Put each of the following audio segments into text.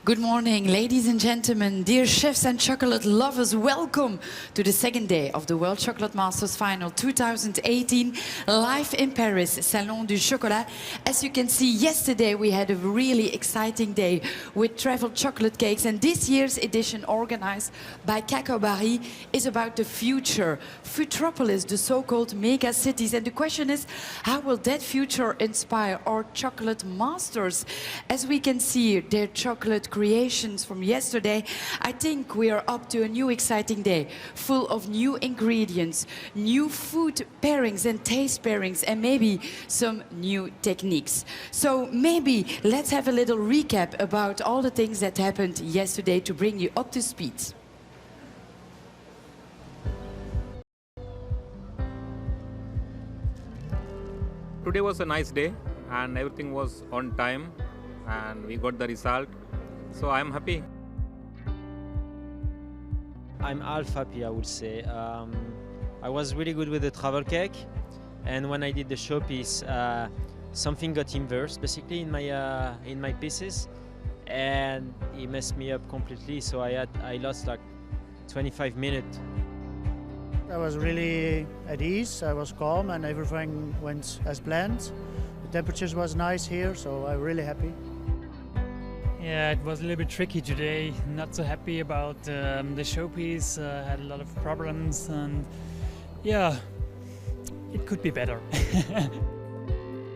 Good morning, ladies and gentlemen, dear chefs and chocolate lovers. Welcome to the second day of the World Chocolate Masters Final 2018, live in Paris, Salon du Chocolat. As you can see, yesterday we had a really exciting day with travel chocolate cakes, and this year's edition, organized by Cacao Barry, is about the future, Futropolis, the so-called mega cities. And the question is, how will that future inspire our chocolate masters? As we can see, their chocolate creations from yesterday, I think we are up to a new exciting day, full of new ingredients, new food pairings and taste pairings, and maybe some new techniques. So maybe let's have a little recap about all the things that happened yesterday to bring you up to speed. Today was a nice day and everything was on time and we got the result. So I'm happy. I'm half happy, I would say. I was really good with the travel cake, and when I did the showpiece, something got inverse basically in my pieces, and it messed me up completely. So I lost like 25 minutes. I was really at ease. I was calm, and everything went as planned. The temperatures was nice here, so I'm really happy. Yeah, it was a little bit tricky today. Not so happy about the showpiece. Had a lot of problems, and yeah, it could be better.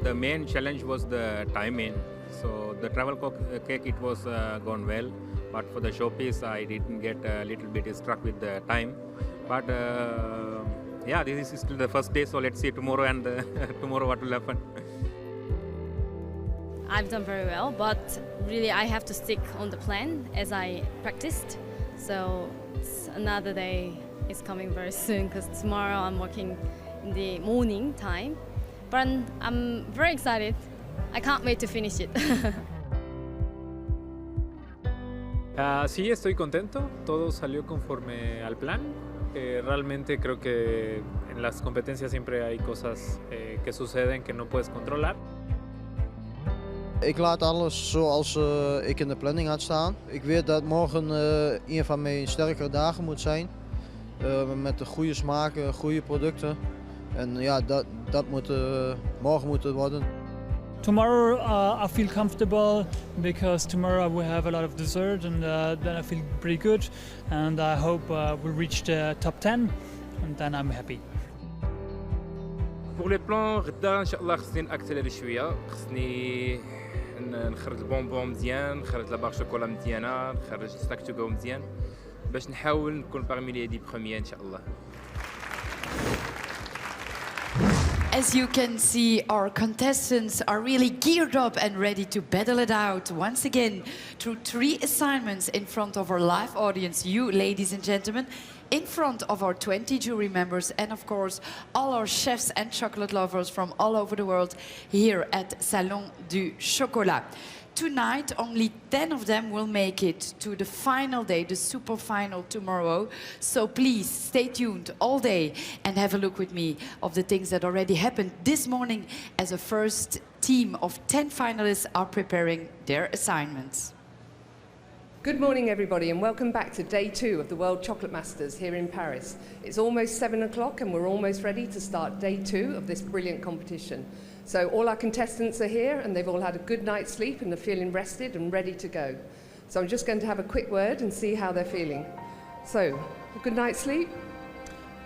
The main challenge was the timing. So the travel cake, it was gone well, but for the showpiece, I didn't get a little bit struck with the time. But yeah, this is still the first day, so let's see tomorrow and tomorrow what will happen. I've done very well, but really I have to stick on the plan as I practiced. So it's another day is coming very soon, because tomorrow I'm working in the morning time. But I'm very excited. I can't wait to finish it. Sí, estoy contento. Todo salió conforme al plan. Realmente creo que en las competencias siempre hay cosas que suceden que no puedes controlar. Ik laat alles zoals ik in de planning had staan. Ik weet dat morgen een van mijn sterkere dagen moet zijn. Met de goede smaken, goede producten. En ja, dat moet morgen moeten worden. Tomorrow I feel comfortable because tomorrow we have a lot of dessert, and then I feel pretty good. And I hope we'll reach the top 10, and then I'm happy. Pour le plan غدا ان شاء الله خصني ناكسلري شويه، خصني نخرج البونبون مزيان، نخرج لاباغ شوكولا مزيانه، نخرج ستاك تو جو مزيان باش نحاول نكون باغمي لي 10 بروميير ان شاء الله. As you can see, our contestants are really geared up and ready to battle it out once again through 3 assignments in front of our live audience, you, ladies and gentlemen, in front of our 20 jury members, and of course all our chefs and chocolate lovers from all over the world here at Salon du Chocolat. Tonight, only 10 of them will make it to the final day, the super final tomorrow. So please stay tuned all day and have a look with me of the things that already happened this morning, as a first team of 10 finalists are preparing their assignments. Good morning, everybody, and welcome back to day 2 of the World Chocolate Masters here in Paris. It's almost 7 o'clock and we're almost ready to start day 2 of this brilliant competition. So all our contestants are here and they've all had a good night's sleep and they're feeling rested and ready to go. So I'm just going to have a quick word and see how they're feeling. So, a good night's sleep?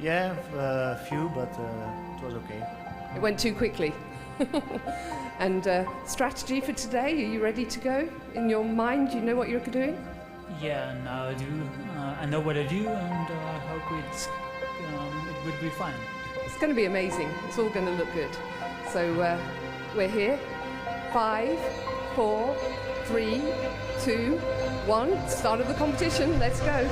Yeah, a few, but it was okay. It went too quickly. And strategy for today, are you ready to go? In your mind, you know what you're doing? Yeah, now I do. I know what I do, and I hope it will be fine. It's going to be amazing. It's all going to look good. So we're here. 5, 4, 3, 2, 1. Start of the competition. Let's go.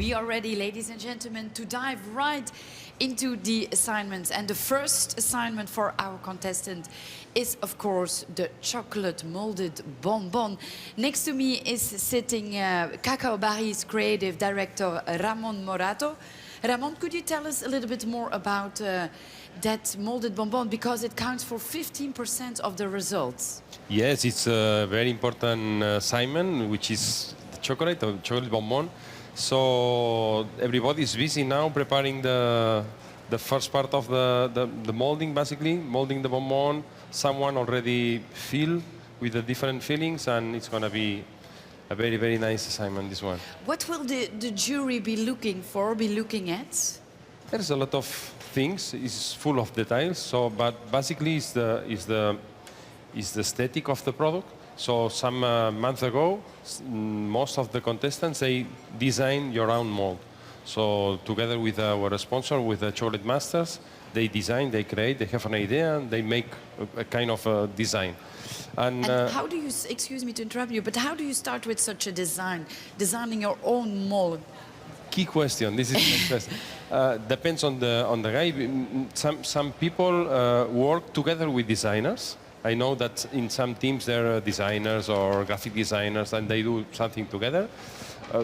we are ready, ladies and gentlemen, to dive right into the assignments. And the first assignment for our contestant is, of course, the chocolate molded bonbon. Next to me is sitting Cacao Barry's creative director, Ramon Morato. Ramon, could you tell us a little bit more about that molded bonbon, because it counts for 15% of the results? Yes, it's a very important assignment, which is the chocolate bonbon. So everybody is busy now preparing the first part of the molding, basically, molding the bonbon. Someone already filled with the different fillings, and it's going to be a very, very nice assignment, this one. What will the jury be looking for, be looking at? There's a lot of things. It's full of details. So, but basically, is the aesthetic of the product. So some months ago, most of the contestants, they design your own mold. So together with our sponsor, with the Chocolate Masters, they design, they create, they have an idea, and they make a kind of design. And how do you, excuse me to interrupt you, but how do you start with such a design, designing your own mold? Key question. This is the question. Depends on the guy. Some people work together with designers. I know that in some teams there are designers or graphic designers, and they do something together.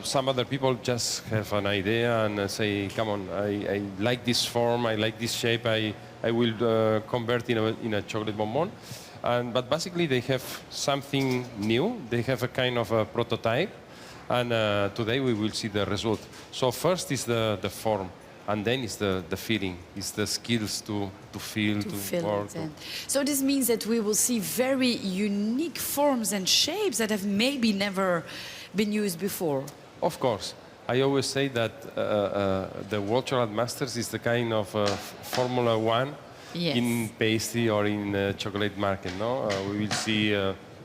Some other people just have an idea and say, "Come on, I like this form, I like this shape. I will convert in a chocolate bonbon." But basically, they have something new. They have a kind of a prototype. And today we will see the result. So first is the form, and then is the feeling, is the skills to feel, to work. So this means that we will see very unique forms and shapes that have maybe never been used before. Of course. I always say that the World Chocolate Masters is the kind of Formula One in pastry or in chocolate market. No, we will see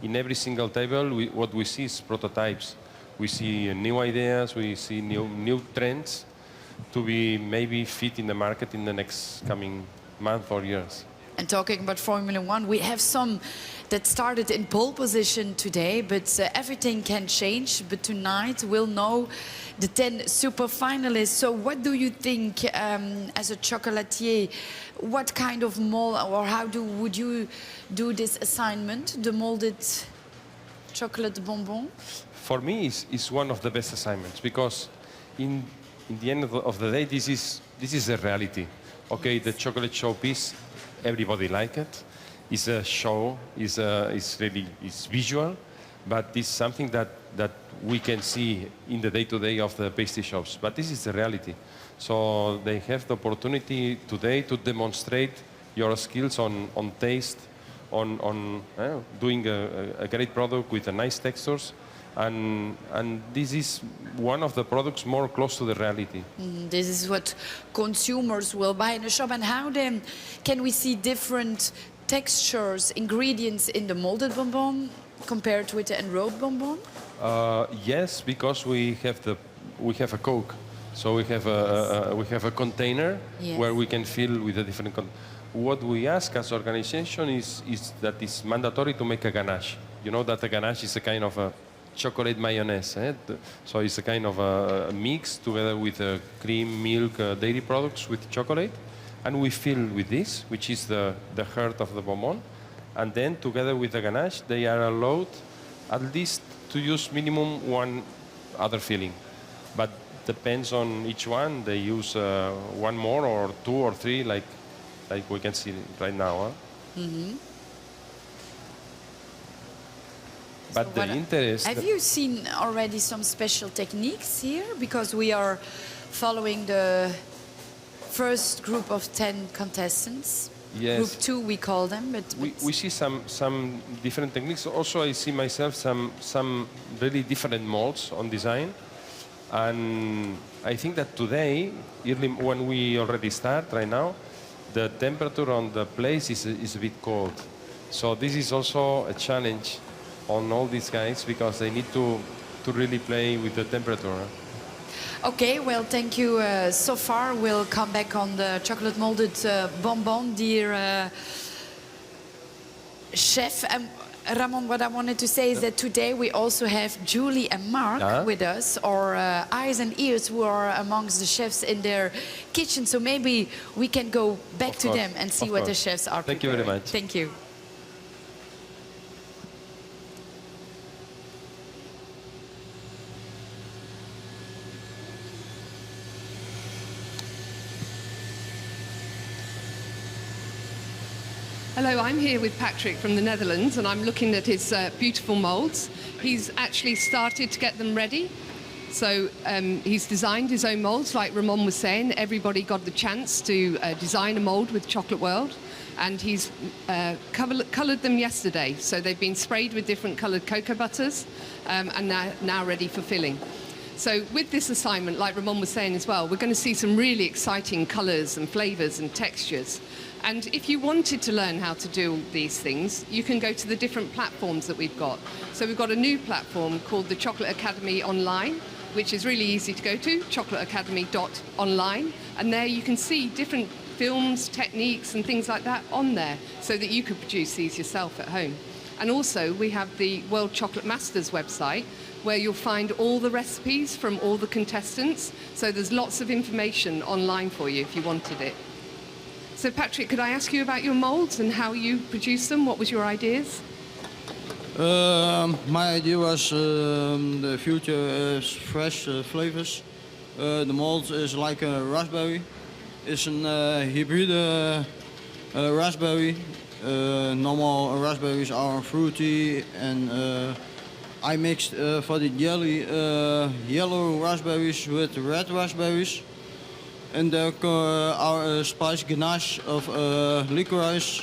in every single table, what we see is prototypes. We see new ideas, we see new trends to be maybe fit in the market in the next coming month or years. And talking about Formula One, we have some that started in pole position today, but everything can change. But tonight we'll know the 10 super finalists. So what do you think, as a chocolatier, what kind of mold, or how would you do this assignment, the molded chocolate bonbon? For me, it's one of the best assignments, because in the end of the day, this is the reality. Okay, the chocolate showpiece, everybody like it. It's a show, it's visual, but it's something that we can see in the day-to-day of the pastry shops. But this is the reality. So they have the opportunity today to demonstrate your skills on taste, on doing a great product with nice textures. And this is one of the products more close to the reality. This is what consumers will buy in a shop. And how then can we see different textures, ingredients in the molded bonbon compared with the enrobed bonbon? Yes, because we have a Coke, so we have a container where we can fill with the different. What we ask as organization is that it's mandatory to make a ganache. You know that a ganache is a kind of a chocolate mayonnaise. So it's a kind of a mix together with cream, milk, dairy products with chocolate. And we fill with this, which is the heart of the bonbon. And then together with the ganache, they are allowed at least to use minimum one other filling. But depends on each one. They use one more or two or three, like we can see right now. But So the interest... Have you seen already some special techniques here? Because we are following the first group of 10 contestants. Yes. Group 2 we call them. But We see some different techniques. Also, I see myself some really different molds on design. And I think that today, early when we already start right now, the temperature on the place is a bit cold. So this is also a challenge on all these guys, because they need to really play with the temperature. Okay, well, thank you so far. We'll come back on the chocolate molded bonbon, dear chef. Ramon, what I wanted to say is that today we also have Julie and Mark with us, our eyes and ears, who are amongst the chefs in their kitchen. So maybe we can go back to them and see what the chefs are preparing. Thank you very much. Thank you. Hello, I'm here with Patrick from the Netherlands, and I'm looking at his beautiful moulds. He's actually started to get them ready. So he's designed his own moulds, like Ramon was saying. Everybody got the chance to design a mould with Chocolate World, and he's coloured them yesterday. So they've been sprayed with different coloured cocoa butters and now ready for filling. So with this assignment, like Ramon was saying as well, we're going to see some really exciting colours and flavours and textures. And if you wanted to learn how to do these things, you can go to the different platforms that we've got. So we've got a new platform called the Chocolate Academy Online, which is really easy to go to, chocolateacademy.online. And there you can see different films, techniques and things like that on there so that you could produce these yourself at home. And also we have the World Chocolate Masters website, where you'll find all the recipes from all the contestants. So there's lots of information online for you if you wanted it. So Patrick, could I ask you about your moulds and how you produce them? What was your ideas? My idea was the future fresh flavors. The mold is like a raspberry. It's a hybrid raspberry. Normal raspberries are fruity, and I mixed for the jelly yellow raspberries with red raspberries. And there are a spice ganache of licorice,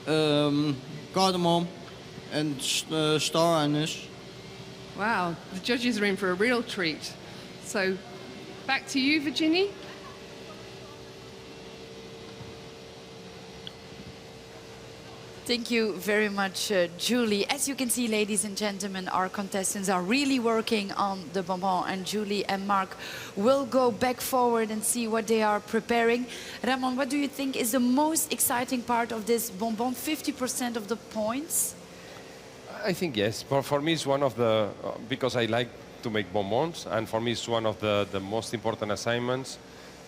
cardamom, and star anise. Wow, the judges are in for a real treat. So, back to you, Virginie. Thank you very much, Julie. As you can see, ladies and gentlemen, our contestants are really working on the Bonbon, and Julie and Mark will go back forward and see what they are preparing. Ramon, what do you think is the most exciting part of this Bonbon? 50% of the points? I think yes. For me, it's one of the, because I like to make bonbons, and for me, it's one of the most important assignments.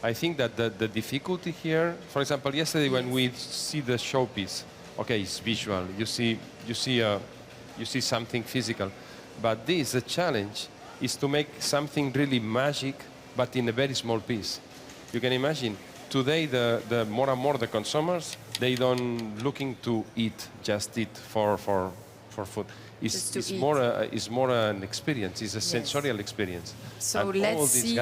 I think that the difficulty here, for example, yesterday when we see the showpiece, okay, it's visual. You see something physical, but the challenge is to make something really magic, but in a very small piece. You can imagine today the more and more the consumers, they don't looking to eat, just eat for food. It's more an experience. It's a sensorial experience. So and let's see.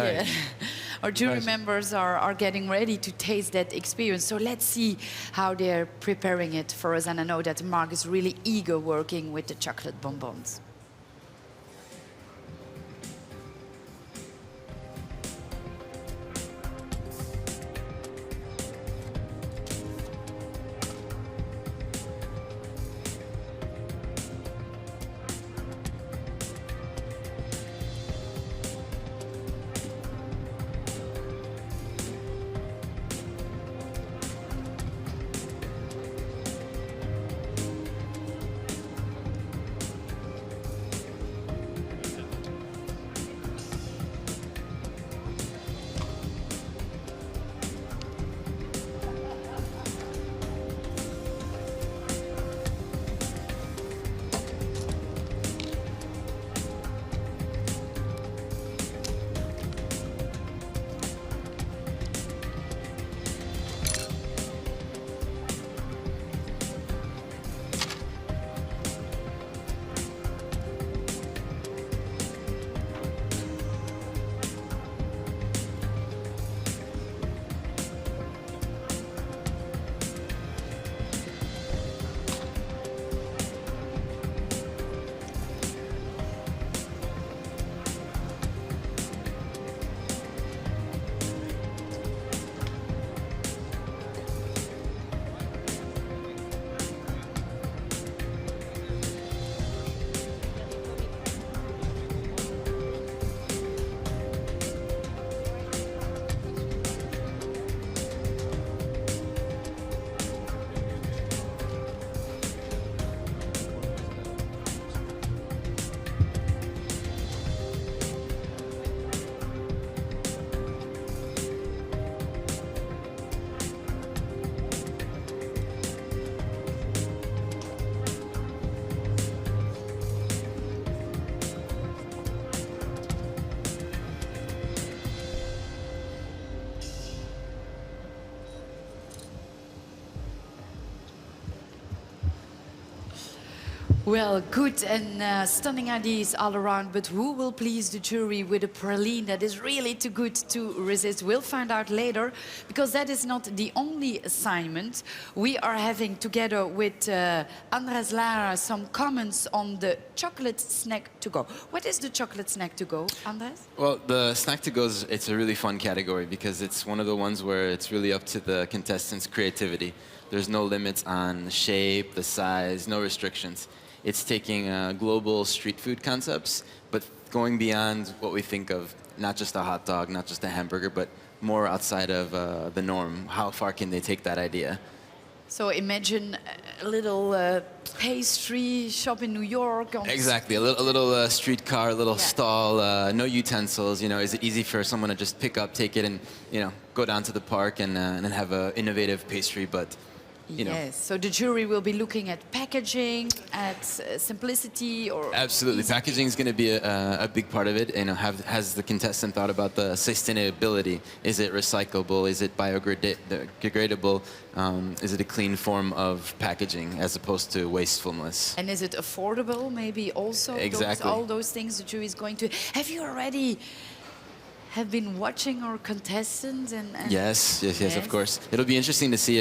Our jury members are getting ready to taste that experience. So let's see how they're preparing it for us. And I know that Mark is really eager working with the chocolate bonbons. Well, good and stunning ideas all around, but who will please the jury with a praline that is really too good to resist? We'll find out later, because that is not the only assignment. We are having, together with Andres Lara, some comments on the chocolate snack to go. What is the chocolate snack to go, Andres? Well, the snack to go it's a really fun category because it's one of the ones where it's really up to the contestants' creativity. There's no limits on the shape, the size, no restrictions. It's taking global street food concepts, but going beyond what we think of, not just a hot dog, not just a hamburger, but more outside of the norm. How far can they take that idea? So imagine a little pastry shop in New York. Exactly, a little streetcar, a little stall, no utensils. You know, is it easy for someone to just pick up, take it, and go down to the park and have an innovative pastry, but Yes, so the jury will be looking at packaging, at simplicity, or... Absolutely, packaging is going to be a big part of it. Has the contestant thought about the sustainability? Is it recyclable? Is it biodegradable? Is it a clean form of packaging as opposed to wastefulness? And is it affordable, maybe also? Exactly. All those things the jury is going to... Have you already... have been watching our contestants and Yes, of course. It'll be interesting to see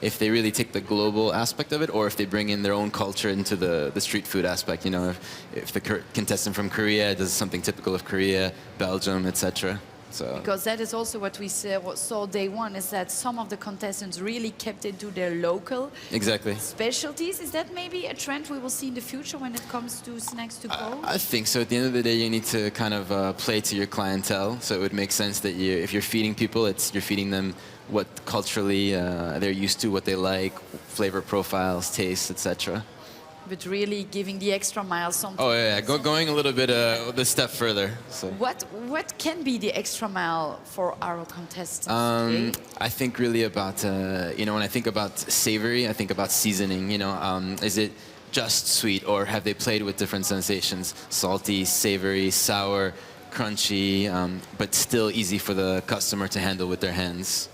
if they really take the global aspect of it, or if they bring in their own culture into the street food aspect. You know, if the contestant from Korea does something typical of Korea, Belgium, etc. So. Because that is also what we saw day one, is that some of the contestants really kept into their local specialties. Is that maybe a trend we will see in the future when it comes to snacks to go? I think so. At the end of the day, you need to kind of play to your clientele. So it would make sense that if you're feeding people, you're feeding them what culturally they're used to, what they like, flavor profiles, tastes, etc. But really giving the extra mile sometimes. Oh yeah, going a little bit the step further. So. What can be the extra mile for our contestants today? I think really about when I think about savory, I think about seasoning. Is it just sweet, or have they played with different sensations? Salty, savory, sour, crunchy, but still easy for the customer to handle with their hands.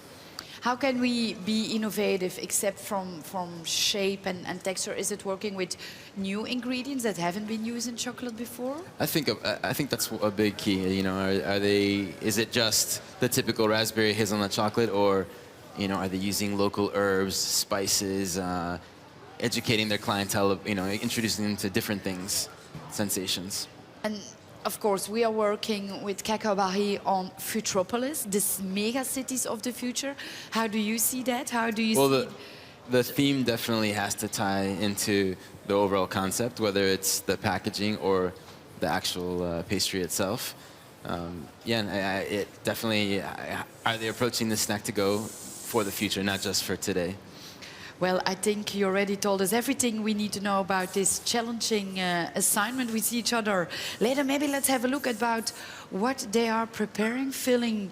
How can we be innovative except from shape and texture? Is it working with new ingredients that haven't been used in chocolate before? I think that's a big key. Is it just the typical raspberry hazelnut chocolate, or are they using local herbs, spices, educating their clientele, introducing them to different things, sensations? And of course, we are working with Cacao Barry on Futropolis, this mega cities of the future. How do you see that? How do you see... The theme definitely has to tie into the overall concept, whether it's the packaging or the actual pastry itself. It definitely, are they approaching the snack to go for the future, not just for today? Well, I think you already told us everything we need to know about this challenging assignment. We see each other later. Maybe let's have a look about what they are preparing, filling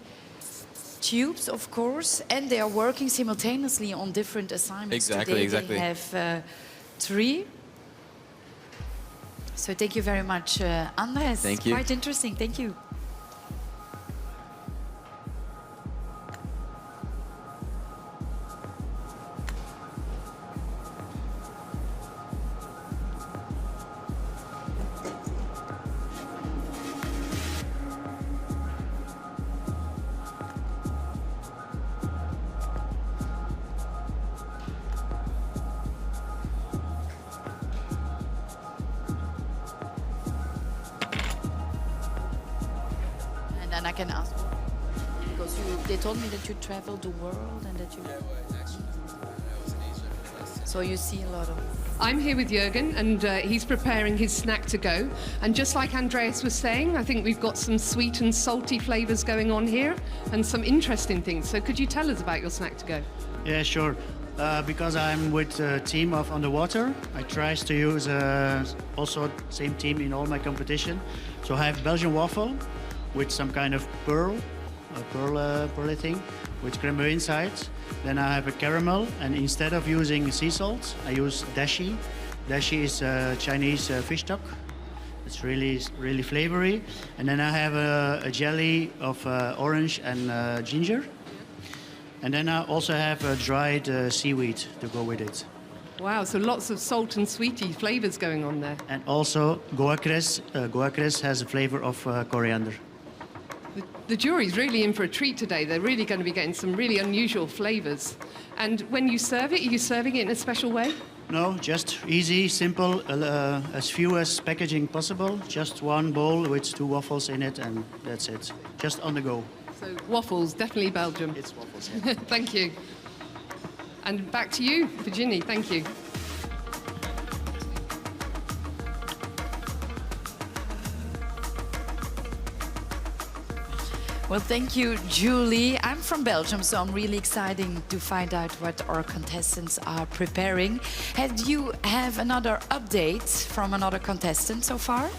tubes, of course, and they are working simultaneously on different assignments. Today they have 3. So thank you very much, Andres. Thank you. Quite interesting. Thank you. And I can ask, because they told me that you traveled the world and that you... So you see a lot of... I'm here with Jürgen, and he's preparing his snack to go. And just like Andreas was saying, I think we've got some sweet and salty flavors going on here, and some interesting things. So could you tell us about your snack to go? Yeah, sure. Because I'm with a team of Underwater, I try to use also same team in all my competition. So I have Belgian waffle with some kind of pearly thing with creme inside. Then I have a caramel, and instead of using sea salt, I use dashi. Dashi is Chinese fish stock. It's really flavory. And then I have a jelly of orange and ginger. And then I also have dried seaweed to go with it. Wow, so lots of salt and sweety flavors going on there. And also guacres. Guacres has a flavor of coriander. The jury's really in for a treat today. They're really going to be getting some really unusual flavors. And when you serve it, are you serving it in a special way? No, just easy, simple, as few as packaging possible. Just one bowl with 2 waffles in it, and that's it. Just on the go. So waffles, definitely Belgium. It's waffles, yeah. Thank you. And back to you, Virginie. Thank you. Well, thank you, Julie. I'm from Belgium, so I'm really excited to find out what our contestants are preparing. Do you have another update from another contestant so far?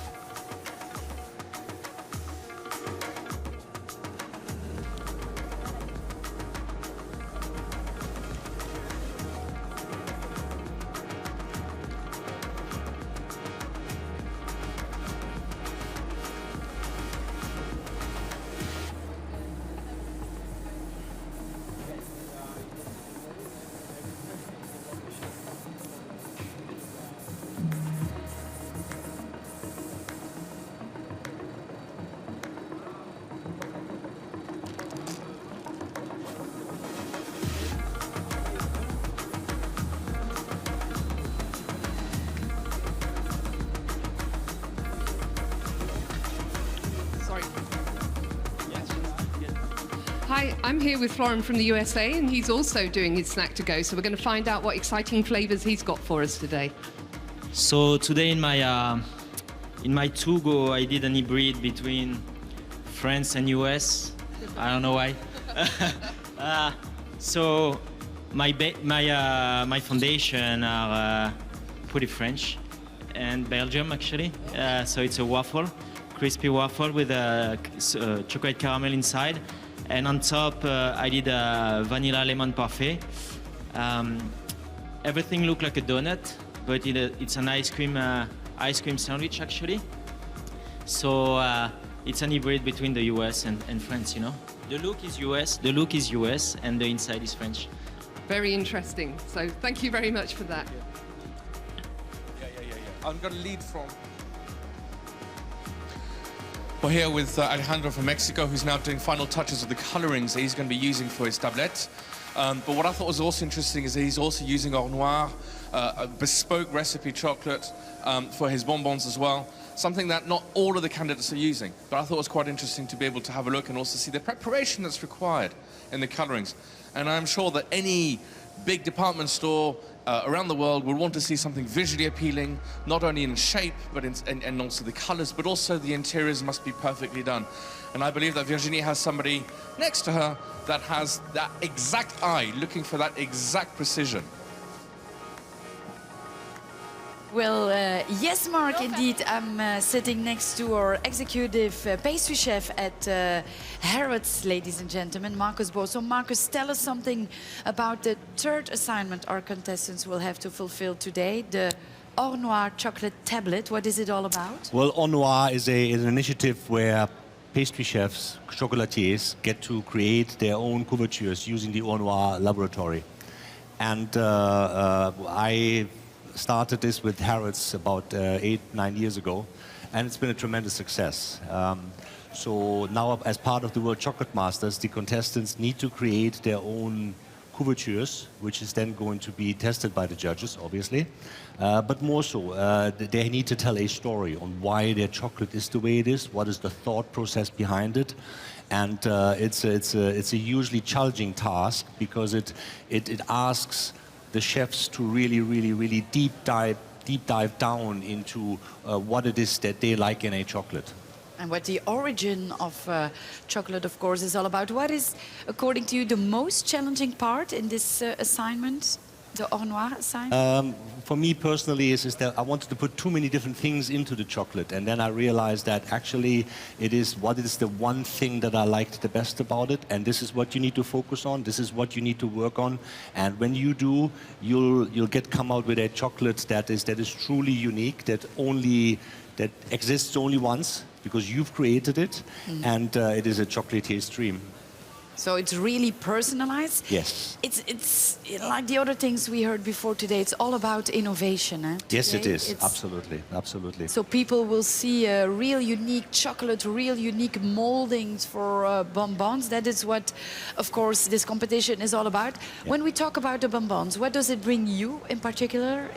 Hi, I'm here with Florin from the USA, and he's also doing his snack to go. So we're going to find out what exciting flavors he's got for us today. So today in my to-go, I did an hybrid between France and US. I don't know why. So my foundation are pretty French and Belgium actually. So it's a waffle, crispy waffle with a chocolate caramel inside. And on top, I did a vanilla lemon parfait. Everything looked like a donut, but it's an ice cream sandwich actually. So it's an hybrid between the US and France, you know. The look is US, and the inside is French. Very interesting. So thank you very much for that. Yeah. I'm going to lead from... We're here with Alejandro from Mexico, who's now doing final touches of the colorings that he's going to be using for his tablette. But what I thought was also interesting is that he's also using Noir, a bespoke recipe chocolate for his bonbons as well. Something that not all of the candidates are using. But I thought it was quite interesting to be able to have a look and also see the preparation that's required in the colorings. And I'm sure that any big department store around the world will want to see something visually appealing, not only in shape, but and also the colors, but also the interiors must be perfectly done. And I believe that Virginie has somebody next to her that has that exact eye, looking for that exact precision. Well, yes, Mark, indeed. I'm sitting next to our executive pastry chef at Harrods, ladies and gentlemen, Marcus Bo. So, Marcus, tell us something about the third assignment our contestants will have to fulfill today, the Noir chocolate tablet. What is it all about? Well, Noir is an initiative where pastry chefs, chocolatiers, get to create their own couvertures using the Noir laboratory. And I started this with Harrods about 8-9 years ago, and it's been a tremendous success. So now, as part of the World Chocolate Masters, the contestants need to create their own couvertures, which is then going to be tested by the judges, obviously. But more so, they need to tell a story on why their chocolate is the way it is, what is the thought process behind it. And it's a hugely challenging task because it asks the chefs to really deep dive down into what it is that they like in a chocolate. And what the origin of chocolate, of course, is all about. What is, according to you, the most challenging part in this assignment, the Noir assignment? For me personally, is that I wanted to put too many different things into the chocolate, and then I realized that actually it is what is the one thing that I liked the best about it, and this is what you need to focus on. This is what you need to work on, and when you do, you'll come out with a chocolate that is truly unique, that exists only once because you've created it, and it is a chocolatier's dream. So it's really personalized. Yes. It's like the other things we heard before today. It's all about innovation. Yes, it Today is. Absolutely, absolutely. So people will see a real unique chocolate, real unique moldings for bonbons. That is what, of course, this competition is all about. Yeah. When we talk about the bonbons, what does it bring you in particular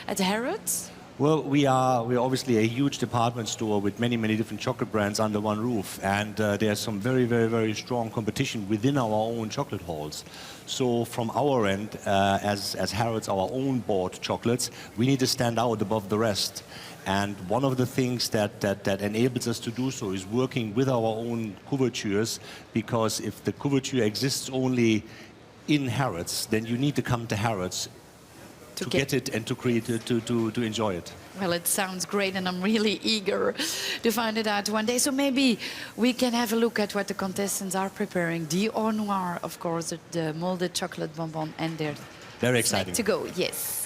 at Harrods? Well, we are obviously a huge department store with many, many different chocolate brands under one roof, and there's some very, very, very strong competition within our own chocolate halls. So from our end, as Harrods, our own bought chocolates, we need to stand out above the rest. And one of the things that enables us to do so is working with our own couvertures, because if the couverture exists only in Harrods, then you need to come to Harrods to get it and to create it, to enjoy it. Well, it sounds great, and I'm really eager to find it out one day. So maybe we can have a look at what the contestants are preparing. The Noir, of course, the molded chocolate bonbon, and their Very snack exciting. to go. Yes.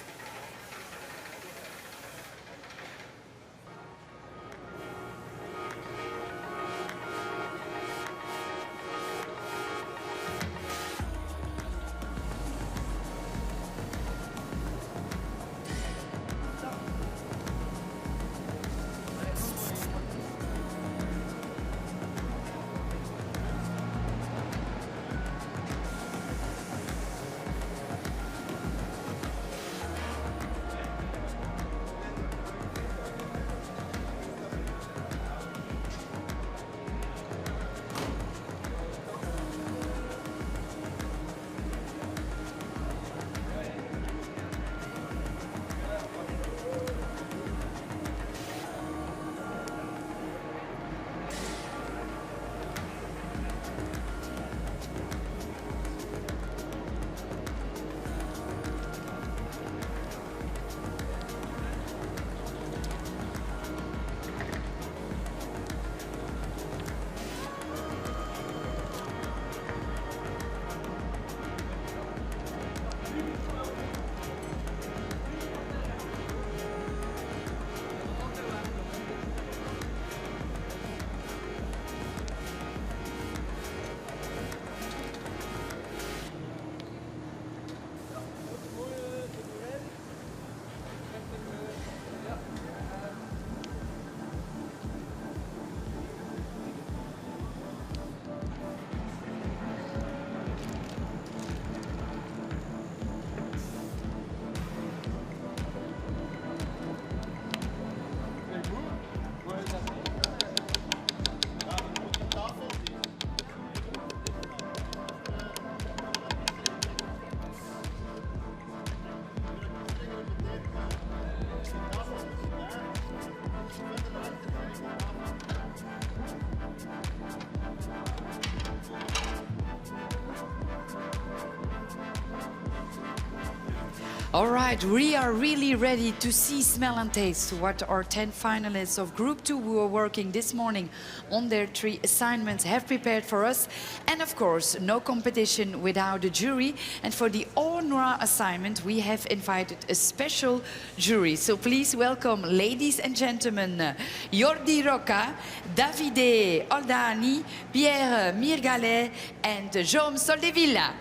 All right, we are really ready to see, smell and taste what our 10 finalists of Group 2 who are working this morning on their 3 assignments have prepared for us. And of course, no competition without a jury. And for the Noir assignment, we have invited a special jury. So please welcome, ladies and gentlemen, Jordi Rocca, Davide Oldani, Pierre Mirgalet, and Jaume Soldevilla.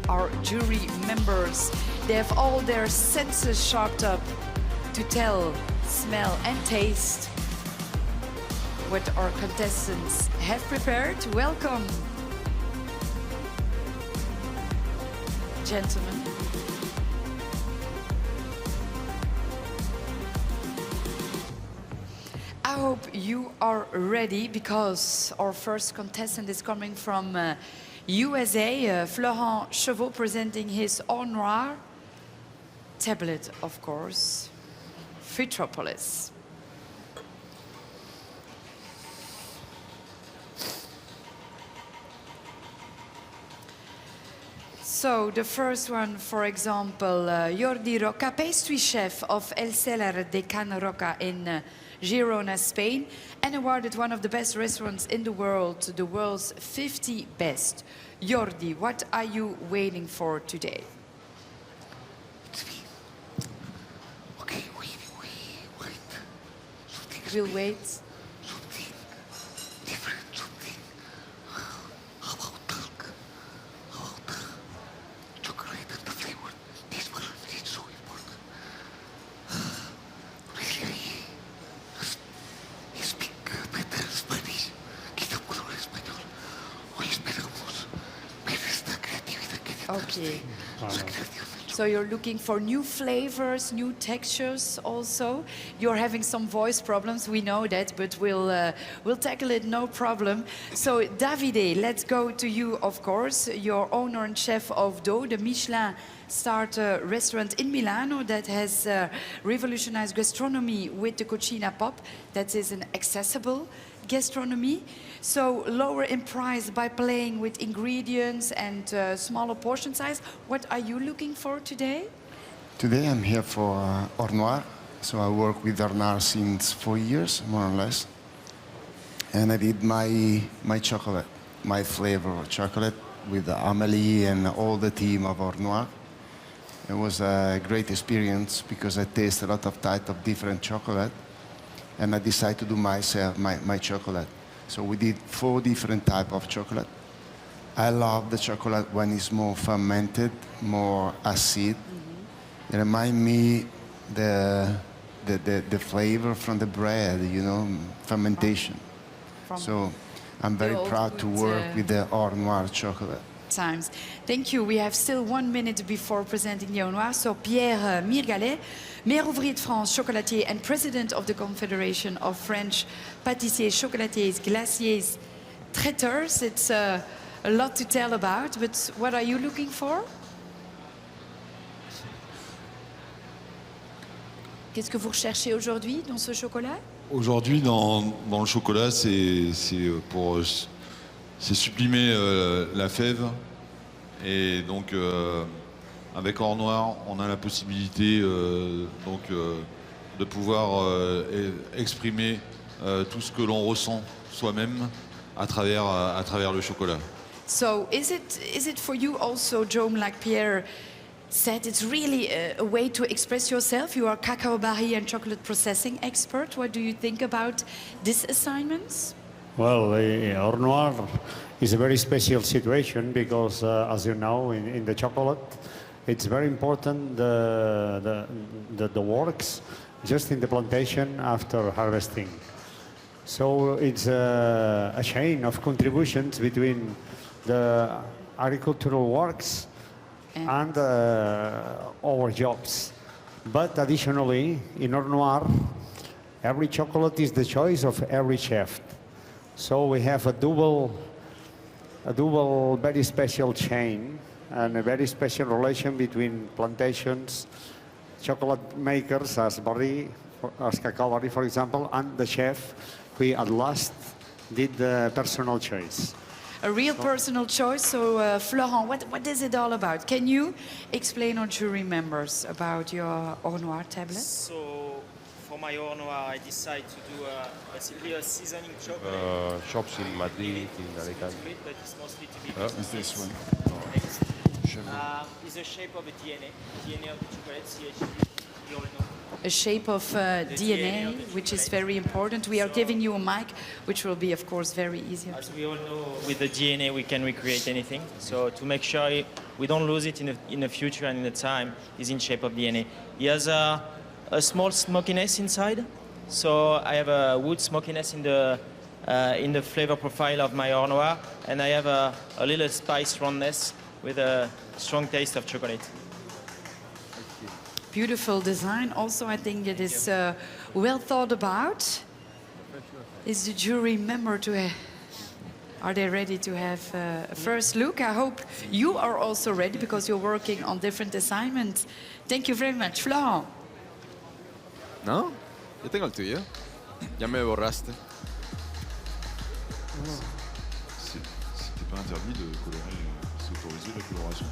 Our jury members, they have all their senses sharpened up to tell, smell and taste what our contestants have prepared. Welcome, gentlemen. I hope you are ready, because our first contestant is coming from USA, Florent Chevaux, presenting his Noir tablet, of course, Futropolis. So the first one, for example, Jordi Rocca, pastry chef of El Cellar de Can Roca in Girona, Spain, and awarded one of the best restaurants in the world's 50 best. Jordi, what are you waiting for today? Okay, wait. We'll wait. Different. Okay. So you're looking for new flavors, new textures also. You're having some voice problems, we know that, but we'll tackle it, no problem. So Davide, let's go to you, of course. You're owner and chef of Do, the Michelin-starred restaurant in Milano that has revolutionized gastronomy with the Cucina Pop. That is an accessible gastronomy. So lower in price by playing with ingredients and smaller portion size. What are you looking for today? Today I'm here for Noir. So I work with Noir since 4 years, more or less. And I did my chocolate, my flavor of chocolate with Amélie and all the team of Noir. It was a great experience because I tasted a lot of types of different chocolate. And I decided to do myself, my chocolate. So we did 4 different types of chocolate. I love the chocolate when it's more fermented, more acid. It reminds me the flavor from the bread, you know, fermentation. So I'm very proud to work with the Noir chocolate. Times. Thank you. We have still 1 minute before presenting the Noir. So Pierre Mirgalet, Maire ouvrier de France, chocolatier, and president of the Confederation of French Pâtissiers, Chocolatiers, Glaciers, Traiteurs. It's a lot to tell about, but what are you looking for? Qu'est-ce que vous recherchez aujourd'hui dans ce chocolat? Aujourd'hui, dans le chocolat, c'est sublimer la fève. Et donc, avec Or Noir, on a la possibilité de pouvoir exprimer tout ce que l'on ressent soi-même à travers le chocolat. So is it for you also, Jaume, like Pierre said, it's really a way to express yourself? You are cacao barry and chocolate processing expert. What do you think about these assignments? Well, Or Noir is a very special situation because, as you know, in the chocolate, it's very important the works just in the plantation after harvesting. So it's a chain of contributions between the agricultural works and our jobs. But additionally, in Or Noir, every chocolate is the choice of every chef. So we have a double very special chain and a very special relation between plantations, chocolate makers as Cacao Barry, for example, and the chef who at last did the personal choice. A real personal choice. So Florent, what is it all about? Can you explain our jury members about your Or Noir tablet? So for my Or Noir, I decided to do basically a seasoning chocolate. Shops in Madrid, in Alicante. But it's mostly to be It's this one. next. It's the shape of a DNA of the chocolate, CHD, you all know. A shape of DNA, which is very important. We are giving you a mic, which will be, of course, very easy. As we all know, with the DNA, we can recreate anything. So to make sure we don't lose it in the future and in the time, is in shape of DNA. He has a small smokiness inside. So I have a wood smokiness in the flavor profile of my Or Noir, and I have a little spice roundness with a strong taste of chocolate. Beautiful design. Also, I think it is well thought about. Is the jury member are they ready to have a first look? I hope you are also ready because you're working on different assignments. Thank you very much. Florent. No, yo tengo el tuyo. Ya me borraste. C'était pas interdit de colorer, c'est autorisé la coloration.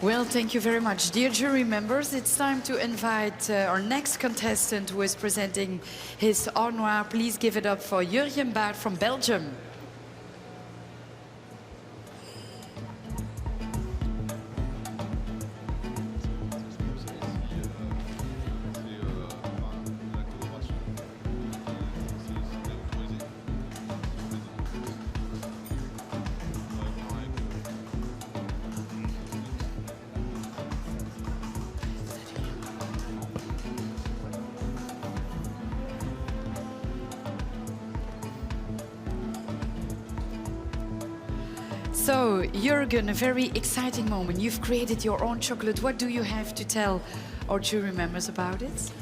Well, thank you very much. Dear jury members, it's time to invite our next contestant who is presenting his Noir. Please give it up for Jurjen Baert from Belgium. So, Jurgen, a very exciting moment. You've created your own chocolate. What do you have to tell our jury members about it?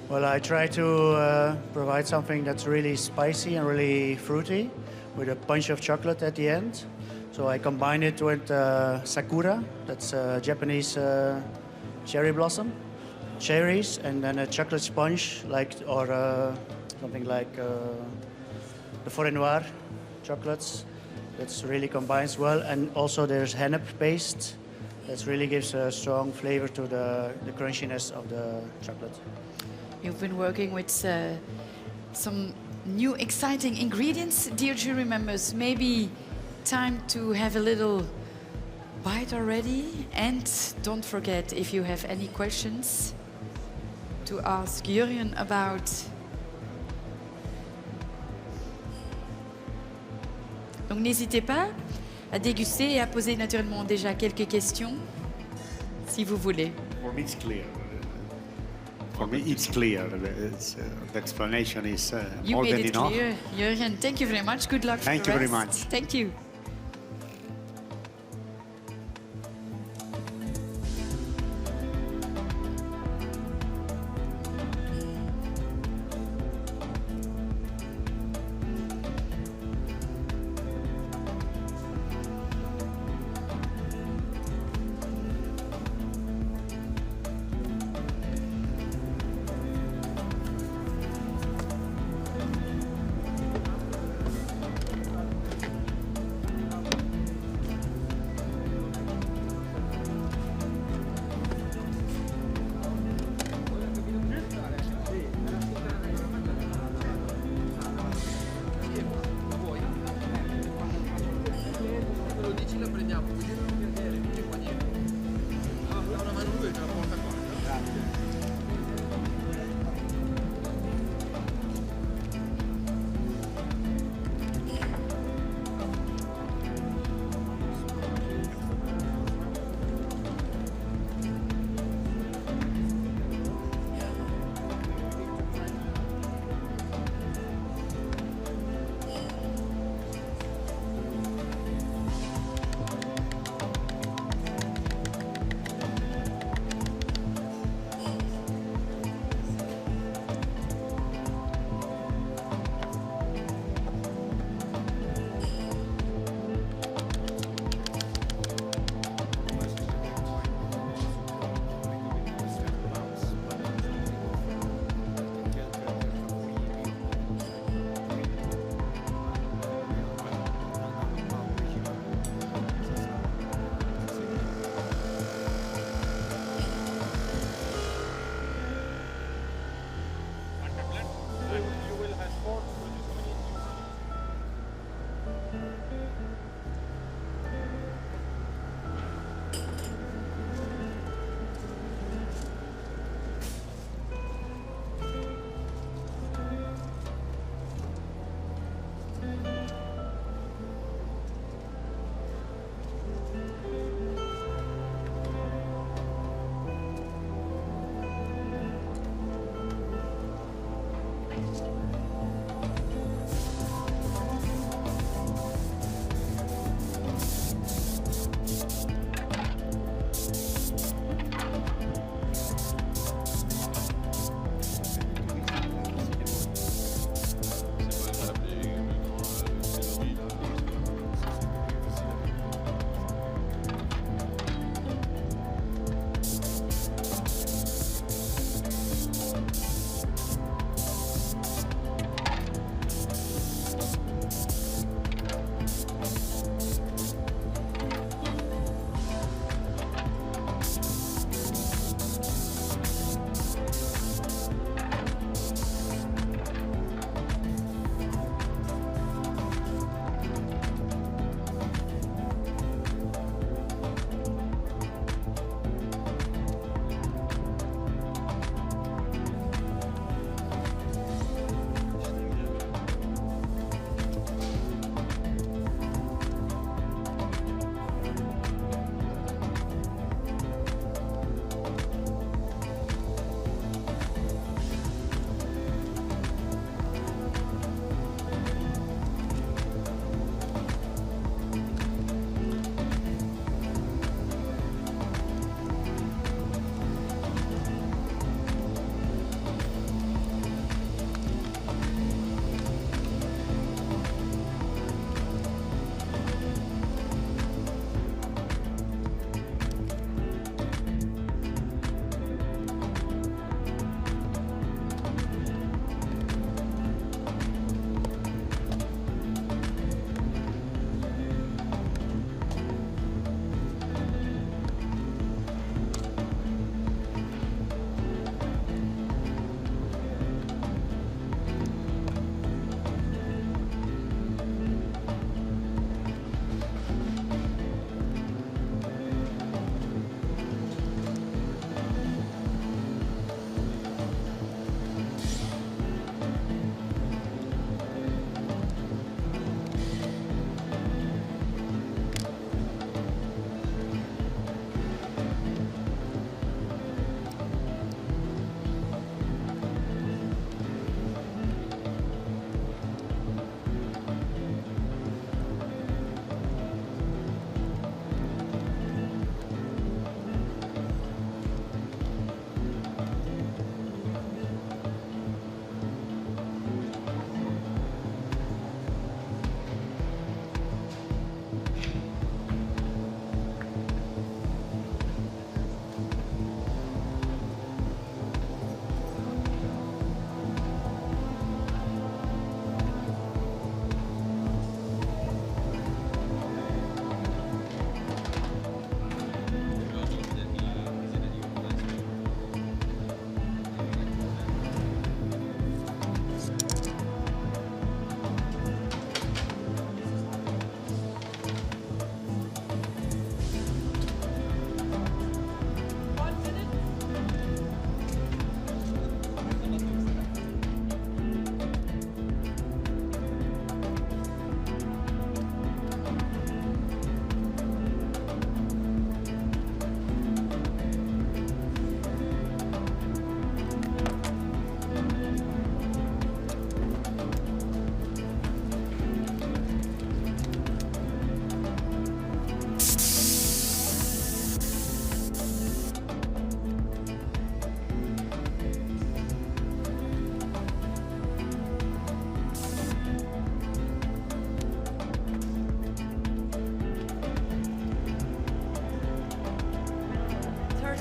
Well, I try to provide something that's really spicy and really fruity with a punch of chocolate at the end. So I combine it with sakura, that's Japanese cherry blossom, cherries, and then a chocolate sponge, or something like the Forêt Noire chocolates. That really combines well, and also there's hennep paste that really gives a strong flavor to the crunchiness of the chocolate. You've been working with some new exciting ingredients, dear jury members. Maybe time to have a little bite already. And don't forget, if you have any questions, to ask Jurjen about. Donc n'hésitez pas à déguster et à poser naturellement déjà quelques questions, si vous voulez. For me, it's clear. For me, it's clear. The explanation is You more made than it enough. clear, Jurjen. Thank you very much. Good luck for Thank the you very rest. much. Thank you.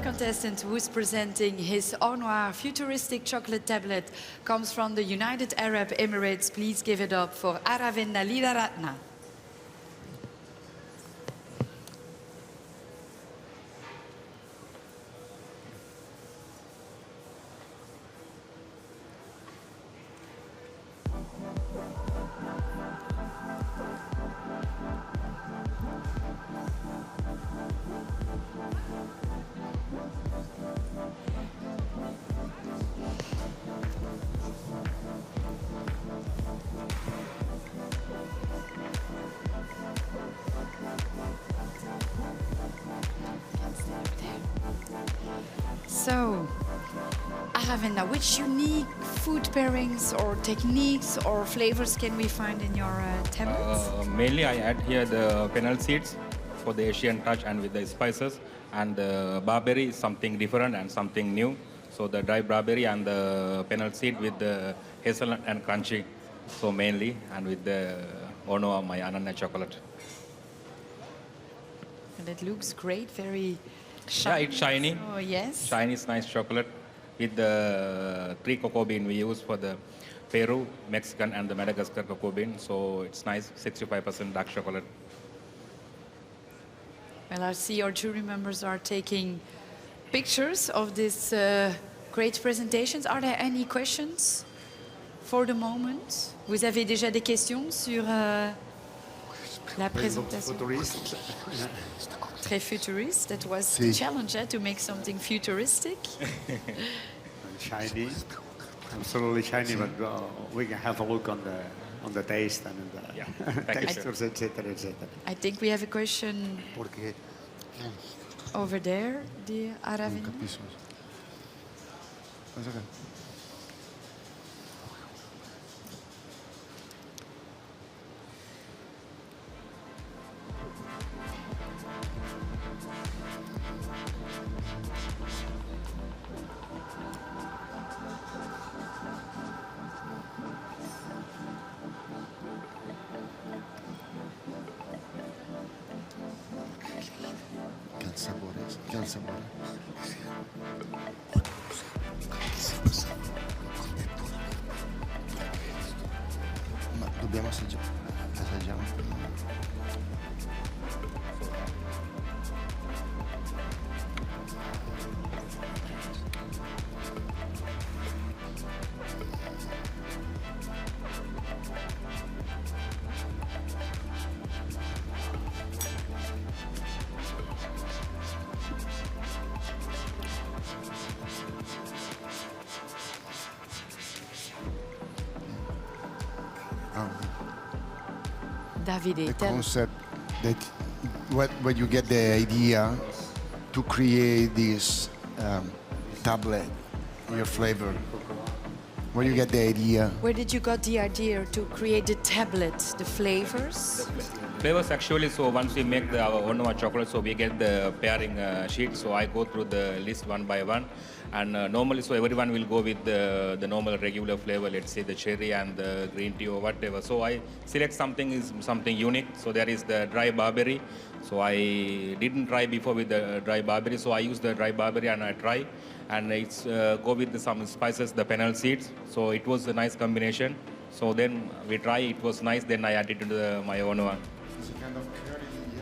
contestant who's presenting his Noir futuristic chocolate tablet comes from the United Arab Emirates. Please give it up for Aravinda Lidaratna. So, Aravinda, which unique food pairings or techniques or flavors can we find in your tablets? Mainly I add here the fennel seeds for the Asian touch and with the spices, and the barberry is something different and something new. So the dry barberry and the fennel seed with the hazelnut and crunchy, so mainly, and with the Ono, my Anana chocolate. And it looks great, very shiny. Yeah, it's shiny. Oh, yes. Shiny, nice chocolate with the 3 cocoa bean we use for the Peru, Mexican, and the Madagascar cocoa bean. So it's nice, 65% dark chocolate. Well, I see our jury members are taking pictures of these great presentations. Are there any questions for the moment? Vous avez déjà des questions sur la présentation? Très futurist. That was the challenge, to make something futuristic. Shiny, absolutely shiny, but we can have a look on the taste and the textures, etc., etc. I think we have a question over there, dear Aravinda. Che sapore. Ma dobbiamo assaggiare. Davide, the tell concept that when you get the idea to create this tablet, your flavor, where you get the idea. Where did you got the idea to create the tablet, the flavors? Flavors actually, so once we make our own chocolate, so we get the pairing sheet. So I go through the list one by one, and normally, so everyone will go with the normal regular flavor. Let's say the cherry and the green tea or whatever. So I select something unique. So there is the dry barberry. So I didn't try before with the dry barberry. So I use the dry barberry and I try, and it's go with some spices, the fennel seeds. So it was a nice combination. So then we try. It was nice. Then I added to my own one. It's a kind of curry, yeah.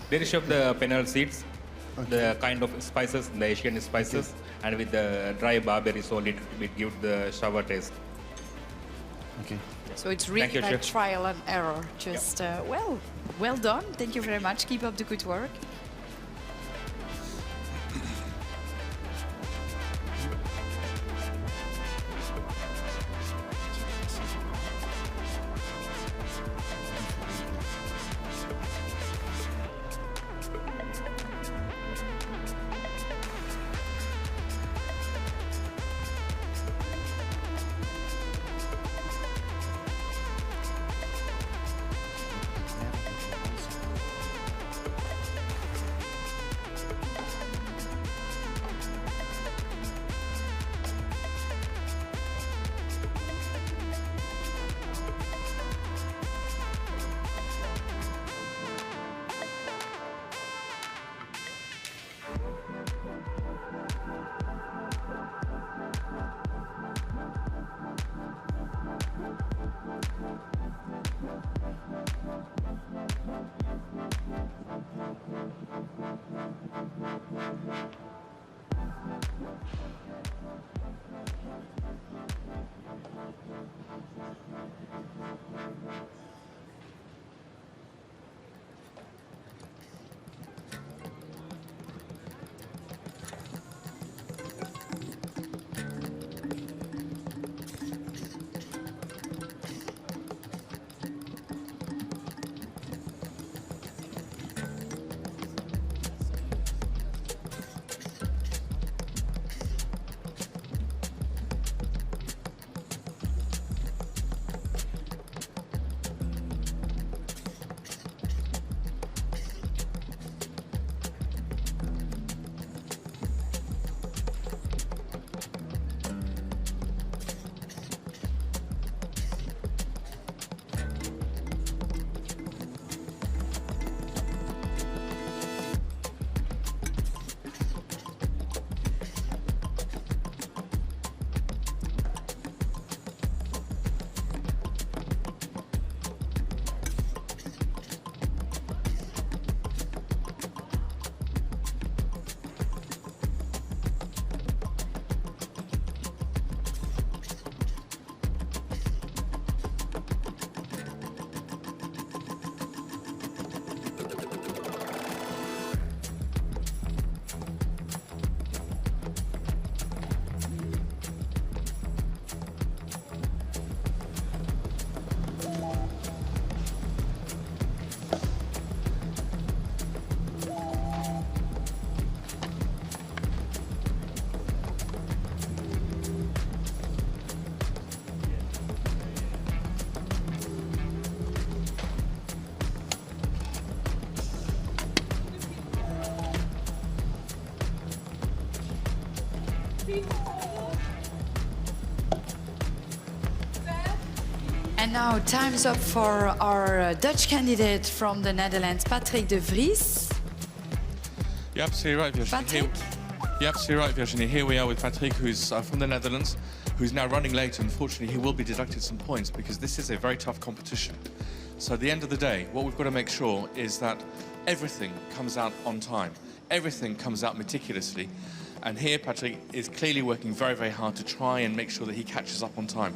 There is of the fennel seeds, the kind of spices, the Asian spices, and with the dry barberry, so it gives the sour taste. Okay. So it's really like trial and error. Just well done. Thank you very much. Keep up the good work. And now time's up for our Dutch candidate from the Netherlands, Patrick de Vries. You're absolutely right, Virginie. You're absolutely right, Virginie. Here we are with Patrick, who's from the Netherlands, who's now running late. Unfortunately, he will be deducted some points because this is a very tough competition. So at the end of the day, what we've got to make sure is that everything comes out on time. Everything comes out meticulously. And here, Patrick is clearly working very, very hard to try and make sure that he catches up on time.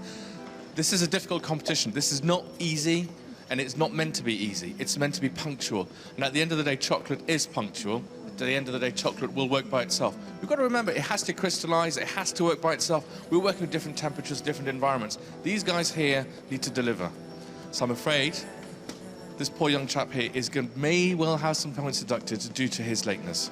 This is a difficult competition. This is not easy, and it's not meant to be easy. It's meant to be punctual. And at the end of the day, chocolate is punctual. At the end of the day, chocolate will work by itself. We've got to remember, it has to crystallize, it has to work by itself. We're working with different temperatures, different environments. These guys here need to deliver. So I'm afraid this poor young chap here may well have some points deducted due to his lateness.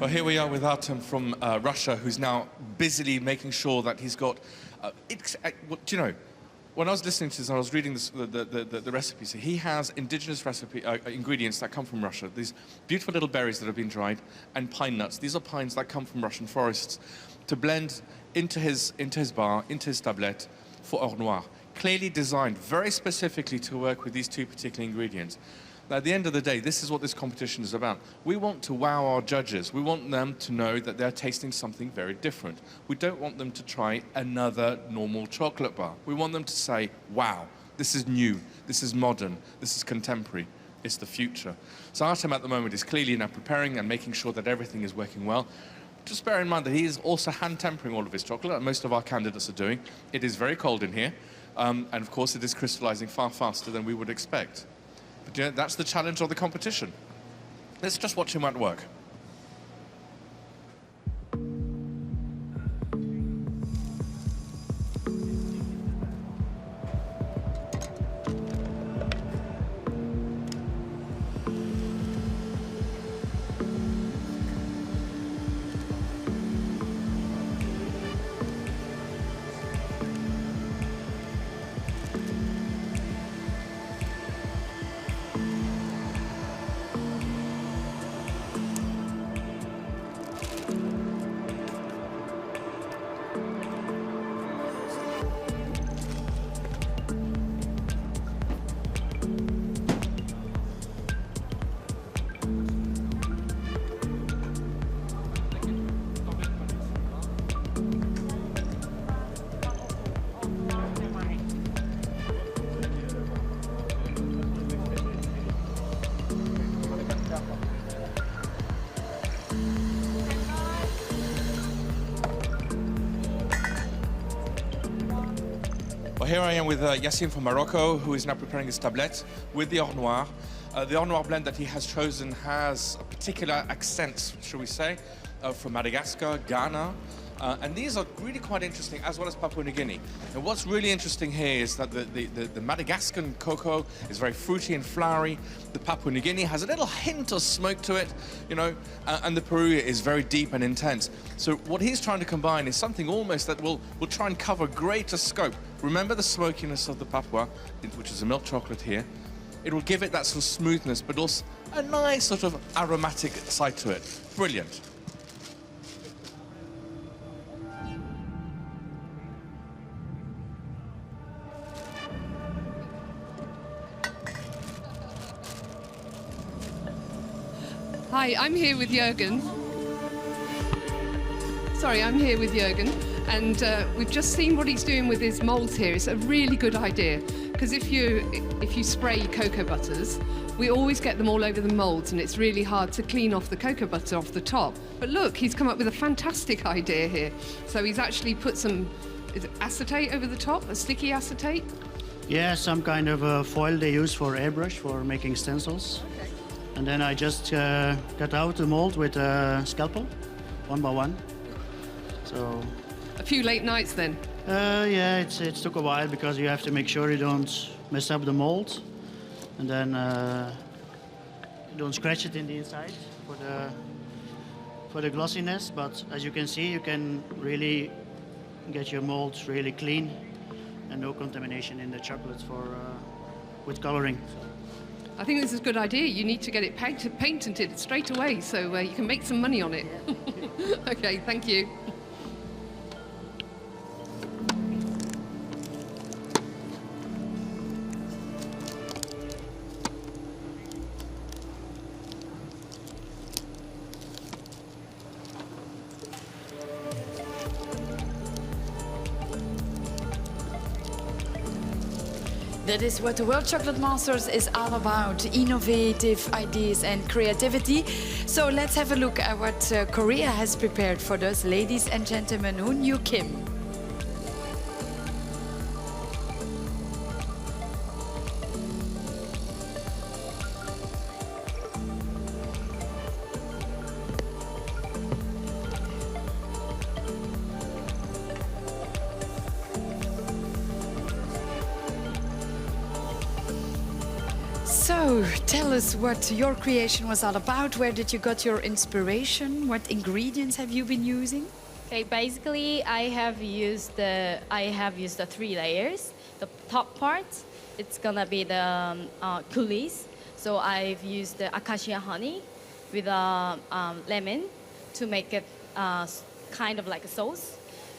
Well, here we are with Artem from Russia, who's now busily making sure that he's got... do you know, when I was listening to this, I was reading the recipes. He has indigenous ingredients that come from Russia. These beautiful little berries that have been dried and pine nuts. These are pines that come from Russian forests to blend into his bar, into his tablette for Or Noir. Clearly designed very specifically to work with these two particular ingredients. Now, at the end of the day, this is what this competition is about. We want to wow our judges. We want them to know that they're tasting something very different. We don't want them to try another normal chocolate bar. We want them to say, wow, this is new, this is modern, this is contemporary, it's the future. So Artem at the moment is clearly now preparing and making sure that everything is working well. Just bear in mind that he is also hand tempering all of his chocolate, and most of our candidates are doing. It is very cold in here, and of course it is crystallizing far faster than we would expect. But you know, that's the challenge of the competition. Let's just watch him at work. Well, here I am with Yassine from Morocco, who is now preparing his tablette with the Or Noir. The Or Noir blend that he has chosen has a particular accent, shall we say, from Madagascar, Ghana, And these are really quite interesting, as well as Papua New Guinea. And what's really interesting here is that the Madagascan cocoa is very fruity and flowery. The Papua New Guinea has a little hint of smoke to it, you know, and the Peru is very deep and intense. So what he's trying to combine is something almost that will try and cover greater scope. Remember the smokiness of the Papua, which is a milk chocolate here. It will give it that sort of smoothness, but also a nice sort of aromatic side to it. Brilliant. Hi, I'm here with Jürgen. Sorry, I'm here with Jürgen, and we've just seen what he's doing with his molds here. It's a really good idea, because if you spray cocoa butters, we always get them all over the molds, and it's really hard to clean off the cocoa butter off the top. But look, he's come up with a fantastic idea here. So he's actually put some acetate over the top, a sticky acetate. Yeah, some kind of foil they use for airbrush for making stencils. Okay. And then I just cut out the mold with a scalpel, one by one. So. A few late nights then? Yeah, it took a while because you have to make sure you don't mess up the mold, and then you don't scratch it in the inside for the glossiness. But as you can see, you can really get your molds really clean and no contamination in the chocolates with coloring. I think this is a good idea. You need to get it patented straight away so you can make some money on it. Okay, thank you. That is what the World Chocolate Masters is all about, innovative ideas and creativity. So let's have a look at what Korea has prepared for those ladies and gentlemen who knew Kim. So, tell us what your creation was all about. Where did you got your inspiration? What ingredients have you been using? Okay, basically I have used the 3 layers. The top part, it's gonna be the coulis. So I've used the acacia honey with lemon to make it kind of like a sauce.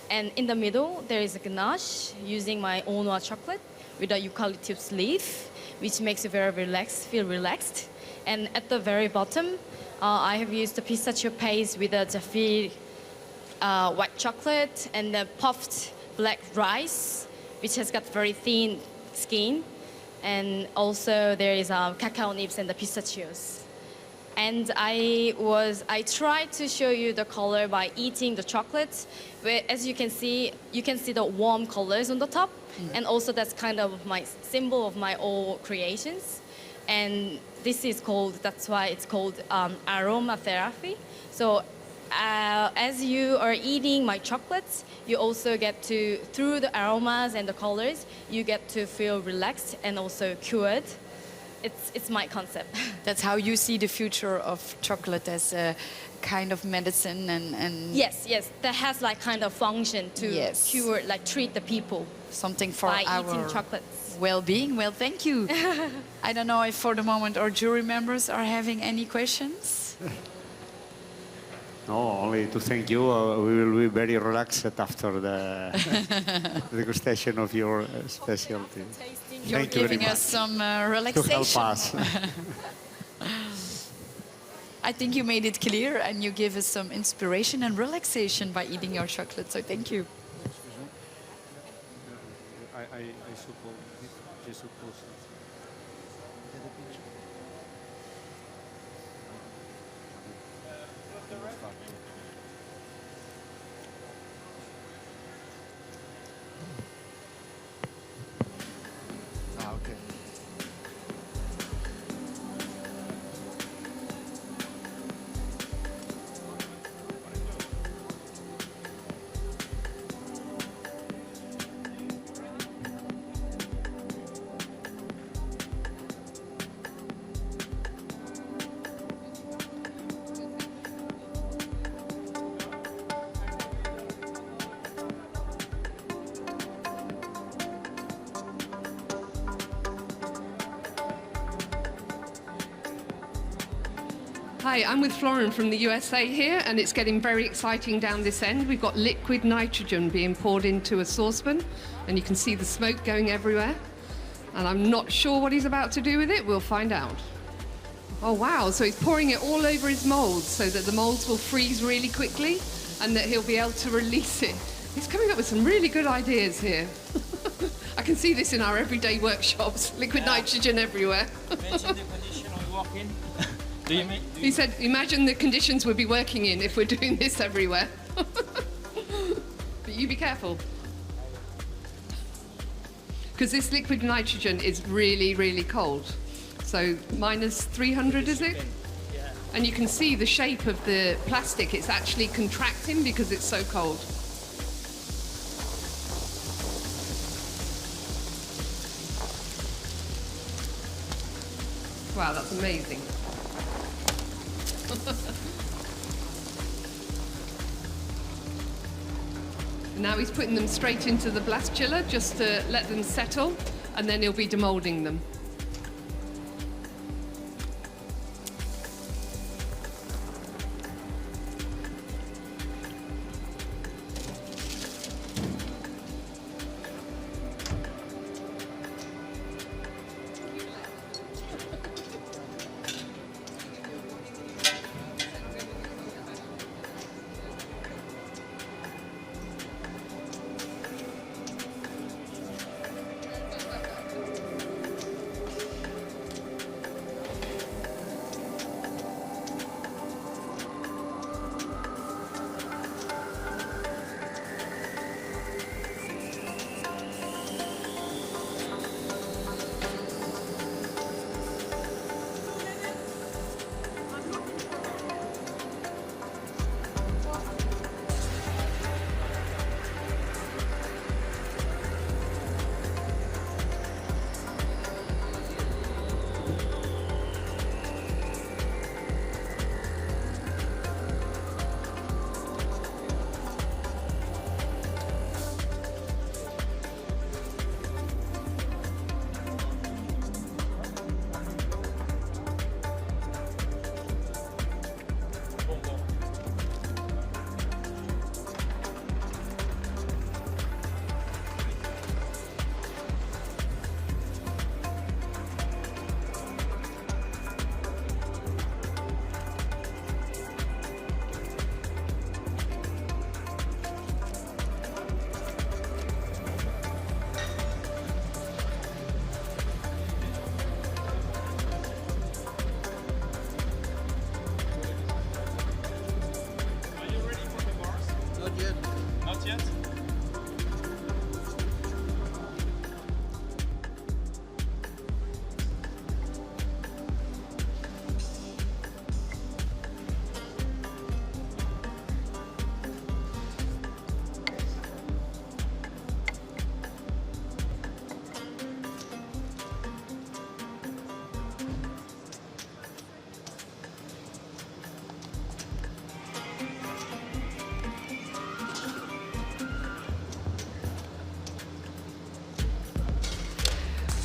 And in the middle, there is a ganache using my own Noir chocolate with a eucalyptus leaf, which makes you very relaxed, feel relaxed. And at the very bottom, I have used the pistachio paste with a Jaffe white chocolate and the puffed black rice, which has got very thin skin. And also there is cacao nibs and the pistachios. And I tried to show you the color by eating the chocolate. Where, as you can see the warm colors on the top. And also that's kind of my symbol of my own creations. And this is called, that's why it's called aromatherapy. So as you are eating my chocolates, you also get to, through the aromas and the colors, you get to feel relaxed and also cured. It's my concept. That's how you see the future of chocolate, as a kind of medicine and Yes, that has like kind of function to cure, like treat the people. Something for by our eating chocolates. well-being. Well, thank you. I don't know if for the moment our jury members are having any questions. No, only to thank you. We will be very relaxed after the degustation of your specialty. You're Thank you very giving much. us some relaxation. To help us. I think you made it clear, and you give us some inspiration and relaxation by eating your chocolate. So thank you. I suppose. Je suppose. Okay. Hi, I'm with Florin from the USA here, and it's getting very exciting down this end. We've got liquid nitrogen being poured into a saucepan, and you can see the smoke going everywhere. And I'm not sure what he's about to do with it. We'll find out. Oh, wow. So he's pouring it all over his molds so that the molds will freeze really quickly and that he'll be able to release it. He's coming up with some really good ideas here. I can see this in our everyday workshops. Liquid nitrogen everywhere. Imagine the condition we work in. He said, imagine the conditions we'd be working in if we're doing this everywhere. But you be careful. Because this liquid nitrogen is really, really cold. So minus 300, is it? Yeah. And you can see the shape of the plastic. It's actually contracting because it's so cold. Wow, that's amazing. Now he's putting them straight into the blast chiller just to let them settle, and then he'll be demolding them.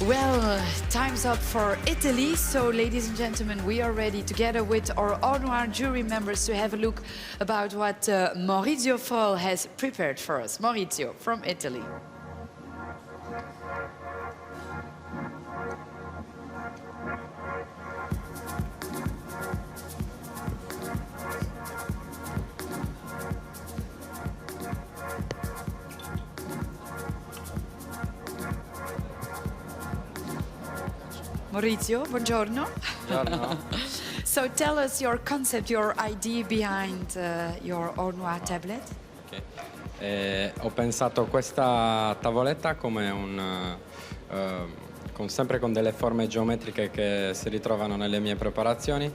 Well, time's up for Italy. So, ladies and gentlemen, we are ready together with our Noir jury members to have a look about what Maurizio Foll has prepared for us. Maurizio, from Italy. Maurizio, buongiorno. Buongiorno. So tell us your concept, your idea behind your Noir tablet. Okay. Ho pensato questa tavoletta come sempre con delle forme geometriche che si ritrovano nelle mie preparazioni.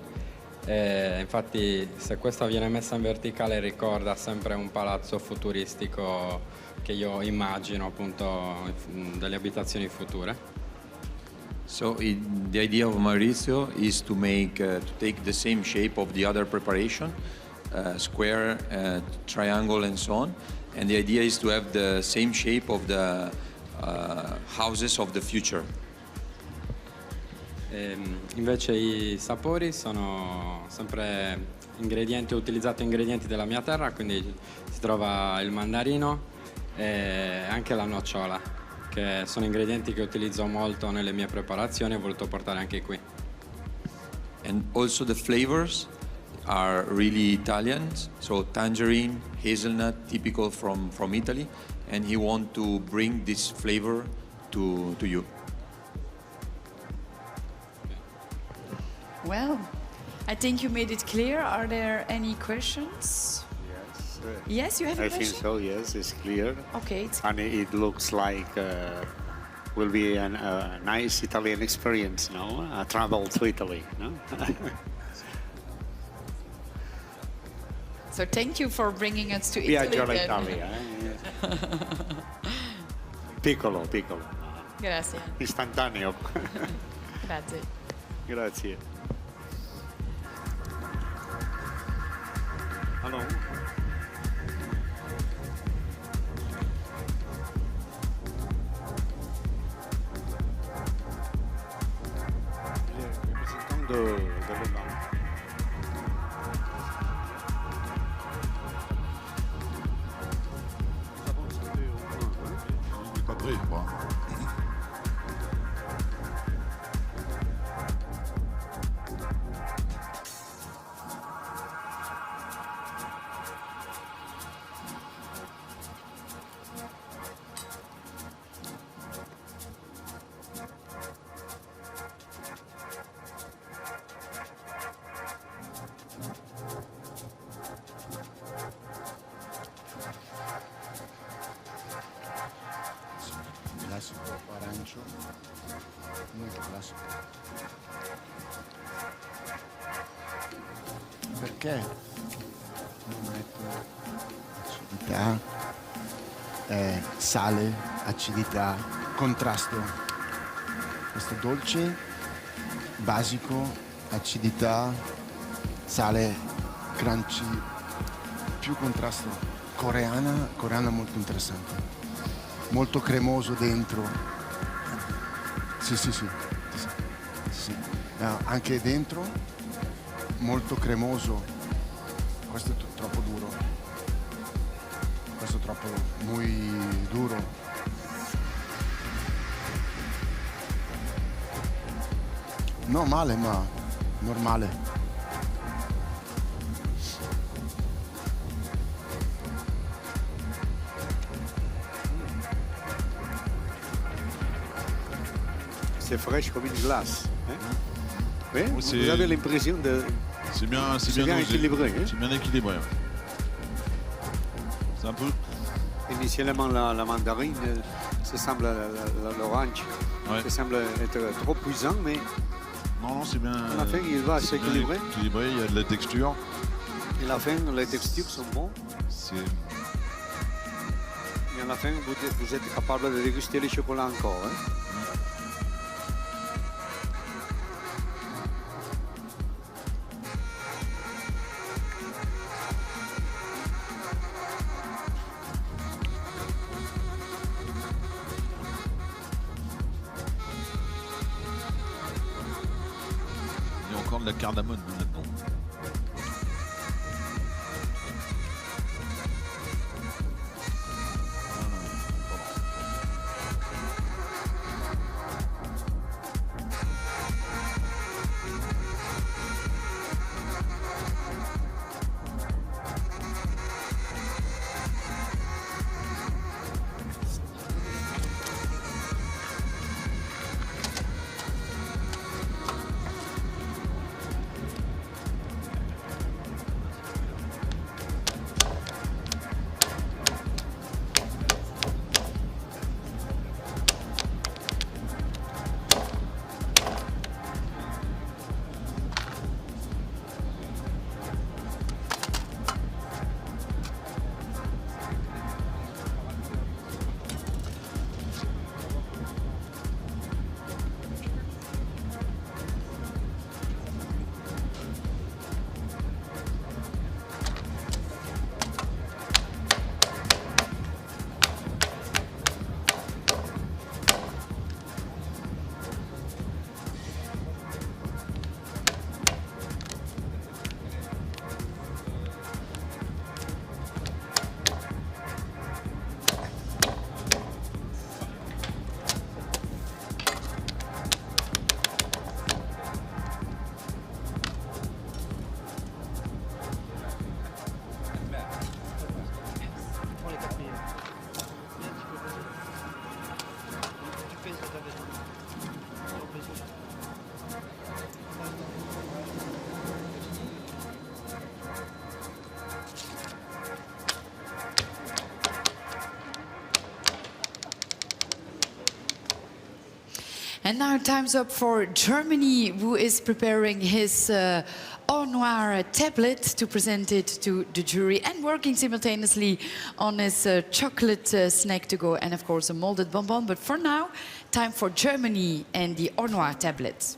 Infatti se questa viene messa in verticale ricorda sempre un palazzo futuristico che io immagino appunto delle abitazioni future. So the idea of Maurizio is to take the same shape of the other preparation, square, triangle, and so on. And the idea is to have the same shape of the houses of the future. Invece i sapori sono sempre utilizzato ingredienti della mia terra, quindi si trova il mandarino e anche la nocciola, che sono ingredienti che utilizzo molto nelle mie preparazioni e ho voluto portare anche qui. And also the flavors are really Italian, so tangerine, hazelnut, typical from Italy, and he want to bring this flavor to you. Well, I think you made it clear. Are there any questions? Yes. Yes, you have a I question? think so, yes, it's clear. Okay. And it looks like will be a nice Italian experience, no? A travel to Italy, no? So thank you for bringing us to Italy. Viaggio then. all'Italia. Piccolo. Grazie. Istantaneo. Grazie. Grazie. Hello. Représentant de l'Hollande. Il n'est pas prêt, je crois. Classico arancio, molto classico. Perché non metto acidità, sale, acidità, contrasto. Questo dolce, basico, acidità, sale, crunchy, più contrasto. Coreana molto interessante. Molto cremoso dentro. Sì. Anche dentro, molto cremoso. Questo è troppo duro. Questo è troppo muy duro. No male, ma normale. C'est fraîche comme une glace. Hein? Oui, Oui, vous c'est- avez l'impression de... C'est bien C'est bien dosé. équilibré, hein? C'est bien équilibré. Ouais. C'est un peu. Initialement, la mandarine, ça semble l'orange. Ouais. Ça semble être trop puissant, mais Non, c'est bien. à la fin, il va c'est bien s'équilibrer. équilibré, il y a de la texture. Et à la fin, les textures sont bonnes. C'est. Et à la fin, vous êtes capable de déguster le chocolat encore. Hein? Il y a encore de la cardamone là-dedans. And now time's up for Germany, who is preparing his Noir tablet to present it to the jury and working simultaneously on his chocolate snack to go and of course a molded bonbon. But for now, time for Germany and the Noir tablet.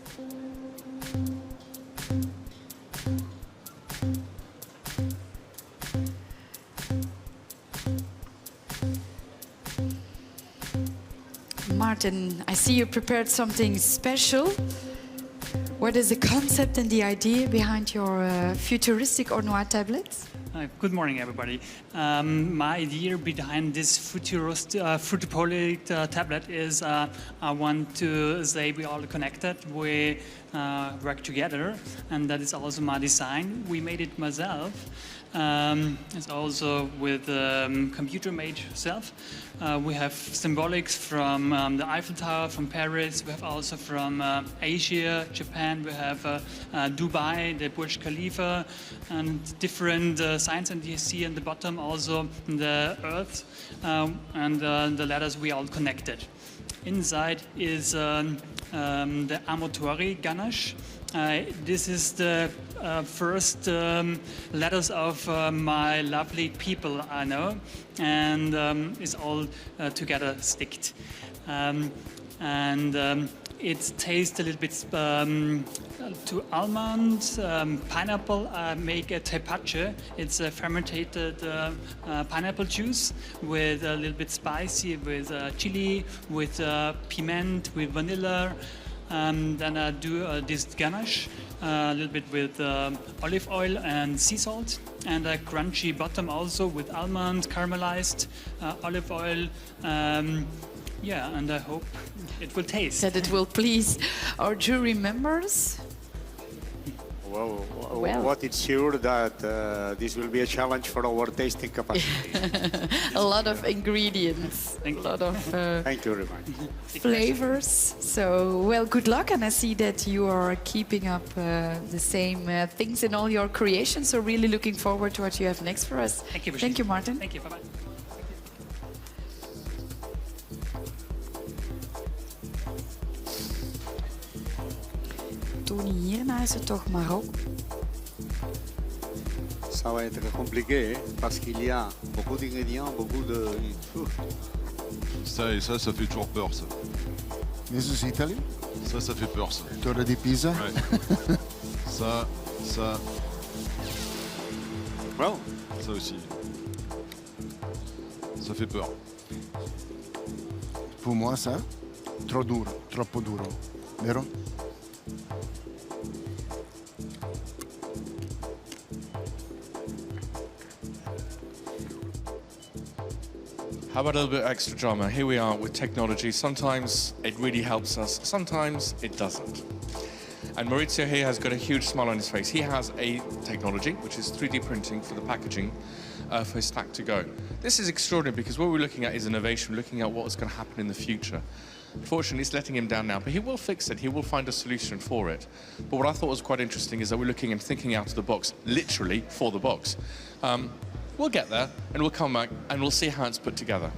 Martin, I see you prepared something special. What is the concept and the idea behind your futuristic Noir tablets? Good morning, everybody. My idea behind this Futropolis tablet is I want to say we all connected, we work together, and that is also my design. We made it myself. It's also with computer made self. We have symbolics from the Eiffel Tower, from Paris. We have also from Asia, Japan. We have Dubai, the Burj Khalifa, and different signs. And you see in the bottom also the Earth and the letters we all connected. Inside is the armatori ganache. This is the first letters of my lovely people I know, and it's all together sticked. It tastes a little bit to almond, pineapple. I make a tepache. It's a fermented pineapple juice with a little bit spicy, with chili, with piment, with vanilla. Then I do this ganache, a little bit with olive oil and sea salt, and a crunchy bottom also with almond, caramelized olive oil. Yeah, and I hope it will taste. That it will please our jury members. Well, what is sure that this will be a challenge for our tasting capacity. A lot of ingredients, a lot of Thank you very much. flavors. So, well, good luck. And I see that you are keeping up the same things in all your creations. So really looking forward to what you have next for us. Thank you, Brigitte. Thank you, Martin. Thank you. Bye-bye. Tony, hierna is het toch Marokko. Ça va être compliqué parce qu'il y a beaucoup d'ingrédients, beaucoup de... Ça et ça fait toujours peur, ça. This is Italy. Ça fait peur, ça. Torre di Pisa. Ouais. ça. Wow. Ça aussi. Ça fait peur. Pour moi, ça, troppo duro. Vero? How about a little bit of extra drama? Here we are with technology. Sometimes it really helps us, sometimes it doesn't. And Maurizio here has got a huge smile on his face. He has a technology, which is 3D printing for the packaging for his snack to go. This is extraordinary because what we're looking at is innovation, looking at what is going to happen in the future. Unfortunately, it's letting him down now, but he will fix it. He will find a solution for it. But what I thought was quite interesting is that we're looking and thinking out of the box, literally for the box. We'll get there, and we'll come back, and we'll see how it's put together.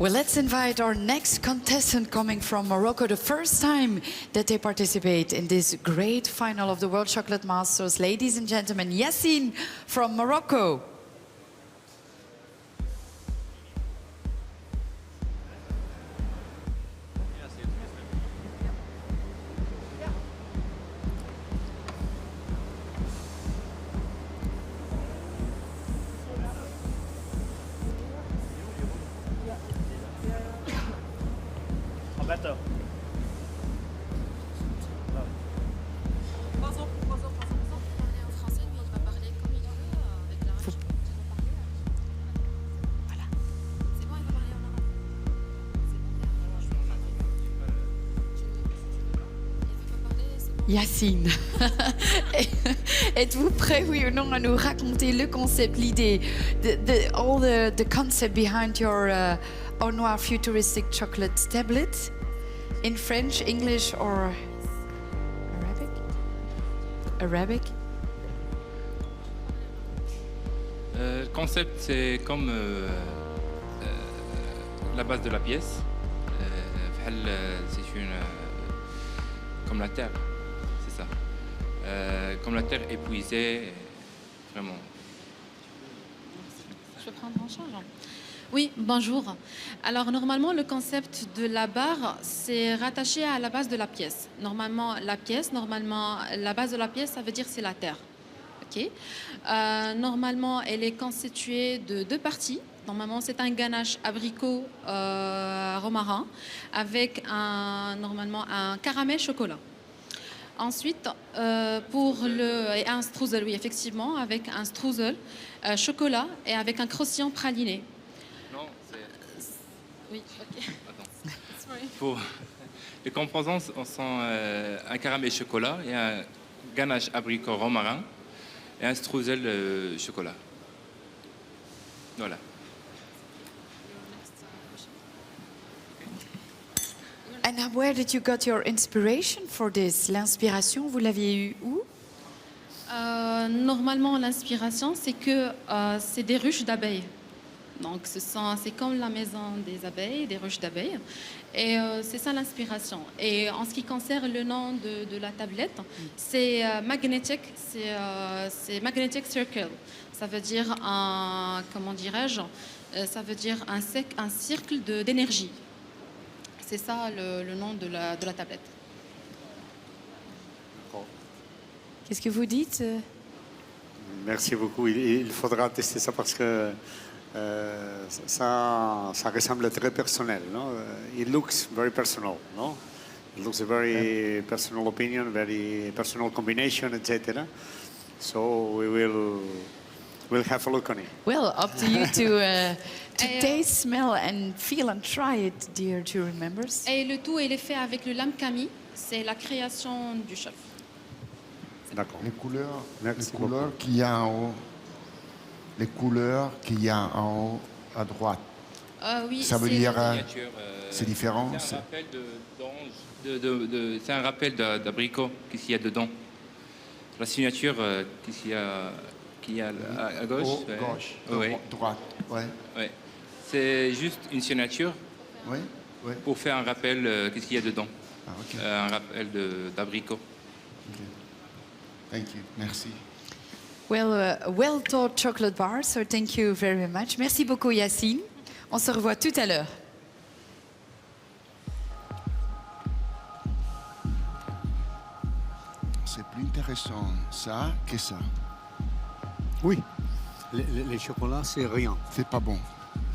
Well, let's invite our next contestant coming from Morocco, the first time that they participate in this great final of the World Chocolate Masters. Ladies and gentlemen, Yassine from Morocco. Roberto. Yassine, êtes-vous prêt, oui ou non, à nous raconter le concept, l'idée, all the concept behind your Noir futuristic chocolate tablet in French, English or Arabic? Arabic? Le concept, c'est comme la base de la pièce. C'est une comme la terre, c'est ça. Comme la terre épuisée, vraiment. Je peux prendre en charge. Oui, bonjour. Alors normalement, le concept de la barre, c'est rattaché à la base de la pièce. Normalement, la base de la pièce, ça veut dire c'est la terre. Ok. Normalement, elle est constituée de deux parties. Normalement, c'est un ganache abricot romarin avec normalement un caramel chocolat. Ensuite, et un streusel, oui, effectivement, avec un streusel chocolat et avec un croustillant praliné. Non, c'est... Oui, ok. Attends. Les composants sont un caramel chocolat et un ganache abricot romarin et un streusel chocolat. Voilà. And where did you got your inspiration for this? L'inspiration, vous l'aviez eu où? Normalement, l'inspiration, c'est que c'est des ruches d'abeilles. Donc, c'est comme la maison des abeilles, des ruches d'abeilles. Et c'est ça l'inspiration. Et en ce qui concerne le nom de la tablette, c'est magnetic, c'est magnetic circle. Ça veut dire comment dirais-je, ça veut dire un cercle d'énergie. C'est ça le nom de la tablette. Qu'est-ce que vous dites? Merci beaucoup. Il faudra tester ça parce que ça ressemble très personnel. No? It looks very personal. No? It looks a very personal opinion, very personal combination, etc. So we'll have a look on it. Well, up to you to taste, smell and feel and try it, dear jury members. Et le tout, il est fait avec le lame Camille. C'est la création du chef. D'accord. Les couleurs qu'il y a en haut. Les couleurs qu'il y a en haut à droite. Oui, ça veut dire c'est différent. C'est un rappel d'abricot qu'est-ce qu'il y a dedans. La signature qu'est-ce qu'il y a à gauche. Droite. Ouais. Ouais. C'est juste une signature pour faire un rappel qu'est-ce qu'il y a dedans. Ah, okay. Un rappel d'abricot. Okay. Thank you. Merci. Well, well-taught chocolate bar, so thank you very much. Merci beaucoup, Yassine. On se revoit tout à l'heure. C'est plus intéressant ça que ça. Oui. Les chocolats, c'est rien. C'est pas bon.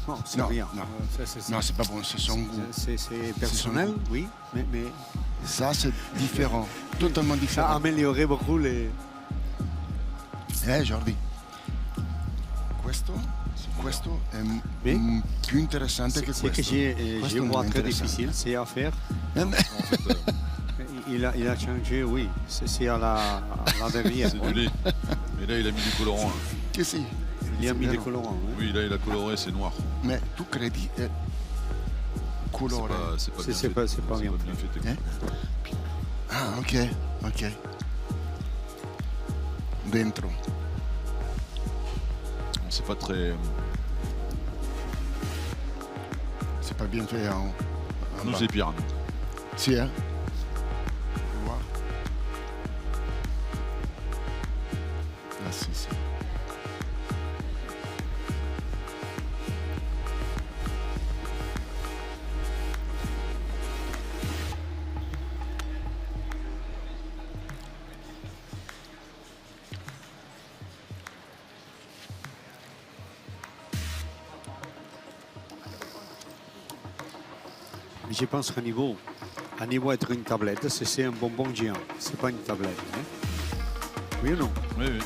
Non, c'est rien. Non, c'est pas bon. C'est son goût. C'est personnel, oui, mais... Ça, c'est différent. Totalement différent. Ça a amélioré beaucoup les... Jordi. Questo è più interessante che questo. C'est que j'ai moi très difficile, c'est à faire. Il a changé, oui. C'est à la dernière. C'est du lait. Mais là, il a mis du colorant. Qu'est-ce que il a mis du colorant. Oui, là, il a coloré, c'est noir. Mais tu credi coloré. C'est pas bien fait. Ah, ok. Dentro. C'est pas très... c'est pas bien fait en Nous, bas. c'est pire. Si, hein? Tu vois? Là, si. Je pense qu'à niveau être une tablette, c'est un bonbon géant. C'est pas une tablette. Hein? Oui ou non? Oui, oui.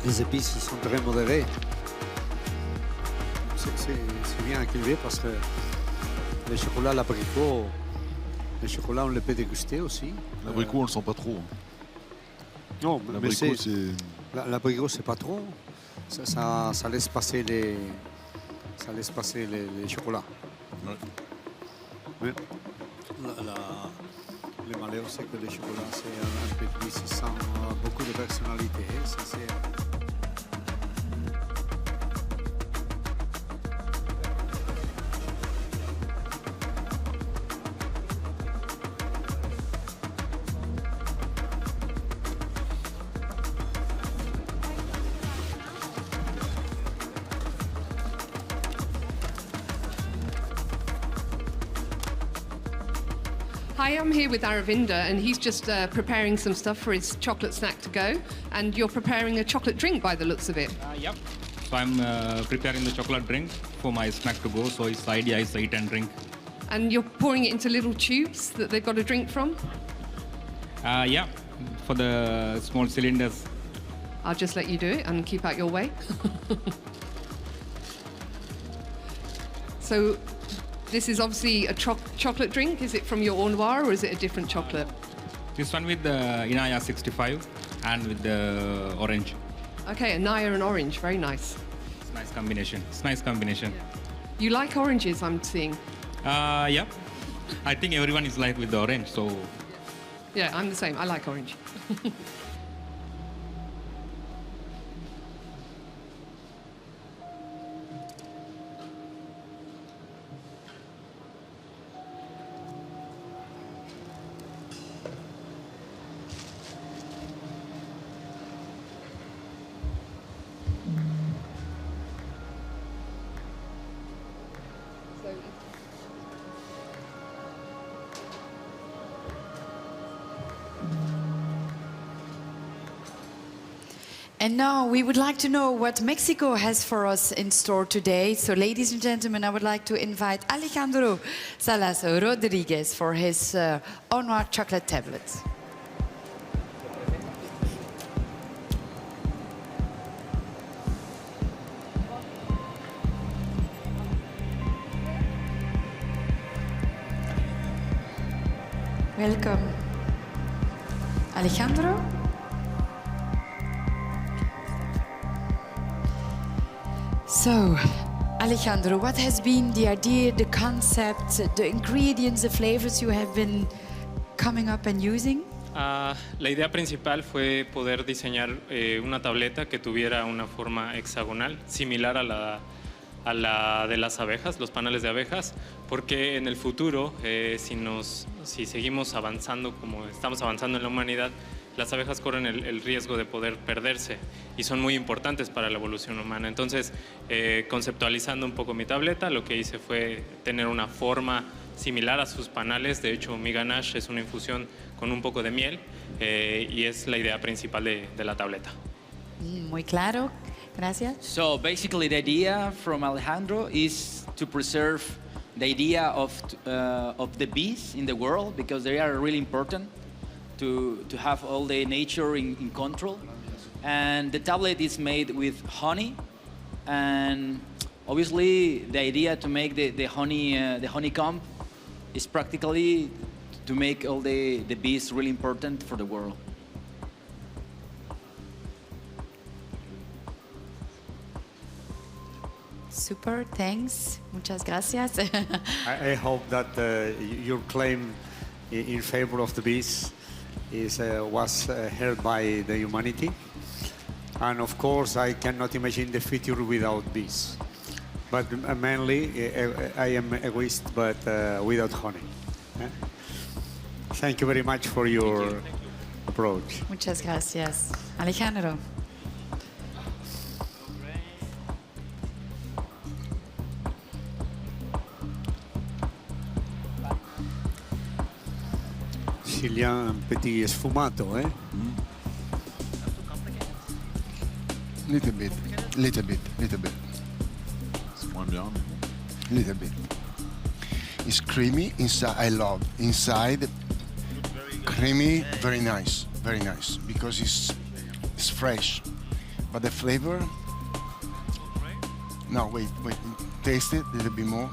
Les épices, ils sont très modérés. C'est bien équilibré parce que le chocolat, l'abricot, le chocolat, on le peut déguster aussi. L'abricot, on le sent pas trop. Non, mais L'abricot, c'est... L'abricot, c'est pas trop. Ça laisse passer les chocolats. Ouais. Mais le malheur, c'est que le chocolat, c'est un peu plus, sans beaucoup de personnalité. Ça, c'est... Hi, I'm here with Aravinda, and he's just preparing some stuff for his chocolate snack to go. And you're preparing a chocolate drink by the looks of it. Yep. So I'm preparing the chocolate drink for my snack to go. So the idea is eat and drink. And you're pouring it into little tubes that they've got to drink from? Yeah, for the small cylinders. I'll just let you do it and keep out your way. So this is obviously a chocolate drink. Is it from your Noir or is it a different chocolate? This one with the Inaya 65 and with the orange. Okay, a Naya and orange. Very nice. It's a nice combination. It's a nice combination. You like oranges, I'm seeing. Yeah. I think everyone is like with the orange, so... Yeah, I'm the same. I like orange. And now we would like to know what Mexico has for us in store today. So ladies and gentlemen, I would like to invite Alejandro Salas Rodriguez for his Noir chocolate tablet. Welcome. Alejandro? So, Alejandro, what has been the idea, the concept, the ingredients, the flavors you have been coming up and using? La idea principal fue poder diseñar una tableta que tuviera una forma hexagonal, similar a la de las abejas, los panales de abejas, porque en el futuro, si seguimos avanzando como estamos avanzando en la humanidad, las abejas corren el riesgo de poder perderse y son muy importantes para la evolución humana. Entonces, conceptualizando un poco mi tableta, lo que hice fue tener una forma similar a sus panales. De hecho, mi ganache es una infusión con un poco de miel y es la idea principal de la tableta. Muy claro. Gracias. So basically the idea from Alejandro is to preserve the idea of the bees in the world, because they are really important to have all the nature in control. And the tablet is made with honey, and obviously the idea to make the honeycomb is practically to make all the bees really important for the world. Super, thanks. Muchas gracias. I hope that your claim in favor of the bees was heard by the humanity. And of course, I cannot imagine the future without bees. But mainly, I am egoist, but without honey. Thank you very much for your approach. Muchas gracias. Alejandro. S'il y a un petit sfumato, eh? Little bit. C'est moins bien. Little bit. It's creamy inside. I love inside. Creamy, very nice, because it's fresh. But the flavor. No, wait. Taste it a little bit more.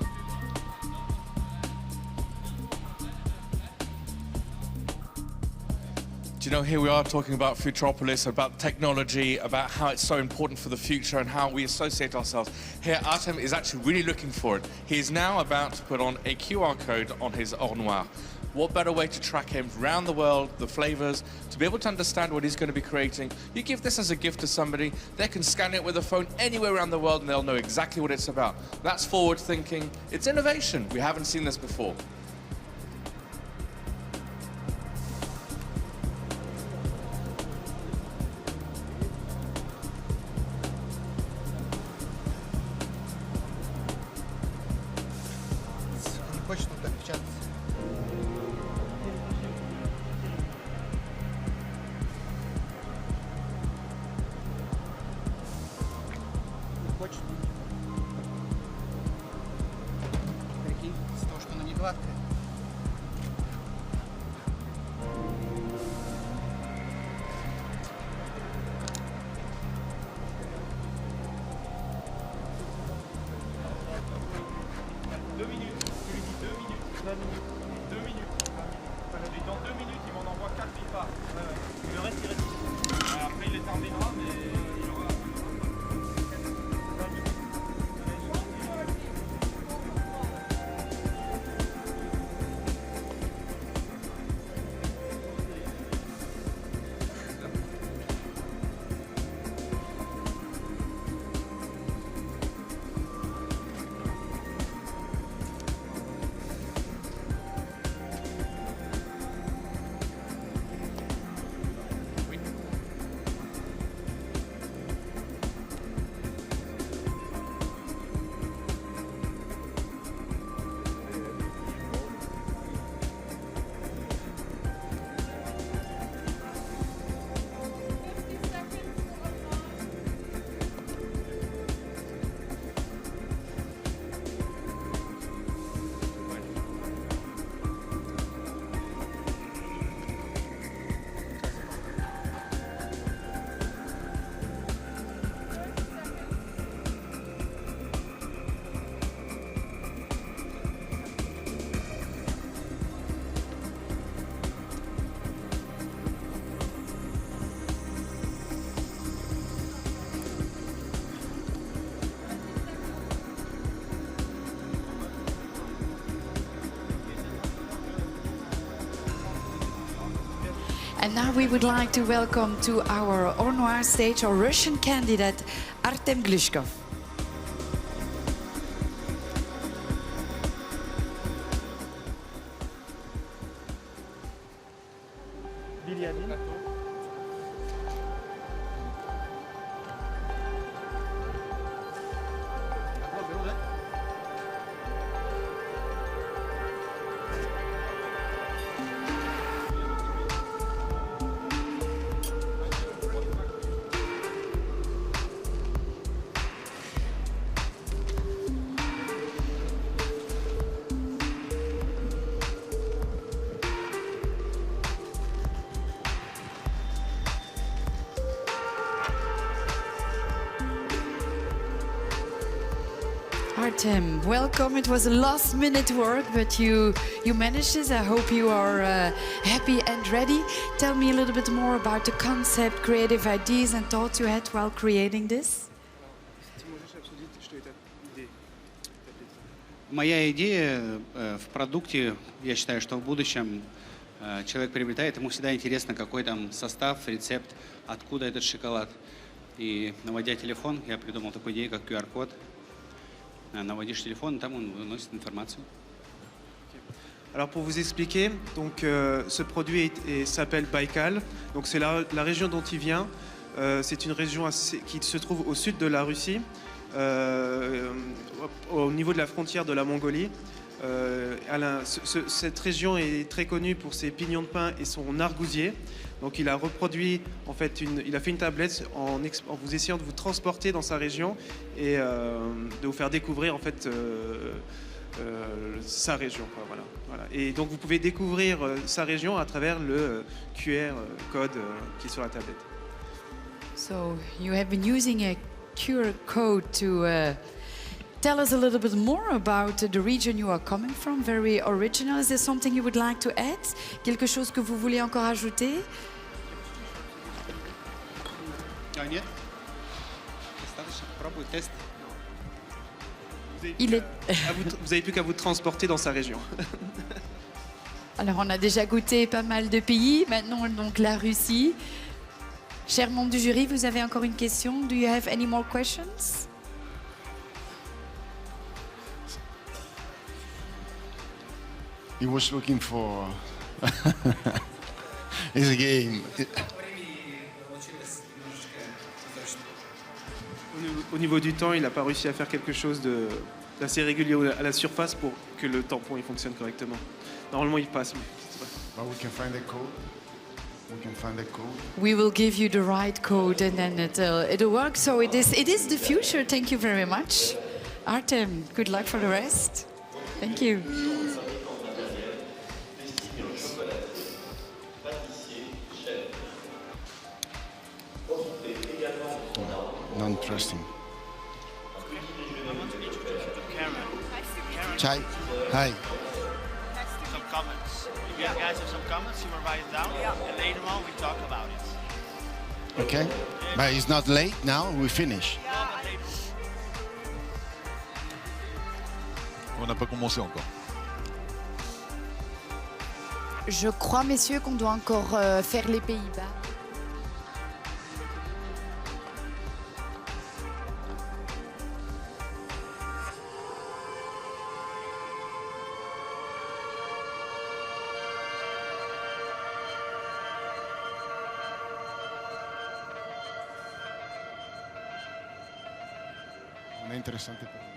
Do you know, here we are talking about Futropolis, about technology, about how it's so important for the future and how we associate ourselves. Here, Artem is actually really looking for it. He is now about to put on a QR code on his Noir. What better way to track him around the world, the flavors, to be able to understand what he's going to be creating. You give this as a gift to somebody, they can scan it with a phone anywhere around the world and they'll know exactly what it's about. That's forward thinking. It's innovation. We haven't seen this before. And now we would like to welcome to our Noir stage our Russian candidate, Artem Glushkov. Artem, welcome. It was a last-minute work, but you managed this. I hope you are happy and ready. Tell me a little bit more about the concept, creative ideas and thoughts you had while creating this. Моя идея в продукте, я считаю, что в будущем человек приобретает, ему всегда интересно, какой там состав, рецепт, откуда этот шоколад. И наводя телефон, я придумал такую идею, как QR-код. Наводишь телефон, там он выносит информацию. Alors pour vous expliquer, donc ce produit s'appelle Baïkal. Donc c'est la région dont il vient. C'est une région qui se trouve au sud de la Russie, au niveau de la frontière de la Mongolie. Cette région est très connue pour ses pignons de pain et son argousier. Donc il a reproduit, en fait, il a fait une tablette en vous essayant de vous transporter dans sa région et de vous faire découvrir en fait sa région. Voilà. Et donc vous pouvez découvrir sa région à travers le QR code qui est sur la tablette. So you have been using a QR code to tell us a little bit more about the region you are coming from. Very original. Is there something you would like to add? Quelque chose que vous voulez encore ajouter? Нет. Достаточно. Пробуй, тест. Vous avez plus qu'à vous transporter dans sa région. Alors on a déjà goûté pas mal de pays. Maintenant donc la Russie. Chers membres du jury, vous avez encore une question? Do you have any more questions? He was looking for his game. Au niveau du temps, il n'a pas réussi à faire quelque chose d'assez régulier à la surface pour que le tampon il fonctionne correctement. Normalement, il passe. Mais But we can find the code. We can find the code. We will give you the right code and then it'll work. So it is the future. Thank you very much. Artem, good luck for the rest. Thank you. Not interesting. Chai. Hi. Some comments. If you guys have some comments, you want to write it down, and later on we talk about it. Okay. But it's not late now. We finish. On n'a pas commencé encore. Je crois, messieurs, qu'on doit encore faire les Pays-Bas. Non è interessante per me.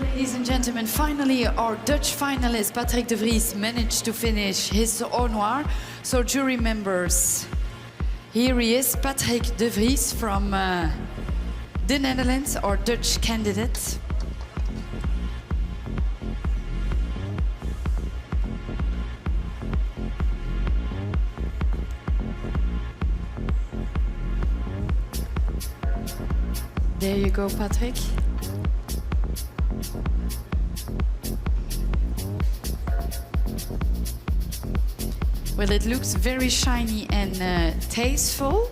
Ladies and gentlemen, finally our Dutch finalist Patrick de Vries managed to finish his Noir. So jury members, here he is, Patrick de Vries from the Netherlands, our Dutch candidate. There you go, Patrick. Well, it looks very shiny and tasteful.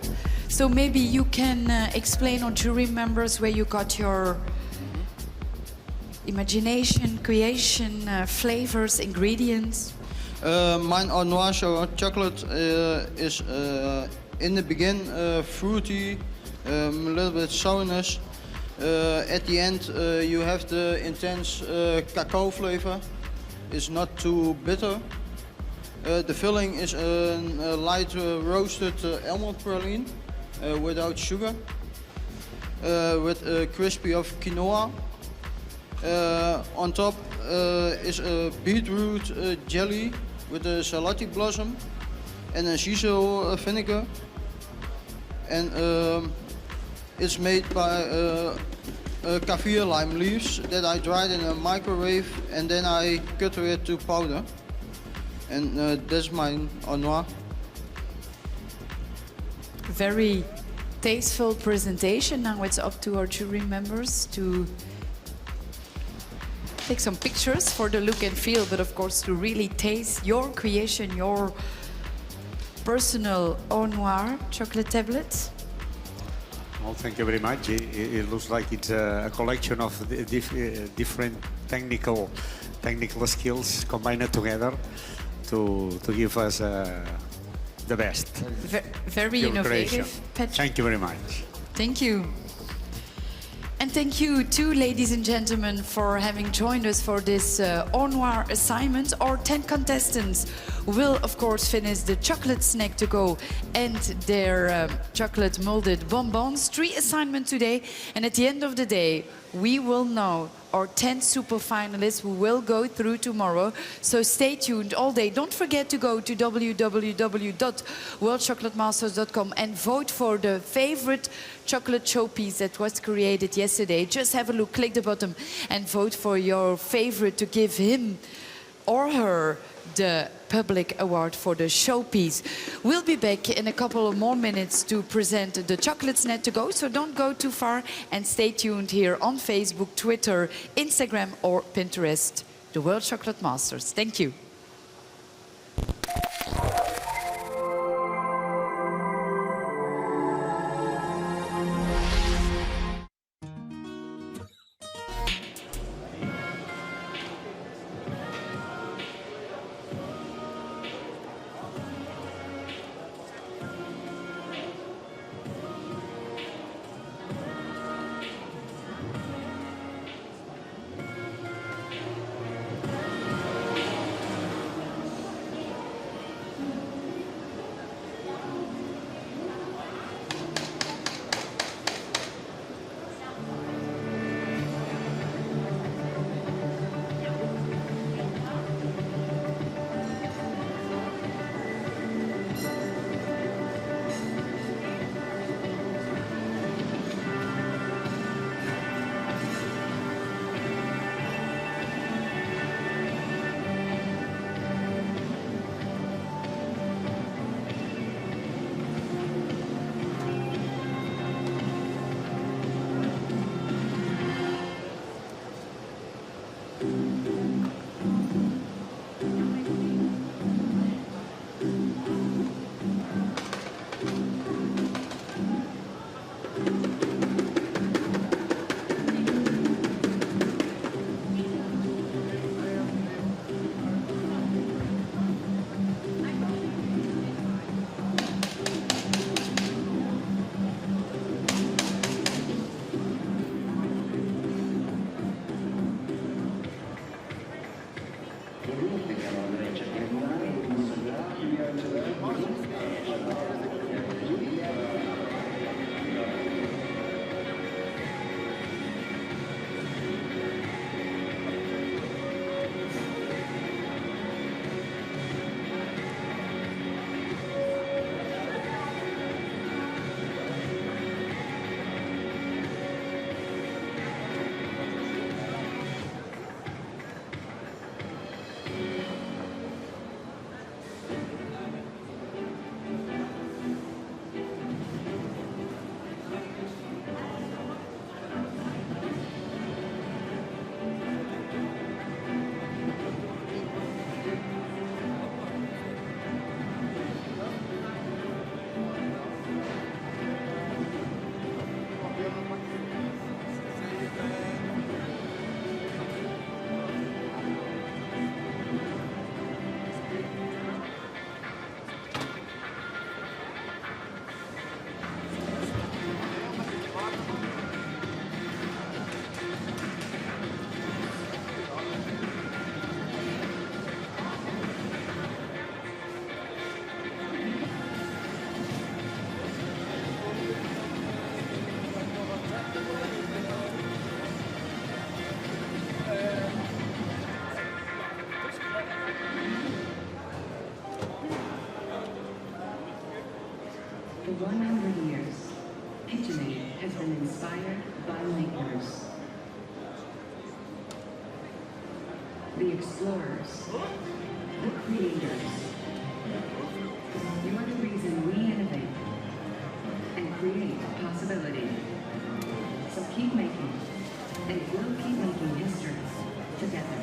So maybe you can explain or jury members where you got your imagination, creation, flavors, ingredients. Mijn Noir chocolate is in the begin fruity, a little bit sourness. At the end, you have the intense cacao flavor. It's not too bitter. The filling is a light roasted almond praline without sugar, with a crispy of quinoa. On top is a beetroot jelly with a salati blossom and a shiso vinegar. And it's made by kaffir lime leaves that I dried in a microwave and then I cut it to powder. And that's my Noir. Very tasteful presentation. Now it's up to our jury members to take some pictures for the look and feel, but of course to really taste your creation, your personal Noir chocolate tablet. Well, thank you very much. It looks like it's a collection of different technical skills combined together to give us the best. Very innovative. Thank you very much. Thank you. And thank you too, ladies and gentlemen, for having joined us for this Noir assignment. Our 10 contestants will, of course, finish the chocolate snack to go and their chocolate molded bonbons. 3 assignments today, and at the end of the day, we will know our 10 super finalists who will go through tomorrow. So stay tuned all day. Don't forget to go to www.worldchocolatmasters.com and vote for the favorite chocolate showpiece that was created yesterday. Just have a look, click the button and vote for your favorite to give him or her the public award for the showpiece. We'll be back in a couple of more minutes to present the chocolate snack to go, so don't go too far and stay tuned here on Facebook, Twitter, Instagram or Pinterest. The World Chocolate Masters. Thank you. and inspired by makers. The explorers, the creators. You are the reason we innovate and create possibility. So keep making, and we'll keep making history together.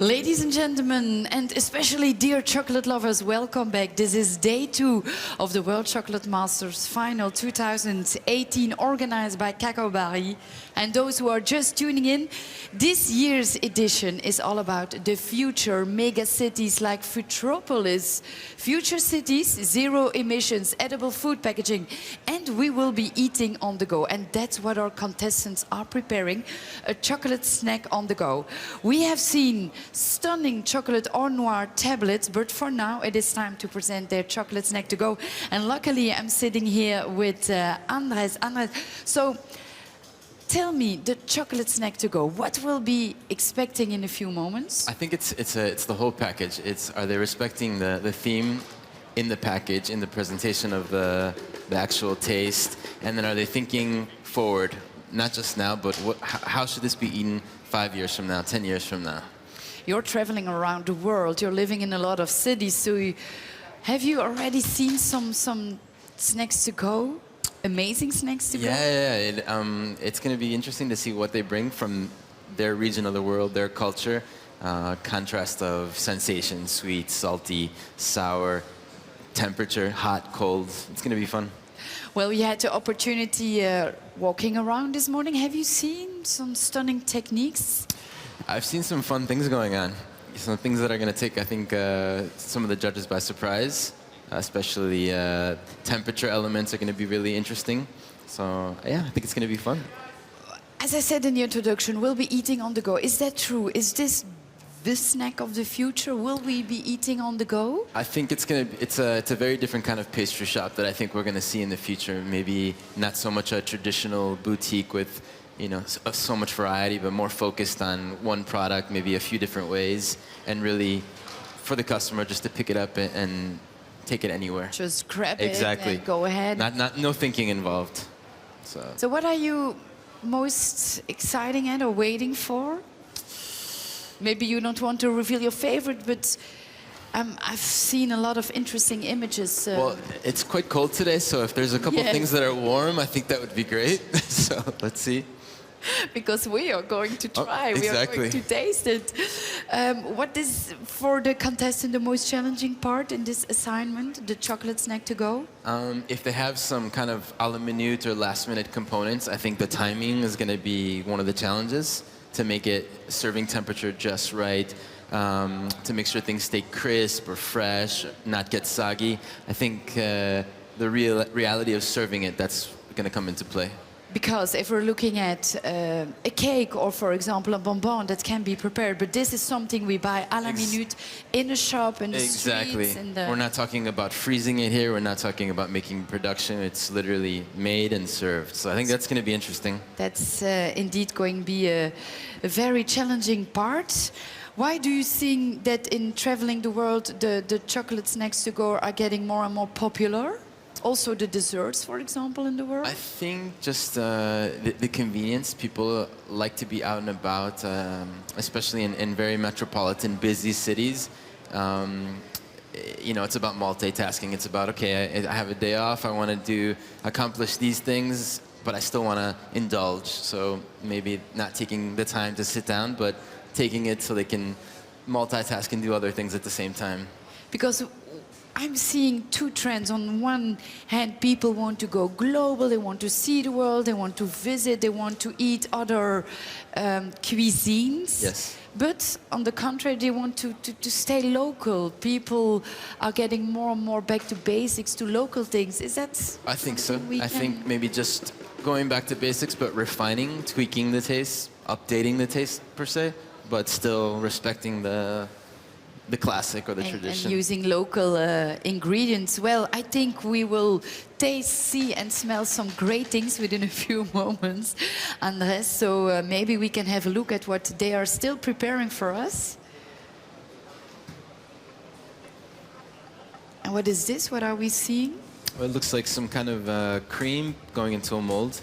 Ladies and gentlemen, and especially dear chocolate lovers, welcome back. This is day 2 of the World Chocolate Masters Final 2018, organized by Cacao Barry. And those who are just tuning in, this year's edition is all about the future mega cities like Futropolis, future cities, zero emissions, edible food packaging, and we will be eating on the go. And that's what our contestants are preparing, a chocolate snack on the go. We have seen stunning chocolate or noir tablets, but for now it is time to present their chocolate snack to go. And luckily I'm sitting here with Andres. So tell me, the chocolate snack to go, what will be expecting in a few moments? I think it's the whole package. Are they respecting the theme in the package, in the presentation of the actual taste, and then are they thinking forward, not just now, but how should this be eaten 5 years from now, 10 years from now? You're traveling around the world, you're living in a lot of cities, so have you already seen some snacks to go? Amazing snacks to go? Yeah. It's going to be interesting to see what they bring from their region of the world, their culture, contrast of sensations, sweet, salty, sour, temperature, hot, cold. It's going to be fun. Well, we had the opportunity walking around this morning. Have you seen some stunning techniques? I've seen some fun things going on. Some things that are going to take, I think, some of the judges by surprise. Especially temperature elements are going to be really interesting. So, yeah, I think it's going to be fun. As I said in the introduction, we'll be eating on the go. Is that true? Is this the snack of the future? Will we be eating on the go? I think it's a very different kind of pastry shop that I think we're going to see in the future. Maybe not so much a traditional boutique with so much variety, but more focused on one product, maybe a few different ways, and really for the customer just to pick it up and take it anywhere. Just grab exactly. it and go ahead. No thinking involved. So what are you most exciting or waiting for? Maybe you don't want to reveal your favorite, but I've seen a lot of interesting images. Well, it's quite cold today, so if there's a couple things that are warm, I think that would be great. So let's see. Because we are going to try, exactly. We are going to taste it. What is, for the contestant, the most challenging part in this assignment, the chocolate snack to go? If they have some kind of a la minute or last minute components, I think the timing is going to be one of the challenges to make it serving temperature just right, to make sure things stay crisp or fresh, not get soggy. I think the reality of serving it, that's going to come into play. Because if we're looking at a cake or, for example, a bonbon that can be prepared, but this is something we buy à la minute in a shop, in the streets. We're not talking about freezing it here. We're not talking about making production. It's literally made and served. So I think that's going to be interesting. That's indeed going to be a very challenging part. Why do you think that in traveling the world, the chocolate snacks to go are getting more and more popular? also the desserts, for example, in the world? I think just the convenience. People like to be out and about, especially in very metropolitan, busy cities. You know, it's about multitasking. It's about, okay, I have a day off. I want to accomplish these things, but I still want to indulge. So maybe not taking the time to sit down, but taking it so they can multitask and do other things at the same time. Because I'm seeing two trends. On one hand, people want to go global, they want to see the world, they want to visit, they want to eat other cuisines. Yes. But on the contrary, they want to stay local. People are getting more and more back to basics, to local things. Is that? I think so. we I think maybe just going back to basics, but refining, tweaking the taste, updating the taste per se, but still respecting the classic or the tradition. And using local ingredients. Well, I think we will taste, see and smell some great things within a few moments, Andres. So maybe we can have a look at what they are still preparing for us. And what is this? What are we seeing? Well, it looks like some kind of cream going into a mold,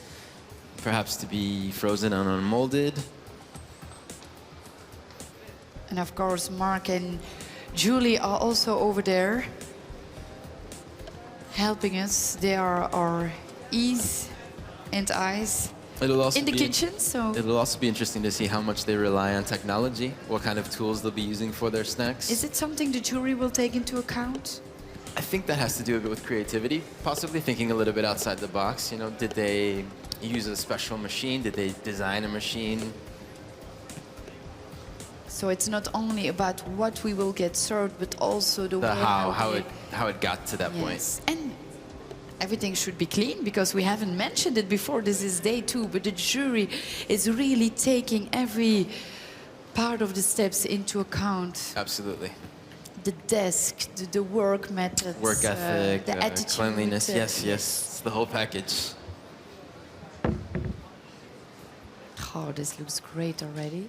perhaps to be frozen and unmolded. And of course, Mark and Julie are also over there helping us. They are our ears and eyes in the kitchen. So it'll also be interesting to see how much they rely on technology, what kind of tools they'll be using for their snacks. Is it something the jury will take into account? I think that has to do a bit with creativity, possibly thinking a little bit outside the box. You know, did they use a special machine? Did they design a machine? So it's not only about what we will get served, but also the way how it got to that point. And everything should be clean, because we haven't mentioned it before. This is day 2, but the jury is really taking every part of the steps into account. Absolutely. The desk, the work methods, work ethic, the attitude, cleanliness. Yes, it's the whole package. Oh, this looks great already.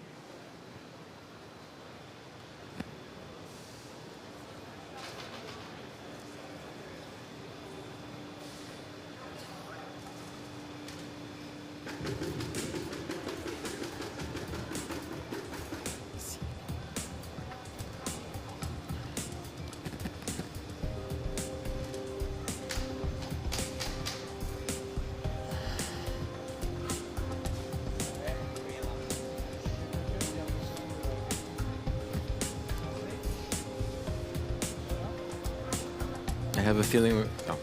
I have a feeling we're... Oh.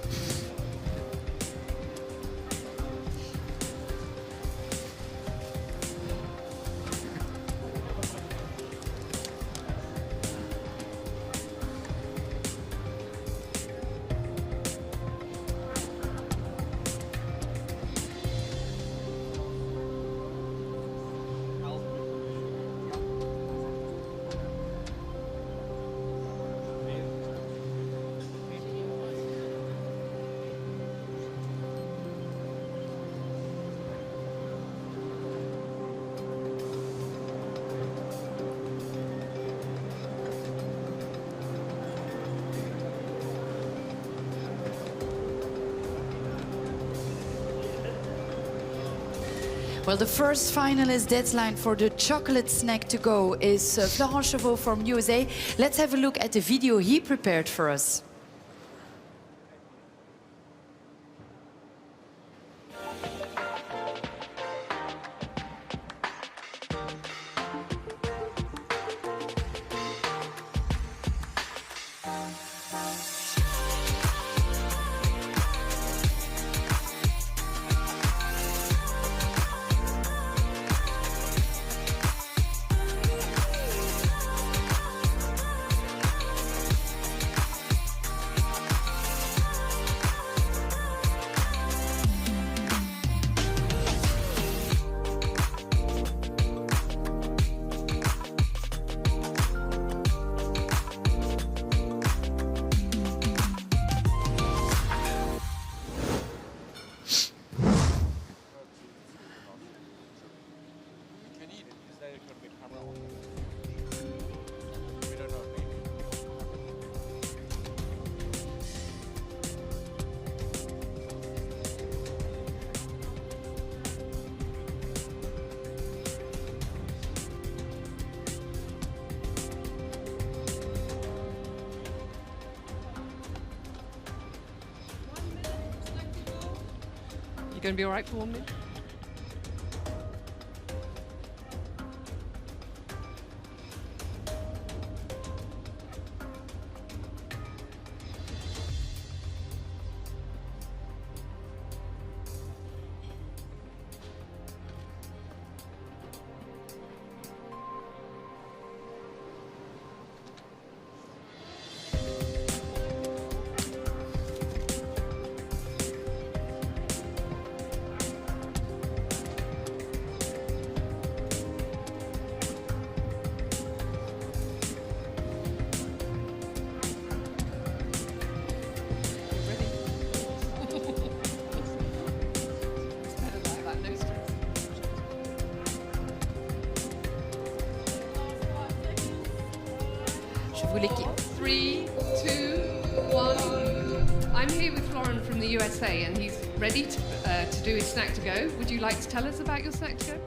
Well, the first finalist deadline for the chocolate snack to go is Florent Chauveau from USA. Let's have a look at the video he prepared for us. Going to be all right for 1 minute? Je voulais qu'il... 3, 2, 1. I'm here with Florin from the USA, and he's ready to do his snack to go. Would you like to tell us about your snack to go?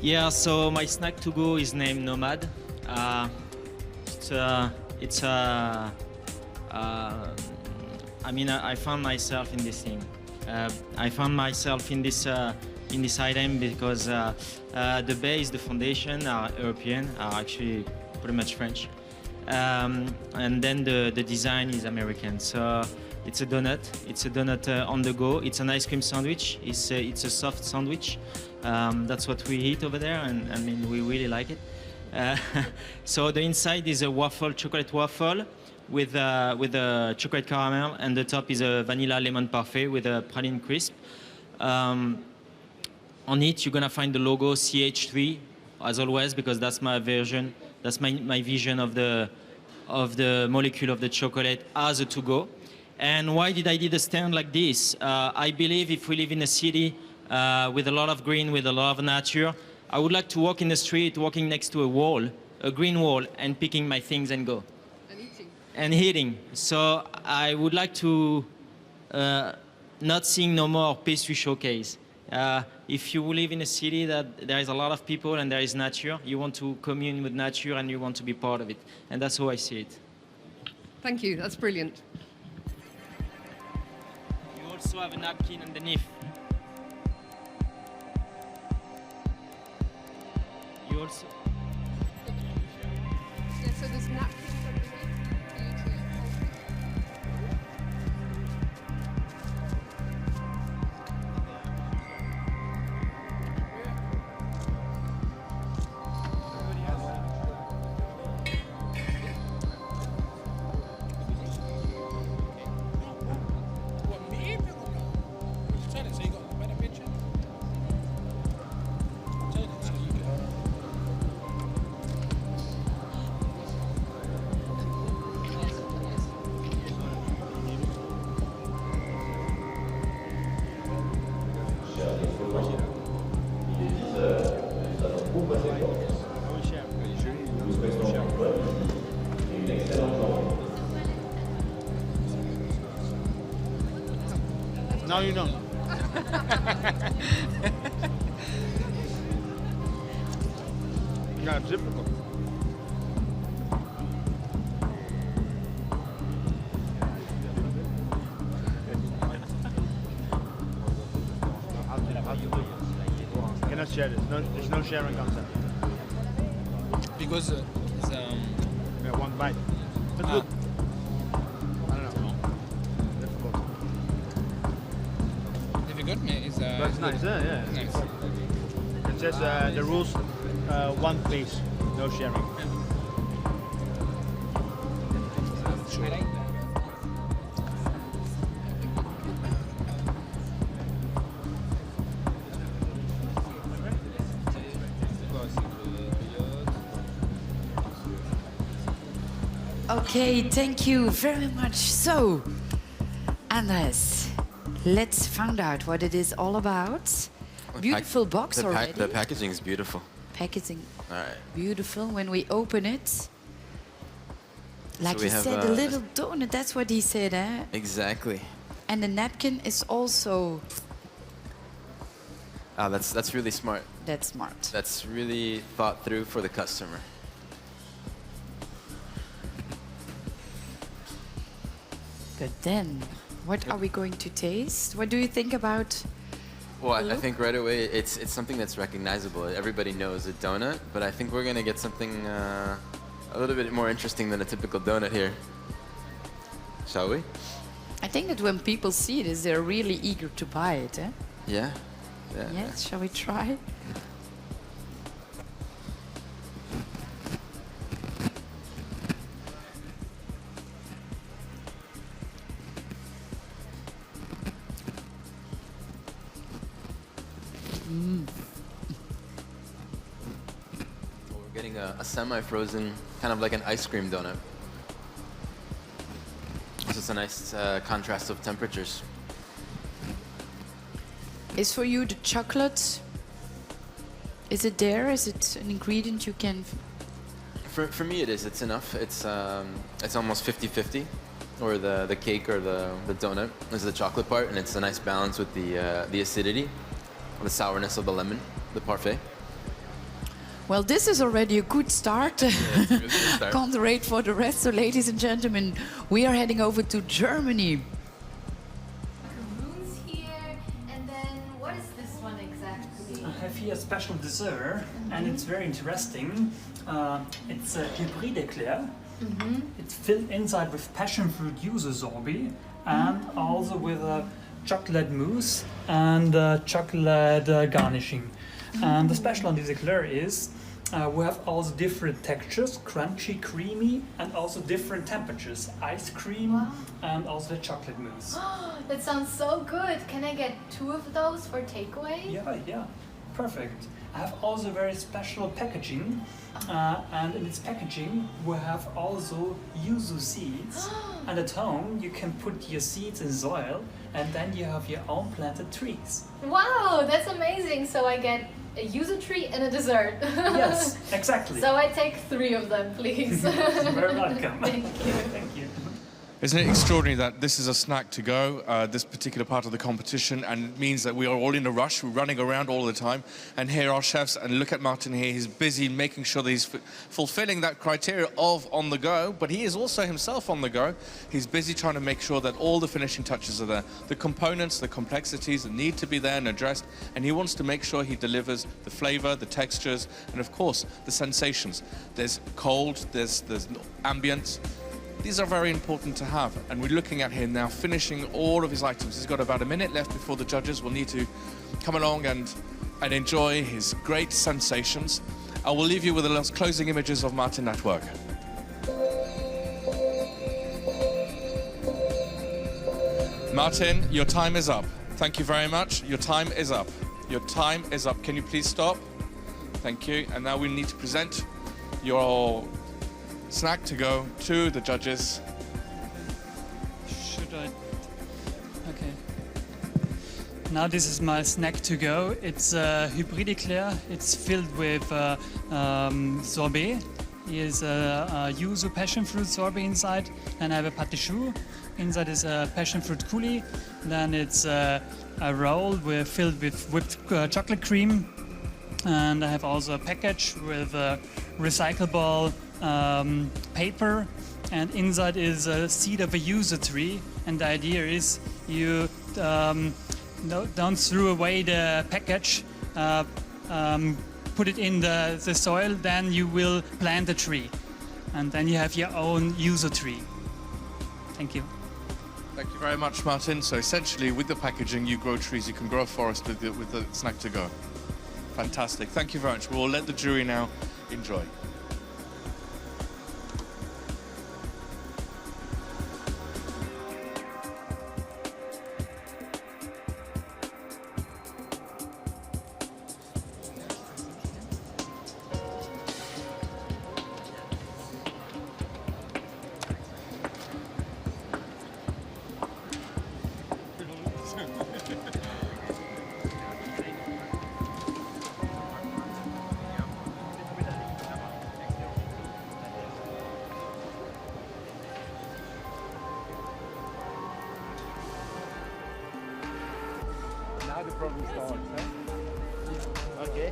Yeah, so my snack to go is named Nomad. I mean, I found myself in this thing. I found myself in this item because the base, the foundation are European, are actually pretty much French. And then the design is American. So it's a donut. It's a donut on the go. It's an ice cream sandwich. It's a soft sandwich. That's what we eat over there, and I mean we really like it. So the inside is a waffle, chocolate waffle, with a chocolate caramel, and the top is a vanilla lemon parfait with a praline crisp. On it, you're gonna find the logo CH3, as always, because that's my version. That's my vision of the molecule of the chocolate as a to-go. And why did I do a stand like this? I believe if we live in a city with a lot of green, with a lot of nature, I would like to walk in the street, walking next to a wall, a green wall, and picking my things and go. And eating. And eating. So I would like to not seeing no more pastry showcase. If you live in a city that there is a lot of people and there is nature, you want to commune with nature and you want to be part of it. And that's how I see it. Thank you, that's brilliant. You also have a napkin underneath. You also... Yeah, so there's napkins underneath for you to hold. No, you don't. Yeah, it's difficult. Cannot share this. There's no sharing concept. Because it's yeah, one bite. That's good. I don't know. Difficult. Difficult, but it's But it's nice, yeah. Nice. It says the rules: one place, no sharing. Okay, thank you very much. So, Andres, let's find out what it is all about. Beautiful box already. The packaging is beautiful. Packaging, All right. beautiful. When we open it, like we he have, said, a little donut. That's what he said, eh? Exactly. And the napkin is also. Ah, that's really smart. That's smart. That's really thought through for the customer. But then, What are we going to taste? What do you think about? Well, I think right away it's something that's recognizable. Everybody knows a donut, but I think we're going to get something a little bit more interesting than a typical donut here. Shall we? I think that when people see it, they're really eager to buy it. Eh? Yeah. Yes. Shall we try? We're getting a semi-frozen, kind of like an ice cream donut. So it's a nice contrast of temperatures. Is for you the chocolate? Is it there? Is it an ingredient you can? For me, it is. It's enough. It's almost 50-50, or the cake or the donut is the chocolate part, and it's a nice balance with the acidity, the sourness of the lemon, the parfait. Well, this is already a good start. Yeah, it's a good start. Can't wait for the rest. So, ladies and gentlemen, we are heading over to Germany. Macaroons here, and then what is this one exactly? I have here a special dessert, and it's very interesting. It's a hybride eclair. It's filled inside with passion fruit yuzu sorbet, and also with a chocolate mousse and chocolate garnishing. And the special on this eclair is we have also different textures, crunchy, creamy, and also different temperatures, ice cream and also the chocolate mousse. That sounds so good. Can I get 2 of those for takeaway? Yeah, perfect. I have also very special packaging, and in this packaging we have also yuzu seeds. And at home you can put your seeds in soil, and then you have your own planted trees. Wow, that's amazing. So I get a yuzu tree and a dessert. Yes, exactly. So I take 3 of them, please. You're very welcome. Thank you. Thank you. Isn't it extraordinary that this is a snack to go, this particular part of the competition, and it means that we are all in a rush, we're running around all the time, and here are chefs, and look at Martin here, he's busy making sure that he's fulfilling that criteria of on the go, but he is also himself on the go. He's busy trying to make sure that all the finishing touches are there, the components, the complexities that need to be there and addressed, and he wants to make sure he delivers the flavor, the textures, and of course, the sensations. There's cold, there's ambient. These are very important to have, and we're looking at him now finishing all of his items. He's got about a minute left before the judges will need to come along and enjoy his great sensations. I will leave you with the last closing images of Martin at work. Martin, your time is up. Thank you very much. Your time is up. Your time is up. Can you please stop? Thank you. And now we need to present your snack to go to the judges. Should I? Okay. Now this is my snack to go. It's a hybride eclair. It's filled with sorbet. Here's a yuzu passion fruit sorbet inside. Then I have a patisserie. Inside is a passion fruit coulis. Then it's a roll filled with whipped chocolate cream. And I have also a package with recyclable paper, and inside is a seed of a yuzu tree, and the idea is you don't throw away the package, put it in the soil, then you will plant a tree, and then you have your own yuzu tree. Thank you. Thank you very much, Martin. So essentially, with the packaging, you grow trees, you can grow a forest with the snack to go. Fantastic. Thank you very much. We'll let the jury now enjoy. Now the problem starts, huh? Okay.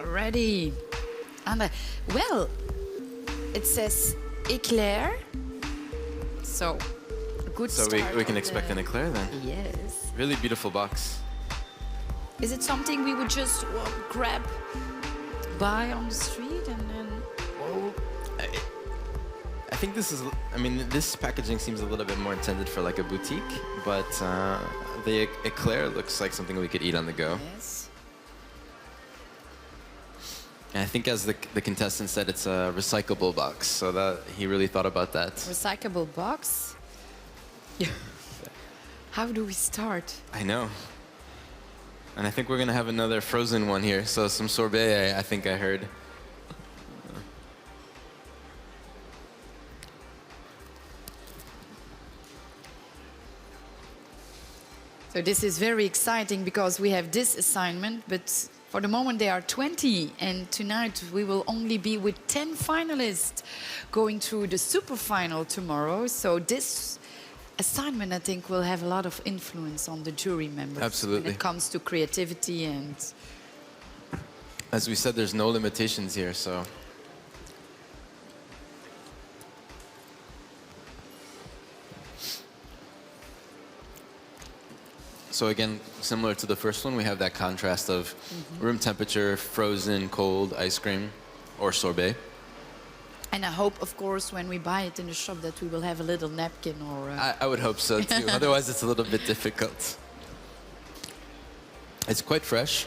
Ready. And well, it says éclair. So, a good So start. we can expect an eclair then. Yes. Really beautiful box. Is it something we would just grab, buy on the street and then... I think this is, I mean, this packaging seems a little bit more intended for like a boutique, but the eclair looks like something we could eat on the go. Yes. And I think as the contestant said, it's a recyclable box, so that he really thought about that. Recyclable box? How do we start? I know. And I think we're gonna have another frozen one here, so some sorbet, I think I heard. So this is very exciting because we have this assignment, but for the moment there are 20, and tonight we will only be with 10 finalists going through the super final tomorrow. So this assignment, I think, will have a lot of influence on the jury members. Absolutely. When it comes to creativity and... As we said, there's no limitations here, so. So again, similar to the first one, we have that contrast of room temperature, frozen, cold ice cream, or sorbet. And I hope, of course, when we buy it in the shop that we will have a little napkin or... I would hope so too, otherwise it's a little bit difficult. It's quite fresh.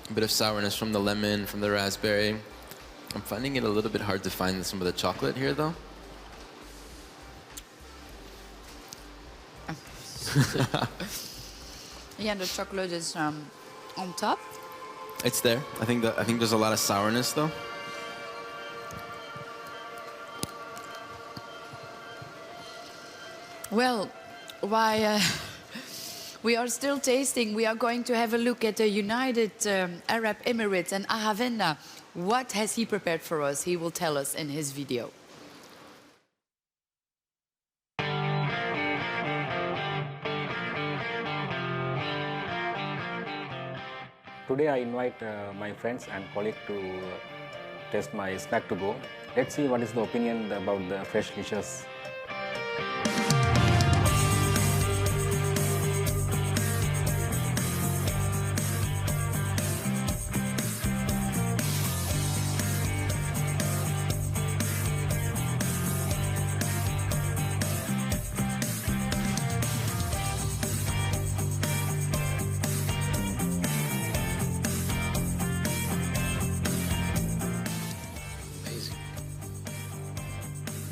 A bit of sourness from the lemon, from the raspberry. I'm finding it a little bit hard to find some of the chocolate here though. Yeah, the chocolate is on top. It's there. I think there's a lot of sourness though. Well, while we are still tasting, we are going to have a look at the United Arab Emirates and Ahavenda. What has he prepared for us? He will tell us in his video. Today I invite my friends and colleagues to test my snack to go. Let's see what is the opinion about the fresh dishes.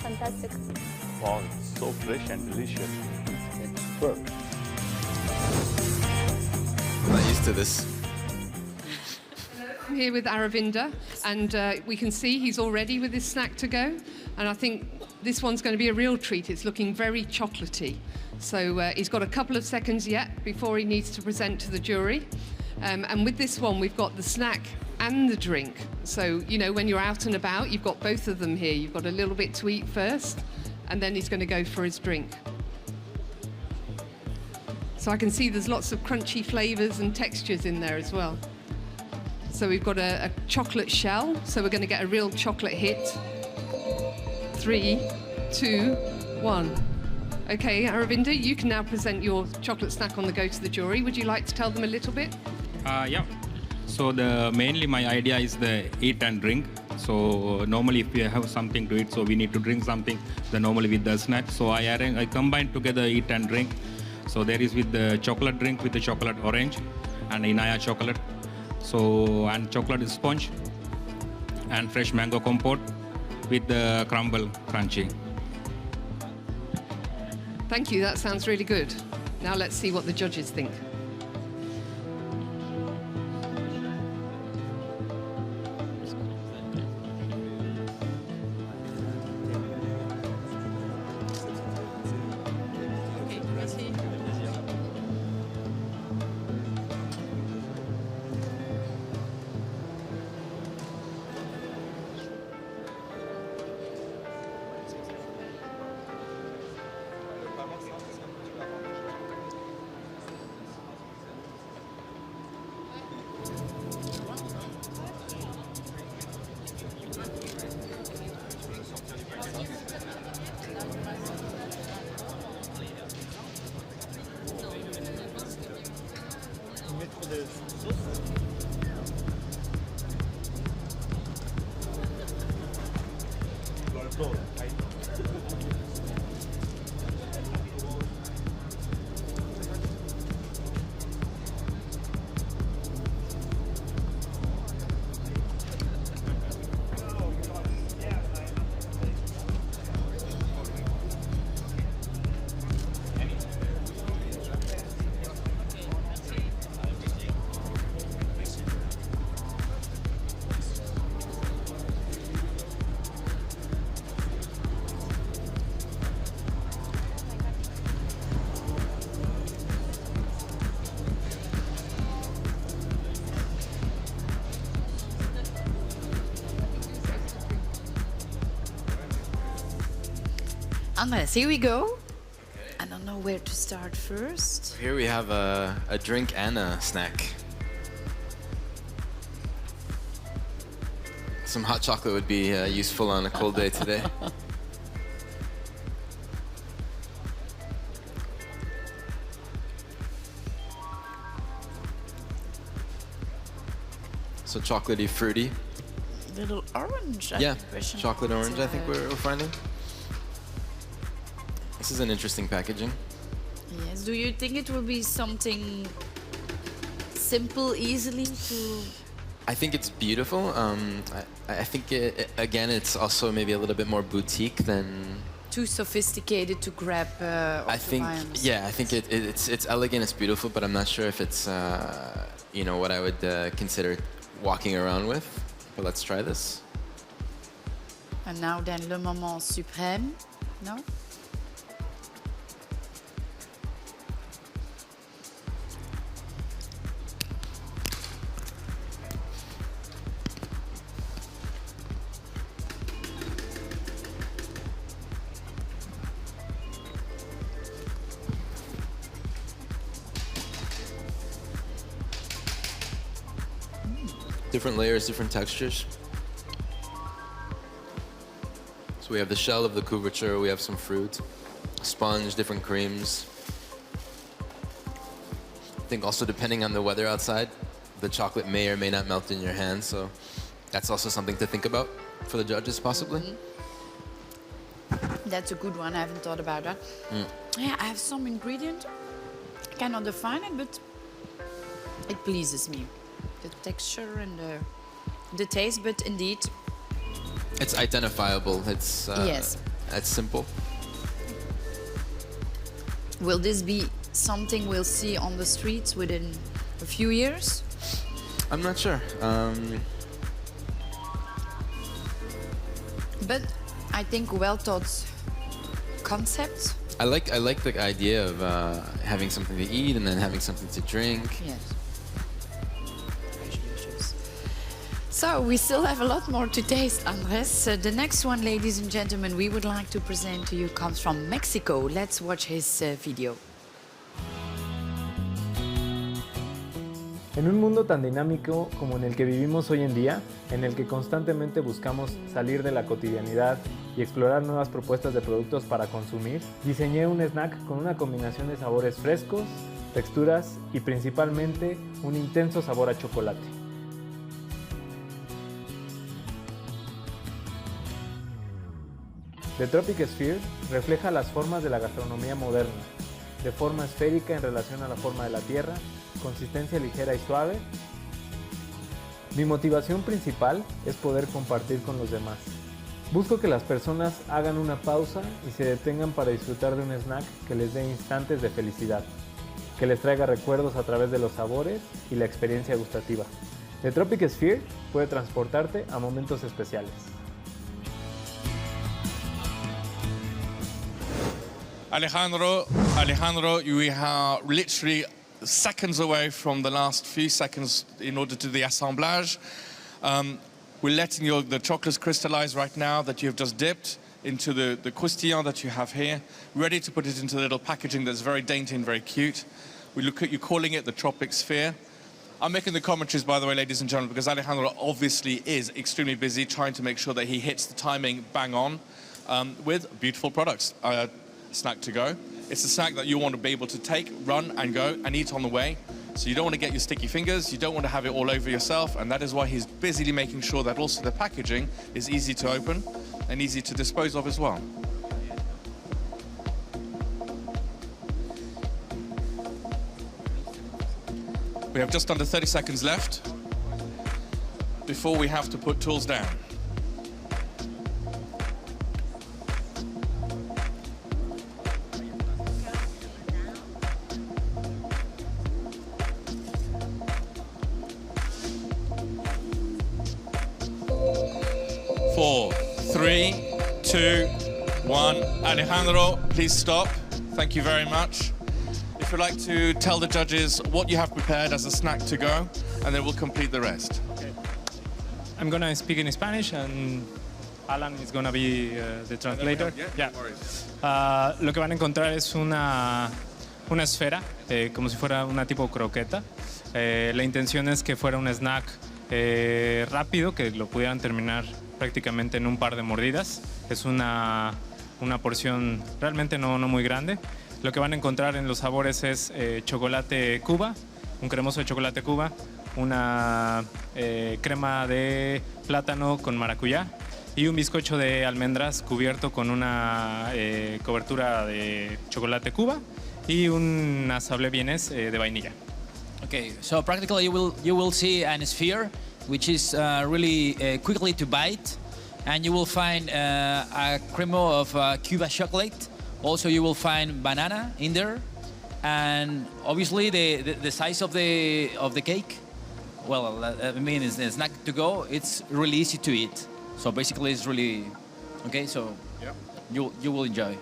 Fantastic. Wow, it's so fresh and delicious. It's superb. I'm not used to this. I'm here with Aravinda, and we can see he's all ready with his snack to go. And I think this one's going to be a real treat. It's looking very chocolatey. So he's got a couple of seconds yet before he needs to present to the jury. And with this one, we've got the snack and the drink. So, you know, when you're out and about, you've got both of them here. You've got a little bit to eat first, and then he's going to go for his drink. So I can see there's lots of crunchy flavors and textures in there as well. So we've got a chocolate shell, so we're going to get a real chocolate hit. 3, 2, 1. Okay, Aravinda, you can now present your chocolate snack on the go to the jury. Would you like to tell them a little bit? Yeah. So mainly my idea is the eat and drink. So normally if we have something to eat, so we need to drink something. Normally with the snack. So I combine together eat and drink. So there is with the chocolate drink with the chocolate orange and Inaya chocolate. So and chocolate sponge and fresh mango compote with the crumble crunchy. Thank you, that sounds really good. Now let's see what the judges think. Andres, here we go. I don't know where to start first. Here we have a drink and a snack. Some hot chocolate would be useful on a cold day today. So chocolatey, fruity. Little orange. Yeah, chocolate orange, I think we're finding. This is an interesting packaging. Yes. Do you think it will be something simple, easily to? I think it's beautiful. I think again, it's also maybe a little bit more boutique than. Too sophisticated to grab. I think, yeah, I think it's elegant, it's beautiful, but I'm not sure if it's you know, what I would consider walking around with. But let's try this. And now then, le moment suprême, no? Different layers, different textures. So we have the shell of the couverture, we have some fruit, sponge, different creams. I think also depending on the weather outside, the chocolate may or may not melt in your hand, so that's also something to think about for the judges, possibly. Mm-hmm. That's a good one, I haven't thought about that. Yeah, I have some ingredient. I cannot define it, but it pleases me. The texture and the taste, but indeed, it's identifiable. It's yes, it's simple. Will this be something we'll see on the streets within a few years? I'm not sure. But I think well thought concept. I like the idea of having something to eat and then having something to drink. Yes. So we still have a lot more to taste, Andres. The next one, ladies and gentlemen, we would like to present to you comes from Mexico. Let's watch his video. En un mundo tan dinámico como en el que vivimos hoy en día, en el que constantemente buscamos salir de la cotidianidad y explorar nuevas propuestas de productos para consumir, diseñé un snack con una combinación de sabores frescos, texturas y principalmente un intenso sabor a chocolate. The Tropic Sphere refleja las formas de la gastronomía moderna, de forma esférica en relación a la forma de la Tierra, consistencia ligera y suave. Mi motivación principal es poder compartir con los demás. Busco que las personas hagan una pausa y se detengan para disfrutar de un snack que les dé instantes de felicidad, que les traiga recuerdos a través de los sabores y la experiencia gustativa. The Tropic Sphere puede transportarte a momentos especiales. Alejandro, we are literally seconds away from the last few seconds in order to the assemblage. We're letting the chocolates crystallize right now that you've just dipped into the croustillant that you have here, ready to put it into the little packaging that's very dainty and very cute. We look at you calling it the Tropic Sphere. I'm making the commentaries, by the way, ladies and gentlemen, because Alejandro obviously is extremely busy trying to make sure that he hits the timing bang on with beautiful products. Snack to go. It's a snack that you want to be able to take, run and go and eat on the way. So you don't want to get your sticky fingers, you don't want to have it all over yourself, and that is why he's busily making sure that also the packaging is easy to open and easy to dispose of as well. We have just under 30 seconds left before we have to put tools down. Four, three, two, one. Alejandro, please stop. Thank you very much. If you'd like to tell the judges what you have prepared as a snack to go, and then we'll complete the rest. Okay. I'm gonna speak in Spanish, and Alan is gonna be the translator. Yeah. Lo que van a encontrar es una esfera, como si fuera una tipo croqueta. La intención es que fuera un snack rápido, que lo pudieran terminar prácticamente en un par de mordidas. Es una porción realmente no muy grande. Lo que van a encontrar en los sabores es chocolate Cuba, un cremoso de chocolate Cuba, una crema de plátano con maracuyá y un bizcocho de almendras cubierto con una cobertura de chocolate Cuba y una sablé vienes de vainilla. Okay, so practically you will see an sphere which is really quickly to bite, and you will find a cremo of Cuba chocolate. Also, you will find banana in there, and obviously the size of the cake. Well, I mean, it's a snack to go. It's really easy to eat. So basically, it's really okay. So you will enjoy.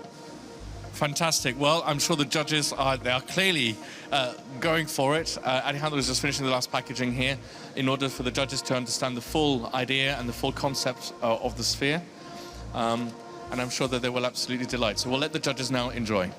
Fantastic. Well, I'm sure the judges are clearly going for it. Alejandro is just finishing the last packaging here in order for the judges to understand the full idea and the full concept of the sphere. And I'm sure that they will absolutely delight. So we'll let the judges now enjoy.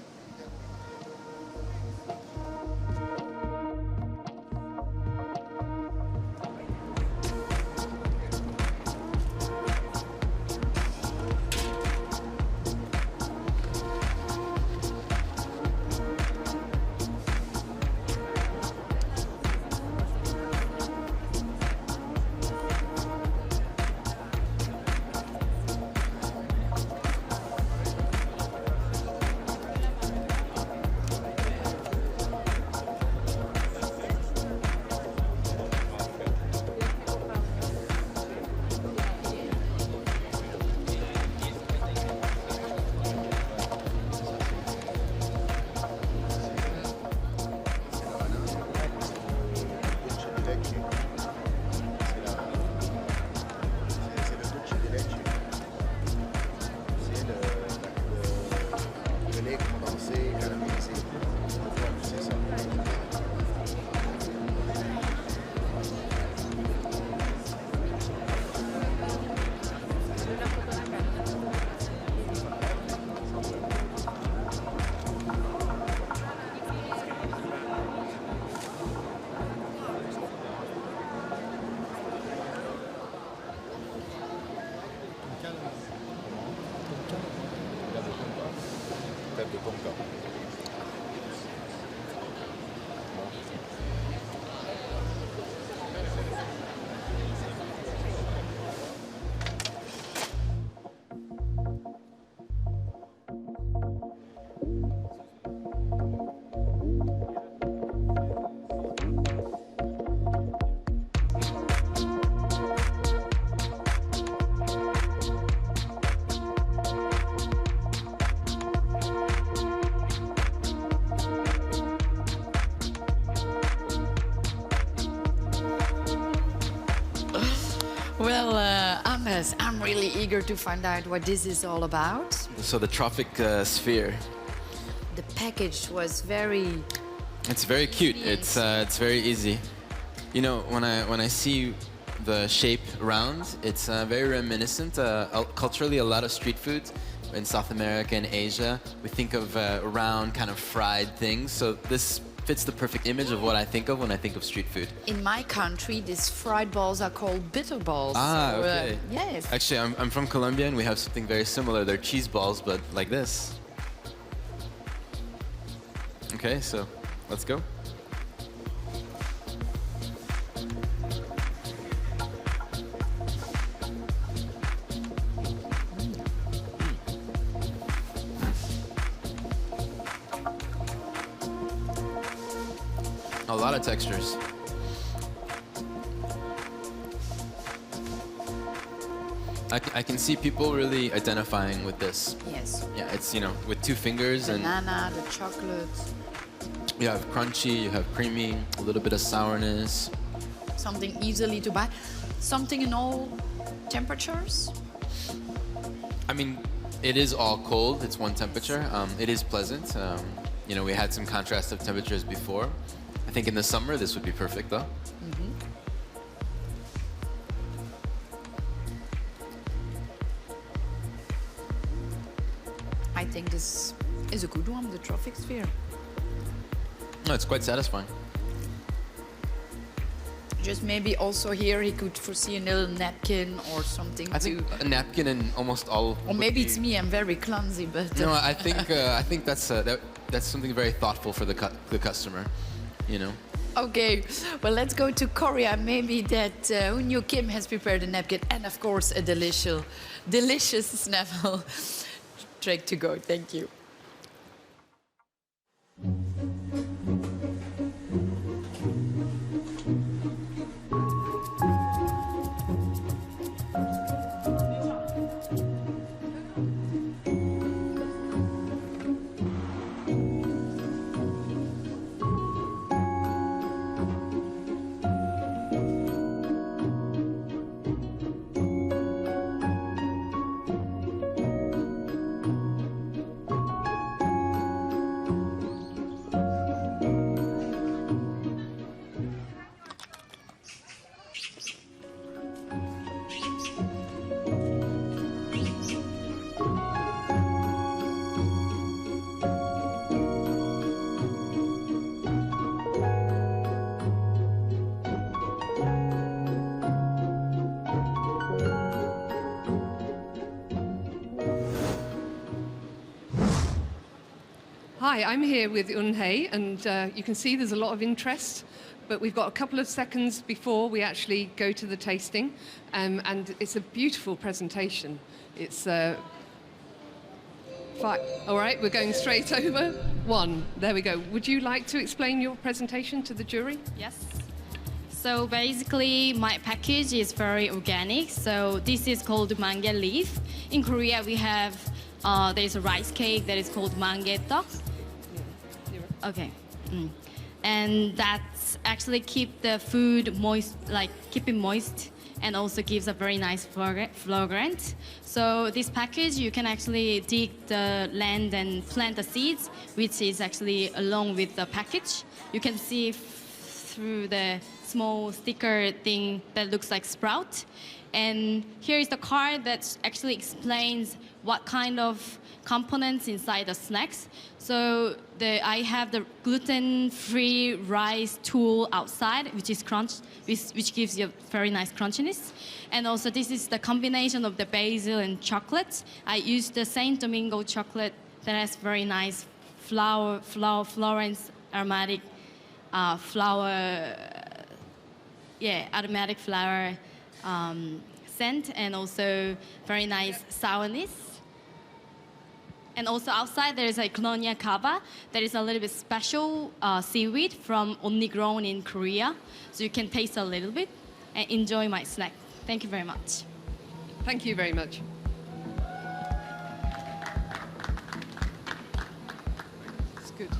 Well, Anders, I'm really eager to find out what this is all about. So the tropic sphere. The package was very... It's very cute. It's very easy. You know, when I see the shape round, it's very reminiscent. Culturally, a lot of street food in South America and Asia, we think of round, kind of fried things. So this fits the perfect image of what I think of when I think of street food. In my country, these fried balls are called bitter balls. Ah, so, okay. Yes. Actually, I'm from Colombia, and we have something very similar. They're cheese balls, but like this. Okay, so let's go. A lot of textures. I can see people really identifying with this. Yes. Yeah, it's, you know, with 2 fingers Banana, the chocolate. You have crunchy, you have creamy, a little bit of sourness. Something easily to buy. Something in all temperatures. I mean, it is all cold. It's one temperature. It is pleasant. You know, we had some contrastive temperatures before. I think in the summer this would be perfect, though. I think this is a good one, the trophic sphere. No, it's quite satisfying. Just maybe also here he could foresee a little napkin or something. I think a napkin in almost all. Or maybe it's me, I'm very clumsy, but. No, I think that's something very thoughtful for the customer, you know. Okay, well, let's go to Korea. Maybe that Unyu Kim has prepared a napkin and, of course, a delicious snaffle tray to go. Thank you. Hi, I'm here with Eun-hye, and you can see there's a lot of interest, but we've got a couple of seconds before we actually go to the tasting, and it's a beautiful presentation. It's all right, we're going straight over. 1, there we go. Would you like to explain your presentation to the jury? Yes. So basically, my package is very organic. So this is called mangue leaf. In Korea, we have there's a rice cake that is called mangue tteok. Okay. And that's actually keep the food moist, like keep it moist, and also gives a very nice fragrance. So this package, you can actually dig the land and plant the seeds, which is actually along with the package. You can see through the small sticker thing that looks like sprout. And here is the card that actually explains what kind of components inside the snacks. So I have the gluten-free rice tool outside, which is which gives you a very nice crunchiness. And also this is the combination of the basil and chocolate. I used the Saint Domingo chocolate that has very nice Florence aromatic aromatic flower scent, and also very nice sourness. And also outside there is a Colonia Kaba that is a little bit special seaweed from only grown in Korea. So you can taste a little bit and enjoy my snack. Thank you very much. Thank you very much. It's good.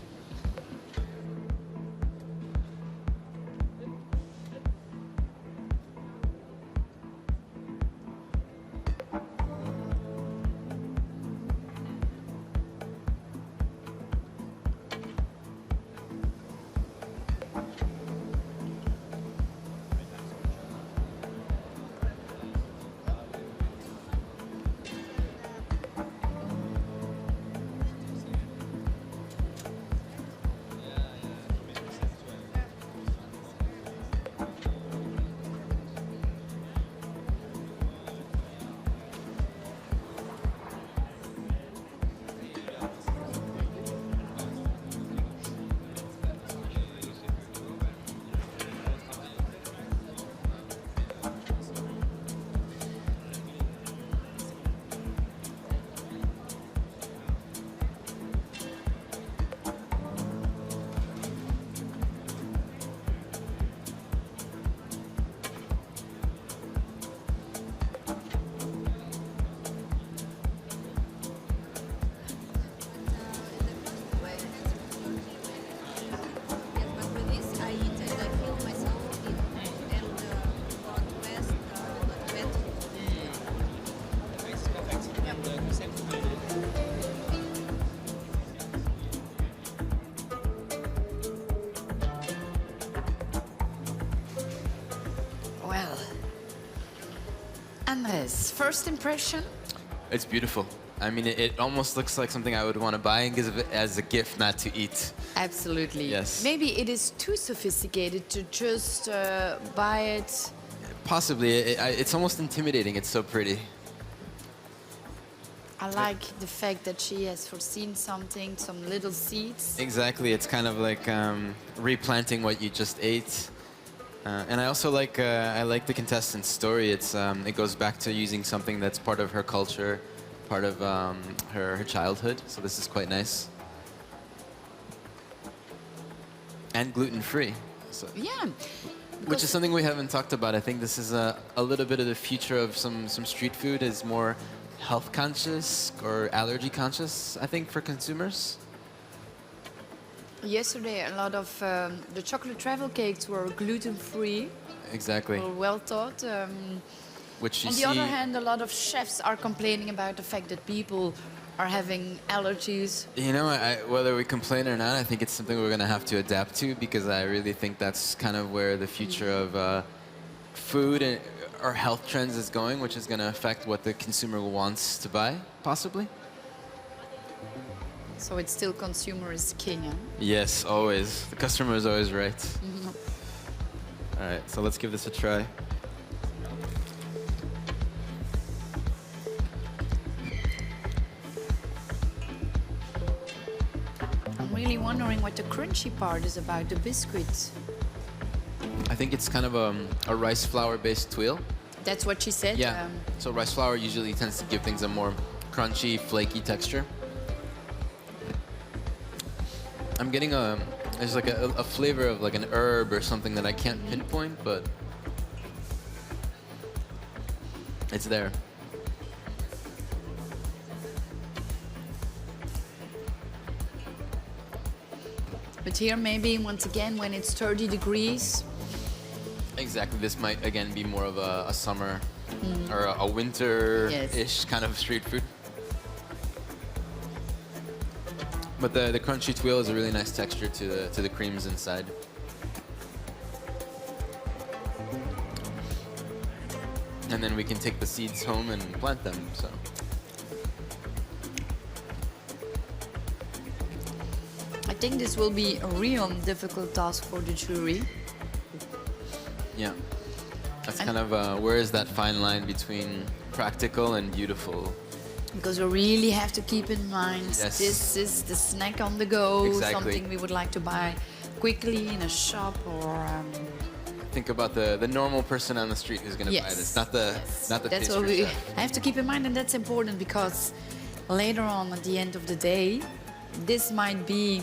Andres, first impression? It's beautiful. I mean, it almost looks like something I would want to buy and give it as a gift, not to eat. Absolutely. Yes. Maybe it is too sophisticated to just buy it. Possibly. It's almost intimidating. It's so pretty. I like the fact that she has foreseen something, some little seeds. Exactly. It's kind of like replanting what you just ate. And I also like I like the contestant's story. It goes back to using something that's part of her culture, part of her childhood. So this is quite nice. And gluten-free. So. Yeah. Which is something we haven't talked about. I think this is a little bit of the future of some street food is more health conscious or allergy conscious, I think, for consumers. Yesterday, a lot of the chocolate travel cakes were gluten-free. Exactly. Were well thought. Which you on the see, other hand, a lot of chefs are complaining about the fact that people are having allergies. you know, whether we complain or not, I think it's something we're going to have to adapt to because I really think that's kind of where the future of food and, or health trends is going, which is going to affect what the consumer wants to buy, possibly. So it's still consumer is king, huh? Yes, always. The customer is always right. All right, so let's give this a try. I'm really wondering what the crunchy part is about, the biscuits. I think it's kind of a rice flour-based tuile. That's what she said? Yeah. So rice flour usually tends to give things a more crunchy, flaky texture. I'm getting there's like a flavor of like an herb or something that I can't pinpoint, but it's there. But here maybe, once again, when it's 30 degrees. Exactly, this might again be more of a summer or a winter-ish kind of street food. But the crunchy tuile is a really nice texture to the creams inside. And then we can take the seeds home and plant them. So. I think this will be a real difficult task for the jury. Yeah, that's kind of where is that fine line between practical and beautiful? Because we really have to keep in mind this is the snack on the go, something we would like to buy quickly in a shop or. Think about the normal person on the street who's going to buy this, not the That's what pastry we chef. have to keep in mind, and that's important because later on, at the end of the day, this might be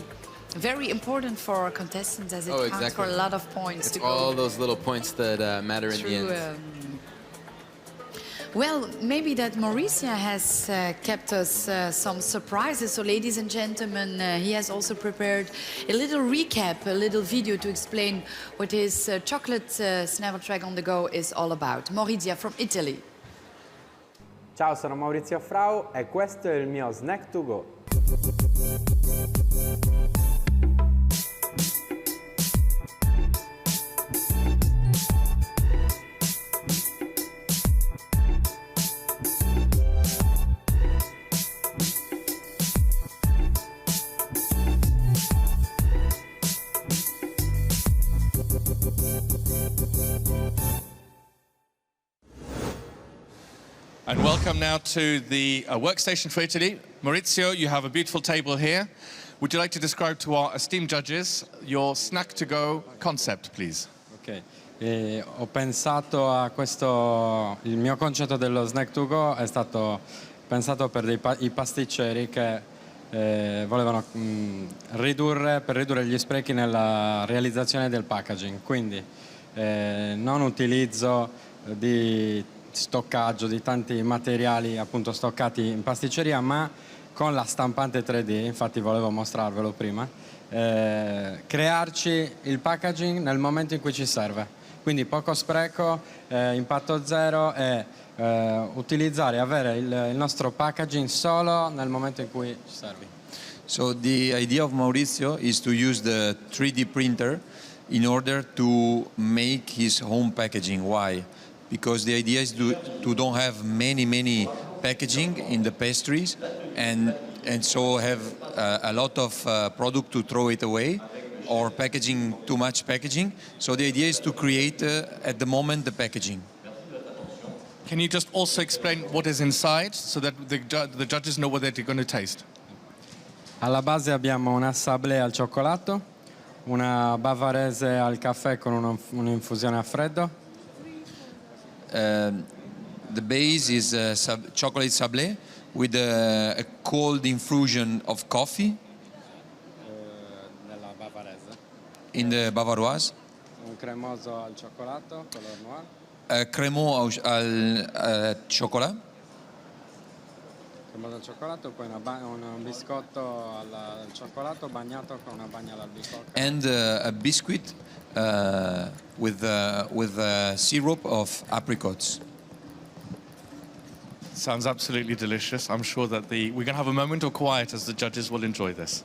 very important for our contestants as it counts for a lot of points. It's to all go those little points that matter in the end. Well, maybe that Mauricia has kept us some surprises. So, ladies and gentlemen, he has also prepared a little recap, a little video to explain what his chocolate snavel track on the go is all about. Maurizia from Italy. Ciao, sono Maurizio Frau e questo è il mio snack to go. And welcome now to the workstation for Italy. Maurizio, you have a beautiful table here. Would you like to describe to our esteemed judges your snack to go concept, please? Ok, ho pensato a questo, il mio concetto dello snack to go è stato pensato per i pasticceri che volevano ridurre gli sprechi nella realizzazione del packaging, quindi non utilizzo di stoccaggio di tanti materiali appunto stoccati in pasticceria, ma con la stampante 3D, infatti volevo mostrarvelo prima, crearci il packaging nel momento in cui ci serve, quindi poco spreco, impatto zero e utilizzare, avere il nostro packaging solo nel momento in cui ci serve. So the idea of Maurizio is to use the 3D printer in order to make his home packaging. Why? because the idea is to don't have many packaging in the pastries, and so have a lot of product to throw it away, or packaging, too much packaging. So the idea is to create at the moment the packaging. Can you just also explain what is inside so that the judges know what they're going to taste? Alla base abbiamo una sablé al cioccolato, una bavarese al caffè con un'infusione a freddo. The base is chocolate sablé with a cold infusion of coffee. Nella bavarese. In the Bavaroise. Un cremoso al cioccolato, color noir. Cremant al chocolat. Cremoso al cioccolato, poi un biscotto al cioccolato bagnato con una bagna all'albicocca. And a biscuit with syrup of apricots. Sounds absolutely delicious. I'm sure that we're going to have a moment of quiet as the judges will enjoy this.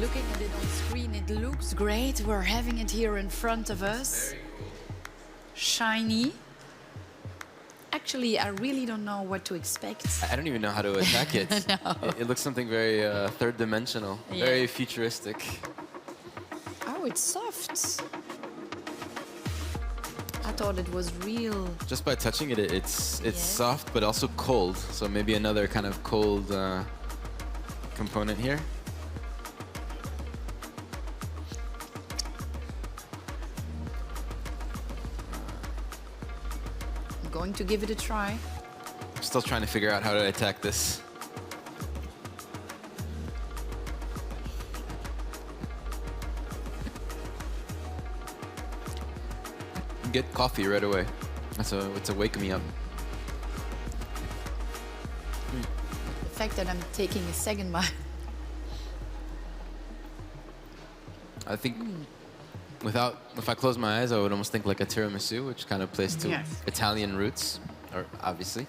Looking at it on screen, it looks great. We're having it here in front of us. Shiny. Actually, I really don't know what to expect. I don't even know how to attack it. No. It looks something very third dimensional, Yeah. very futuristic. Oh, it's soft. I thought it was real. Just by touching it, it's Yes. soft but also cold. So maybe another kind of cold component here. I'm going to give it a try. I'm still trying to figure out how to attack this. Get coffee right away. It's a wake me up. The fact that I'm taking a second bite. I think if I close my eyes, I would almost think like a tiramisu, which kind of plays to Yes. Italian roots, or obviously.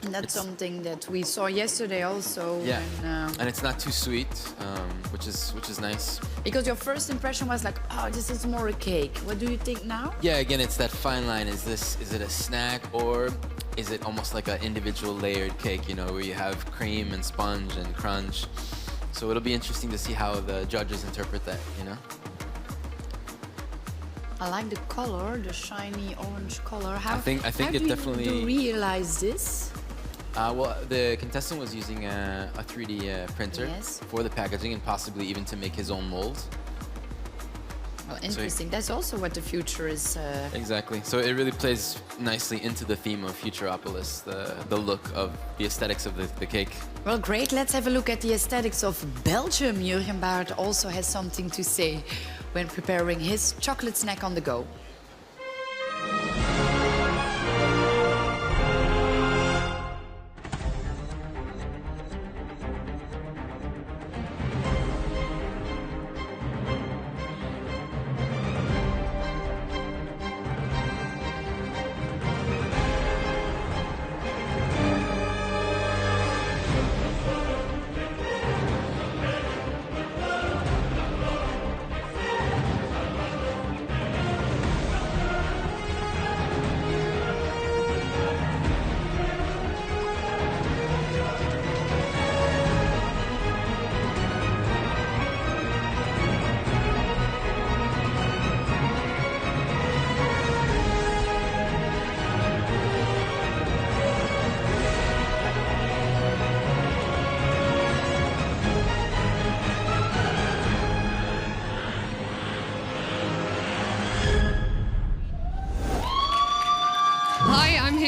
And that's something that we saw yesterday also. Yeah, When, and it's not too sweet, which is nice. because your first impression was like, oh, this is more a cake. What do you think now? Yeah, again, it's that fine line. Is it a snack, or is it almost like an individual layered cake? You know, where you have cream and sponge and crunch. So it'll be interesting to see how the judges interpret that. You know. I like the color, the shiny orange color. How, I think how it do definitely. you realize this? Well, the contestant was using a 3D printer Yes. for the packaging and possibly even to make his own mold. Well, interesting. That's also what the future is. Exactly. So it really plays nicely into the theme of Futropolis, the look of the aesthetics of the cake. Well, great. Let's have a look at the aesthetics of Belgium. Jurgen Baert also has something to say when preparing his chocolate snack on the go.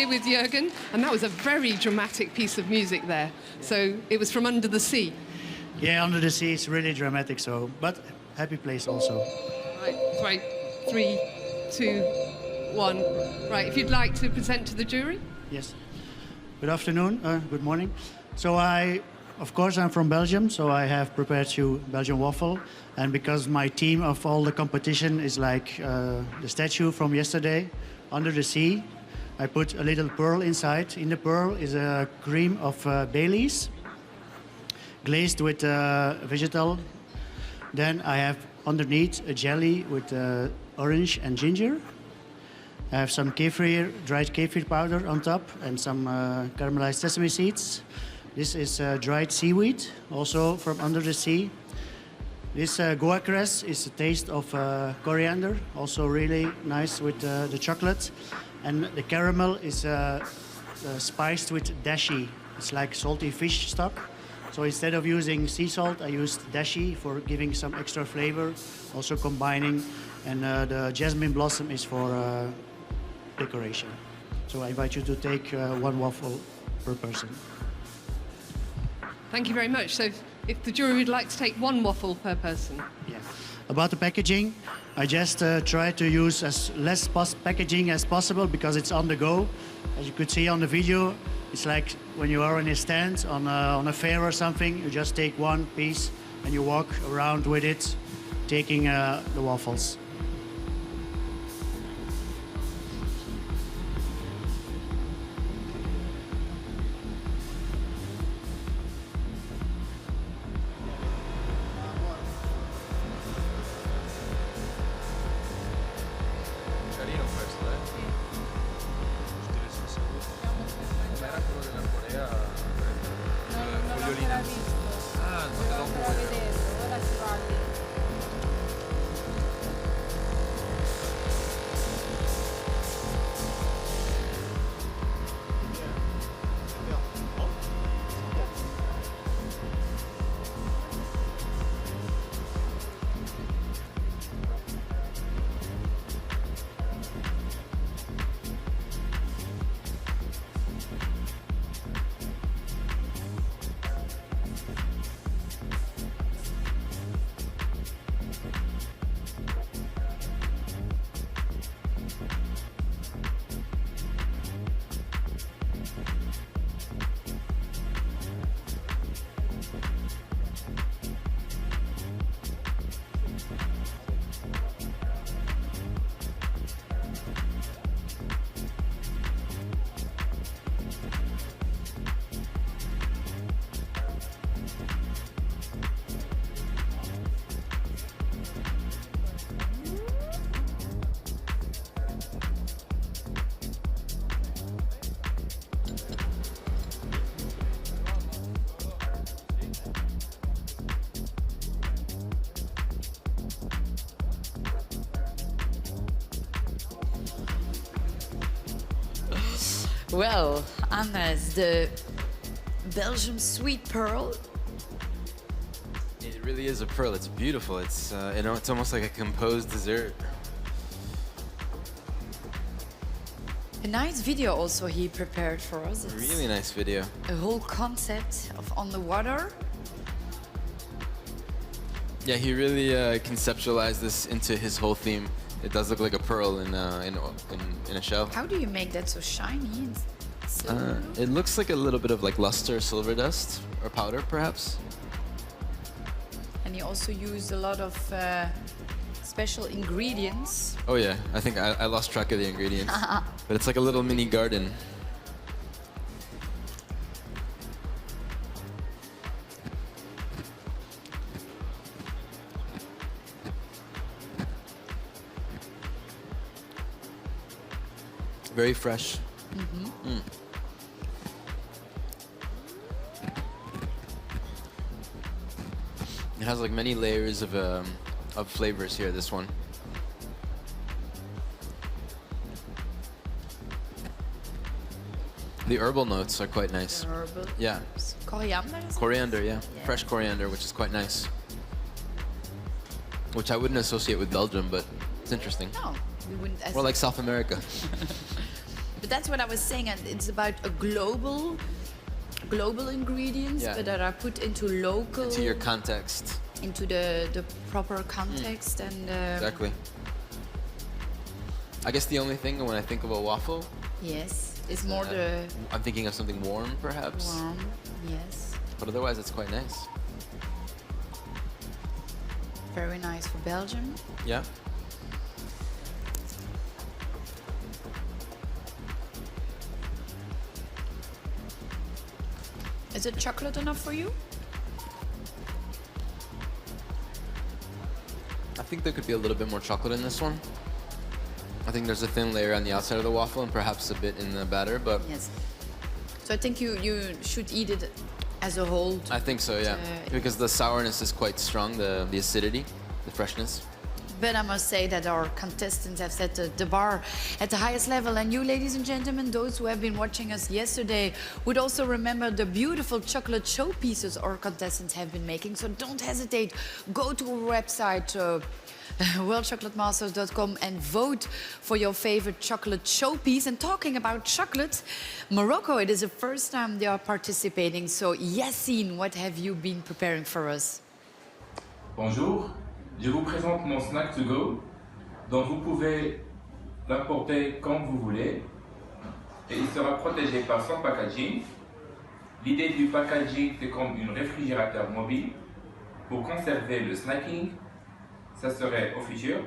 with Jürgen, and that was a very dramatic piece of music there. So it was from Under the Sea. Yeah, Under the Sea is really dramatic, so, but happy place also. Right, 3, 2, 1. Right, if you'd like to present to the jury. Yes. Good afternoon, good morning. So of course, I'm from Belgium, so I have prepared you Belgian waffle. And because my theme of all the competition is like the statue from yesterday, Under the Sea, I put a little pearl inside. In the pearl is a cream of Baileys, glazed with vegetal. Then I have underneath a jelly with orange and ginger. I have some kefir, dried kefir powder on top, and some caramelized sesame seeds. This is dried seaweed, also from Under the Sea. This goa cress is a taste of coriander, also really nice with the chocolate. And the caramel is spiced with dashi. It's like salty fish stock. So instead of using sea salt, I used dashi for giving some extra flavor, also combining. And the jasmine blossom is for decoration. So I invite you to take one waffle per person. Thank you very much. So if the jury would like to take one waffle per person. Yeah. About the packaging, I just try to use as less packaging as possible because it's on the go. As you could see on the video, it's like when you are in a stand on a fair or something, you just take one piece and you walk around with it, taking the waffles. Well, Anders, the Belgium sweet pearl. It really is a pearl. It's beautiful. It's it's almost like a composed dessert. A nice video also he prepared for us. It's Really nice video. a whole concept of on the water. Yeah, he really conceptualized this into his whole theme. It does look like a pearl in a shell. How do you make that so shiny and silver? It looks like a little bit of like luster silver dust or powder, perhaps. And you also use a lot of special ingredients. Oh yeah, I think I lost track of the ingredients. But it's like a little mini garden. Very fresh. Mm. It has like many layers of flavors here, this one. The herbal notes are quite nice. The herbal. Yeah. Coriander? is it? Coriander, yeah. Fresh coriander, which is quite nice. Which I wouldn't associate with Belgium, but it's interesting. No, we wouldn't. Or like South America. But that's what I was saying, and it's about a global ingredients, Yeah. but that are put into local, Into your context. into the proper context, and Exactly. I guess the only thing when I think of a waffle, yes, it's more I'm thinking of something warm, perhaps. warm. Yes, But otherwise, it's quite nice. very nice for Belgium. Yeah. Is it chocolate enough for you? I think there could be a little bit more chocolate in this one. I think there's a thin layer on the outside of the waffle and perhaps a bit in the batter, but Yes. So I think you should eat it as a whole. I think so, yeah. Because the sourness is quite strong, the acidity, the freshness. But I must say that our contestants have set the bar at the highest level. And you, ladies and gentlemen, those who have been watching us yesterday, would also remember the beautiful chocolate showpieces our contestants have been making. So don't hesitate. Go to our website, worldchocolatmasters.com, and vote for your favorite chocolate showpiece. And talking about chocolate, Morocco, it is the first time they are participating. So Yassine, what have you been preparing for us? Bonjour, je vous présente mon snack to go, dont vous pouvez l'emporter quand vous voulez, et il sera protégé par son packaging. L'idée du packaging, c'est comme un réfrigérateur mobile pour conserver le snacking, ça serait au futur.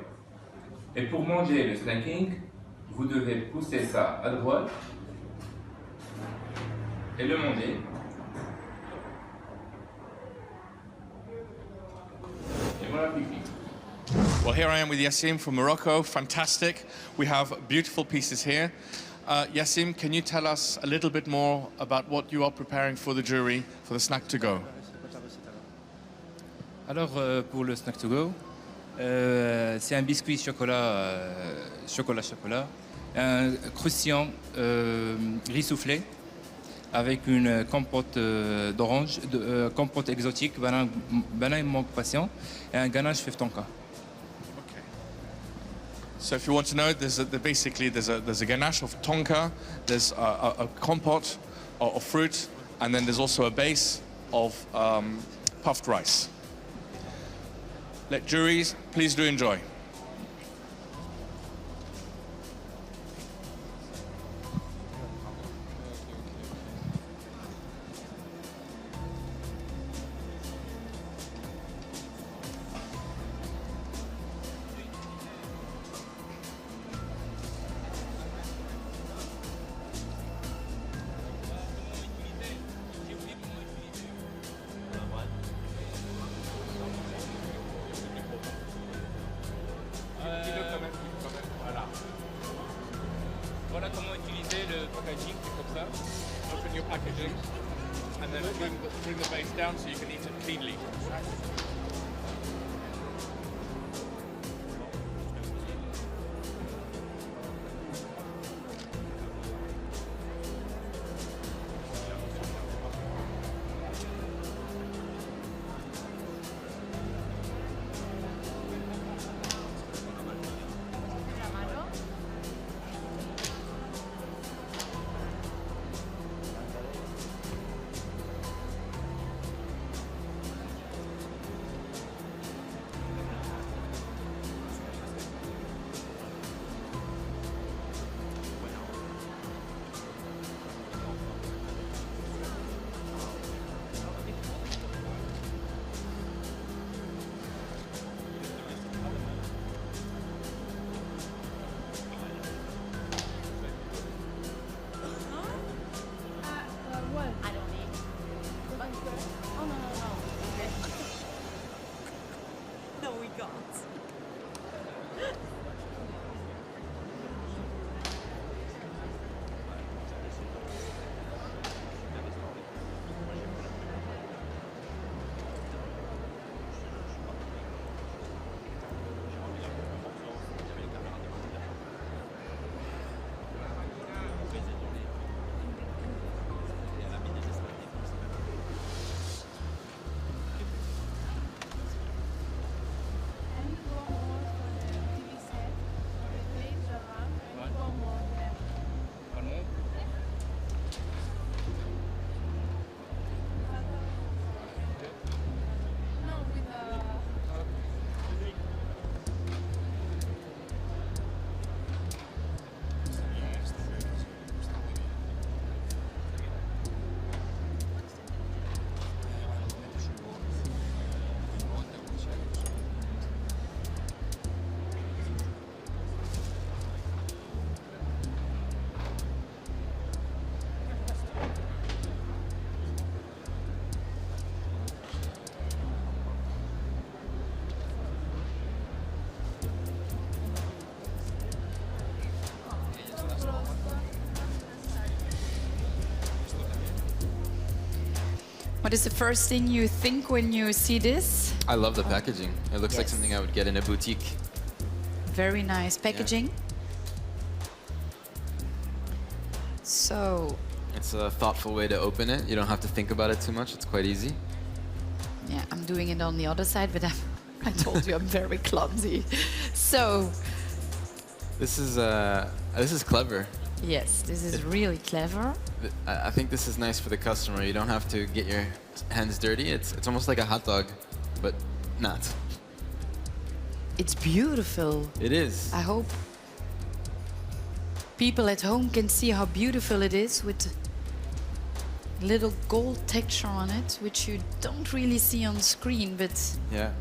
Et pour manger le snacking, vous devez pousser ça à droite et le manger. Et bon appétit. Well, here I am with Yassim from Morocco. Fantastic. We have beautiful pieces here. Yassim, can you tell us a little bit more about what you are preparing for the jury for the snack to go? Alors, pour le snack to go, c'est un biscuit chocolat, un croustillant riz soufflé avec une compote d'orange, compote exotique, banane mangue passion et un ganache fève tonka. So if you want to know, basically there's a ganache of tonka, there's a compote of fruit, and then there's also a base of puffed rice. Let juries, please do enjoy. Voilà comment utiliser le packaging, c'est comme ça. Open your packaging and then bring the base down so you can eat it cleanly. What is the first thing you think when you see this? I love the packaging. It looks like Yes. something I would get in a boutique. Very nice packaging. So, It's a thoughtful way to open it. You don't have to think about it too much. It's quite easy. yeah, I'm doing it on the other side, but I told you I'm very clumsy. So, This is clever. yes, this is really clever. I think this is nice for the customer. You don't have to get your hands dirty. It's almost like a hot dog, but not. It's beautiful. It is. I hope people at home can see how beautiful it is with little gold texture on it, which you don't really see on screen, but Yeah.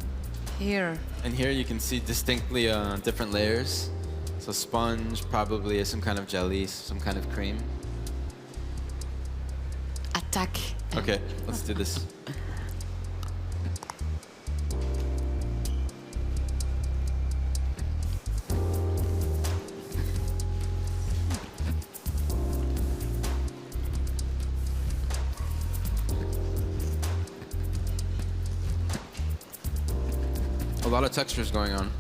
here. And here you can see distinctly different layers. So sponge, probably some kind of jelly, some kind of cream. Attack. Okay, let's do this. A lot of textures going on.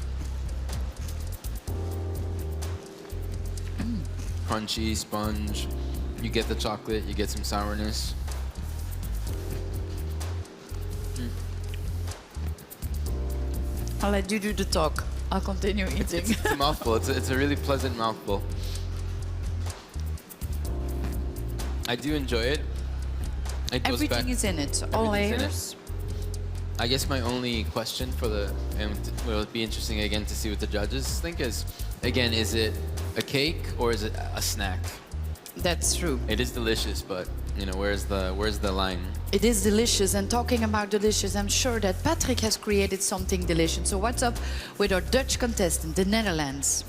Crunchy, sponge. You get the chocolate, you get some sourness. I'll let you do the talk. I'll continue eating. It's a mouthful. It's a really pleasant mouthful. I do enjoy it. It goes Everything back. is in it, all Everything's in it. layers. I guess my only question for and will be interesting again to see what the judges think is, again, is it a cake or is it a snack? That's true. It is delicious, but you know, where's the line? It is delicious, and talking about delicious, I'm sure that Patrick has created something delicious. So what's up with our Dutch contestant, the Netherlands?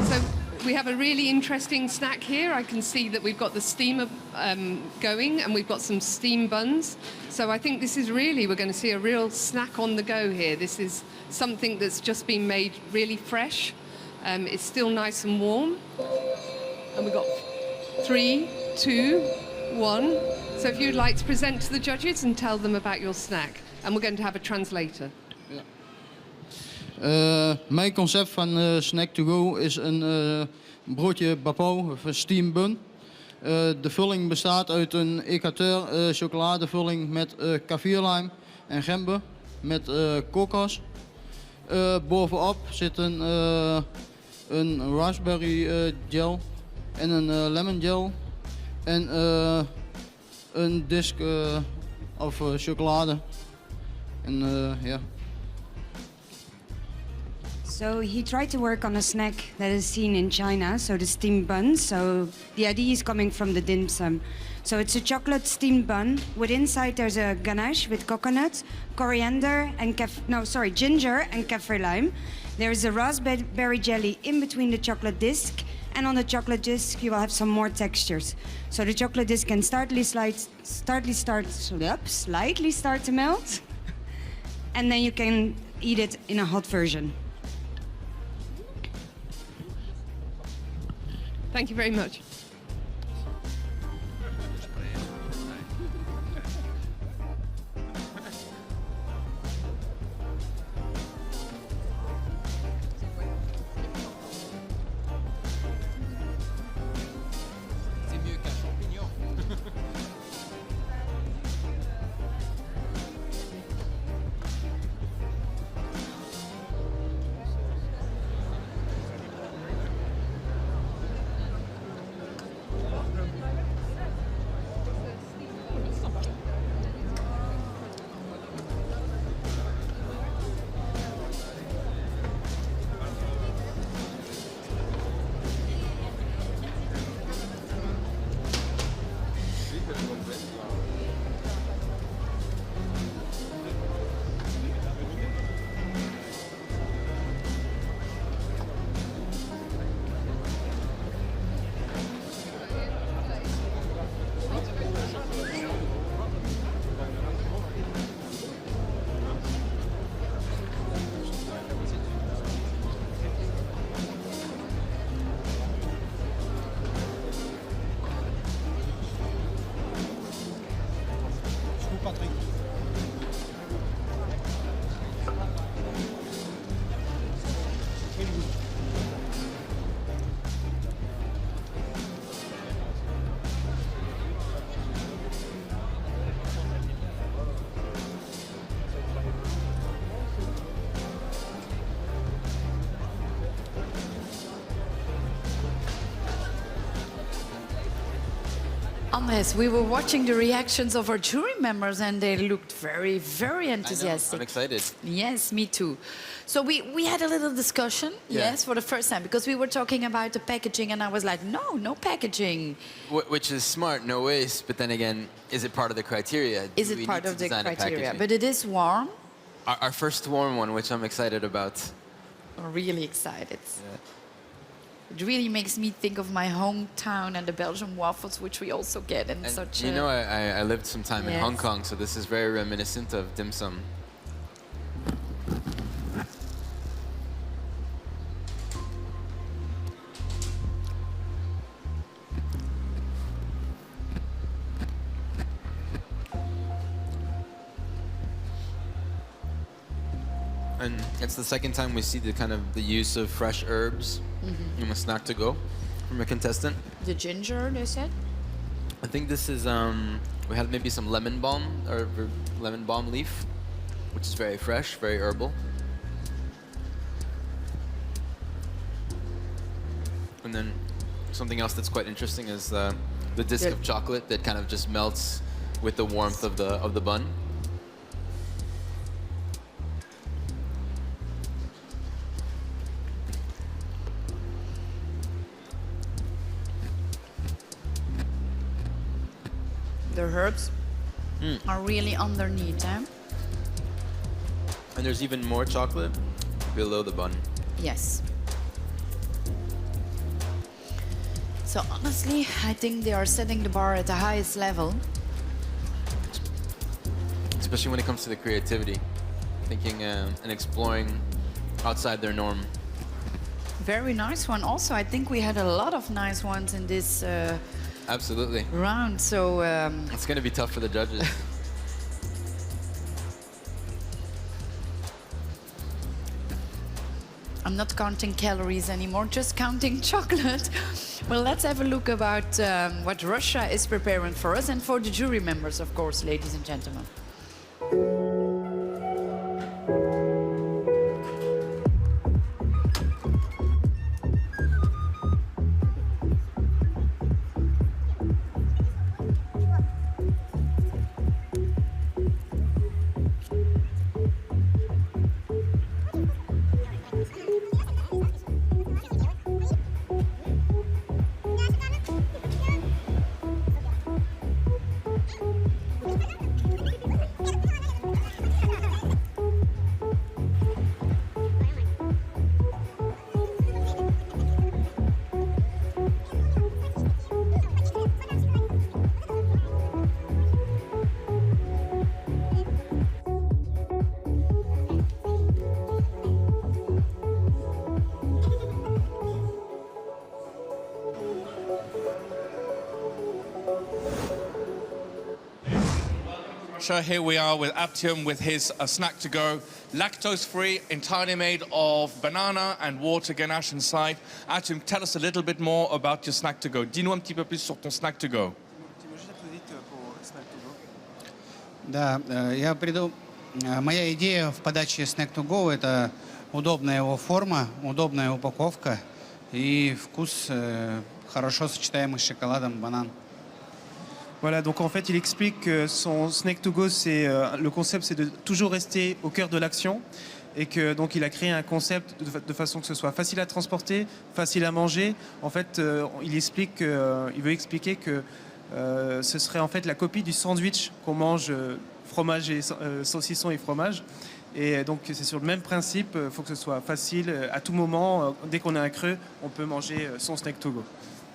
So we have a really interesting snack here. I can see that we've got the steamer going and we've got some steam buns. So I think this is really, we're going to see a real snack on the go here. This is something that's just been made really fresh. It's still nice and warm. And we've got 3, 2, 1. So if you'd like to present to the judges and tell them about your snack. And we're going to have a translator. Mijn concept van Snack to Go is een broodje bapau, of een steam bun. De vulling bestaat uit een éclateur chocoladevulling met kaffirlijm en gember met kokos. Bovenop zit een raspberry gel en een lemon gel en een disk of chocolade. En ja. So he tried to work on a snack that is seen in China, so the steamed bun. So the idea is coming from the dim sum. So it's a chocolate steamed bun. With inside there's a ganache with coconut, coriander and ginger and kaffir lime. There's a raspberry jelly in between the chocolate disc, and on the chocolate disc you will have some more textures. So the chocolate disc can slightly start to melt, and then you can eat it in a hot version. Thank you very much. C'est mieux qu'un champignon. Patrick. Andres, we were watching the reactions of our jury members and they looked very, very enthusiastic. I'm excited. Yes, me too. So we had a little discussion, yes, for the first time, because we were talking about the packaging and I was like, no packaging. Which is smart, no waste, but then again, is it part of the criteria? Is it part of the criteria? But it is warm. Our first warm one, which I'm excited about. I'm really excited. Yeah. It really makes me think of my hometown and the Belgian waffles, which we also get in such you know, I lived some time in Hong Kong, so this is very reminiscent of dim sum. And it's the second time we see the use of fresh herbs in a snack to go from a contestant. The ginger, they said? I think this is, we had maybe some lemon balm or lemon balm leaf, which is very fresh, very herbal. And then something else that's quite interesting is the disc of chocolate that kind of just melts with the warmth of the bun. The herbs are really underneath, eh? And there's even more chocolate below the bun. Yes. So honestly, I think they are setting the bar at the highest level. Especially when it comes to the creativity. Thinking and exploring outside their norm. Very nice one. Also, I think we had a lot of nice ones in this Absolutely. round. So it's going to be tough for the judges. I'm not counting calories anymore, just counting chocolate. Well, let's have a look about what Russia is preparing for us and for the jury members, of course, ladies and gentlemen. So here we are with Aptium with his snack to go, lactose-free, entirely made of banana and water ganache inside. Aptium, tell us a little bit more about your snack to go. Dis-nous un petit peu plus sur ton snack to go. Да, моя идея в подаче Snack to Go — это удобная его форма, удобная упаковка и вкус хорошо сочетаемый с шоколадом, банан. Voilà, donc en fait, il explique que son snack to go, le concept, c'est de toujours rester au cœur de l'action, et que donc il a créé un concept de façon que ce soit facile à transporter, facile à manger. En fait, il veut expliquer que ce serait en fait la copie du sandwich qu'on mange, fromage et saucisson et fromage. Et donc c'est sur le même principe, il faut que ce soit facile à tout moment. Dès qu'on a un creux, on peut manger son snack to go.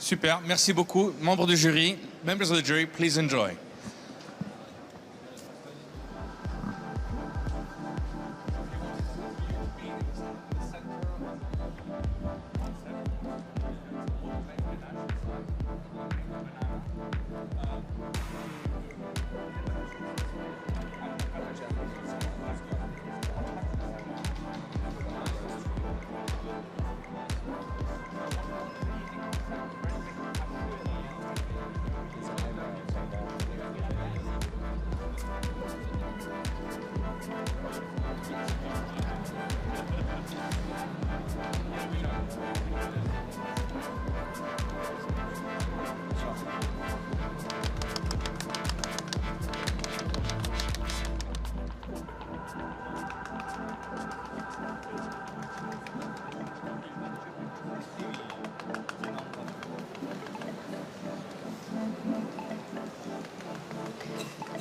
Super, merci beaucoup. Members du jury, members of the jury, please enjoy.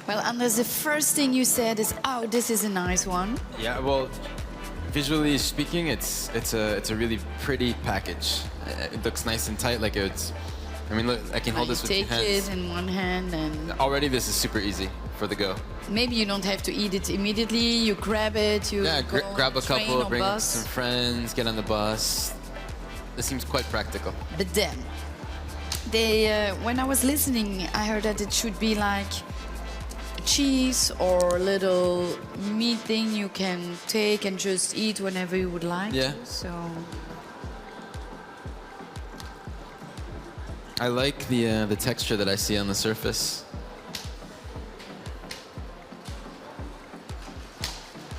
Well, Anders, the first thing you said is, "Oh, this is a nice one." Yeah, well, visually speaking, it's a really pretty package. It looks nice and tight, like it's. I mean, look, I can hold this with two Take hands. it in one hand and Already, this is super easy for the go. maybe you don't have to eat it immediately. You grab it, you Yeah, go grab a train couple, or bring bus. some friends, get on the bus. This seems quite practical. But then, when I was listening, I heard that it should be like cheese or a little meat thing you can take and just eat whenever you would like. Yeah. So I like the texture that I see on the surface.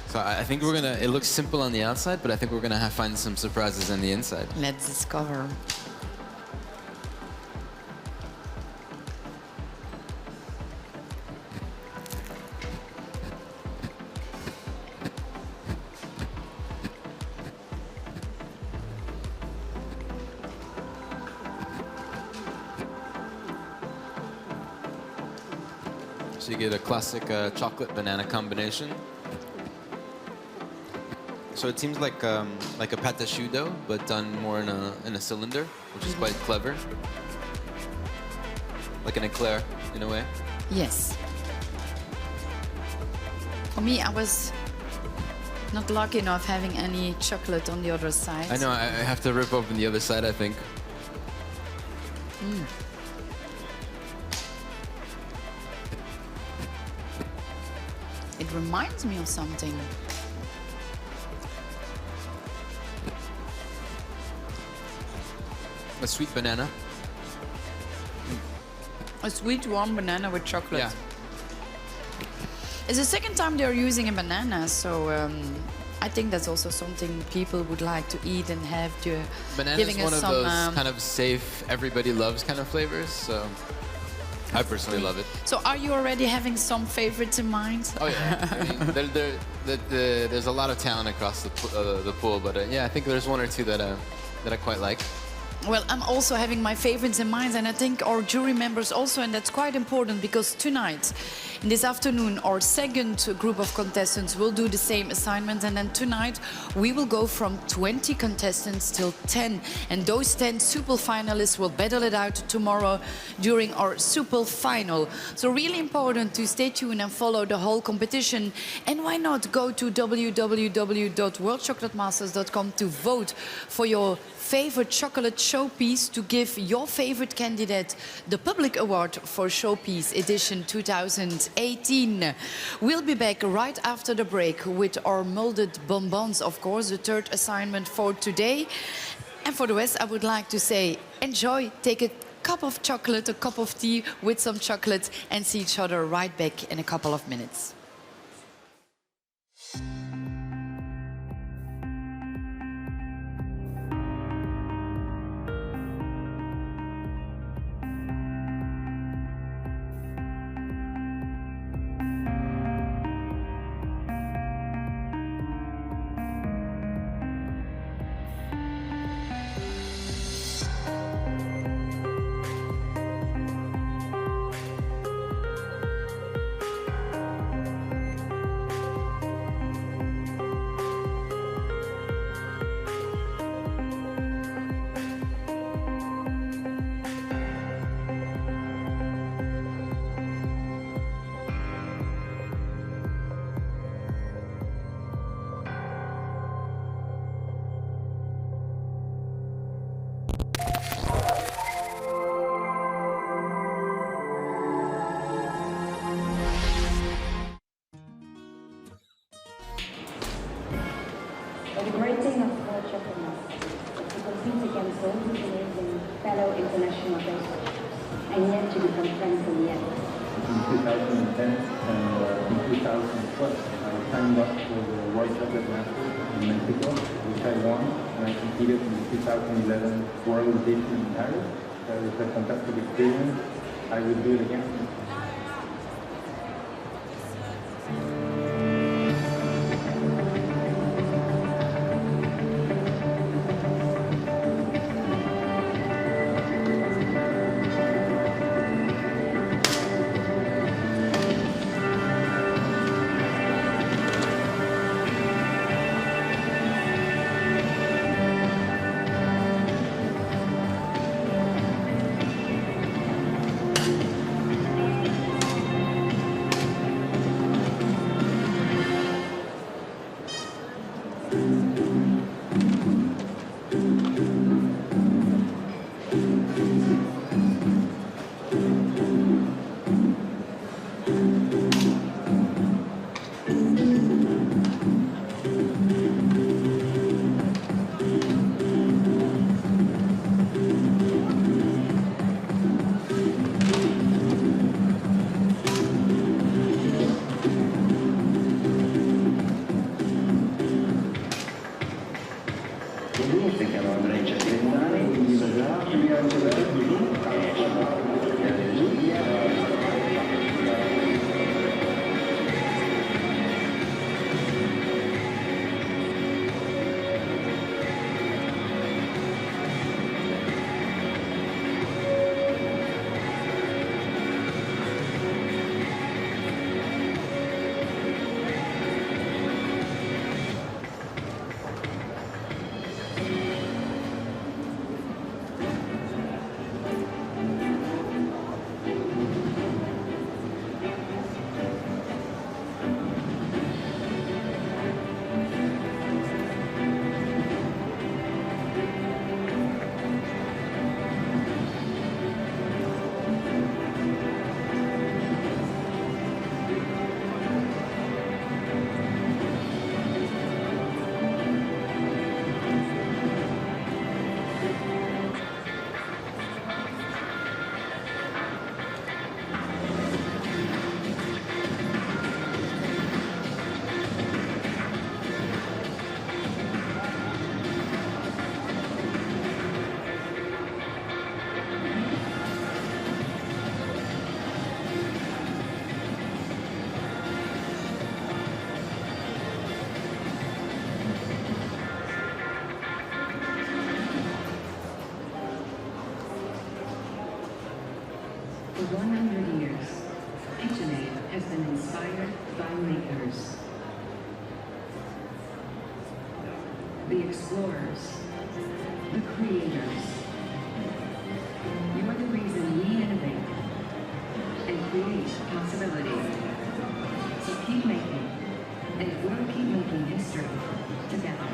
So I think we're gonna. It looks simple on the outside, but I think we're gonna find some surprises on the inside. let's discover. So you get a classic chocolate banana combination. So it seems like a patisserie dough, but done more in a cylinder, which is quite clever. Like an eclair, in a way. Yes. For me, I was not lucky enough having any chocolate on the other side. I know. I have to rip open the other side, I think. Mm. It reminds me of something. A sweet banana. A sweet warm banana with chocolate. Yeah. It's the second time they're using a banana, so I think that's also something people would like to eat and have to Banana giving is one us of some. those kind of safe, everybody loves kind of flavors. So I personally love it. So are you already having some favorites in mind? Oh yeah, I mean, there's a lot of talent across the pool, but yeah, I think there's one or two that I quite like. Well, I'm also having my favorites in mind, and I think our jury members also, and that's quite important because tonight, in this afternoon, our second group of contestants will do the same assignment, and then tonight we will go from 20 contestants till 10, and those 10 super finalists will battle it out tomorrow during our super final. So really important to stay tuned and follow the whole competition, and why not go to www.worldchocolatemasters.com to vote for your favorite chocolate showpiece, to give your favorite candidate the public award for Showpiece Edition 2018. We'll be back right after the break with our molded bonbons, of course, the third assignment for today. And for the rest, I would like to say, enjoy, take a cup of chocolate, a cup of tea with some chocolate, and see each other right back in a couple of minutes. The great thing of World Chocolate Masters is to compete against all these amazing fellow international pastry and yet to become friends in the end. In 2010 and in 2012, I signed up for the World Chocolate Masters in Mexico, which I won, and I competed in the 2011 World Edition in Paris. That was a fantastic experience. I would do it again. the explorers, the creators. You are the reason we innovate and create possibility. So keep making, and we'll keep making history together.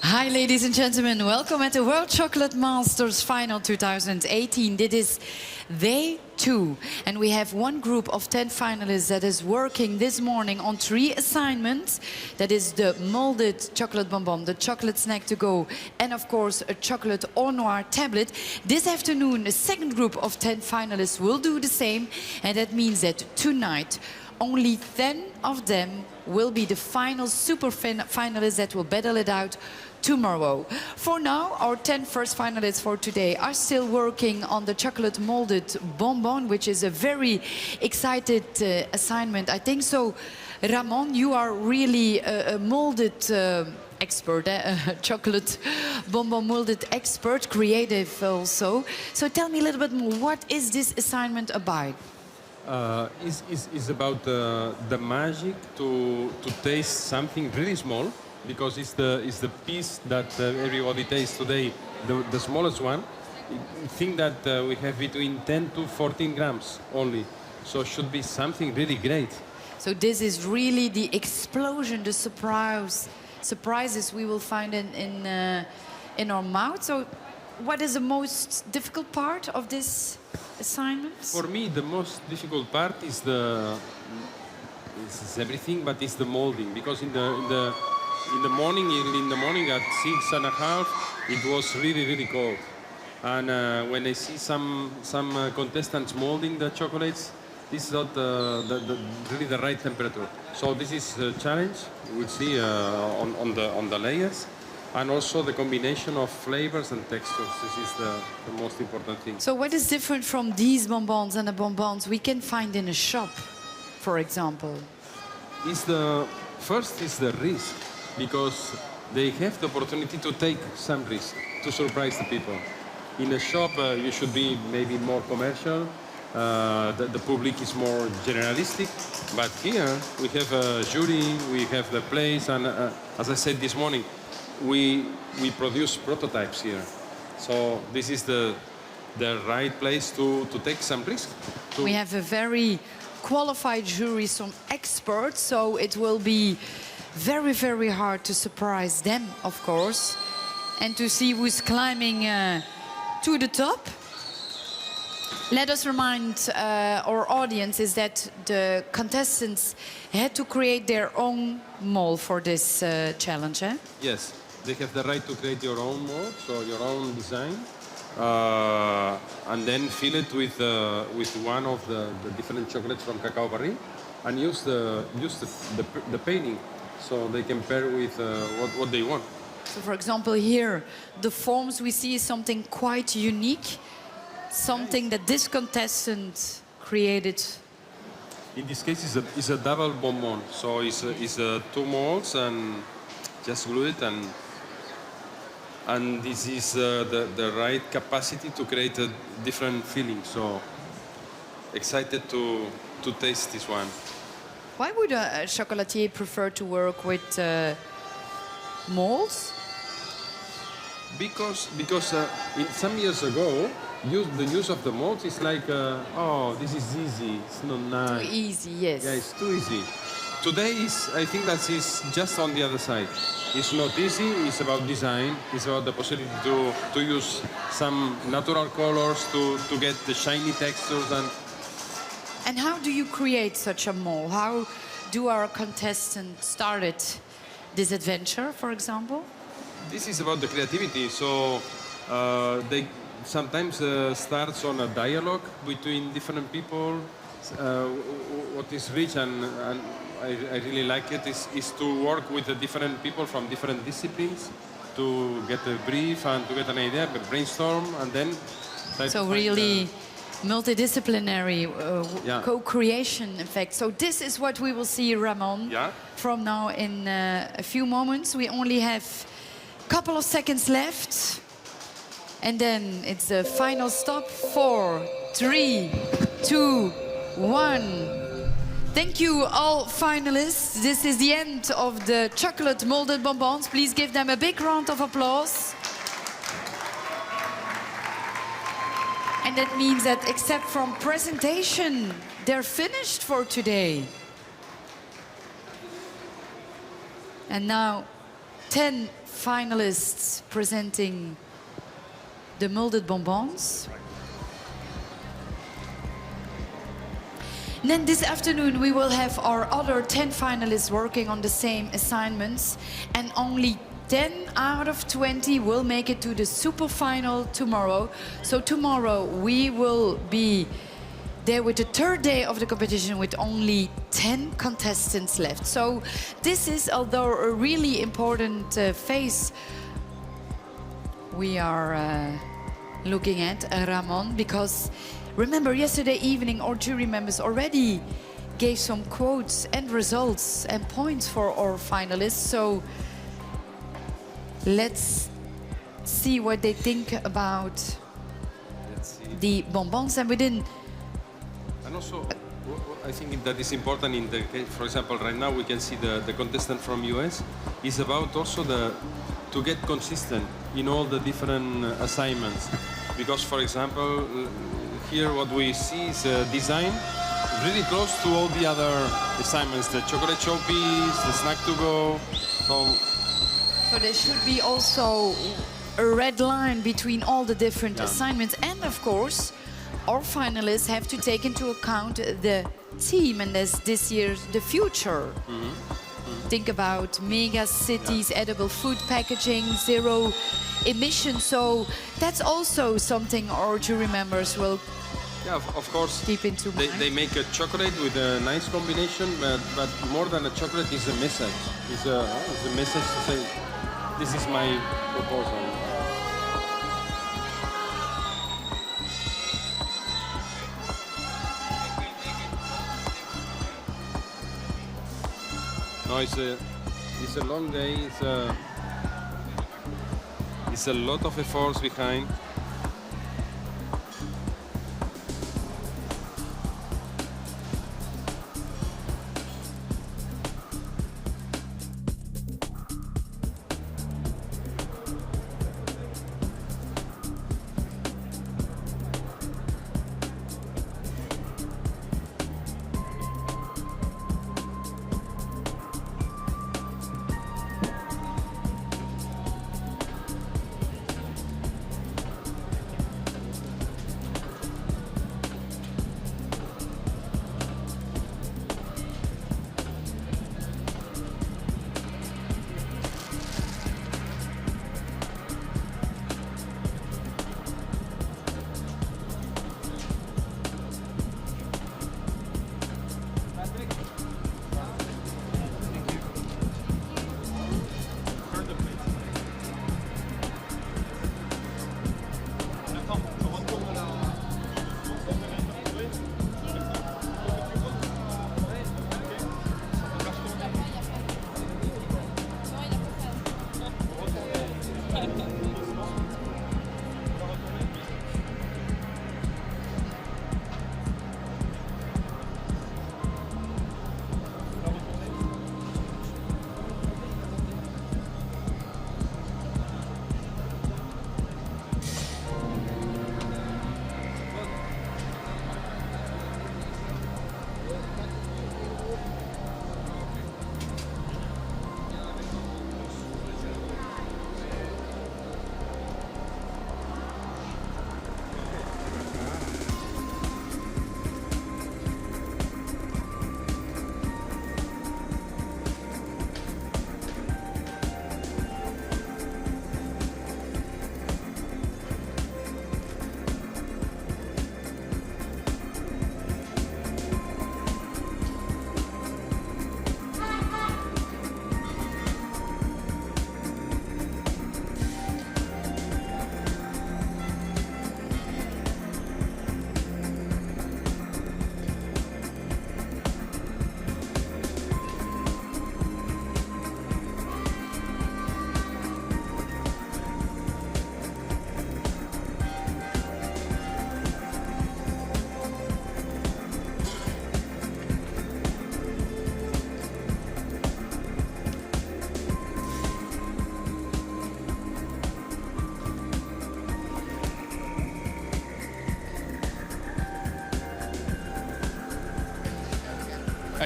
Hi, ladies and gentlemen. Welcome at the World Chocolate Masters Final 2018. This is day 2, and we have one group of 10 finalists that is working this morning on 3 assignments. That is the molded chocolate bonbon, the chocolate snack to go, and of course a chocolate au noir tablet. This afternoon, a second group of 10 finalists will do the same, and that means that tonight only 10 of them will be the final super finalists that will battle it out tomorrow. For now, our 10 first finalists for today are still working on the chocolate molded bonbon, which is a very excited assignment, I think. So, Ramon, you are really a molded expert, a chocolate bonbon molded expert, creative also. So tell me a little bit more, what is this assignment about? Is about the magic to taste something really small, because it's the piece that everybody tastes today, the smallest one. I think that we have between 10 to 14 grams only, so it should be something really great. So this is really the explosion, the surprises we will find in our mouth. So what is the most difficult part of this assignment? For me, the most difficult part is everything, but it's the molding, because in the morning, early in the morning at 6:30, it was really cold, and when I see some contestants molding the chocolates, this is not really the right temperature. So this is a challenge. We'll see on the layers. And also the combination of flavors and textures. This is the most important thing. So what is different from these bonbons and the bonbons we can find in a shop, for example? First is the risk, because they have the opportunity to take some risk, to surprise the people. In a shop, you should be maybe more commercial. The public is more generalistic. But here, we have a jury, we have the place, and as I said this morning, we produce prototypes here, so this is the right place to take some risk. We have a very qualified jury, some experts, so it will be very hard to surprise them, of course, and to see who's climbing to the top. Let us remind our audience is that the contestants had to create their own mold for this challenge, eh? Yes. They have the right to create your own mold, so your own design, and then fill it with one of the different chocolates from Cacao Barry, and use the painting, so they can pair with what they want. So, for example, here the forms we see is something quite unique, something that this contestant created. In this case, it's a double bonbon, so it's 2 molds and just glue it, and this is the right capacity to create a different feeling. So excited to taste this one. Why would a chocolatier prefer to work with molds? Because in some years ago, the use of the molds is like, oh, this is easy, it's not nice. Too easy, yes. Yeah, it's too easy. Today I think that is just on the other side. It's not easy, it's about design, it's about the possibility to use some natural colors to get the shiny textures. And how do you create such a mold? How do our contestants started this adventure, for example? This is about the creativity, so they sometimes starts on a dialogue between different people. What is rich and I really like it is to work with the different people from different disciplines to get a brief and to get an idea, brainstorm, and then so really multidisciplinary co-creation effect. So this is what we will see, Ramon, from now in a few moments. We only have a couple of seconds left, and then it's the final stop. 4, 3, 2, 1. Thank you, all finalists. This is the end of the chocolate molded bonbons. Please give them a big round of applause. And that means that except from presentation, they're finished for today. And now 10 finalists presenting the molded bonbons. And then this afternoon we will have our other 10 finalists working on the same assignments, and only 10 out of 20 will make it to the super final tomorrow. So tomorrow we will be there with the third day of the competition with only 10 contestants left. So this is, although a really important phase we are looking at, Ramon, because remember yesterday evening our jury members already gave some quotes and results and points for our finalists. So let's see what they think about the bonbons. And within. And also, I think that is important in the case, for example, right now we can see the contestant from US is about also to get consistent in all the different assignments. Because, for example, here what we see is a design really close to all the other assignments, the chocolate showpiece, the snack to go. So there should be also a red line between all the different assignments. And of course, our finalists have to take into account the theme, and this year's the future. Think about mega cities, edible food packaging, zero emissions. So that's also something our jury members will of course keep into mind. They make a chocolate with a nice combination, but more than a chocolate is a message. It's a message to say, this is my proposal. No, it's a long day. It's a lot of efforts behind.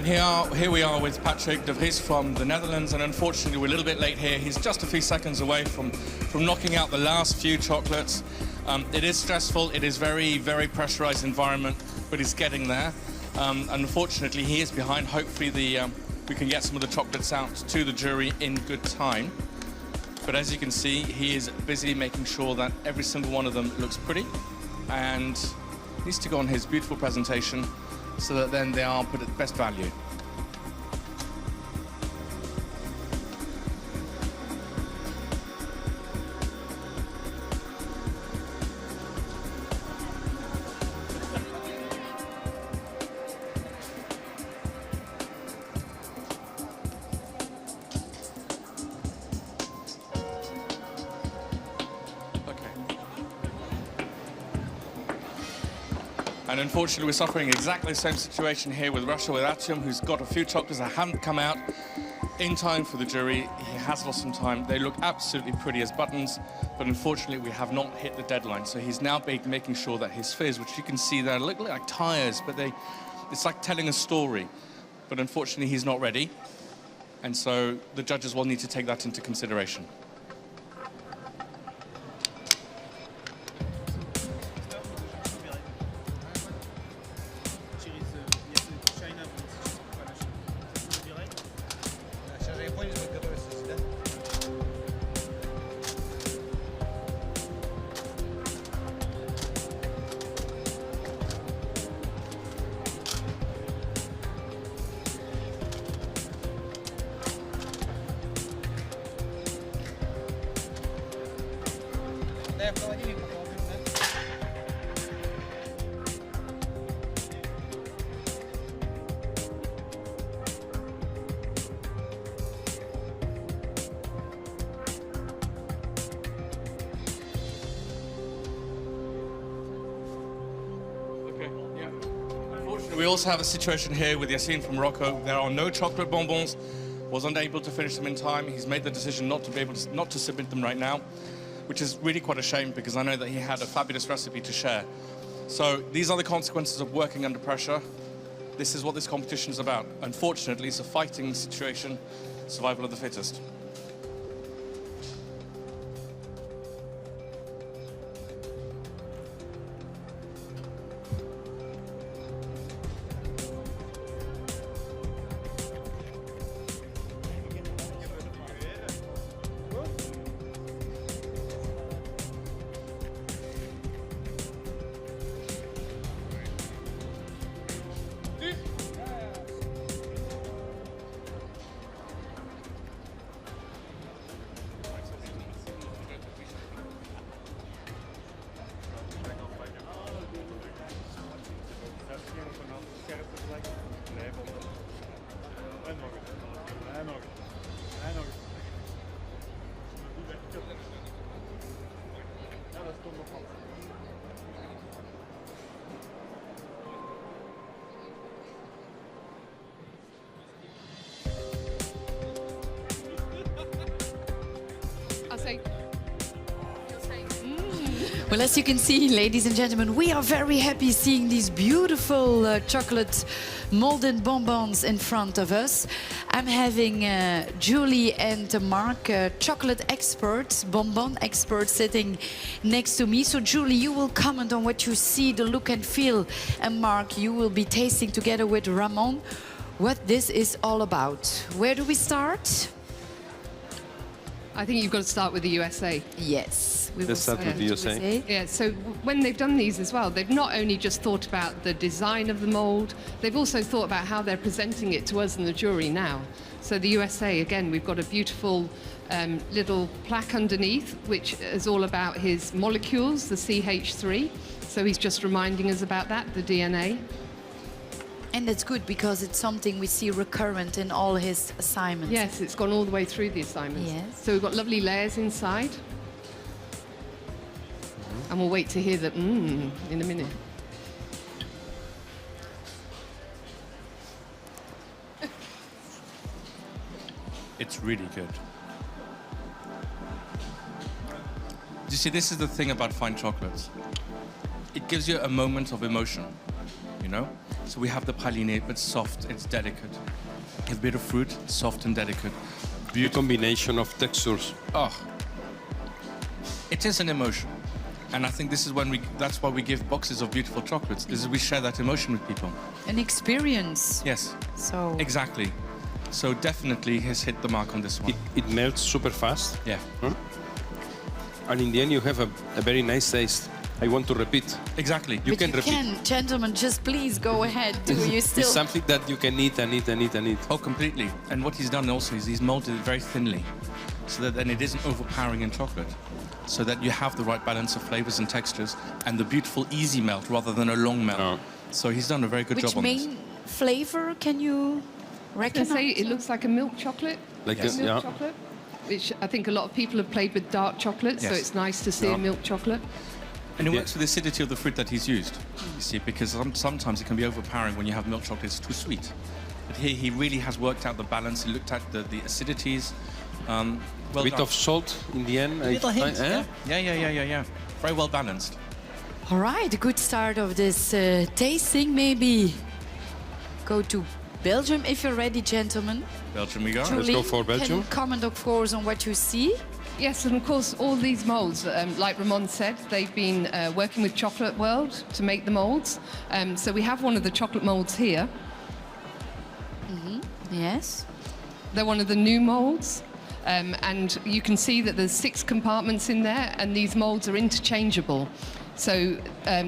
And here we are with Patrick de Vries from the Netherlands, and unfortunately we're a little bit late here. He's just a few seconds away from knocking out the last few chocolates. It is stressful, it is very, very pressurized environment, but he's getting there. And unfortunately he is behind. Hopefully we can get some of the chocolates out to the jury in good time. But as you can see, he is busy making sure that every single one of them looks pretty and needs to go on his beautiful presentation so that then they are put at best value. And unfortunately, we're suffering exactly the same situation here with Russia, with Artyom, who's got a few chocolates that haven't come out in time for the jury. He has lost some time. They look absolutely pretty as buttons, but unfortunately, we have not hit the deadline. So he's now making sure that his fizz, which you can see there, look like tires, but it's like telling a story. But unfortunately, he's not ready. And so the judges will need to take that into consideration. We also have a situation here with Yassine from Morocco. There are no chocolate bonbons. Was unable to finish them in time. He's made the decision not to submit them right now, which is really quite a shame because I know that he had a fabulous recipe to share. So these are the consequences of working under pressure. This is what this competition is about. Unfortunately, it's a fighting situation, survival of the fittest. Well, as you can see, ladies and gentlemen, we are very happy seeing these beautiful chocolate molded bonbons in front of us. I'm having Julie and Mark, chocolate experts, bonbon experts, sitting next to me. So Julie, you will comment on what you see, the look and feel. And Mark, you will be tasting together with Ramon what this is all about. Where do we start? I think you've got to start with the USA. Yes. Let's start with the USA. Yeah, so when they've done these as well, they've not only just thought about the design of the mold, they've also thought about how they're presenting it to us and the jury now. So the USA, again, we've got a beautiful little plaque underneath, which is all about his molecules, the CH3. So he's just reminding us about that, the DNA. And that's good because it's something we see recurrent in all his assignments. Yes, it's gone all the way through the assignments. Yes. So we've got lovely layers inside. And we'll wait to hear that in a minute. It's really good. You see, this is the thing about fine chocolates. It gives you a moment of emotion, you know? So we have the praline, but soft, it's delicate. A bit of fruit, soft and delicate. Beautiful combination of textures. Oh, it is an emotion. And I think this is that's why we give boxes of beautiful chocolates. This is we share that emotion with people. An experience. Yes. So exactly. So definitely has hit the mark on this one. It melts super fast. Yeah. And in the end, you have a very nice taste. I want to repeat. Exactly. You can repeat. Gentlemen, just please go ahead. Do you still? It's something that you can eat and eat and eat and eat. Oh, completely. And what he's done also is he's molded it very thinly, so that then it isn't overpowering in chocolate, so that you have the right balance of flavors and textures and the beautiful easy melt rather than a long melt. So he's done a very good job on this. Which main flavor can you recognize? Say it looks like a milk chocolate. Like Yes. milk chocolate, which I think a lot of people have played with dark chocolate, so Yes. it's nice to see a milk chocolate. And it works with the acidity of the fruit that he's used, you see, because sometimes it can be overpowering when you have milk chocolate, it's too sweet. But here he really has worked out the balance, he looked at the acidities. A bit of salt in the end. A little hint, yeah. Very well balanced. All right, a good start of this tasting. Maybe go to Belgium if you're ready, gentlemen. Belgium we go. Julie, Let's go for Belgium. Can comment, of course, on what you see. Yes, and of course, all these molds, like Ramon said, they've been working with Chocolate World to make the molds. So we have one of the chocolate molds here. Yes. They're one of the new molds. And you can see that there's 6 compartments in there, and these molds are interchangeable. So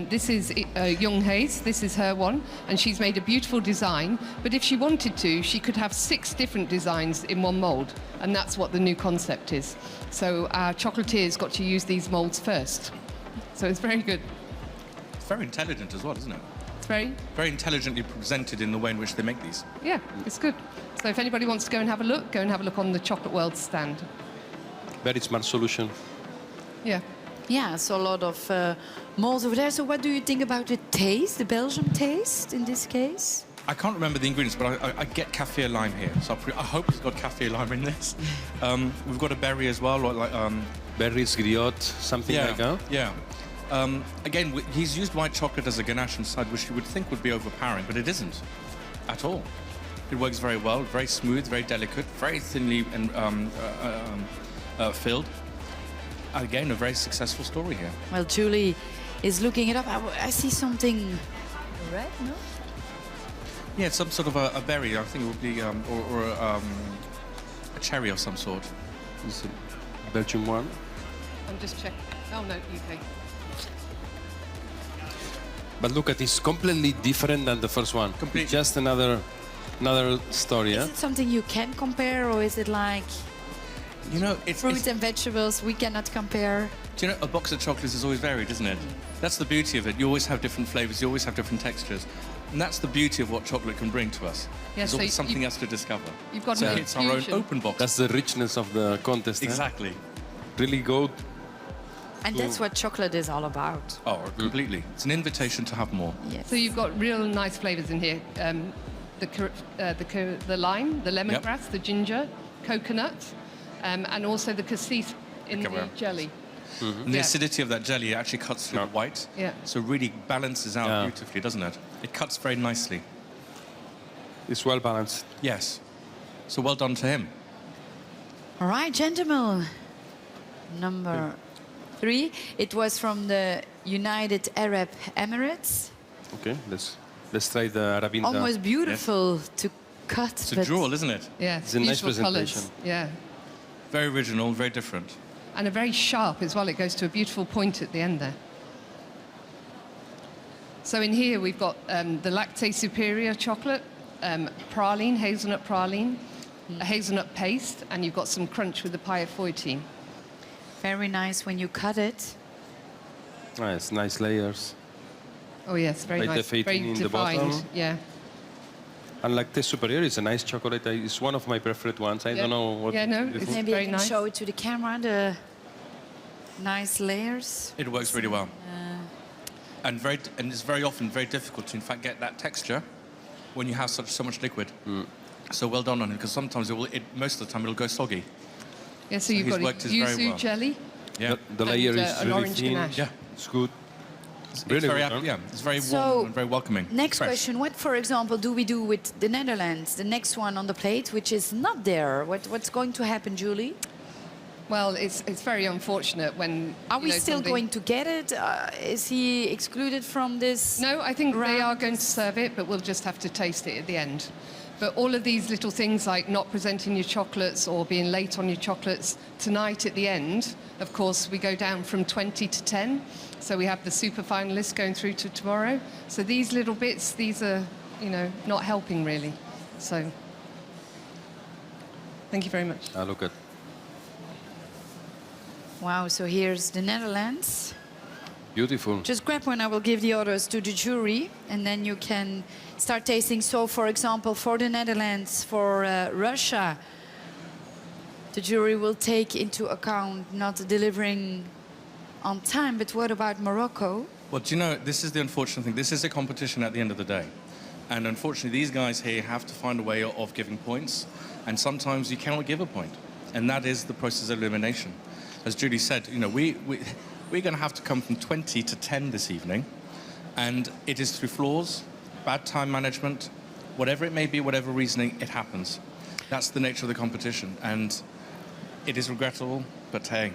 this is Young Hayes, this is her one, and she's made a beautiful design. But if she wanted to, she could have 6 different designs in one mold, and that's what the new concept is. So our chocolatiers got to use these molds first. So it's very good. It's very intelligent as well, isn't it? It's very... Very intelligently presented in the way in which they make these. Yeah, it's good. So if anybody wants to go and have a look on the Chocolate World stand. Very smart solution. Yeah. Yeah, so a lot of molds over there. So what do you think about the taste, the Belgian taste in this case? I can't remember the ingredients, but I get kaffir lime here. So I hope it's got kaffir lime in this. We've got a berry as well, like berries, griotte, something like that. Yeah. Again, he's used white chocolate as a ganache inside, which you would think would be overpowering, but it isn't at all. It works very well, very smooth, very delicate, very thinly and filled. Again, a very successful story here. Well, Julie is looking it up. I see something red, no? Yeah, it's some sort of a berry. I think it would be, or a cherry of some sort. This is a Belgian one. I'm just checking. Oh, no, UK. But look at this, completely different than the first one. Completely. Just another story, Is it something you can compare, or is it like... You know, it's fruit and vegetables we cannot compare. Do you know, a box of chocolates is always varied, isn't it? That's the beauty of it. You always have different flavors, you always have different textures. And that's the beauty of what chocolate can bring to us. Yeah, There's so always something else to discover. You've got so an it's our own open box. That's the richness of the contest. Exactly. Really go. And that's what chocolate is all about. Oh, completely. It's an invitation to have more. Yes. So you've got real nice flavors in here. The lime, the lemongrass, the ginger, coconut, and also the cassis in the jelly. And the acidity of that jelly actually cuts through the white. Yeah. So really balances out beautifully, doesn't it? It cuts very nicely. It's well balanced. Yes. So well done to him. All right, gentlemen. Number 3. It was from the United Arab Emirates. Okay, let's try the Arabinda. Almost beautiful to cut. It's a jewel, isn't it? Yeah, it's a nice beautiful presentation. colours. Yeah. Very original, very different. And a very sharp as well. It goes to a beautiful point at the end there. So in here we've got the Lactate Superior chocolate, praline, hazelnut praline, a hazelnut paste, and you've got some crunch with the paille feuilletine. Very nice when you cut it. Nice, nice layers. Oh yes, very Like the nice, very feuilletine in the defined. bottom. Yeah. And Lactate Superior is a nice chocolate. It's one of my preferred ones. I don't know what. Yeah, no, you it's think. Maybe very I can nice. show it to the camera, the nice layers. It works really well. And it's very often very difficult to, in fact, get that texture when you have so much liquid. So well done on it, because sometimes most of the time it'll go soggy. Yeah, so you've he's got worked his very yuzu well. jelly. Yeah. The layer And, is an really orange thin. ganache. Yeah. It's good. Really it's very warm and very welcoming. Next Fresh. question, what, for example, do we do with the Netherlands, the next one on the plate, which is not there? What's going to happen, Julie? Well, it's very unfortunate when... Are we still going to get it? Is he excluded from this? No, I think they are going to serve it, but we'll just have to taste it at the end. But all of these little things like not presenting your chocolates or being late on your chocolates, tonight at the end, of course, we go down from 20 to 10. So we have the super finalists going through to tomorrow. So these little bits, these are, not helping really. So thank you very much. Look at. Wow, so here's the Netherlands. Beautiful. Just grab one, I will give the others to the jury, and then you can start tasting. So, for example, for the Netherlands, for Russia, the jury will take into account not delivering on time, but what about Morocco? Well, do you know, this is the unfortunate thing. This is a competition at the end of the day. And unfortunately, these guys here have to find a way of giving points. And sometimes you cannot give a point. And that is the process of elimination. As Julie said, we're going to have to come from 20 to 10 this evening. And it is through flaws, bad time management, whatever it may be, whatever reasoning, it happens. That's the nature of the competition. And it is regrettable, but hey,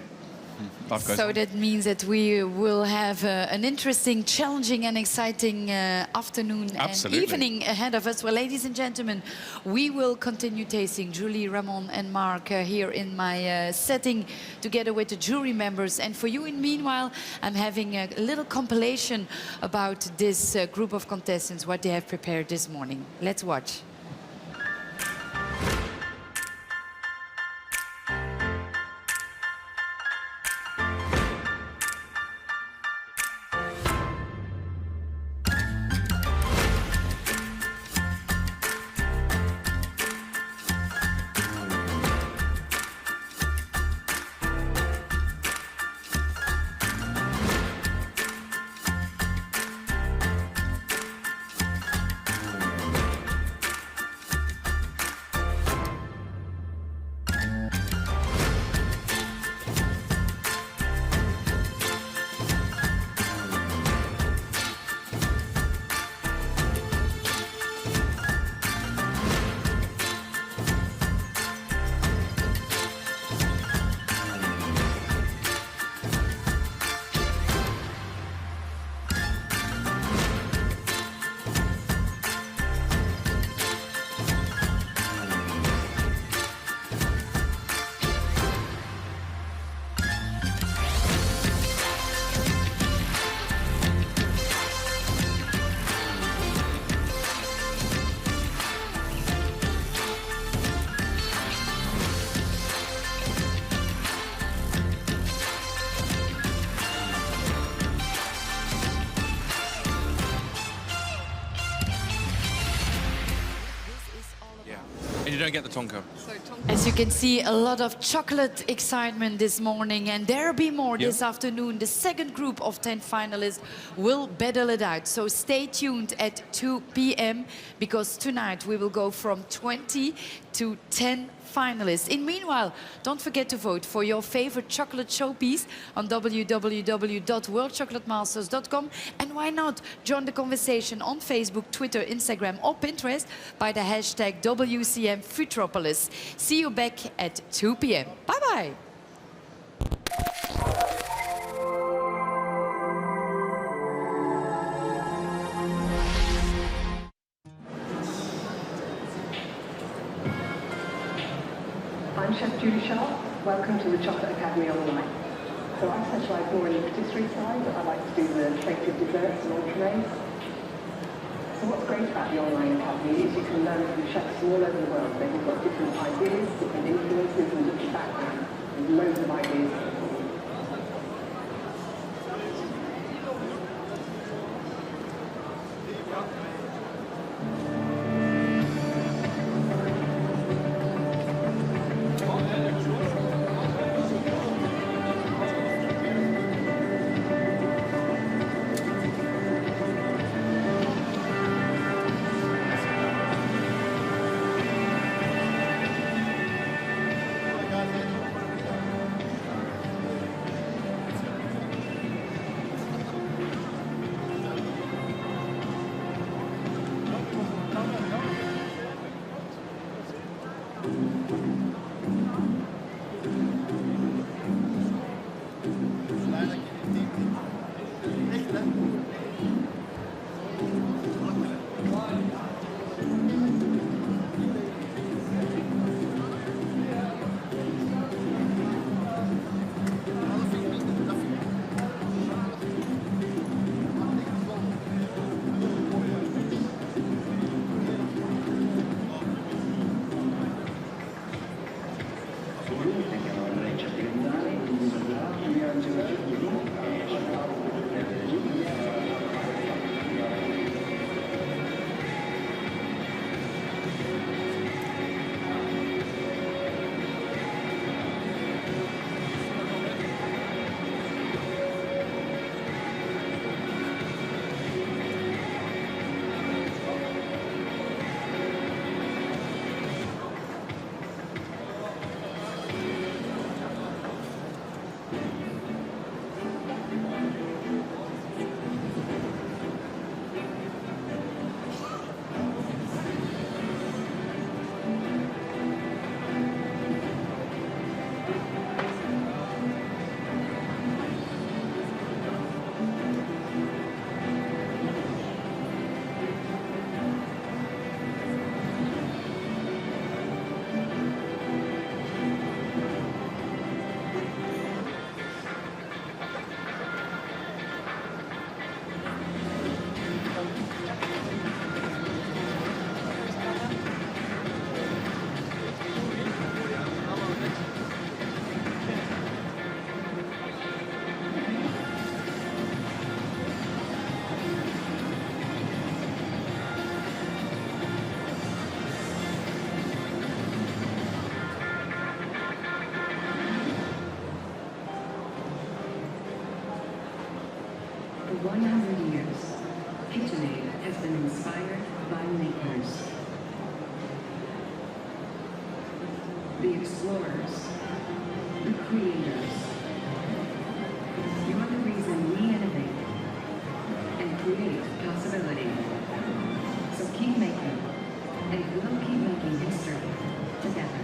life goes on. So that means that we will have an interesting, challenging and exciting afternoon and evening ahead of us. Well, ladies and gentlemen, we will continue tasting. Julie, Ramon and Mark here in my setting together with the jury members. And for you, in meanwhile, I'm having a little compilation about this group of contestants, what they have prepared this morning. Let's watch. And you don't get the tonka. As you can see, a lot of chocolate excitement this morning, and there'll be more this afternoon. The second group of 10 finalists will battle it out. So stay tuned at 2 p.m. because tonight we will go from 20 to 10 finalists. In meanwhile, don't forget to vote for your favorite chocolate showpiece on www.worldchocolatmasters.com. And why not join the conversation on Facebook, Twitter, Instagram or Pinterest by the hashtag WCM Futropolis. See you back at 2 p.m. Bye-bye. I'm Chef Julie Sharp. Welcome to the Chocolate Academy Online. So I specialise more in the patisserie side. I like to do the plated desserts and entrees. So what's great about the Online Academy is you can learn from chefs from all over the world. They've got different ideas, different influences and different backgrounds. There's loads of ideas. For 100 years, KitchenAid has been inspired by makers. The explorers, the creators. You're the reason we innovate and create possibility. So keep making, and we'll keep making history together.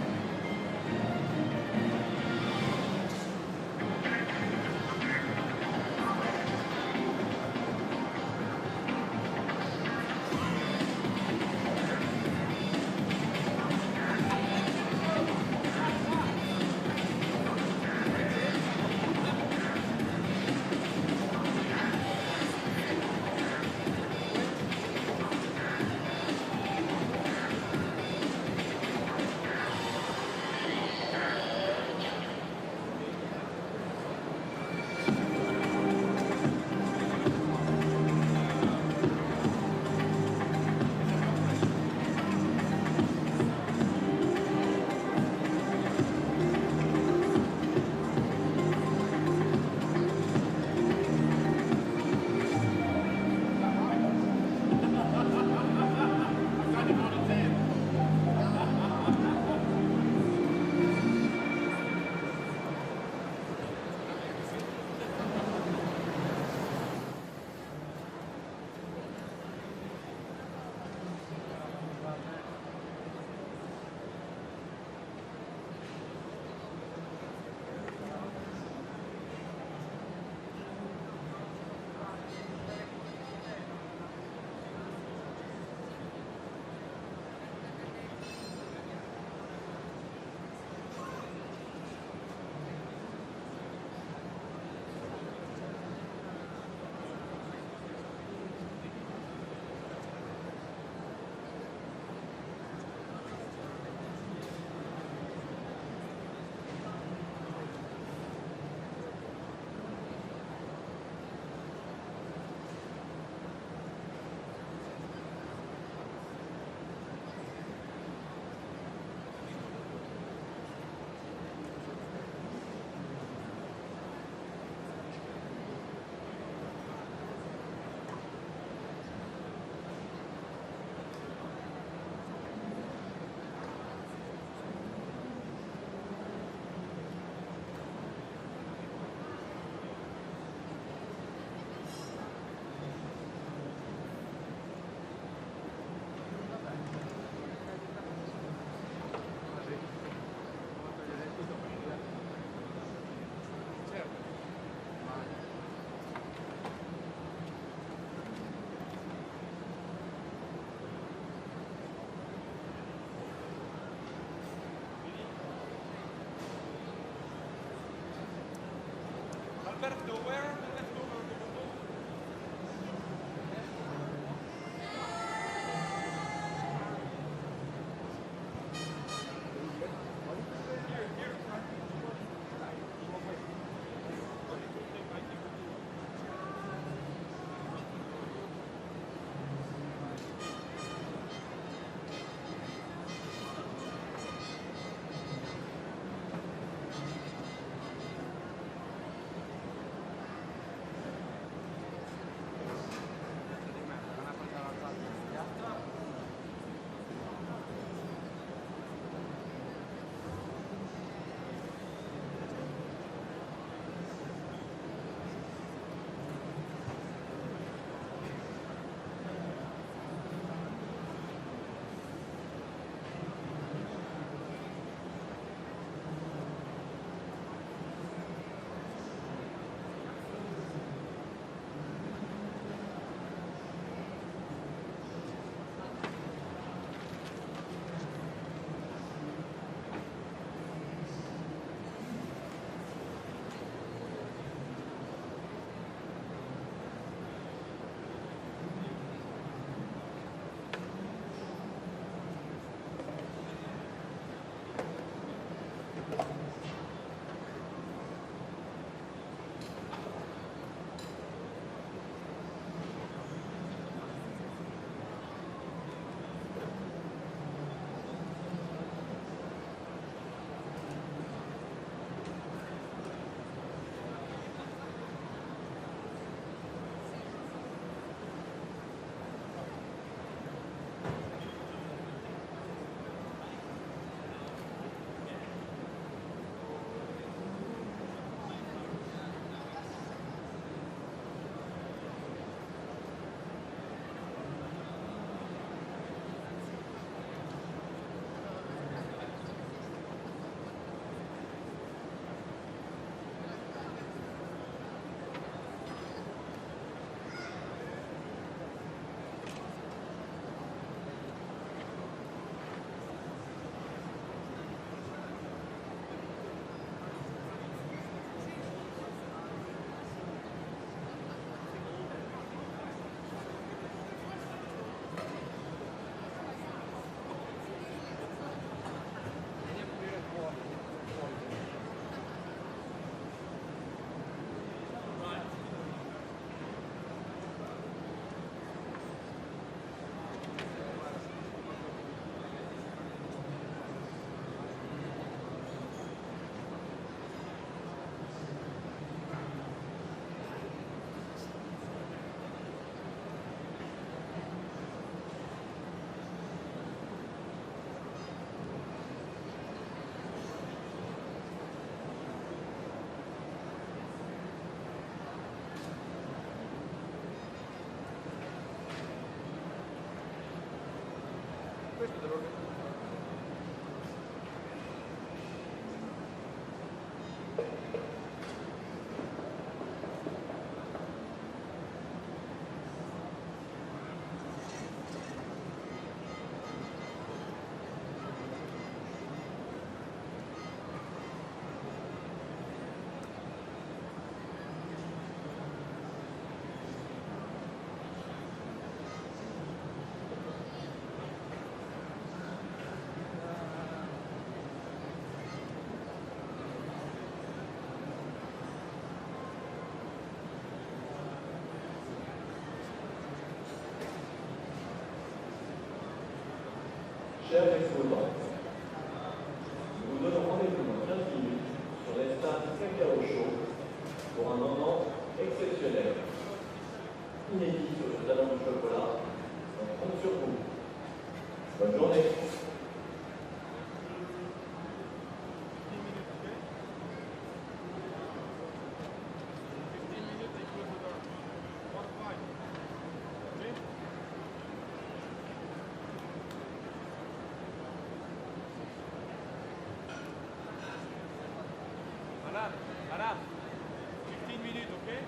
Chers exposants, nous vous donnons rendez-vous dans 15 minutes sur l'espace cacao chaud pour un moment exceptionnel, inédit sur le salon du chocolat. On compte sur vous. Bonne journée. Madame, 15 minutes, okay?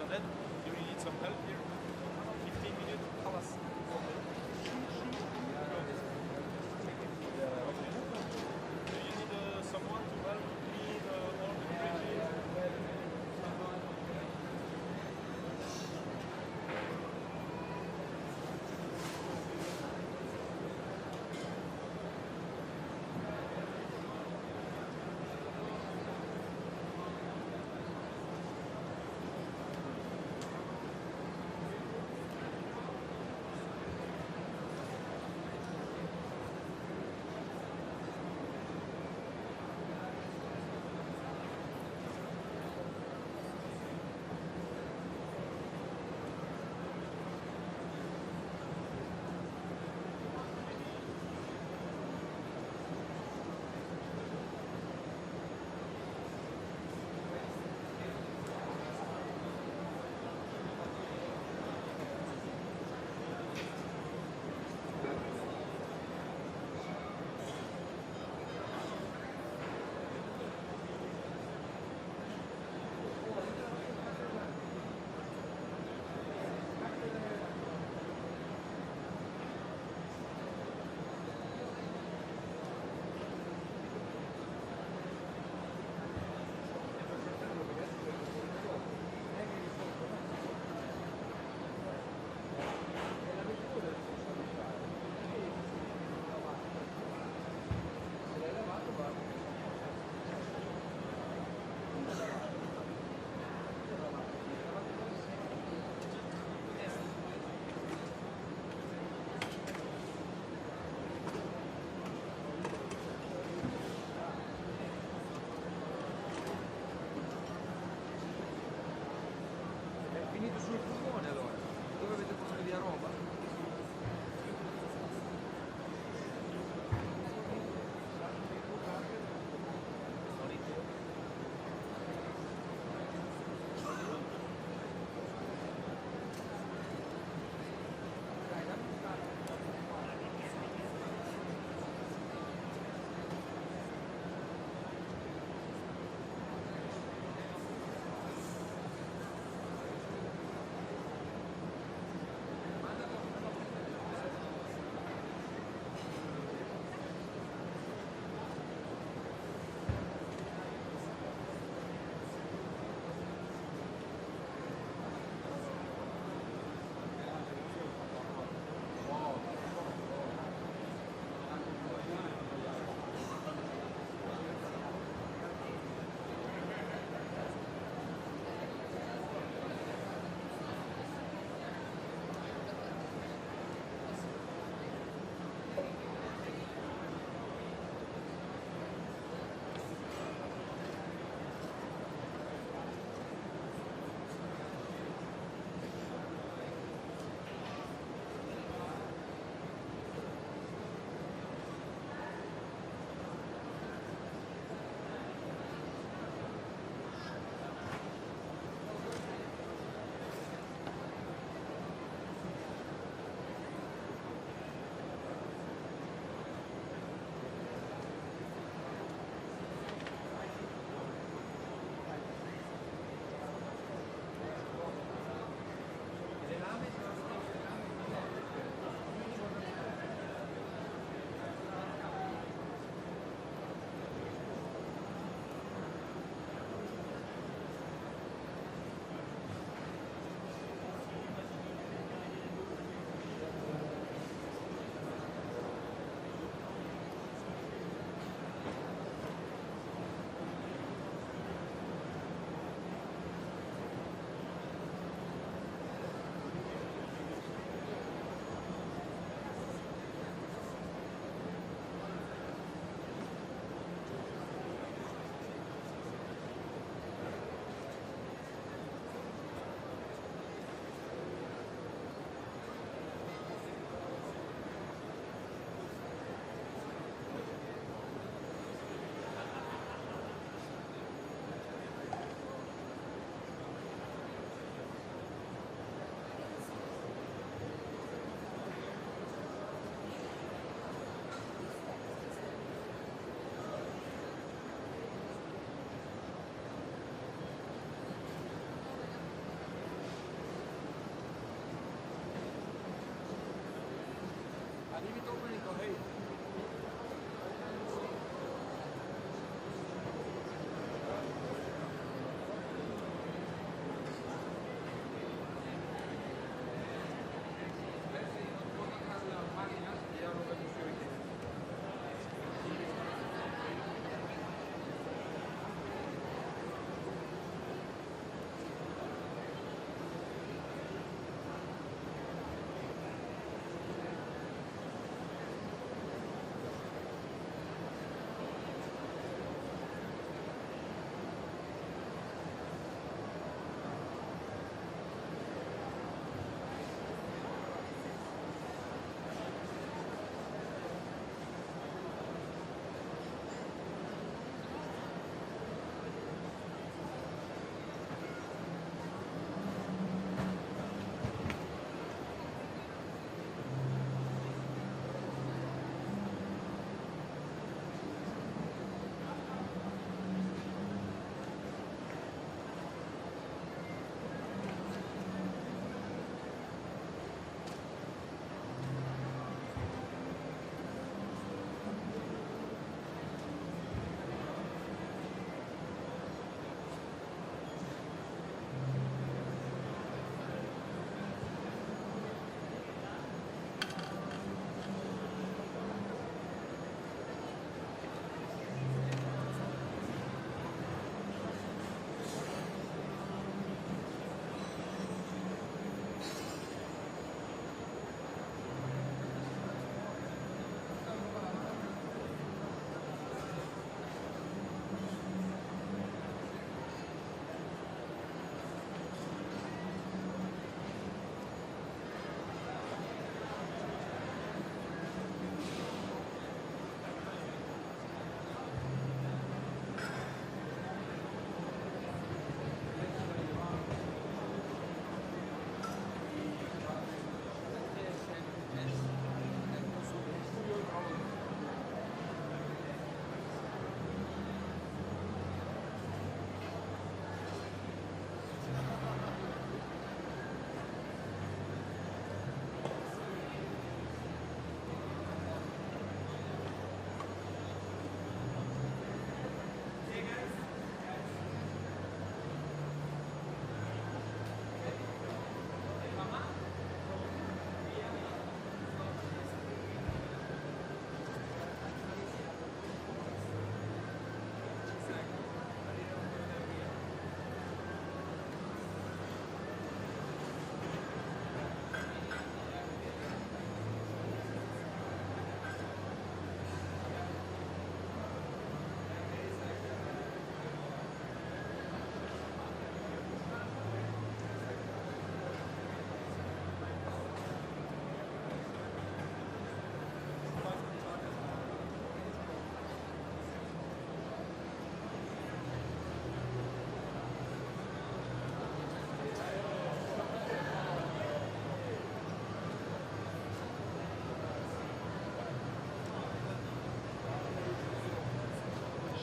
on that. Do you need some help here? 15 minutes. خلاص. Do you need someone to help clean all the ingredients?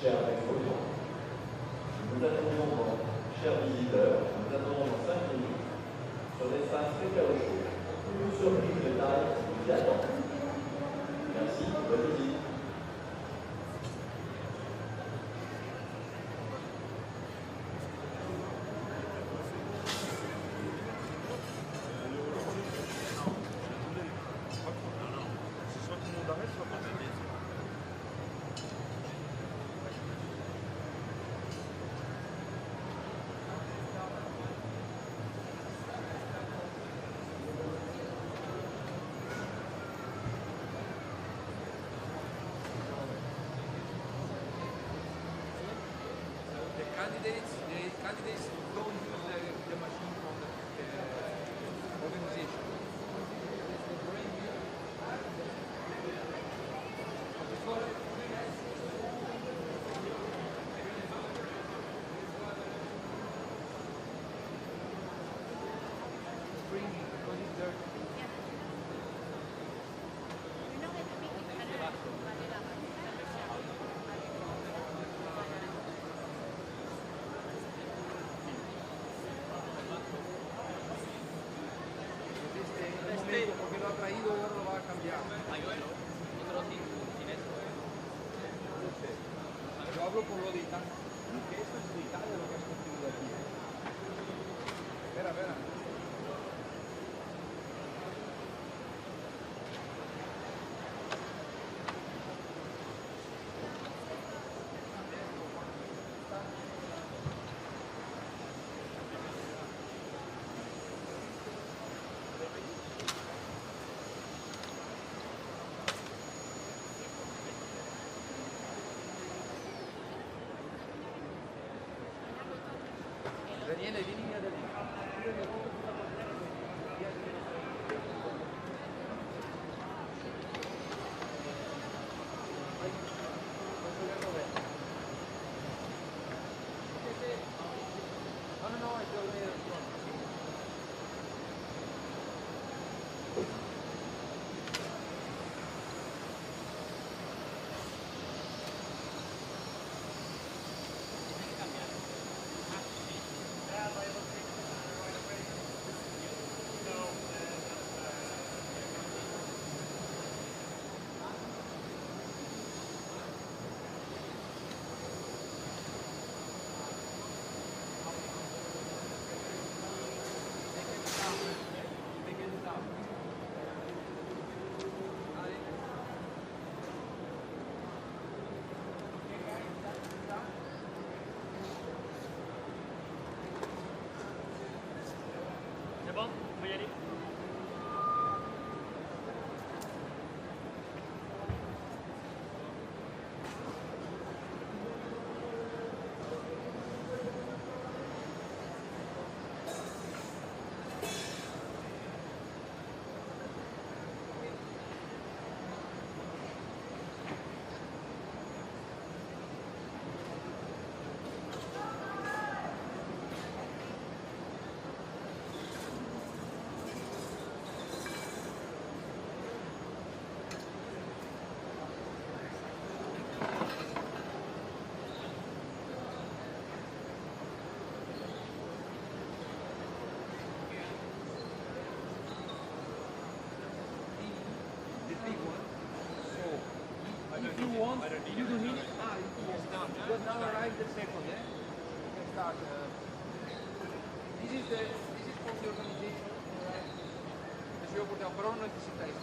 chers exposants. Nous attendons donc, chers visiteurs, nous attendons dans 5 minutes sur l'espace cacao chaud. Une surprise de taille vous y attend. Merci, bonne visite. Candidates don't use the machine from the organization. Porque lo ha traído y ahora lo va a cambiar. Yo hablo por lo de Italia. Que esto es de Italia lo que has construido aquí. Espera, espera. Daniele, vieni via da lì. No, è già venire da C'est bon, on peut y aller. If you want, you do need it. Because now arrives the second, eh? You can start. This is from the organization, alright? Dus je wordt al elektriciteit.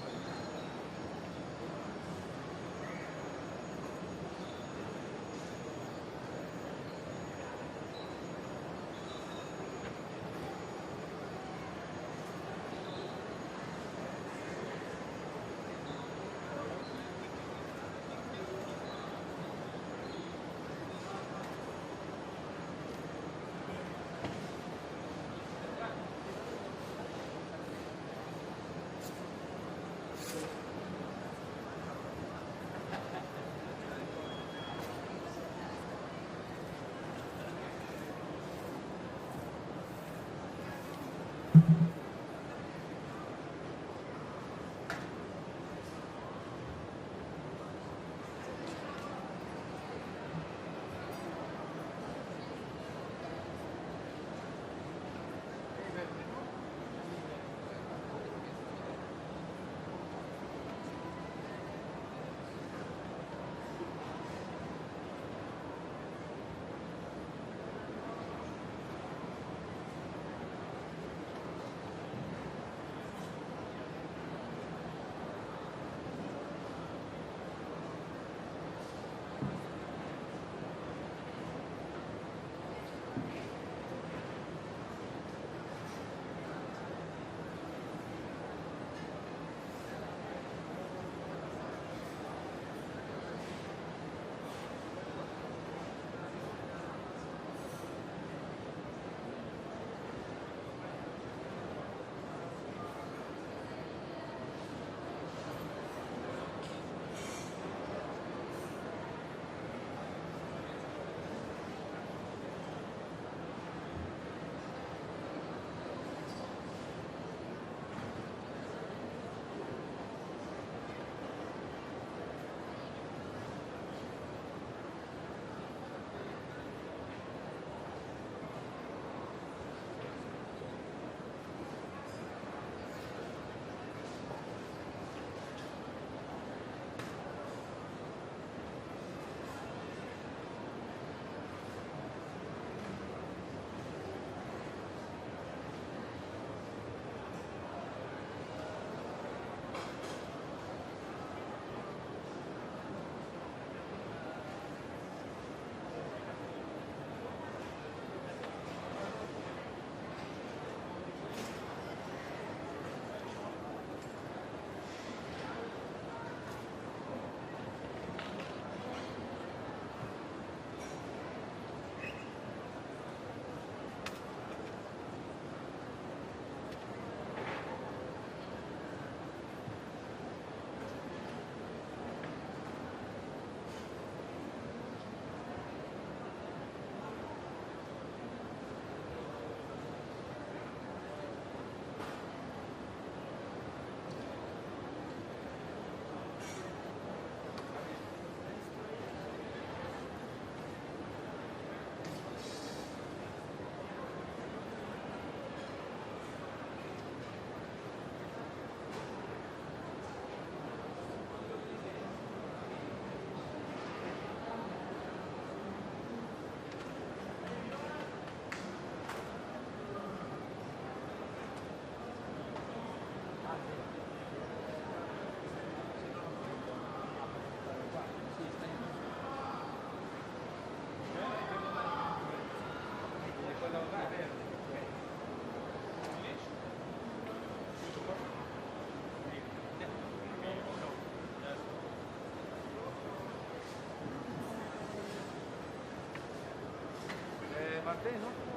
te, no?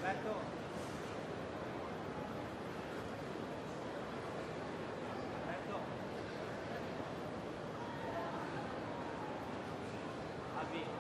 Alberto. Alberto. Albi.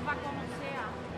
va como sea.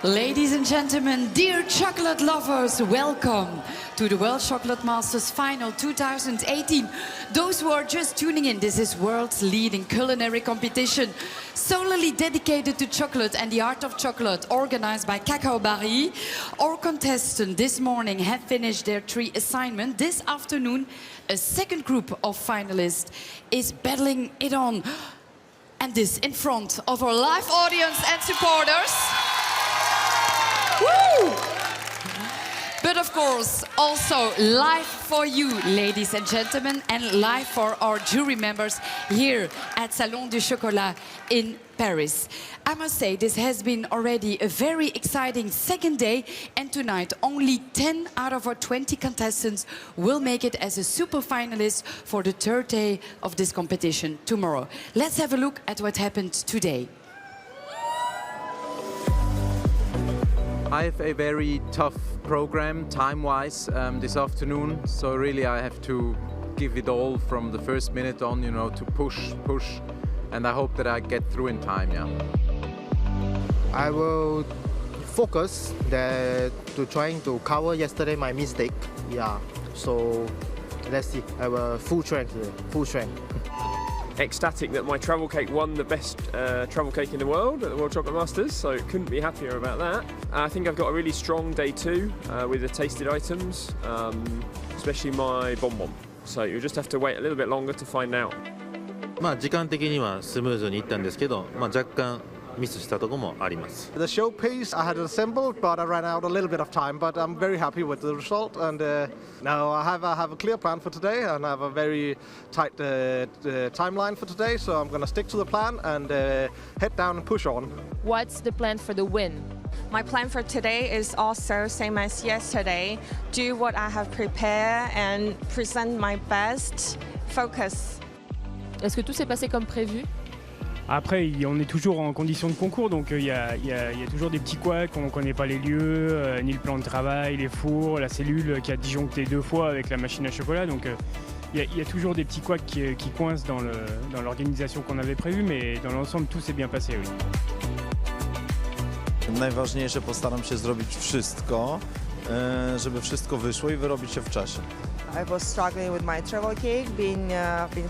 Ladies and gentlemen, dear chocolate lovers, welcome to the World Chocolate Masters Final 2018. Those who are just tuning in, this is world's leading culinary competition, solely dedicated to chocolate and the art of chocolate, organized by Cacao Barry. Our contestants this morning have finished their 3 assignments. This afternoon, a second group of finalists is battling it on. And this in front of our live audience and supporters. Woo! But of course, also live for you, ladies and gentlemen, and live for our jury members here at Salon du Chocolat in Paris. I must say, this has been already a very exciting second day, and tonight only 10 out of our 20 contestants will make it as a super finalist for the third day of this competition tomorrow. Let's have a look at what happened today. I have a very tough program time-wise this afternoon, so really I have to give it all from the first minute on, you know, to push, and I hope that I get through in time, yeah. I will focus to trying to cover yesterday my mistake, yeah. So let's see, I will full strength today, Ecstatic that my travel cake won the best travel cake in the world at the World Chocolate Masters, so couldn't be happier about that. I think I've got a really strong day 2 with the tasted items, especially my Bonbon. So you'll just have to wait a little bit longer to find out. 時間的にはスムーズにいったんですけど、若干ミスしたところもあります。 The showpiece I had assembled, but I ran out a little bit of time. But I'm very happy with the result, and now I have a clear plan for today, and I have a very tight timeline for today. So I'm going to stick to the plan and head down and push on. What's the plan for the win? My plan for today is also same as yesterday. Do what I have prepared and present my best. Focus. Est-ce que tout s'est passé comme prévu? Après, on est toujours en condition de concours, donc il y a toujours des petits couacs, on ne connaît pas les lieux, ni le plan de travail, les fours, la cellule qui a disjoncté 2 fois avec la machine à chocolat. Donc il y a toujours des petits couacs qui coincent dans l'organisation qu'on avait prévue, mais dans l'ensemble, tout s'est bien passé, oui. Najważniejsze, postaram się zrobić wszystko, żeby wszystko wyszło i wyrobić się w czasie. I was struggling with my travel cake being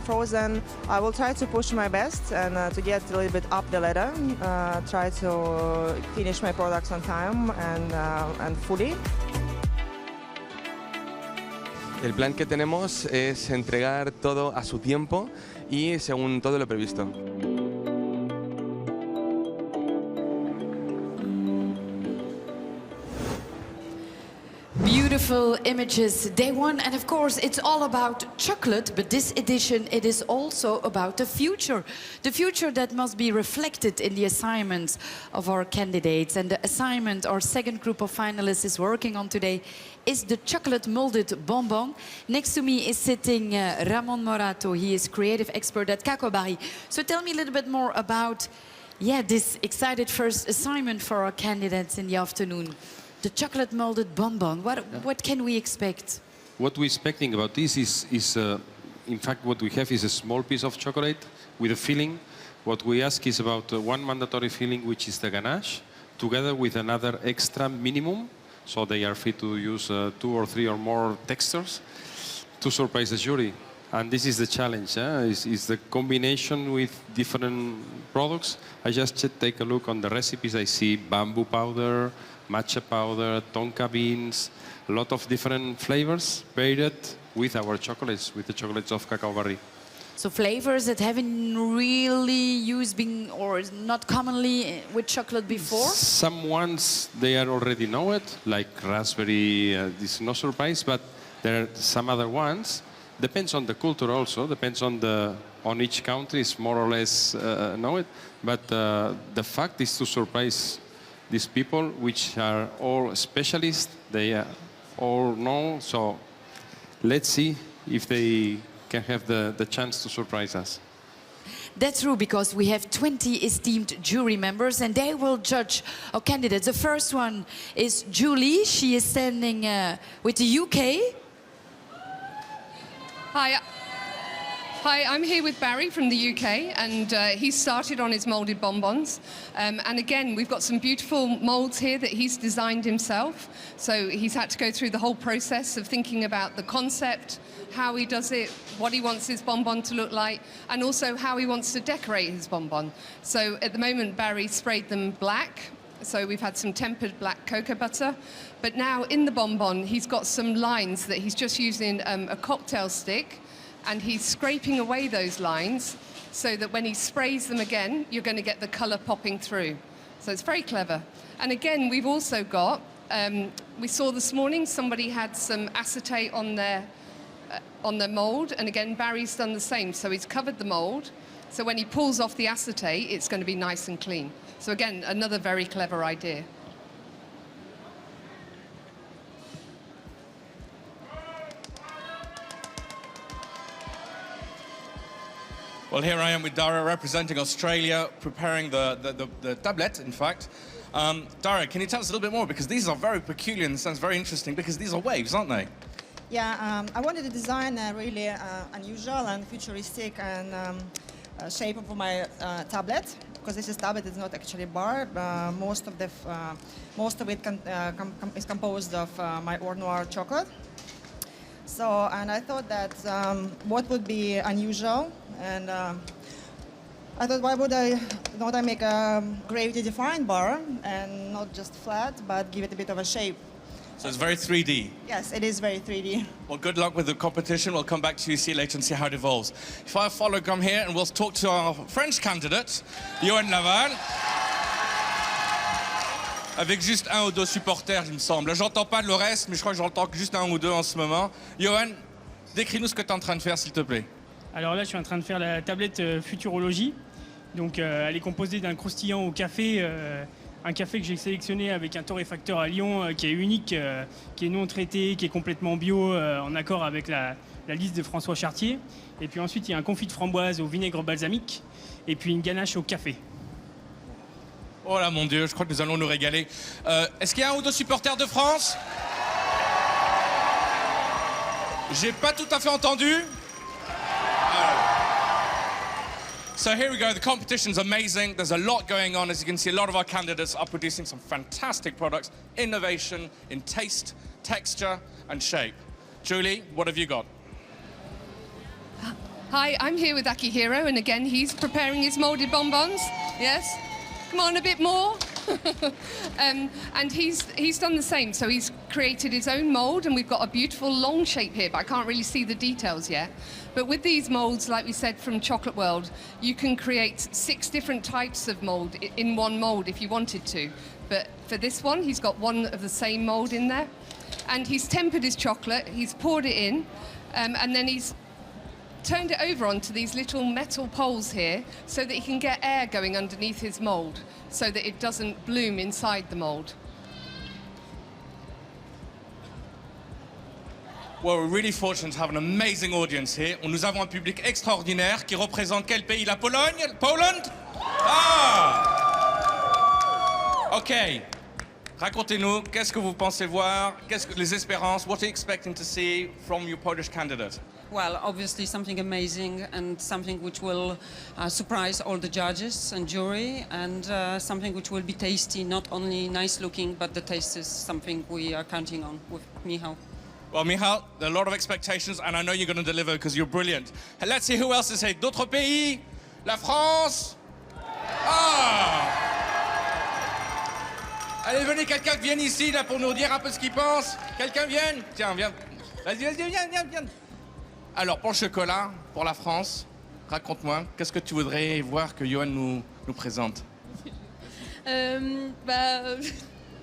frozen. I will try to push my best and to get a little bit up the ladder, try to finish my products on time and fully. El plan que tenemos es entregar todo a su tiempo y según todo lo previsto. Beautiful images, day 1, and of course it's all about chocolate, but this edition it is also about the future that must be reflected in the assignments of our candidates. And the assignment our second group of finalists is working on today is the chocolate molded bonbon. Next to me is sitting Ramon Morato. He is creative expert at Cacao Barry. So tell me a little bit more about this excited first assignment for our candidates in the afternoon. The chocolate molded bonbon, what can we expect? What we're expecting about this is in fact, what we have is a small piece of chocolate with a filling. What we ask is about one mandatory filling, which is the ganache, together with another extra minimum, so they are free to use 2 or 3 or more textures to surprise the jury. And this is the challenge, is the combination with different products. I just take a look on the recipes. I see bamboo powder, matcha powder, tonka beans, a lot of different flavors paired with our chocolates, with the chocolates of Cacao Barry. So flavors that haven't really used or not commonly with chocolate before? Some ones they are already know it, like raspberry, this is no surprise, but there are some other ones. Depends on the culture also, depends on each country, is more or less know it. But the fact is to surprise these people, which are all specialists, they all know, so let's see if they can have the chance to surprise us. That's true, because we have 20 esteemed jury members and they will judge our candidates. The first one is Julie. She is standing with the UK. Hi. Hi, I'm here with Barry from the UK, and he started on his moulded bonbons. And again, we've got some beautiful moulds here that he's designed himself. So he's had to go through the whole process of thinking about the concept, how he does it, what he wants his bonbon to look like, and also how he wants to decorate his bonbon. So at the moment, Barry sprayed them black. So we've had some tempered black cocoa butter. But now in the bonbon, he's got some lines that he's just using a cocktail stick, and he's scraping away those lines so that when he sprays them again, you're going to get the colour popping through. So it's very clever. And again, we've also got, we saw this morning somebody had some acetate on their mould, and again, Barry's done the same. So he's covered the mould, so when he pulls off the acetate, it's going to be nice and clean. So again, another very clever idea. Well, here I am with Dara representing Australia, preparing the tablet, in fact. Dara, can you tell us a little bit more? Because these are very peculiar and sounds very interesting, because these are waves, aren't they? Yeah, I wanted to design a really unusual and futuristic and shape of my tablet, because this tablet is not actually a bar. Most of it is composed of my Noir chocolate. So, and I thought that what would be unusual, and I thought, why would I not make a gravity-defined bar and not just flat, but give it a bit of a shape. So it's very 3D. Yes, it is very 3D. Well, good luck with the competition. We'll come back to you, see you later and see how it evolves. If I follow, come here and we'll talk to our French candidate, Johan Laval. Avec juste un ou deux supporters, il me semble. J'entends pas le reste, mais je crois que j'entends juste un ou deux en ce moment. Johan, décris-nous ce que tu es en train de faire, s'il te plaît. Alors là, je suis en train de faire la tablette Futurologie. Donc, elle est composée d'un croustillant au café, un café que j'ai sélectionné avec un torréfacteur à Lyon qui est unique, qui est non traité, qui est complètement bio, en accord avec la liste de François Chartier. Et puis ensuite, il y a un confit de framboise au vinaigre balsamique et puis une ganache au café. Oh là, mon Dieu, je crois que nous allons nous régaler. Est-ce qu'il y a un ou deux supporters de France? J'ai pas tout à fait entendu. So here we go, the competition's amazing. There's a lot going on. As you can see, a lot of our candidates are producing some fantastic products. Innovation in taste, texture, and shape. Julie, what have you got? Hi, I'm here with Akihiro, and again, he's preparing his moulded bonbons. Yes? Come on, a bit more. And he's done the same. So he's created his own mould, and we've got a beautiful long shape here, but I can't really see the details yet. But with these moulds, like we said from Chocolate World, you can create 6 different types of mould in one mould if you wanted to. But for this one, he's got one of the same mould in there. And he's tempered his chocolate, he's poured it in, and then he's turned it over onto these little metal poles here so that he can get air going underneath his mould so that it doesn't bloom inside the mould. Well, we're really fortunate to have an amazing audience here. Nous avons un public extraordinaire qui représente quel pays? La Pologne? Poland? Ah! OK. Racontez-nous, qu'est-ce que vous pensez voir? Qu'est-ce que les espérances? What are you expecting to see from your Polish candidate? Well, obviously something amazing and something which will surprise all the judges and jury, and something which will be tasty, not only nice looking, but the taste is something we are counting on with Michał. Well, Michał, there are a lot of expectations, and I know you're going to deliver because you're brilliant. And let's see who else is here. D'autres pays? La France? Ah! Allez, venez, quelqu'un qui vienne ici là, pour nous dire un peu ce qu'il pense. Quelqu'un vienne? Tiens, viens. Vas-y, viens. Alors, pour le chocolat, pour la France, raconte-moi, qu'est-ce que tu voudrais voir que Johan nous présente? Je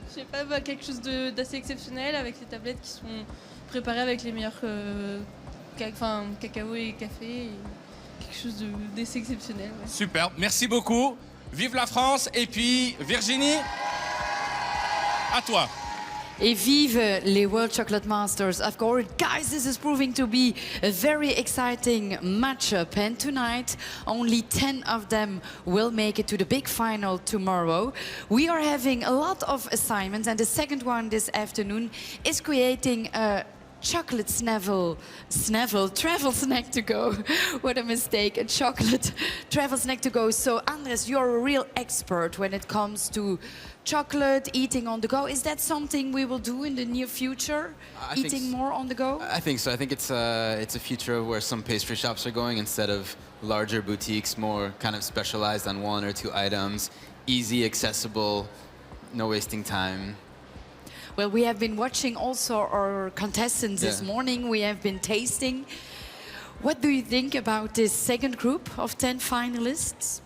sais pas, quelque chose d'assez exceptionnel avec les tablettes qui sont préparées avec les meilleurs cacao et café. Quelque chose d'assez exceptionnel. Ouais. Super, merci beaucoup. Vive la France. Et puis, Virginie, à toi. Et vive les World Chocolate Masters of course. Guys, this is proving to be a very exciting matchup, and tonight only 10 of them will make it to the big final tomorrow. We are having a lot of assignments, and the second one this afternoon is creating a chocolate travel snack to go. What a mistake, a chocolate travel snack to go. So Andres, you're a real expert when it comes to chocolate, eating on the go. Is that something we will do in the near future? Eating more on the go? I think so. I think it's a future where some pastry shops are going instead of larger boutiques, more kind of specialized on one or two items, easy, accessible, no wasting time. Well, we have been watching also our contestants this morning. We have been tasting. What do you think about this second group of 10 finalists?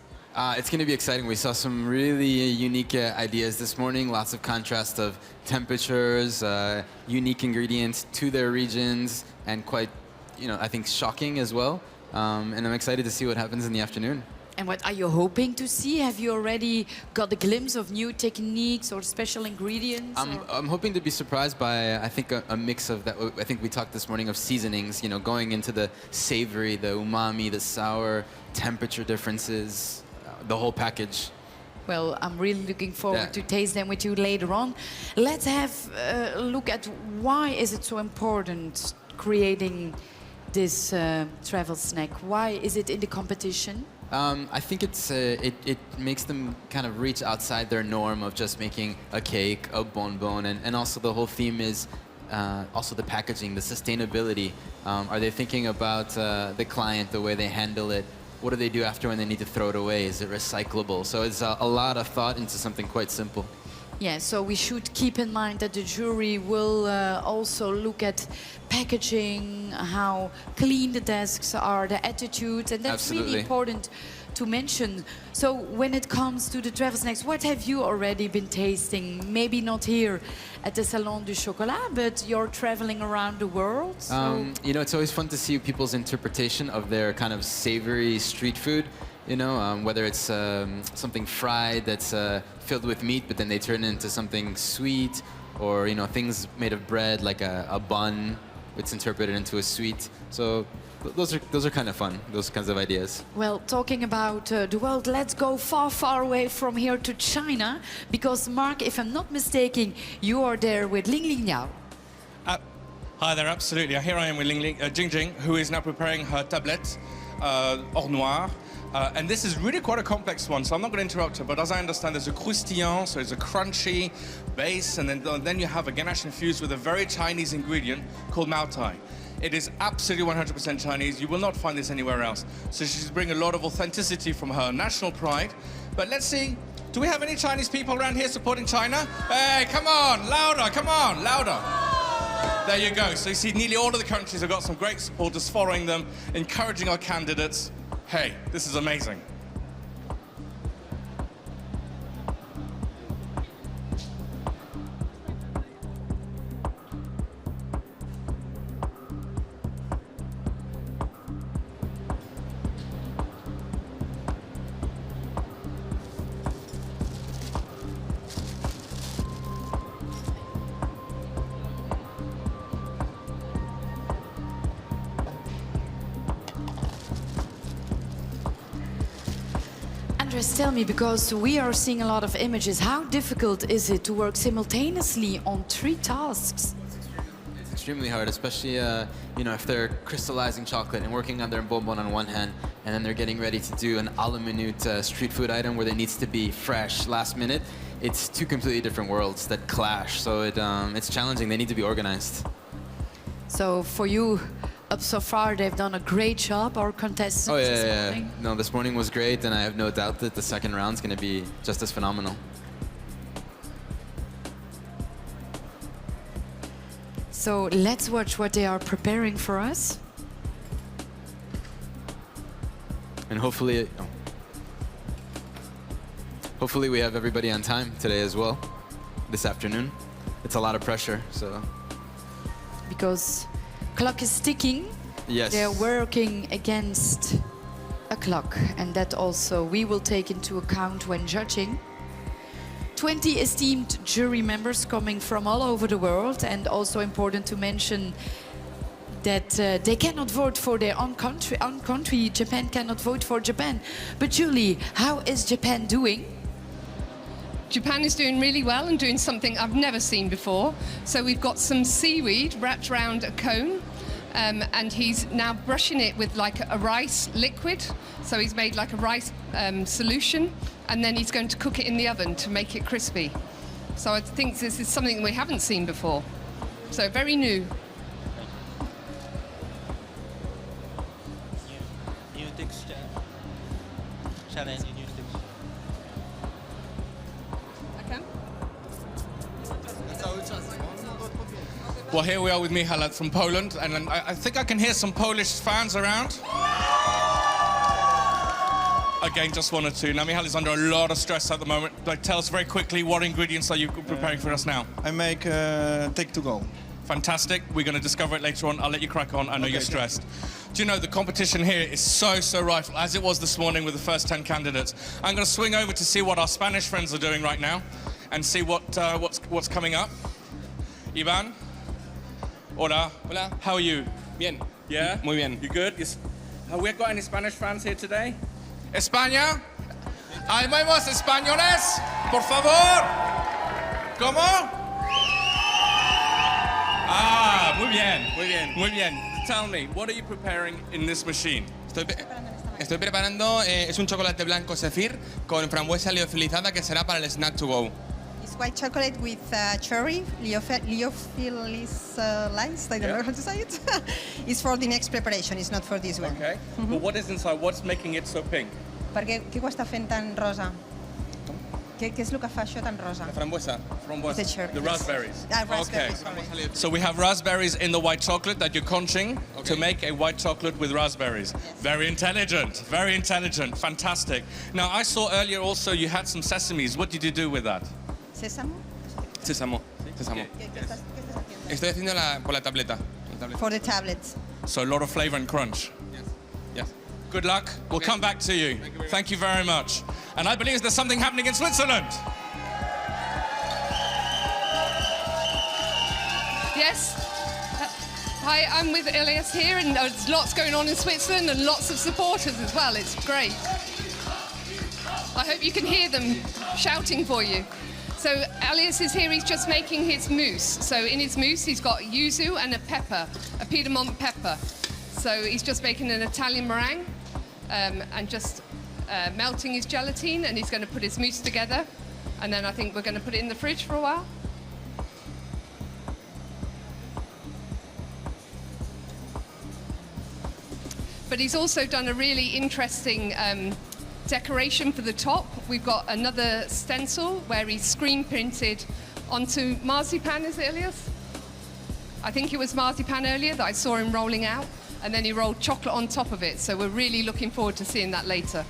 It's going to be exciting. We saw some really unique ideas this morning, lots of contrast of temperatures, unique ingredients to their regions, and quite, I think shocking as well. And I'm excited to see what happens in the afternoon. And what are you hoping to see? Have you already got a glimpse of new techniques or special ingredients? I'm hoping to be surprised by, I think, a mix of that. I think we talked this morning of seasonings, going into the savory, the umami, the sour, temperature differences, the whole package. Well, I'm really looking forward to taste them with you later on. Let's have a look at why is it so important creating this travel snack? Why is it in the competition? I think it makes them kind of reach outside their norm of just making a cake, a bonbon, and also the whole theme is also the packaging, the sustainability. Are they thinking about the client, the way they handle it? What do they do after when they need to throw it away? Is it recyclable? So it's a lot of thought into something quite simple. Yeah, so we should keep in mind that the jury will also look at packaging, how clean the desks are, the attitudes, and that's really important to mention. So when it comes to the travel snacks, what have you already been tasting? Maybe not here at the Salon du Chocolat, but you're traveling around the world. So it's always fun to see people's interpretation of their kind of savory street food. Whether it's something fried that's filled with meat, but then they turn it into something sweet, or things made of bread like a bun, it's interpreted into a sweet. So those are kind of fun, those kinds of ideas. Well, talking about the world, let's go far away from here to China, because Mark, if I'm not mistaken, you are there with Ling Ling Liao. Hi there, absolutely. Here I am with Jing Jing, who is now preparing her tablette, hors noir. And this is really quite a complex one, so I'm not going to interrupt her, but as I understand, there's a croustillant, so it's a crunchy base, and then you have a ganache infused with a very Chinese ingredient called Mao Tai. It is absolutely 100% Chinese. You will not find this anywhere else. So she's bringing a lot of authenticity from her national pride. But let's see, do we have any Chinese people around here supporting China? Hey, come on, louder, come on, louder. There you go. So you see, nearly all of the countries have got some great supporters following them, encouraging our candidates. Hey, this is amazing. Andres, tell me, because we are seeing a lot of images, how difficult is it to work simultaneously on 3 tasks? It's extremely hard, especially if they're crystallizing chocolate and working on their bonbon on one hand, and then they're getting ready to do an a la minute street food item where it needs to be fresh, last minute. It's 2 completely different worlds that clash, so it's challenging. They need to be organized. So for you, up so far, they've done a great job, our contestants this morning. No, this morning was great, and I have no doubt that the second round's going to be just as phenomenal. So let's watch what they are preparing for us. And hopefully we have everybody on time today as well, this afternoon. It's a lot of pressure, so. Because clock is ticking. Yes. They're working against a clock, and that also we will take into account when judging. 20 esteemed jury members coming from all over the world, and also important to mention that they cannot vote for their own country. Japan cannot vote for Japan. But Julie, how is Japan doing? Japan is doing really well and doing something I've never seen before. So we've got some seaweed wrapped around a cone, and he's now brushing it with like a rice liquid. So he's made like a rice solution, and then he's going to cook it in the oven to make it crispy. So I think this is something we haven't seen before. So very new. New texture. Challenge new texture. Well, here we are with Michał from Poland, and I think I can hear some Polish fans around. Again, just one or two. Now, Michał is under a lot of stress at the moment. Like, tell us very quickly, what ingredients are you preparing for us now? I make take to go. Fantastic. We're going to discover it later on. I'll let you crack on. I know you're stressed. Do you know, the competition here is so rife, as it was this morning with the first 10 candidates. I'm going to swing over to see what our Spanish friends are doing right now and see what's coming up. Ivan? Hola. Hola. How are you? Bien. Yeah? Muy bien. You good? Have we got any Spanish fans here today? España? ¿Hay nuevos españoles? Por favor. ¿Cómo? Ah, muy bien. Muy bien. Muy bien. Tell me, what are you preparing in this machine? Estoy preparando, es un chocolate blanco Zephyr con frambuesa liofilizada que será para el snack to go. It's white chocolate with cherry, liofiliz lines, I don't know how to say it. It's for the next preparation, it's not for this one. Okay. But what is inside? What's making it so pink? Per què ho està fent tan rosa? Què és el que fa això tan rosa? La frambuesa. The cherry. The raspberries. Raspberries, okay. sorry. So we have raspberries in the white chocolate that you're conching to make a white chocolate with raspberries. Yes. Very intelligent, fantastic. Now I saw earlier also you had some sesames. What did you do with that? Sésamo? Sésamo. ¿Qué estás haciendo? Estoy haciendo por la tableta. For the tablets. So a lot of flavor and crunch. Yes. Good luck. We'll come back to you. Thank you very much. And I believe there's something happening in Switzerland. Yes. Hi, I'm with Elias here, and there's lots going on in Switzerland and lots of supporters as well. It's great. I hope you can hear them shouting for you. So Elias is here, he's just making his mousse. So in his mousse, he's got yuzu and a pepper, a Piedmont pepper. So he's just making an Italian meringue and just melting his gelatine, and he's going to put his mousse together. And then I think we're going to put it in the fridge for a while. But he's also done a really interesting decoration for the top. We've got another stencil where he's screen printed onto marzipan, is it, Elias? I think it was marzipan earlier that I saw him rolling out, and then he rolled chocolate on top of it. So we're really looking forward to seeing that later.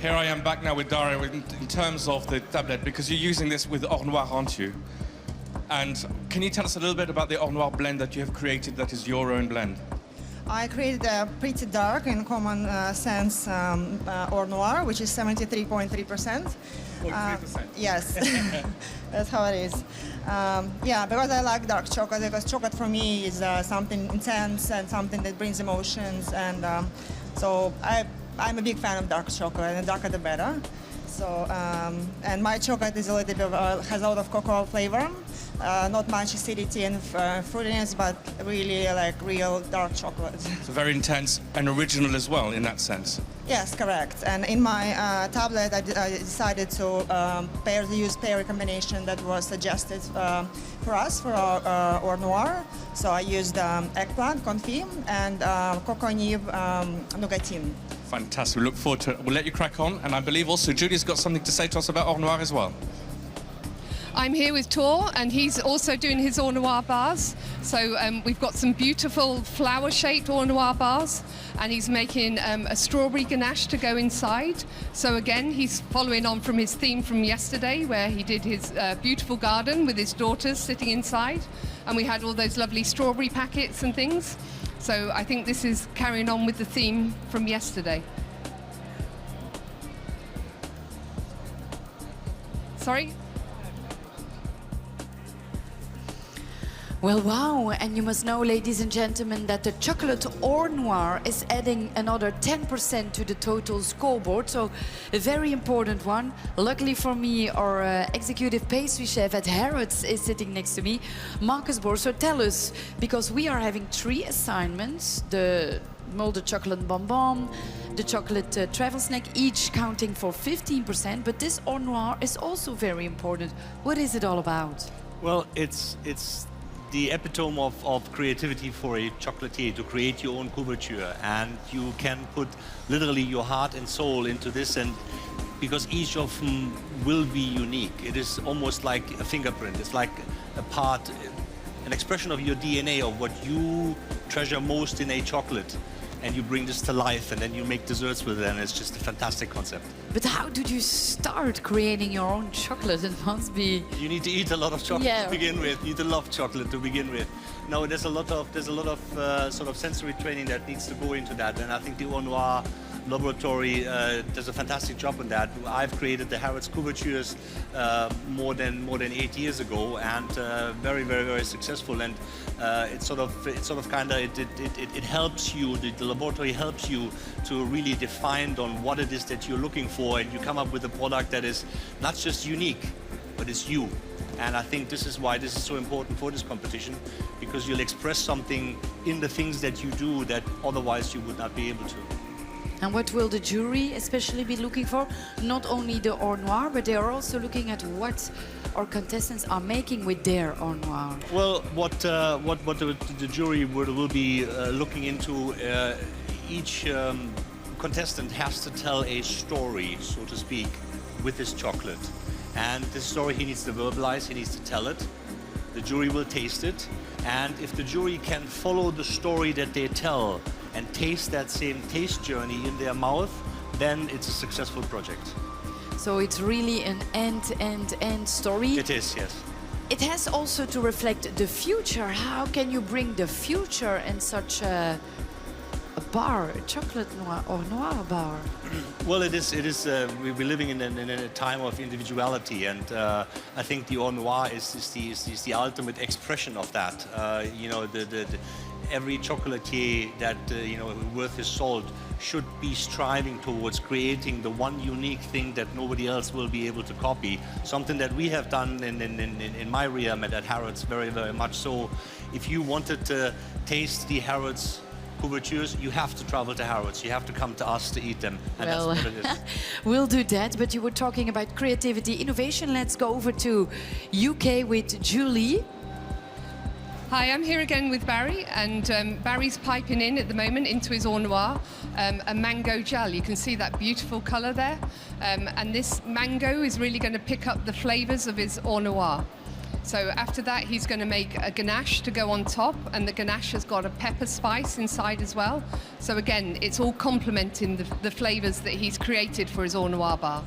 Here I am back now with Dario in terms of the tablet, because you're using this with Or Noir, aren't you? And can you tell us a little bit about the Or Noir blend that you have created that is your own blend? I created a pretty dark in common sense Or Noir, which is 73.3%. 0.3%. Yes, that's how it is. Yeah, because I like dark chocolate, because chocolate for me is something intense and something that brings emotions, and so I'm a big fan of dark chocolate, and the darker the better. So, and my chocolate is a little bit has a lot of cocoa flavor, not much acidity and fruitiness, but really like real dark chocolate. So very intense and original as well in that sense. Yes, correct. And in my tablet, I decided to use pair combination that was suggested for us for our Or Noir. So I used eggplant confit and cocoa nib nougatine. Fantastic. We look forward to it. We'll let you crack on. And I believe also Julie's got something to say to us about Or Noir as well. I'm here with Tor, and he's also doing his Or Noir bars. So we've got some beautiful flower-shaped Or Noir bars, and he's making a strawberry ganache to go inside. So again, he's following on from his theme from yesterday, where he did his beautiful garden with his daughters sitting inside, and we had all those lovely strawberry packets and things. So I think this is carrying on with the theme from yesterday. Sorry? Well, wow, and you must know, ladies and gentlemen, that the chocolate Or Noir is adding another 10% to the total scoreboard, so a very important one. Luckily for me, our executive pastry chef at Harrods is sitting next to me, Marcus Bohr. So tell us, because we are having 3 assignments, the molded chocolate bonbon, the chocolate travel snack, each counting for 15%, but this Or Noir is also very important. What is it all about? Well, it's the epitome of creativity for a chocolatier to create your own couverture, and you can put literally your heart and soul into this, and because each of them will be unique. It is almost like a fingerprint. It's like a part, an expression of your DNA, of what you treasure most in a chocolate, and you bring this to life, and then you make desserts with it, and it's just a fantastic concept. But how did you start creating your own chocolate? It must be... You need to eat a lot of chocolate to begin with. You need to love chocolate to begin with. No, there's a lot of sort of sensory training that needs to go into that, and I think the Or Noir laboratory does a fantastic job on that. I've created the Harrods couvertures more than 8 years ago, and very, very, very successful. And it helps you. The laboratory helps you to really define on what it is that you're looking for, and you come up with a product that is not just unique, but it's you. And I think this is why this is so important for this competition, because you'll express something in the things that you do that otherwise you would not be able to. And what will the jury especially be looking for? Not only the Or Noir, but they are also looking at what our contestants are making with their Or Noir. Well, what the jury will be looking into, each contestant has to tell a story, so to speak, with his chocolate. And this story he needs to verbalize, he needs to tell it. The jury will taste it. And if the jury can follow the story that they tell and taste that same taste journey in their mouth, then it's a successful project. So it's really an end story. It is, yes. It has also to reflect the future. How can you bring the future in such a bar, a chocolate noir or noir bar? Well, it is. We're living in a time of individuality, and I think the Or Noir is the ultimate expression of that. Every chocolatier that worth his salt should be striving towards creating the one unique thing that nobody else will be able to copy. Something that we have done in my realm at Harrods very, very much so. If you wanted to taste the Harrods couvertures, you have to travel to Harrods. You have to come to us to eat them, and well, that's what it is. We'll do that, but you were talking about creativity, innovation. Let's go over to UK with Julie. Hi, I'm here again with Barry, and Barry's piping in at the moment into his Or Noir a mango gel. You can see that beautiful colour there, and this mango is really going to pick up the flavours of his Or Noir. So after that, he's going to make a ganache to go on top, and the ganache has got a pepper spice inside as well. So again, it's all complementing the flavors that he's created for his Au Noir bar.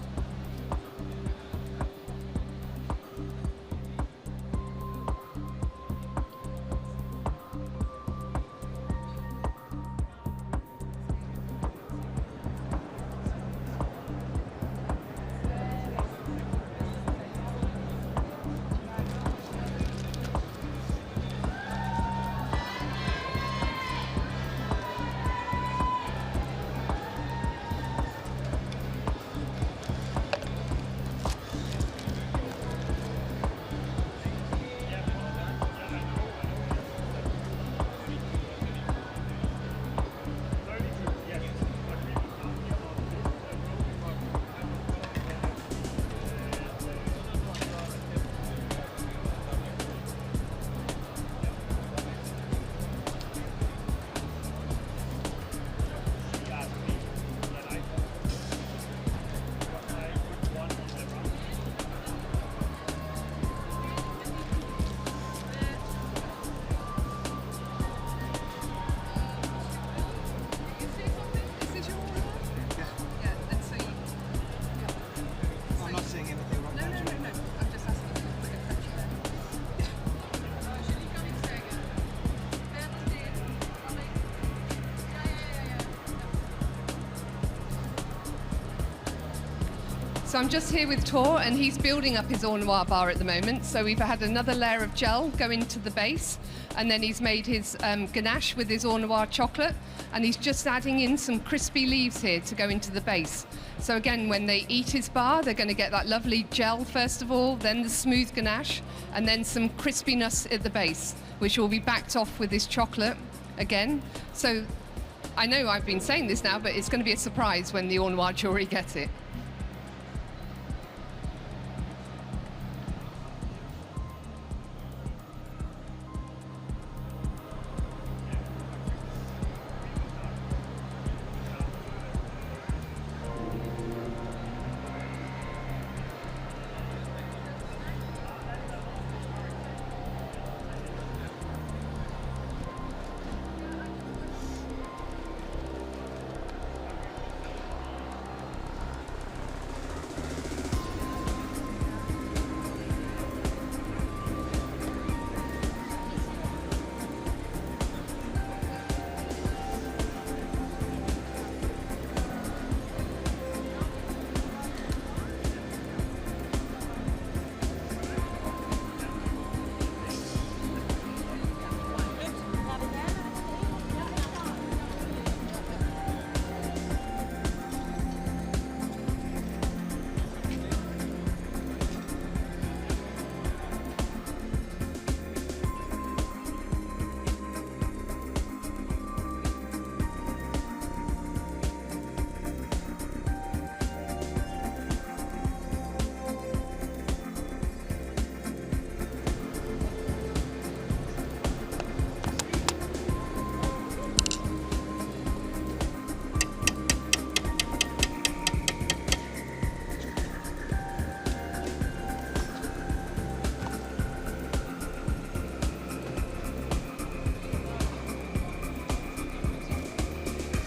So I'm just here with Tor, and he's building up his Au Noir bar at the moment. So we've had another layer of gel go into the base, and then he's made his ganache with his Au Noir chocolate, and he's just adding in some crispy leaves here to go into the base. So again, when they eat his bar, they're going to get that lovely gel first of all, then the smooth ganache, and then some crispiness at the base, which will be backed off with his chocolate again. So I know I've been saying this now, but it's going to be a surprise when the Au Noir jury get it.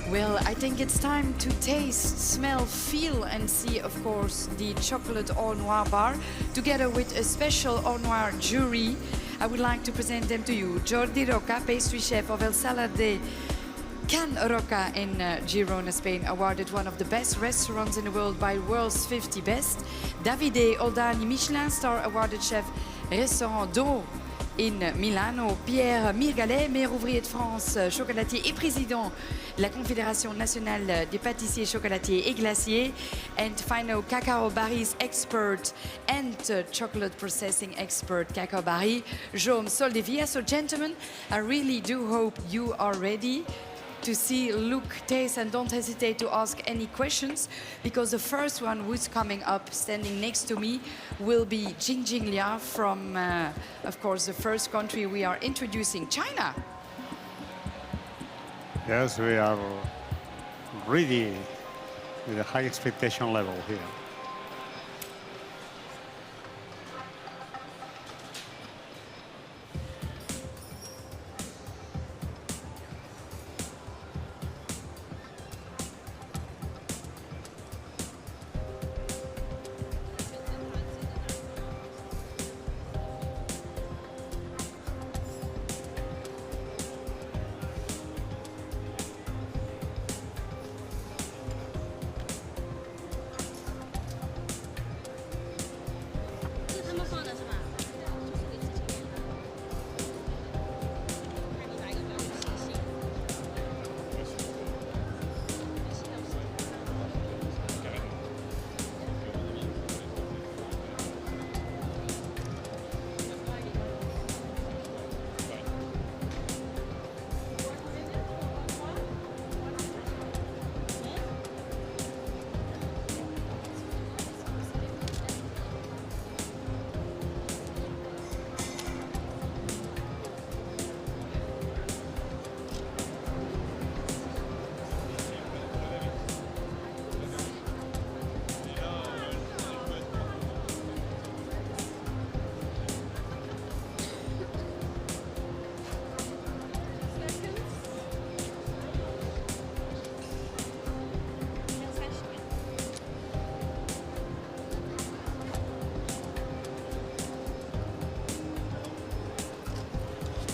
Well, I think it's time to taste, smell, feel and see, of course, the chocolate Au Noir bar, together with a special Au Noir jury. I would like to present them to you. Jordi Roca, pastry chef of El Sala de Can Roca in Girona, Spain, awarded one of the best restaurants in the world by World's 50 Best. Davide Oldani, Michelin star awarded chef, Restaurant d'Eau in Milano. Pierre Mirgalet, meilleur ouvrier de France, chocolatier et président de la Confédération nationale des pâtissiers, chocolatiers et glaciers. And final Cacao Barry's expert and chocolate processing expert, Cacao Barry, Jaume Soldevia. So gentlemen, I really do hope you are ready to see, look, taste, and don't hesitate to ask any questions, because the first one who's coming up, standing next to me, will be Jingjing Lia from, of course, the first country we are introducing, China. Yes, we are ready with a high expectation level here.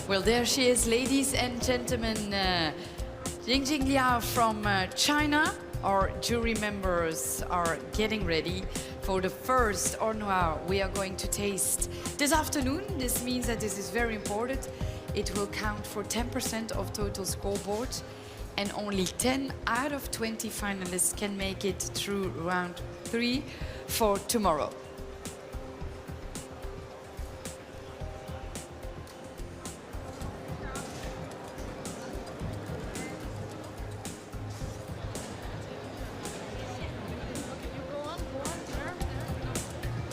Well, there she is, ladies and gentlemen. Jingjing Liao from China. Our jury members are getting ready for the first Noir we are going to taste this afternoon. This means that this is very important. It will count for 10% of total scoreboard, and only 10 out of 20 finalists can make it through round 3 for tomorrow.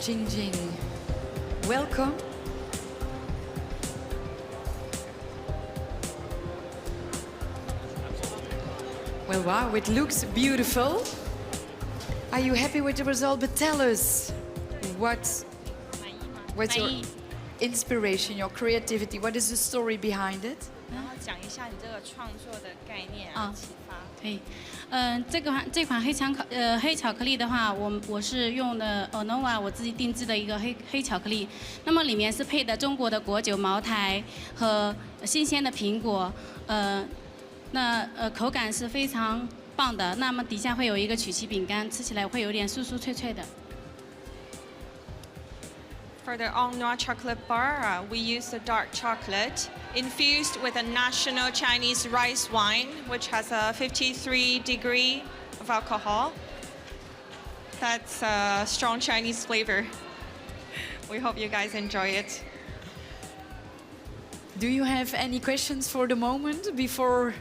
Jingjing, welcome. Well, wow, it looks beautiful. Are you happy with the result? But tell us, what's your inspiration, your creativity? What is the story behind it? 然后讲一下你这个创作的概念启发。可以，这款黑巧克力的话，我是用的Noir我自己定制的一个黑巧克力，那么里面是配的中国的果酒、茅台和新鲜的苹果，口感是非常棒的。那么底下会有一个曲奇饼干，吃起来会有点酥酥脆脆的。 For the All Noir chocolate bar, we use the dark chocolate infused with a national Chinese rice wine, which has a 53 degree of alcohol. That's a strong Chinese flavor. We hope you guys enjoy it. Do you have any questions for the moment before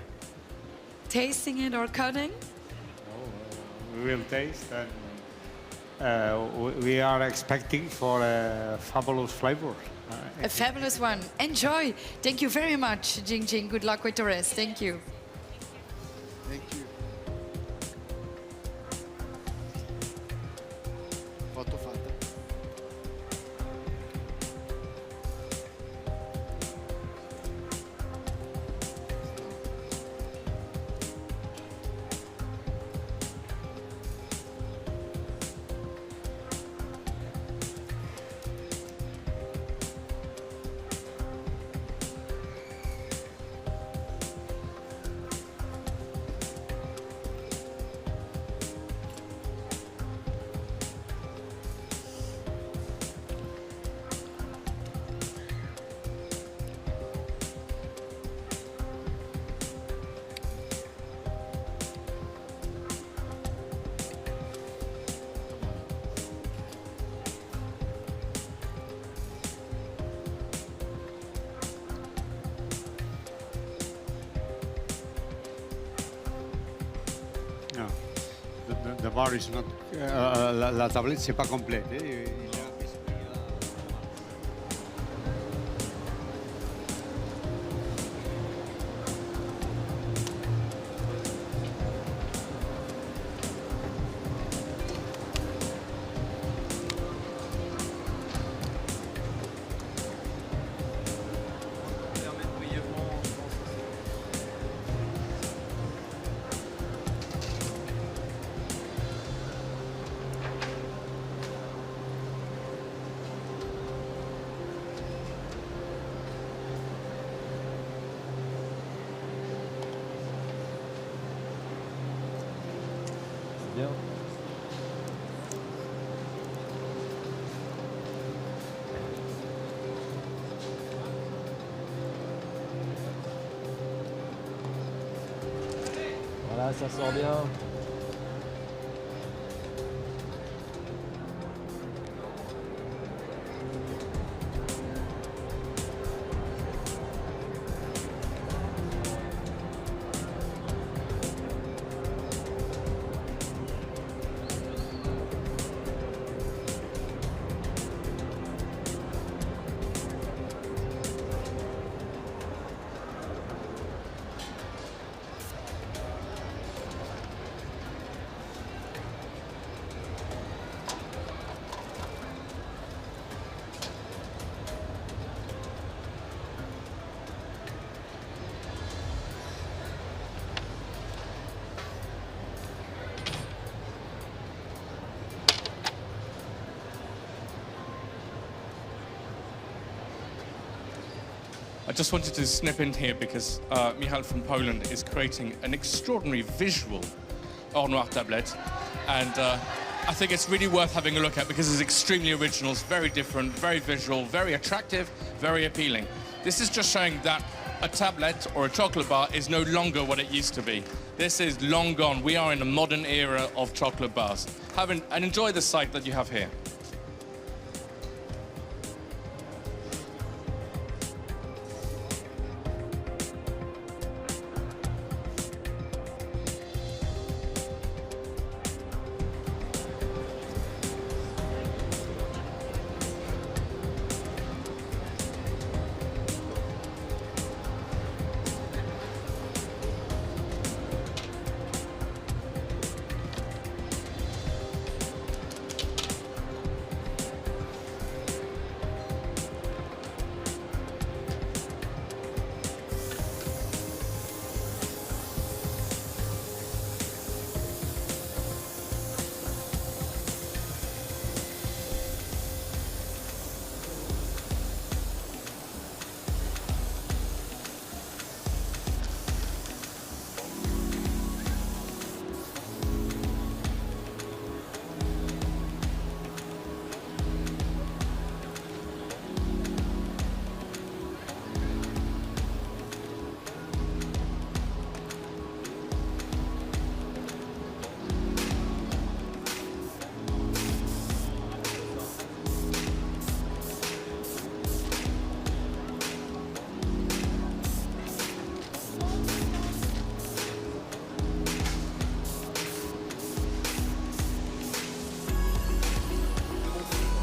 tasting it or cutting? We will taste, and we are expecting for a fabulous flavor. A fabulous one. Enjoy. Thank you very much, Jingjing. Good luck with the rest. Thank you. Thank you. Foto fatta. No, the bar is not. La tablette c'est pas complète. Bien. Voilà, ça sort bien. just wanted to snip in here because Michal from Poland is creating an extraordinary visual All Noir tablette. And I think it's really worth having a look at because it's extremely original, it's very different, very visual, very attractive, very appealing. This is just showing that a tablet or a chocolate bar is no longer what it used to be. This is long gone. We are in a modern era of chocolate bars. And enjoy the sight that you have here.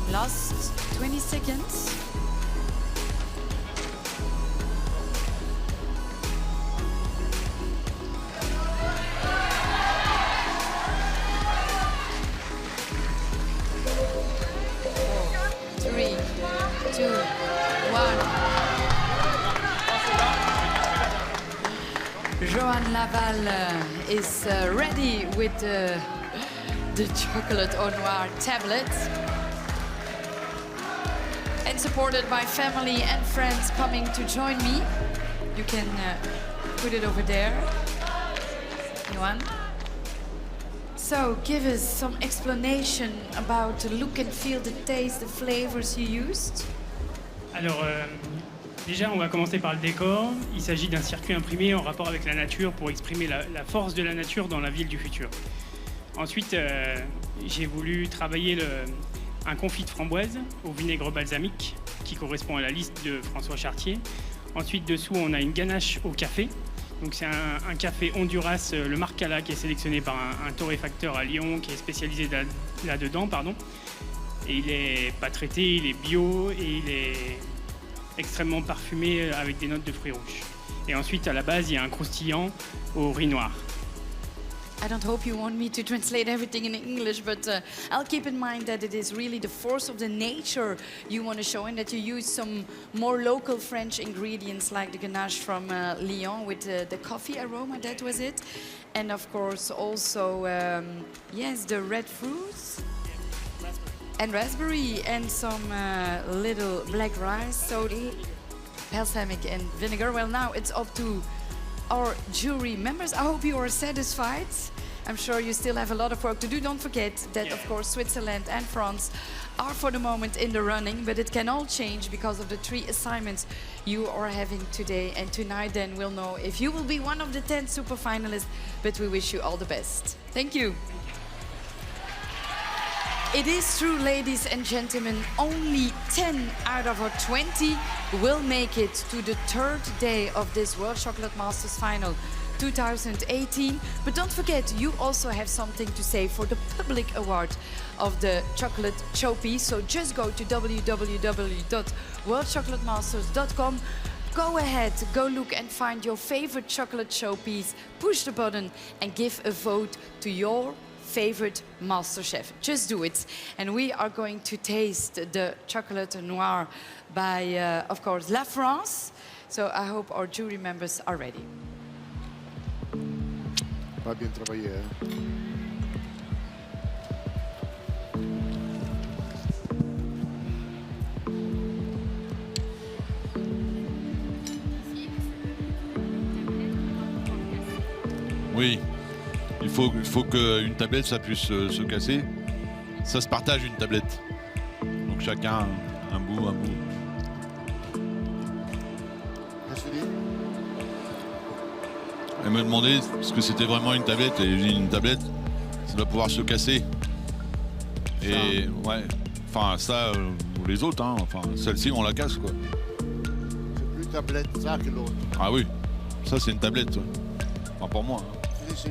Last 20 seconds. Three, two, one. Johan Laval is ready with the chocolate All Noir tablet. And supported by family and friends coming to join me. You can put it over there. Johan. So give us some explanation about the look and feel, the taste, the flavors you used. Alors, déjà, on va commencer par le décor. Il s'agit d'un circuit imprimé en rapport avec la nature pour exprimer la force de la nature dans la ville du futur. Ensuite, j'ai voulu travailler un confit de framboise au vinaigre balsamique qui correspond à la liste de François Chartier. Ensuite, dessous, on a une ganache au café. Donc c'est un café Honduras, le Marcala, qui est sélectionné par un torréfacteur à Lyon qui est spécialisé là-dedans. Et il n'est pas traité, il est bio et il est extrêmement parfumé avec des notes de fruits rouges. Et ensuite, à la base, il y a un croustillant au riz noir. I don't hope you want me to translate everything in English, but I'll keep in mind that it is really the force of the nature you want to show, and that you use some more local French ingredients like the ganache from Lyon with the coffee aroma, that was it. And of course also, yes, the red fruits. And raspberry and some little black rice, so balsamic and vinegar. Well, now it's up to our jury members. I hope you are satisfied. I'm sure you still have a lot of work to do. Don't forget that, of course, Switzerland and France are for the moment in the running, but it can all change because of the 3 assignments you are having today. And tonight then we'll know if you will be one of the 10 super finalists, but we wish you all the best. Thank you. It is true, ladies and gentlemen, only 10 out of our 20 will make it to the 3rd day of this World Chocolate Masters Final 2018. But don't forget, you also have something to say for the public award of the chocolate showpiece. So just go to www.worldchocolatemasters.com. Go ahead, go look and find your favorite chocolate showpiece, push the button and give a vote to your favorite master chef. Just do it. And we are going to taste the chocolate noir by, of course, La France. So I hope our jury members are ready. Va bien travaillé. Oui. Il faut qu'une tablette, ça puisse se casser. Ça se partage une tablette. Donc chacun un bout. Elle m'a demandé ce que c'était vraiment une tablette. Et j'ai dit une tablette, ça doit pouvoir se casser. Et ouais, enfin ça, ou les autres, hein. Enfin celle-ci on la casse quoi. C'est plus tablette ça que l'autre. Ah oui, ça c'est une tablette. Ouais. Enfin pour moi. Hein. Si.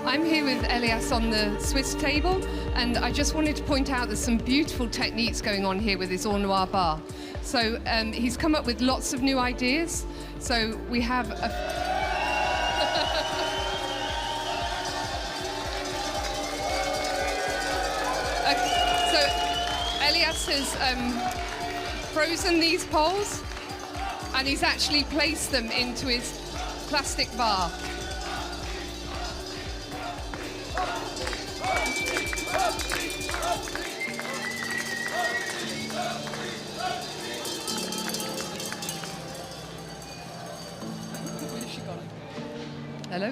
I'm here with Elias on the Swiss table, and I just wanted to point out there's some beautiful techniques going on here with his All Noir bar. So he's come up with lots of new ideas. So we have a... So Elias has frozen these poles, and he's actually placed them into his plastic bar. Hello?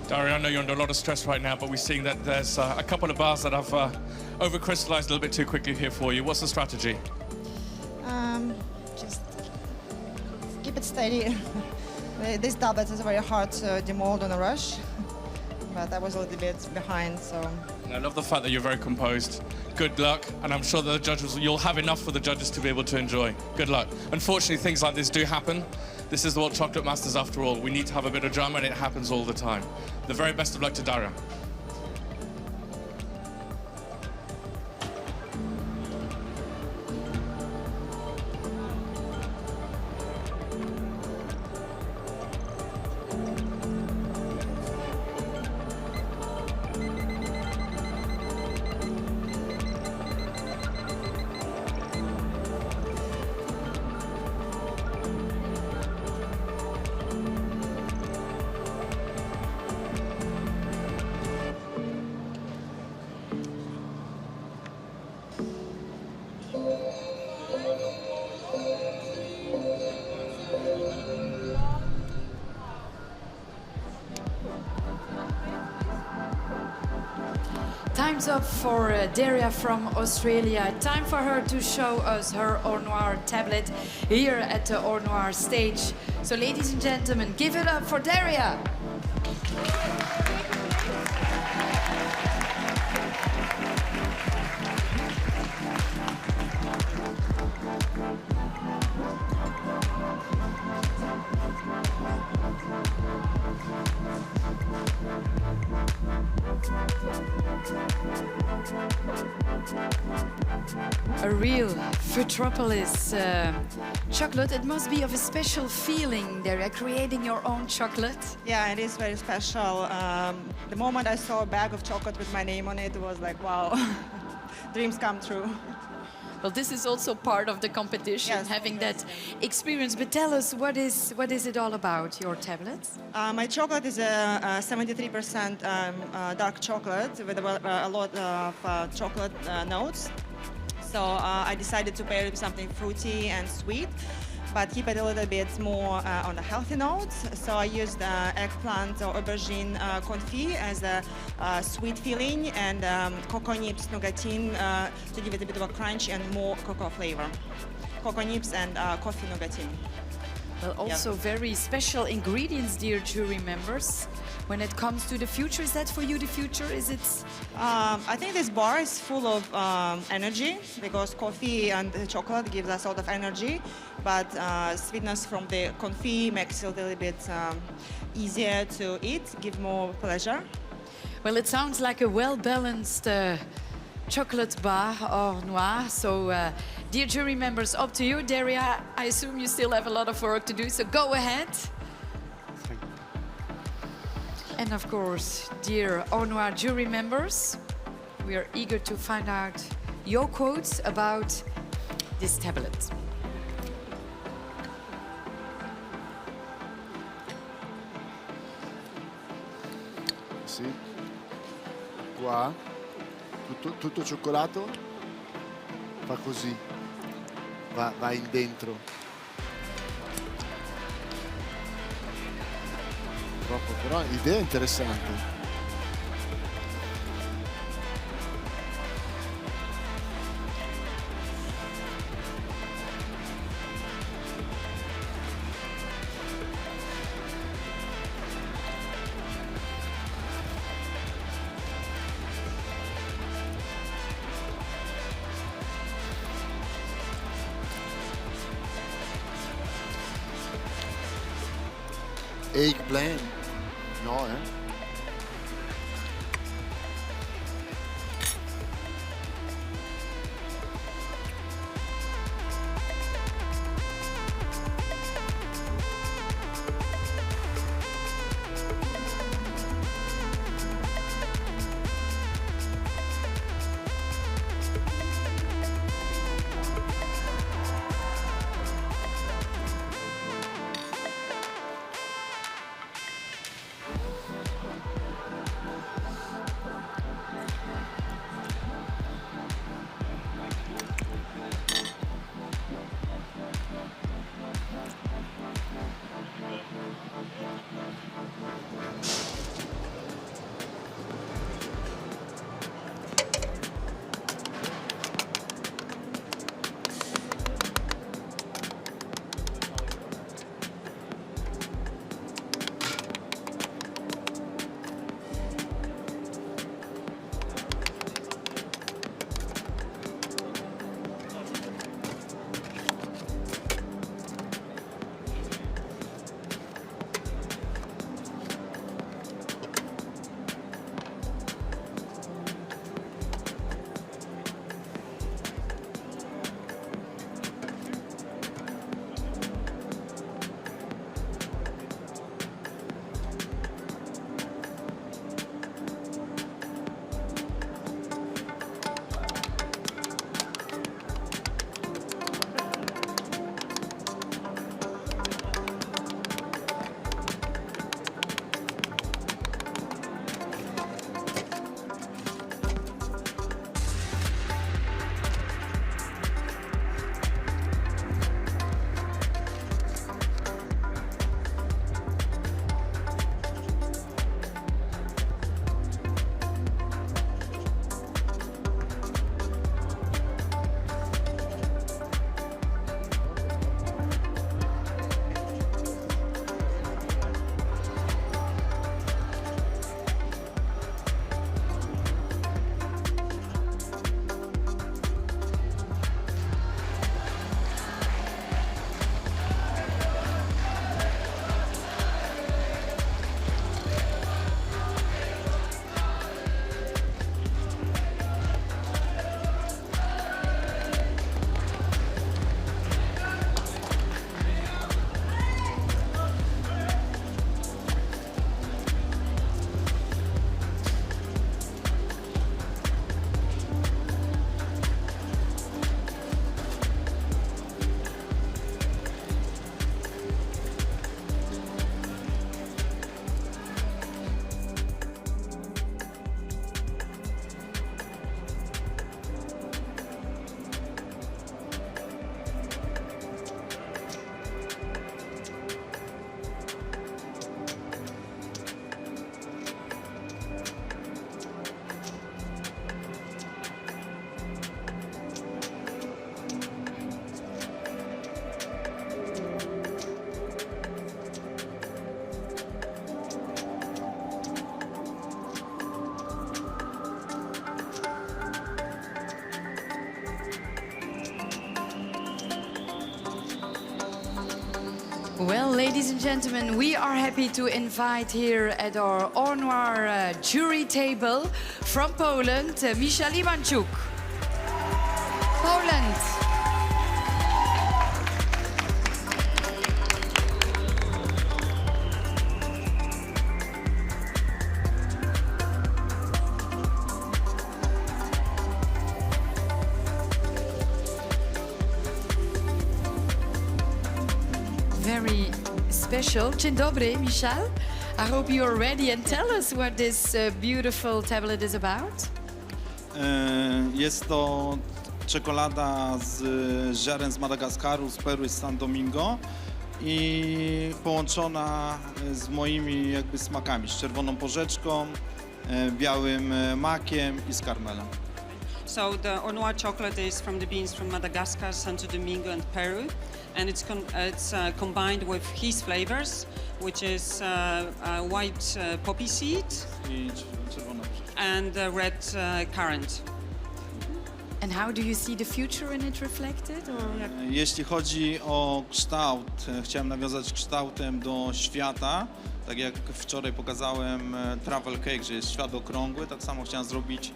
Daria, I know you're under a lot of stress right now, but we're seeing that there's a couple of bars that have over-crystallized a little bit too quickly here for you. What's the strategy? Just keep it steady. This tablet is very hard to demold on a rush, but I was a little bit behind, so... I love the fact that you're very composed. Good luck, and I'm sure that the judges, you'll have enough for the judges to be able to enjoy. Good luck. Unfortunately, things like this do happen. This is the World Chocolate Masters after all. We need to have a bit of drama, and it happens all the time. The very best of luck to Daria. Time's up for Daria from Australia. Time for her to show us her All Noir tablet here at the All Noir stage. So ladies and gentlemen, give it up for Daria. a real Futropolis chocolate. It must be of a special feeling there, creating your own chocolate. Yeah, it is very special. The moment I saw a bag of chocolate with my name on it, it was like, wow, dreams come true. Well, this is also part of the competition, Yes, having that experience. But tell us, what is it all about, your tablets? My chocolate is a 73% dark chocolate with a lot of chocolate notes. So I decided to pair it with something fruity and sweet, but keep it a little bit more on the healthy notes. So I used eggplant or aubergine confit as a sweet filling, and cocoa nibs nougatine to give it a bit of a crunch and more cocoa flavor. Cocoa nibs and coffee nougatine. Well, also very special ingredients, dear jury members. When it comes to the future, is that for you the future? Is it? I think this bar is full of energy because coffee and chocolate gives us a lot of energy, but sweetness from the confit makes it a little bit easier to eat, give more pleasure. Well, it sounds like a well-balanced chocolate bar or noir. So, dear jury members, up to you. Daria, I assume you still have a lot of work to do, so go ahead. And of course, dear Au Noir jury members, we are eager to find out your quotes about this tablet. Sì. Qua, tutto cioccolato, fa così, va in dentro. Troppo, però l'idea è interessante. Eggplant? No, Ladies and gentlemen, we are happy to invite here at our Noir jury table from Poland, Michal Iwanczuk. Poland. Very special. Dzień dobry, Michal. I hope you are ready and tell us what this beautiful tablet is about. Jest to czekolada z ziaren z Madagaskaru, z Peru i z San Domingo i połączona z moimi jakby smakami, z czerwoną porzeczką, białym makiem i z karmelem. So the Noir chocolate is from the beans from Madagascar, Santo Domingo and Peru, and it's combined with his flavors, which is white poppy seed and red currant. And how do you see the future in it reflected? Or? Jeśli chodzi o kształt, chciałem nawiązać kształtem do świata. Tak jak wczoraj pokazałem travel cake, że jest świat okrągły, tak samo chciałem zrobić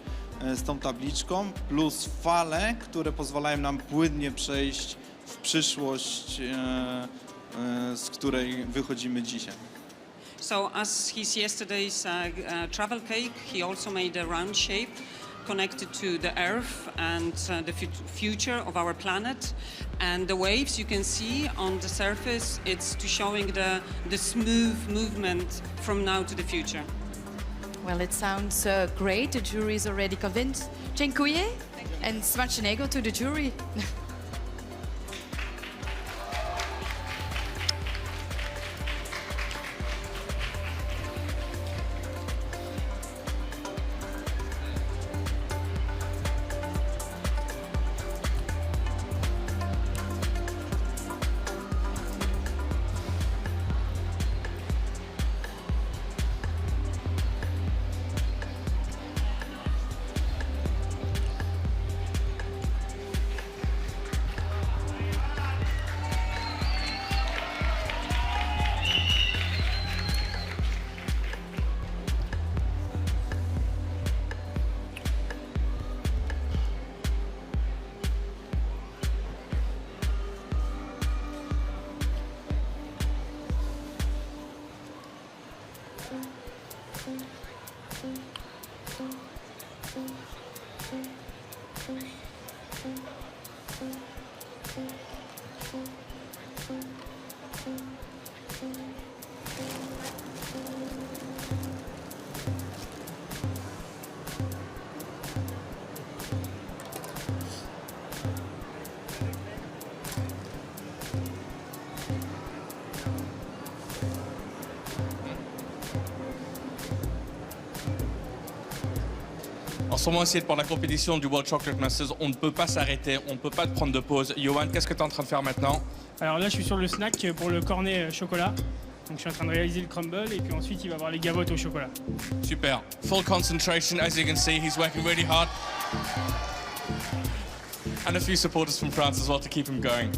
z tą tabliczką, plus fale, które pozwalają nam płynnie przejść w przyszłość, z której wychodzimy dzisiaj. So as his yesterday's travel cake, he also made a round shape connected to the Earth and the future of our planet. And the waves you can see on the surface, it's to showing the smooth movement from now to the future. Well, it sounds great. The jury is already convinced. Dziękuję and smacznego to the jury. En ce moment, essayer de prendre la compétition du World Chocolate Masters, on ne peut pas s'arrêter, on ne peut pas prendre de pause. Johan, qu'est-ce que tu es en train de faire maintenant? Alors là, je suis sur le snack pour le cornet chocolat. Donc je suis en train de réaliser le crumble et puis ensuite il va y avoir les gavottes au chocolat. Super. Full concentration, as you can see, he's working really hard. And a few supporters from France as well to keep him going.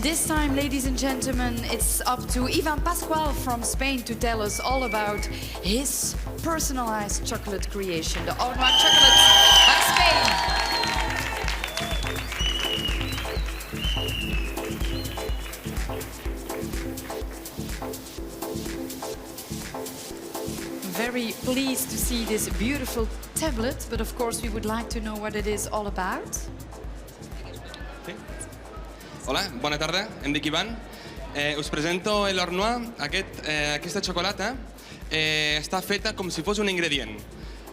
And this time, ladies and gentlemen, it's up to Ivan Pascual from Spain to tell us all about his personalized chocolate creation, the Noir chocolate by Spain. Very pleased to see this beautiful tablet, but of course we would like to know what it is all about. Hola, bona tarda, em dic Ivan. Us presento el Noir. Aquesta xocolata està feta com si fos un ingredient.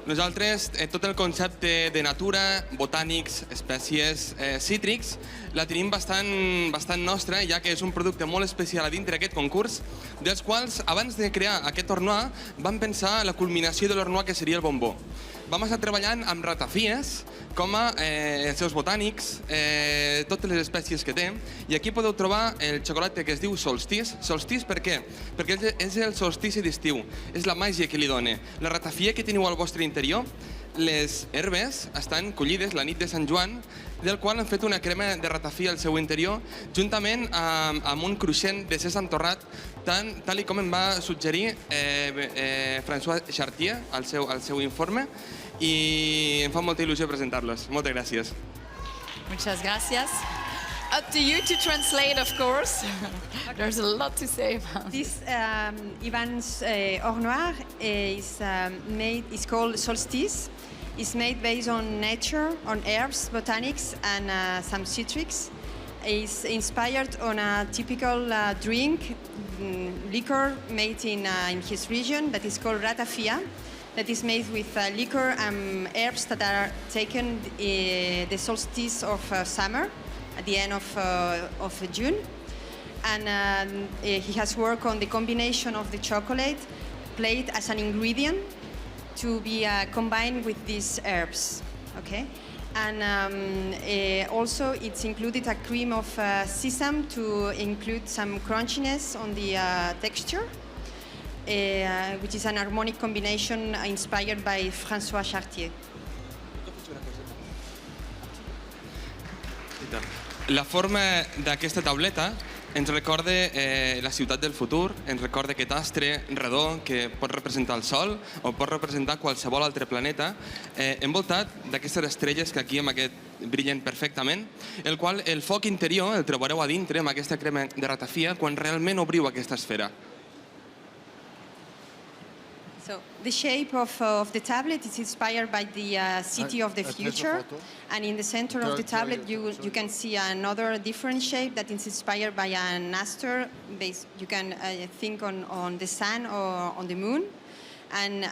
Nosaltres, tot el concepte de natura, botànics, espècies, cítrics, la tenim bastant nostra, ja que és un producte molt especial a dintre d'aquest concurs, dels quals, abans de crear aquest Noir, vam pensar la culminació de Noir que seria el Bonbon. Vam estar treballant amb ratafies, com els seus botànics, totes les espècies que té, i aquí podeu trobar el xocolata que es diu solstís. Solstís per què? Perquè és el solstici d'estiu, és la màgia que li dona. La ratafia que teniu al vostre interior, les herbes estan collides la nit de Sant Joan, del qual han fet una crema de ratafia al seu interior, juntament amb un cruixent de sèsam torrat, tal com em va suggerir François Chartier al seu informe, i em fa molta il·lusió presentar-los. Moltes gràcies. Muchas gracias. Up to you to translate, of course. There's a lot to say about this. Ivan's Noir is called Solstice. It's made based on nature, on herbs, botanics, and some citrics. It's inspired on a typical drink, liquor made in his region that is called ratafia. That is made with liquor and herbs that are taken the solstice of summer, at the end of June. And he has worked on the combination of the chocolate played as an ingredient to be combined with these herbs. Okay? And also it's included a cream of sesame to include some crunchiness on the texture. Which is an harmonic combination inspired by François Chartier. La forma d'aquesta tauleta ens recorda la ciutat del futur, ens recorda aquest astre redó que pot representar el Sol o pot representar qualsevol altre planeta, envoltat d'aquestes estrelles que aquí amb aquest brillen perfectament, el qual el foc interior el trobareu a dintre amb aquesta crema de ratafia quan realment obriu aquesta esfera. So the shape of the tablet is inspired by the city of the future, and in the center of the tablet you can see another different shape that is inspired by an aster. You can think on the sun or on the moon, and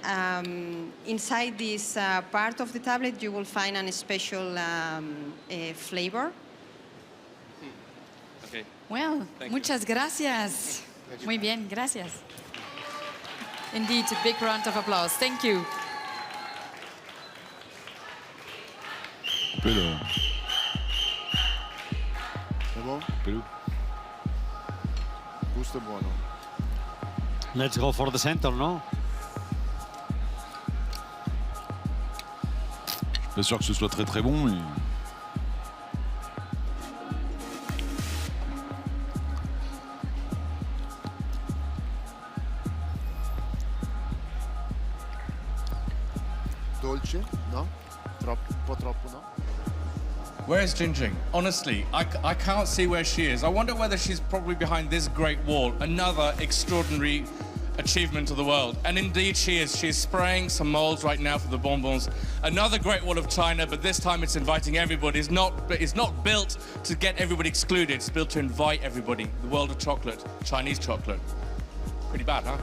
inside this part of the tablet you will find a special flavor. Okay. Well, muchas gracias. Muy bien, gracias. Indeed, a big round of applause. Thank you. C'est bon? Gusto è buono. Let's go for the center, no? Je suis pas sûr que ce soit très très bon, mais... Dolce? No? Un po' troppo, no? Where's Jinjing? Honestly, I can't see where she is. I wonder whether she's probably behind this great wall, another extraordinary achievement of the world. And indeed she is. She's spraying some molds right now for the bonbons. Another Great Wall of China, but this time it's inviting everybody. It's not built to get everybody excluded. It's built to invite everybody. The world of chocolate, Chinese chocolate. Pretty bad, huh?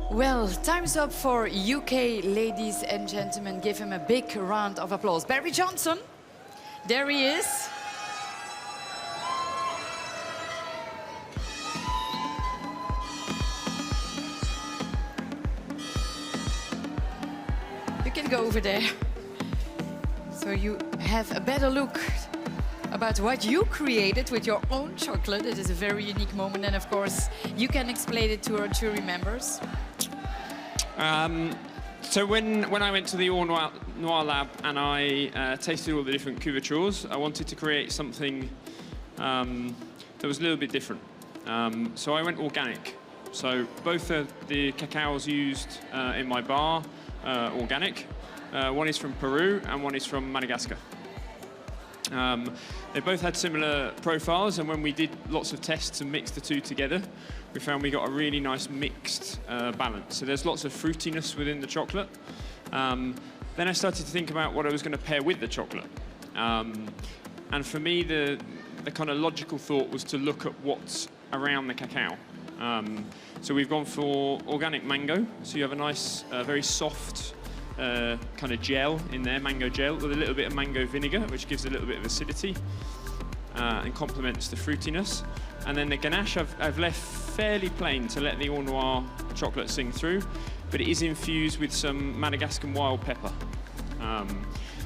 Well, time's up for UK, ladies and gentlemen. Give him a big round of applause. Barry Johnson, there he is. You can go over there. So you have a better look about what you created with your own chocolate. It is a very unique moment, and of course, you can explain it to our jury members. So when I went to the Noir lab and I tasted all the different couvertures, I wanted to create something that was a little bit different. So I went organic. So both the cacaos used in my bar, organic. One is from Peru and one is from Madagascar. They both had similar profiles, and when we did lots of tests and mixed the two together, we found we got a really nice mixed balance. So there's lots of fruitiness within the chocolate. Then I started to think about what I was going to pair with the chocolate. And for me, the kind of logical thought was to look at what's around the cacao. So we've gone for organic mango. So you have a nice, very soft, kind of gel in there, mango gel, with a little bit of mango vinegar, which gives a little bit of acidity and complements the fruitiness. And then the ganache I've left fairly plain to let the All Noir chocolate sing through, but it is infused with some Madagascan wild pepper.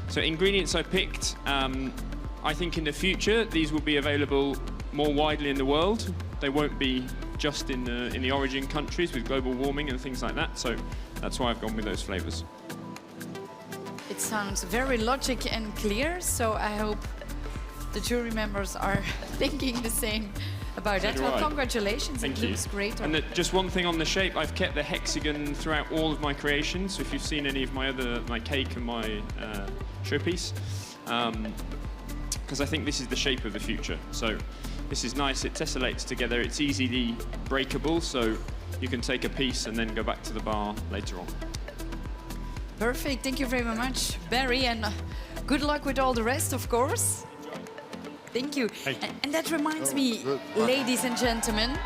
So ingredients I picked, I think in the future these will be available more widely in the world. They won't be just in the origin countries with global warming and things like that, so that's why I've gone with those flavors. It sounds very logic and clear, so I hope the jury members are thinking the same about that. Well, congratulations, it looks great. And just one thing on the shape, I've kept the hexagon throughout all of my creations, so if you've seen any of my cake and my showpiece, because I think this is the shape of the future. So this is nice, it tessellates together, it's easily breakable, so you can take a piece and then go back to the bar later on. Perfect, thank you very much, Barry, and good luck with all the rest, of course. Thank you. And that reminds me, ladies and gentlemen,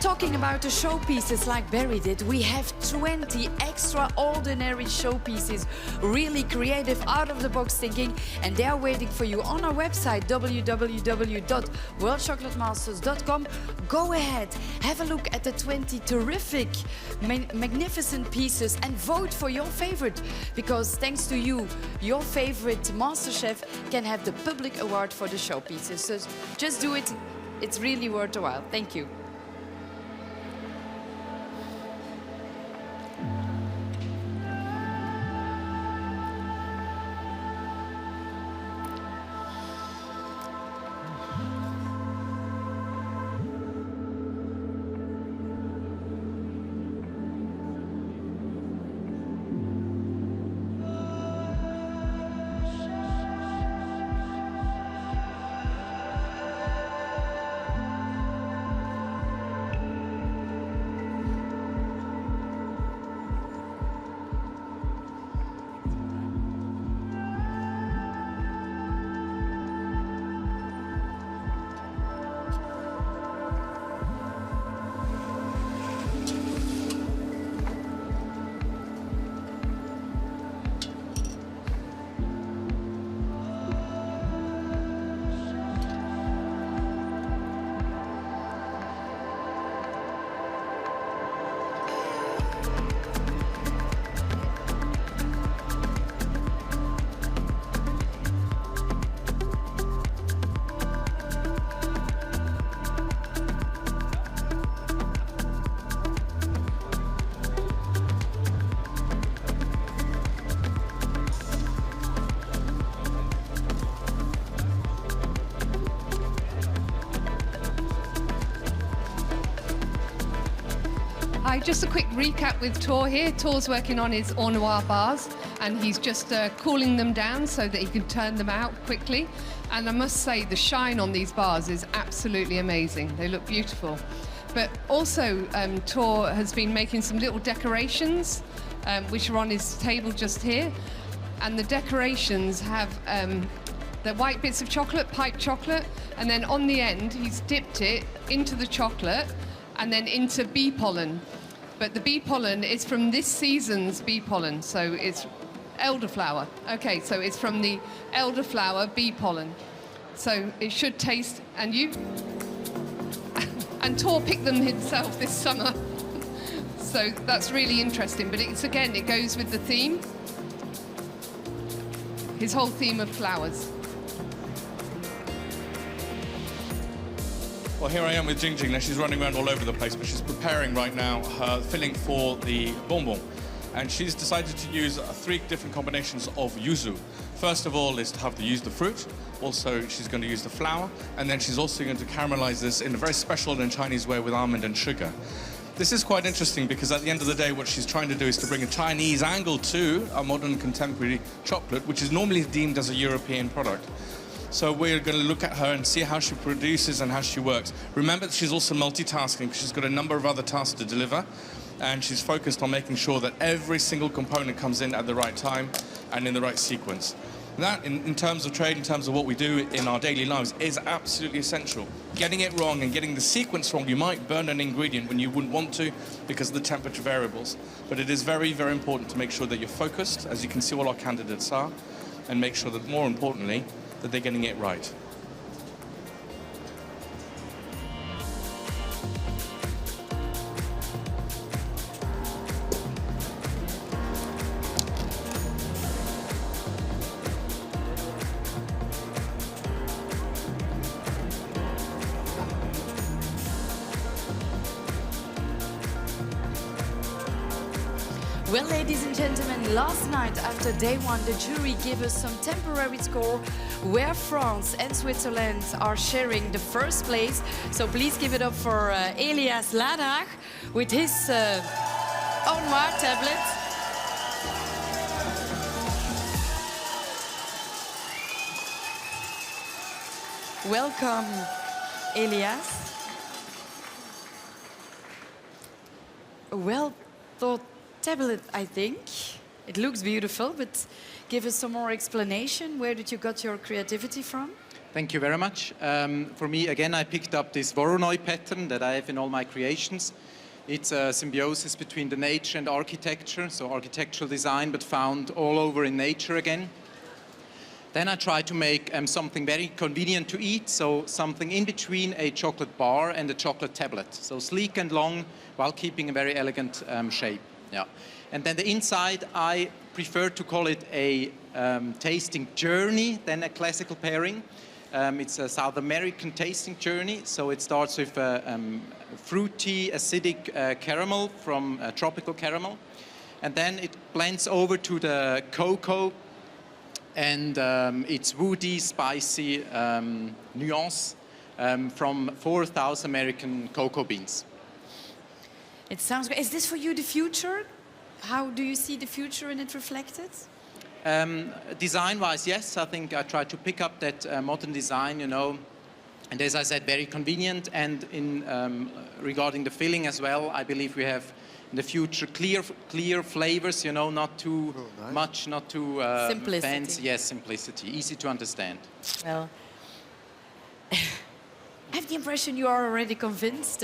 talking about the showpieces like Barry did, we have 20 extraordinary showpieces, really creative, out-of-the-box thinking, and they are waiting for you on our website, www.worldchocolatemasters.com. Go ahead, have a look at the 20 terrific, magnificent pieces and vote for your favorite, because thanks to you, your favorite master chef can have the public award for the showpieces. So just do it, it's really worth a while. Thank you. Hi, just a quick recap with Tor here. Tor's working on his All Noir bars, and he's just cooling them down so that he can turn them out quickly. And I must say, the shine on these bars is absolutely amazing. They look beautiful. But also, Tor has been making some little decorations, which are on his table just here. And the decorations have the white bits of chocolate, pipe chocolate, and then on the end, he's dipped it into the chocolate and then into bee pollen. But the bee pollen is from this season's bee pollen, so it's elderflower. Okay, so it's from the elderflower bee pollen. So it should taste, and you... and Tor picked them himself this summer. So that's really interesting, but it's, again, it goes with the theme. His whole theme of flowers. Well, here I am with Jing Jing. Now she's running around all over the place, but she's preparing right now her filling for the bonbon. And she's decided to use 3 different combinations of yuzu. First of all is to use the fruit. Also, she's going to use the flour. And then she's also going to caramelize this in a very special and Chinese way with almond and sugar. This is quite interesting because at the end of the day, what she's trying to do is to bring a Chinese angle to a modern contemporary chocolate, which is normally deemed as a European product. So we're going to look at her and see how she produces and how she works. Remember that she's also multitasking because she's got a number of other tasks to deliver. And she's focused on making sure that every single component comes in at the right time and in the right sequence. That, in terms of trade, in terms of what we do in our daily lives, is absolutely essential. Getting it wrong and getting the sequence wrong, you might burn an ingredient when you wouldn't want to because of the temperature variables. But it is very, very important to make sure that you're focused, as you can see all our candidates are, and make sure that, more importantly, that they're getting it right. Well, ladies and gentlemen, last night after day 1, the jury gave us some temporary score where France and Switzerland are sharing the first place. So please give it up for Elias Ladach with his Noir tablet. Welcome, Elias. Well thought tablet, I think. It looks beautiful, but give us some more explanation. Where did you get your creativity from? Thank you very much. For me, again, I picked up this Voronoi pattern that I have in all my creations. It's a symbiosis between the nature and architecture, so architectural design, but found all over in nature again. Then I try to make something very convenient to eat, so something in between a chocolate bar and a chocolate tablet. So sleek and long, while keeping a very elegant shape. Yeah. And then the inside, I prefer to call it a tasting journey than a classical pairing. It's a South American tasting journey, so it starts with fruity, acidic caramel from tropical caramel. And then it blends over to the cocoa, and it's woody, spicy nuance from 4 South American cocoa beans. It sounds great. Is this for you the future? How do you see the future in it reflected? Design-wise, yes. I think I try to pick up that modern design, you know. And as I said, very convenient. And in regarding the filling as well, I believe we have in the future clear flavors, you know, not too much, not too fancy. Yes, simplicity, easy to understand. Well, I have the impression you are already convinced,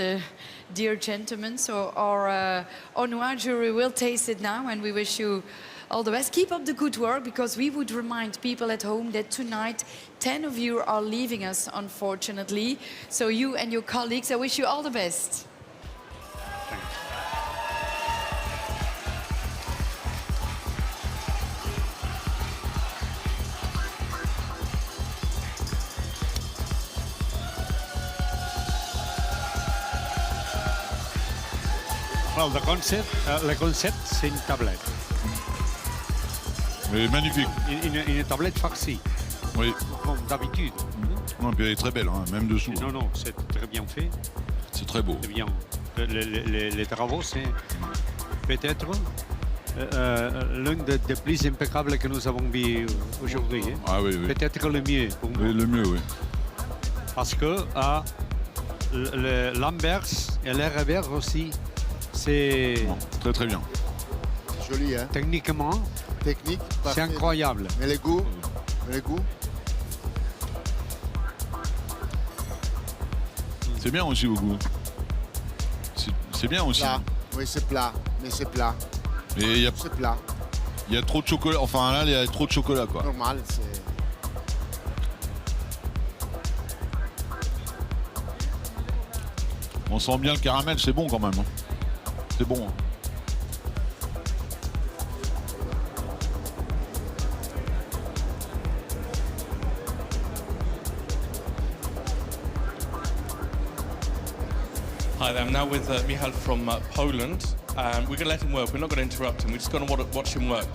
dear gentlemen. So our Noir jury will taste it now, and we wish you all the best. Keep up the good work, because we would remind people at home that tonight 10 of you are leaving us, unfortunately. So you and your colleagues, I wish you all the best. Well, the concept, c'est une tablette. Elle est magnifique. Une tablette farcie. Oui. Comme d'habitude. Non, puis elle est très belle, hein, même dessous. Non, non, c'est très bien fait. C'est très beau. C'est bien. Les travaux, c'est peut-être l'un des plus impeccables que nous avons vu aujourd'hui. Hein. Ah oui, oui. Peut-être le mieux pour moi. Oui, le mieux, oui. Parce que l'inverse et le revers aussi, c'est très très bien. Joli, hein? Techniquement, c'est incroyable. Mais les goûts, C'est bien aussi au goût. C'est bien aussi. Là, Oui, c'est plat, mais c'est plat. Et il y a, C'est plat. il y a trop de chocolat. Enfin là, il y a trop de chocolat quoi. Normal, c'est... On sent bien le caramel, c'est bon quand même. Hein. C'est bon. Hein. Hi there, I'm now with Michal from Poland. We're going to let him work, we're not going to interrupt him, we're just going to watch him work.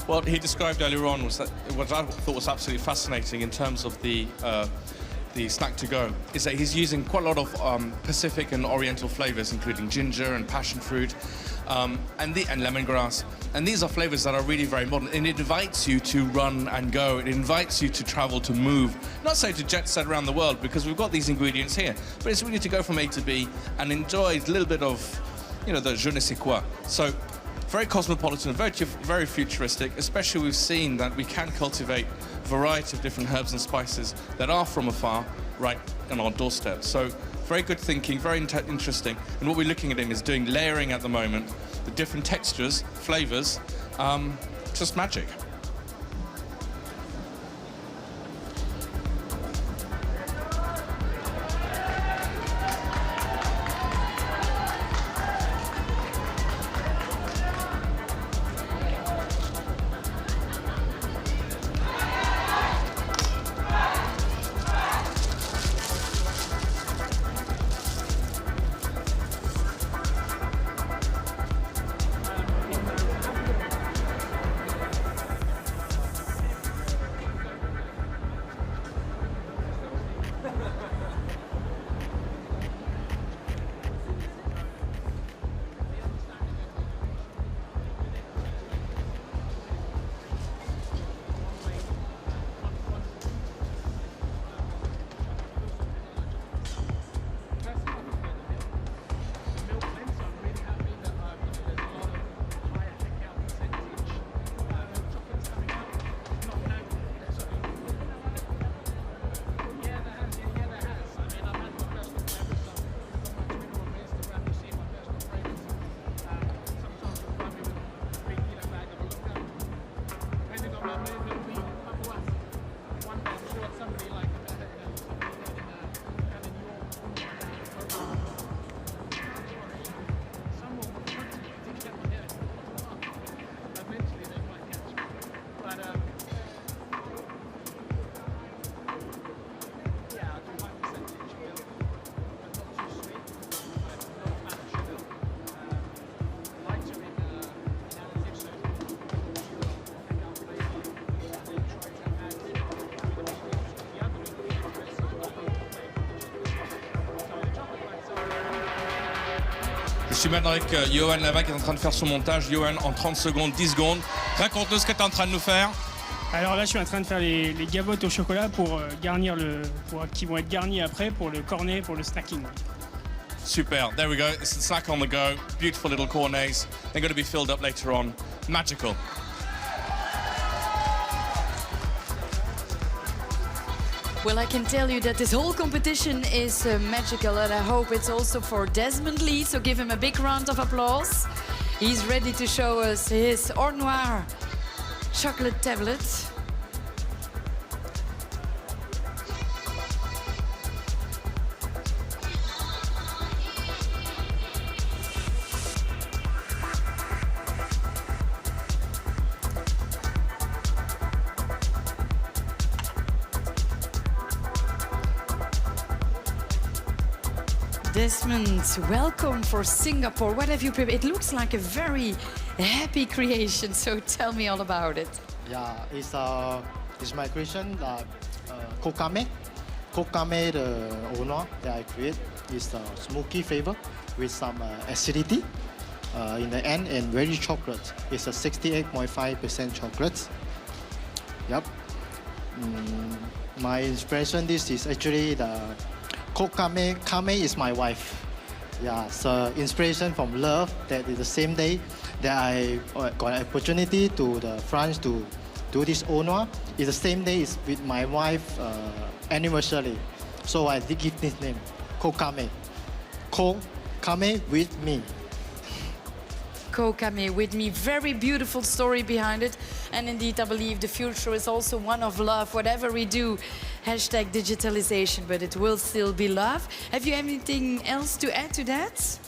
What he described earlier on was that, what I thought was absolutely fascinating in terms of the snack to go, is that he's using quite a lot of Pacific and Oriental flavors, including ginger and passion fruit and lemongrass. And these are flavors that are really very modern, and it invites you to run and go. It invites you to travel, to move, not say to jet set around the world, because we've got these ingredients here, but it's really to go from A to B and enjoy a little bit of, you know, the je ne sais quoi. So very cosmopolitan, very futuristic, especially we've seen that we can cultivate a variety of different herbs and spices that are from afar, right on our doorstep. So very good thinking, very interesting. And what we're looking at him is doing layering at the moment, the different textures, flavors, just magic. Je suis maintenant avec Johan là-bas qui est en train de faire son montage. Johan, en 30 secondes, 10 secondes, raconte-nous ce que tu es en train de nous faire. Alors là, je suis en train de faire les gavottes au chocolat pour garnir qui vont être garnis après pour le cornet, pour le snacking. Super, there we go. It's the snack on the go. Beautiful little cornets. They're going to be filled up later on. Magical. Well, I can tell you that this whole competition is magical, and I hope it's also for Desmond Lee, so give him a big round of applause. He's ready to show us his Noir chocolate tablet. Desmond, welcome for Singapore. What have you prepared? It looks like a very happy creation, so tell me all about it. Yeah, it's my creation, kokame. Kokame, the Noir that I create is a smoky flavor with some acidity in the end and very chocolate. It's a 68.5% chocolate. Yep. My inspiration, this is actually the Kokame. Kame is my wife. Yeah, so inspiration from love. That is the same day that I got an opportunity to the France to do this Noir. It's the same day is with my wife anniversary. So I did give this name, Kokame. Kokame with me. Kokame with me. Very beautiful story behind it. And indeed, I believe the future is also one of love. Whatever we do, hashtag digitalization, but it will still be love. Have you anything else to add to that?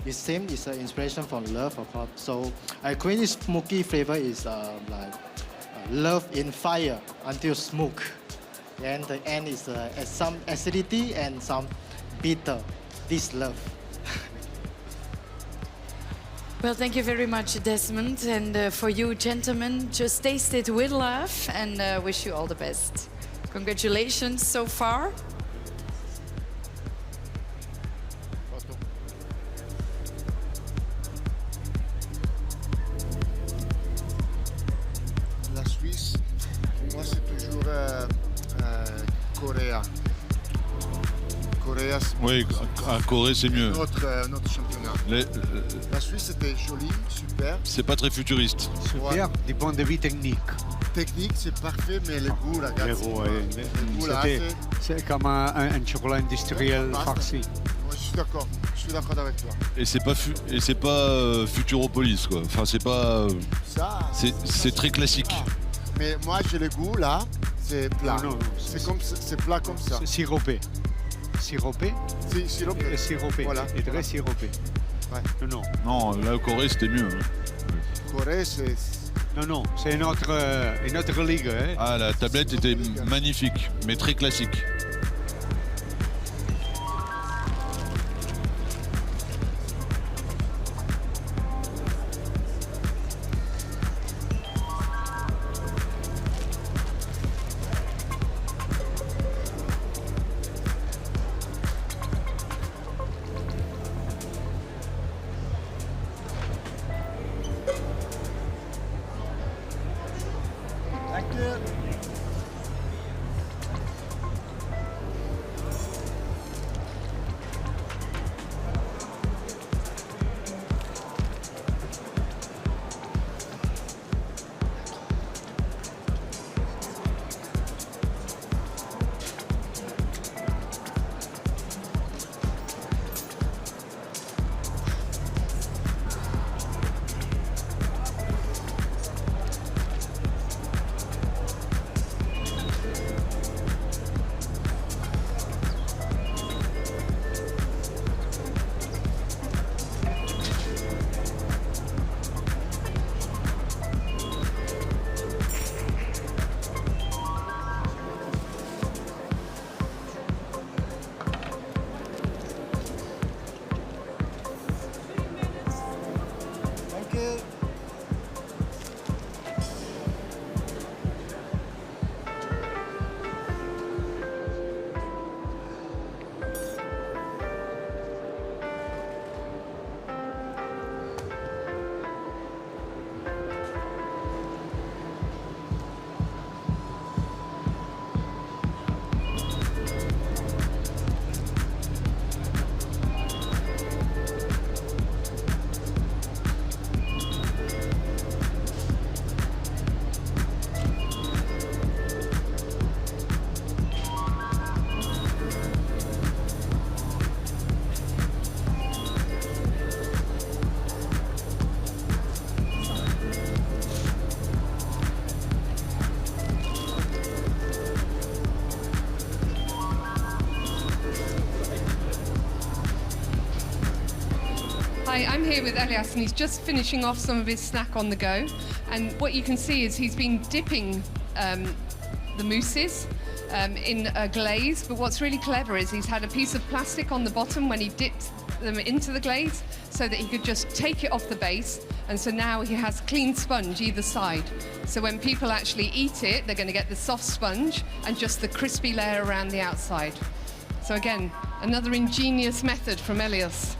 It's same. It's an inspiration from love, of course. So I created smoky flavor is like love in fire until smoke. And the end is some acidity and some bitter. This love. Well, thank you very much, Desmond. And for you, gentlemen, just taste it with love and wish you all the best. Congratulations so far. La Suisse, pour moi, c'est toujours Corée. Corée, Oui, à Corée, c'est mieux. notre championnat. La Suisse, c'était joli, super. C'est pas très futuriste. Super, du point de vue technique. Technique, c'est parfait, mais le goût, la Le goût, oui. C'est comme un chocolat industriel farci. Je suis d'accord avec toi. Et c'est pas Futropolis, quoi. Enfin, c'est pas. C'est très classique. Mais moi, j'ai le goût, là, c'est plat. Non, c'est plat comme ça. C'est siropé. Siropé. Siropé. Siropé. Voilà. Et très siropé. Ouais. Non, la Corée, c'était mieux. Corée, c'est... Non, c'est une autre ligue. Hein. Ah, la tablette était magnifique, mais très classique. Hi, I'm here with Elias and he's just finishing off some of his snack on the go. And what you can see is he's been dipping the mousses in a glaze, but what's really clever is he's had a piece of plastic on the bottom when he dipped them into the glaze so that he could just take it off the base, and so now he has clean sponge either side. So when people actually eat it, they're going to get the soft sponge and just the crispy layer around the outside. So again, another ingenious method from Elias.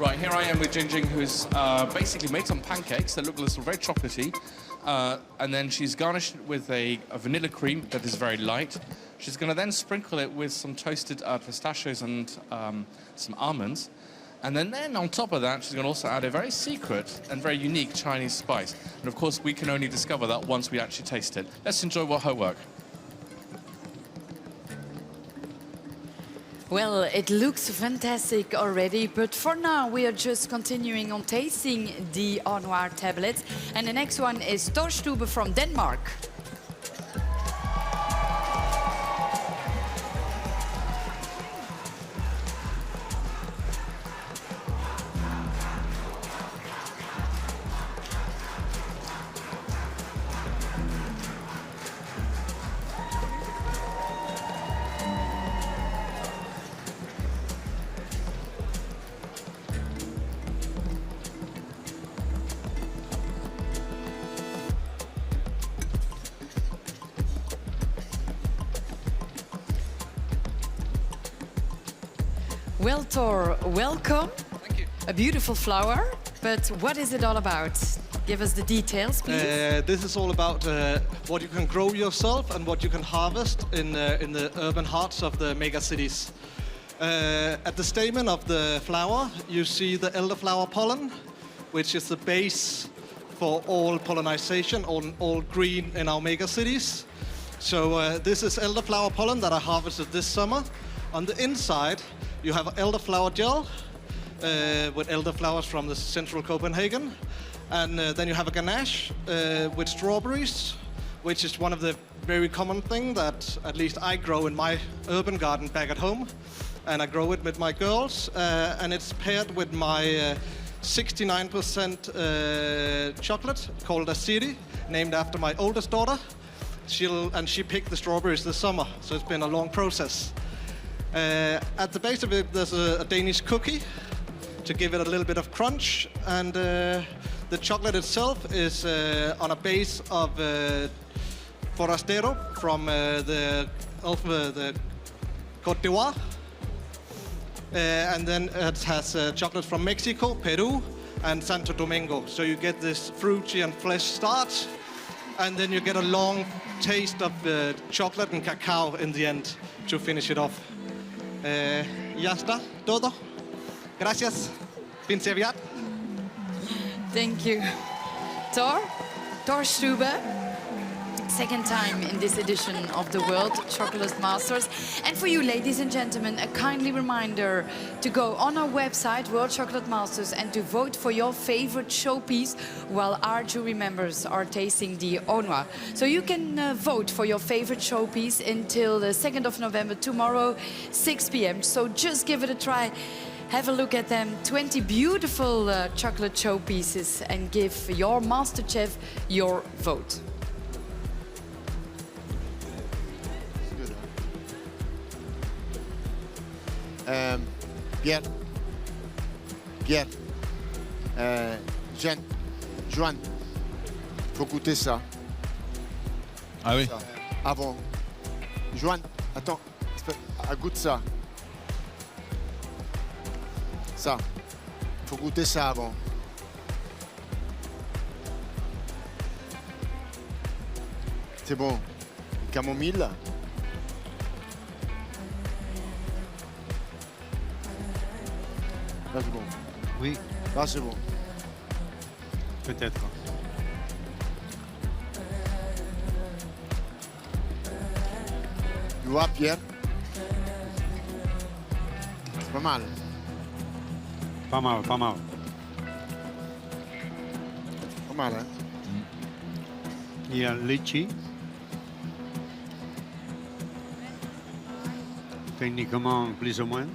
Right, here I am with Jingjing, who's basically made some pancakes that look very chocolatey. And then she's garnished it with a vanilla cream that is very light. She's going to then sprinkle it with some toasted pistachios and some almonds. And then on top of that, she's going to also add a very secret and very unique Chinese spice. And of course, we can only discover that once we actually taste it. Let's enjoy her work. Well, it looks fantastic already, but for now we are just continuing on tasting the Noir tablets. And the next one is Torstube from Denmark. Well, Tor, welcome. Thank you. A beautiful flower, but what is it all about? Give us the details, please. This is all about what you can grow yourself and what you can harvest in the urban hearts of the mega cities. At the stamen of the flower, you see the elderflower pollen, which is the base for all pollinization, all green in our mega cities. So this is elderflower pollen that I harvested this summer. On the inside, you have elderflower gel with elderflowers from the central Copenhagen. And then you have a ganache with strawberries, which is one of the very common things that at least I grow in my urban garden back at home. And I grow it with my girls. And it's paired with my 69% chocolate called patisserie, named after my oldest daughter. She picked the strawberries this summer, so it's been a long process. At the base of it, there's a Danish cookie to give it a little bit of crunch, and the chocolate itself is on a base of forastero from the Côte d'Ivoire, and then it has chocolate from Mexico, Peru, and Santo Domingo. So you get this fruity and fresh start, and then you get a long taste of chocolate and cacao in the end to finish it off. Ya está, todo. Gracias. Bin serviat. Thank you. Torstube, second time in this edition of the World Chocolate Masters. And for you, ladies and gentlemen, a kindly reminder to go on our website, World Chocolate Masters, and to vote for your favorite showpiece while our jury members are tasting the Noir. So you can vote for your favorite showpiece until the 2nd of November, tomorrow, 6 p.m. So just give it a try. Have a look at them, 20 beautiful chocolate showpieces, and give your master chef your vote. Pierre, Joanne, faut goûter ça. Ah oui. Ça. Avant. Joanne, attends, goûte ça. Ça, faut goûter ça avant. C'est bon. Camomille. Là, c'est bon. Oui. Là, c'est bon. Peut-être. Tu vois, Pierre? C'est pas mal. Pas mal, pas mal. Pas mal, hein? Il y a litchi. Techniquement, plus ou moins.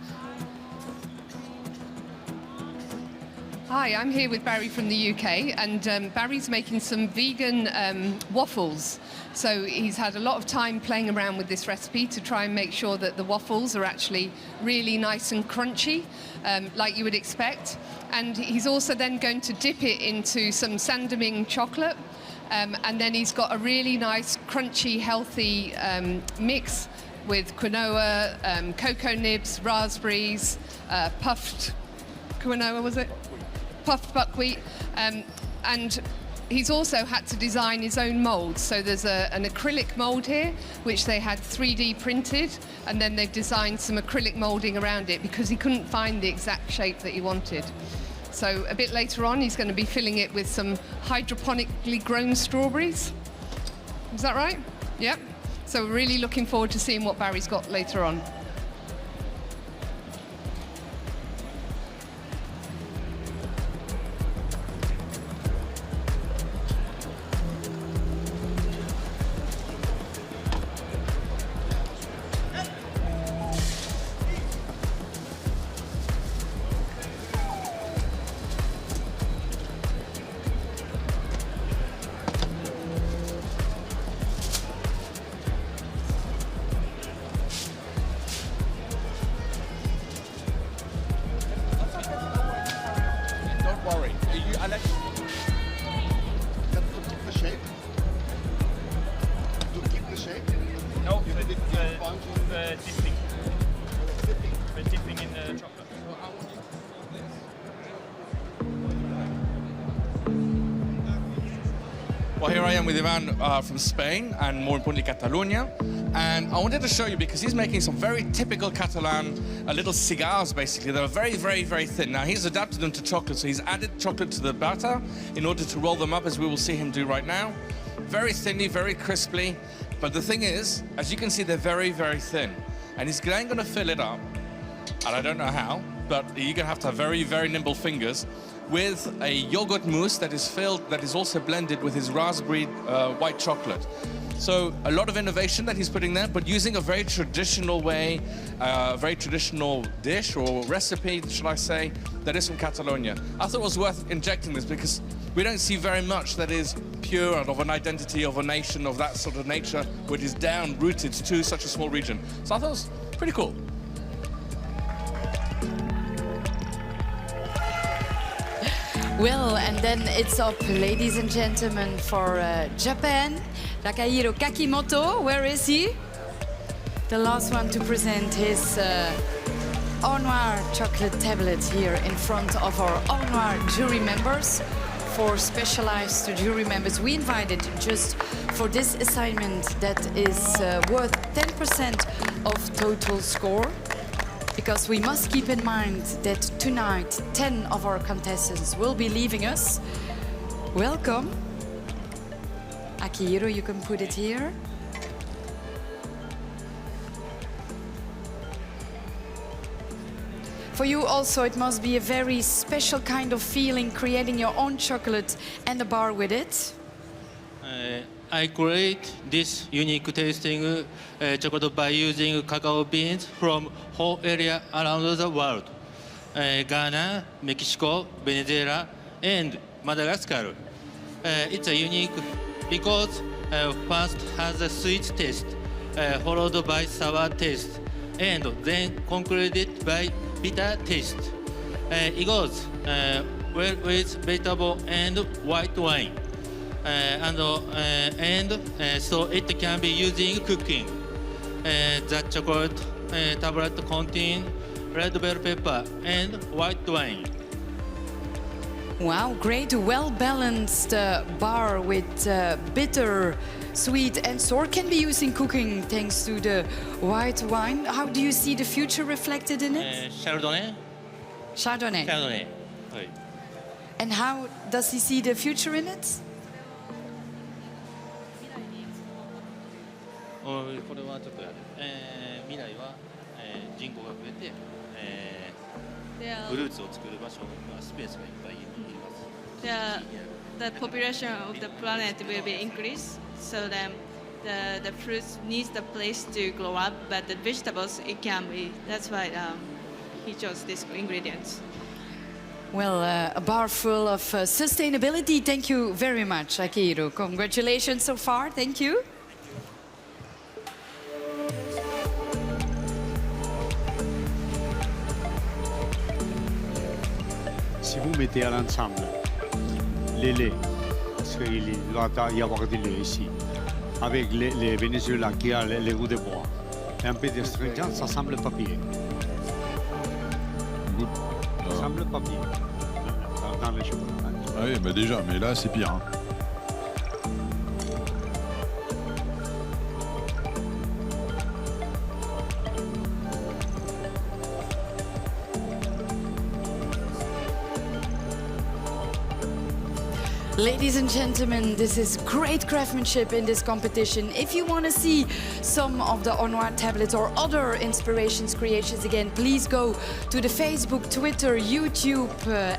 Hi, I'm here with Barry from the UK, and Barry's making some vegan waffles. So he's had a lot of time playing around with this recipe to try and make sure that the waffles are actually really nice and crunchy, like you would expect. And he's also then going to dip it into some Sandeming chocolate, and then he's got a really nice, crunchy, healthy mix with quinoa, cocoa nibs, raspberries, puffed quinoa, was it? Puffed buckwheat. And he's also had to design his own molds. So there's an acrylic mold here, which they had 3D printed, and then they've designed some acrylic molding around it because he couldn't find the exact shape that he wanted. So a bit later on, he's going to be filling it with some hydroponically grown strawberries. Is that right? Yep. So we're really looking forward to seeing what Barry's got later on. Well, here I am with Ivan from Spain, and more importantly, Catalonia. And I wanted to show you, because he's making some very typical Catalan little cigars, basically. They're very, very, very thin. Now, he's adapted them to chocolate, so he's added chocolate to the batter in order to roll them up, as we will see him do right now. Very thinly, very crisply. But the thing is, as you can see, they're very, very thin. And he's then going to fill it up, and I don't know how, but you're going to have very, very nimble fingers, with a yogurt mousse that is filled, that is also blended with his raspberry white chocolate. So a lot of innovation that he's putting there, but using a very traditional way, a very traditional dish or recipe, should I say, that is from Catalonia. I thought it was worth injecting this because we don't see very much that is pure and of an identity of a nation of that sort of nature, which is down rooted to such a small region. So I thought it was pretty cool. Well, and then it's up, ladies and gentlemen, for Japan. Takahiro Kakimoto, where is he? The last one to present his Noir chocolate tablet here in front of our Noir jury members. For specialized jury members, we invited just for this assignment that is worth 10% of total score. Because we must keep in mind that tonight 10 of our contestants will be leaving us. Welcome. Akihiro, you can put it here. For you also, it must be a very special kind of feeling creating your own chocolate and a bar with it. I create this unique tasting chocolate by using cacao beans from whole area around the world. Ghana, Mexico, Venezuela, and Madagascar. It's a unique because first has a sweet taste, followed by sour taste, and then concluded by bitter taste. It goes well with vegetable and white wine. So it can be used in cooking. The chocolate tablet contains red bell pepper and white wine. Wow, great, well-balanced bar with bitter, sweet and sour. Can be used in cooking thanks to the white wine. How do you see the future reflected in it? Chardonnay. Chardonnay. Chardonnay. And how does he see the future in it? これはちょっと未来は人口が増えてフルーツを作る場所がスペースがいっぱいいります。The population of the planet will be increased, so then the fruits needs the place to grow up, but the vegetables it can be. That's why he chose these ingredients. Well, a bar full of sustainability. Thank you very much, Akihiro. Congratulations so far. Thank you. Si vous mettez à l'ensemble les laits, parce qu'il doit y avoir des laits ici, avec les Vénézuéliens qui ont les goûts de bois, et un peu d'astringent, ça semble papier. Good. Ça ne semble pas bien dans le chocolat. Ah oui, bah déjà, mais là c'est pire. Hein. Ladies and gentlemen, this is great craftsmanship in this competition. If you want to see some of the Noir tablets or other inspirations, creations again, please go to the Facebook, Twitter, YouTube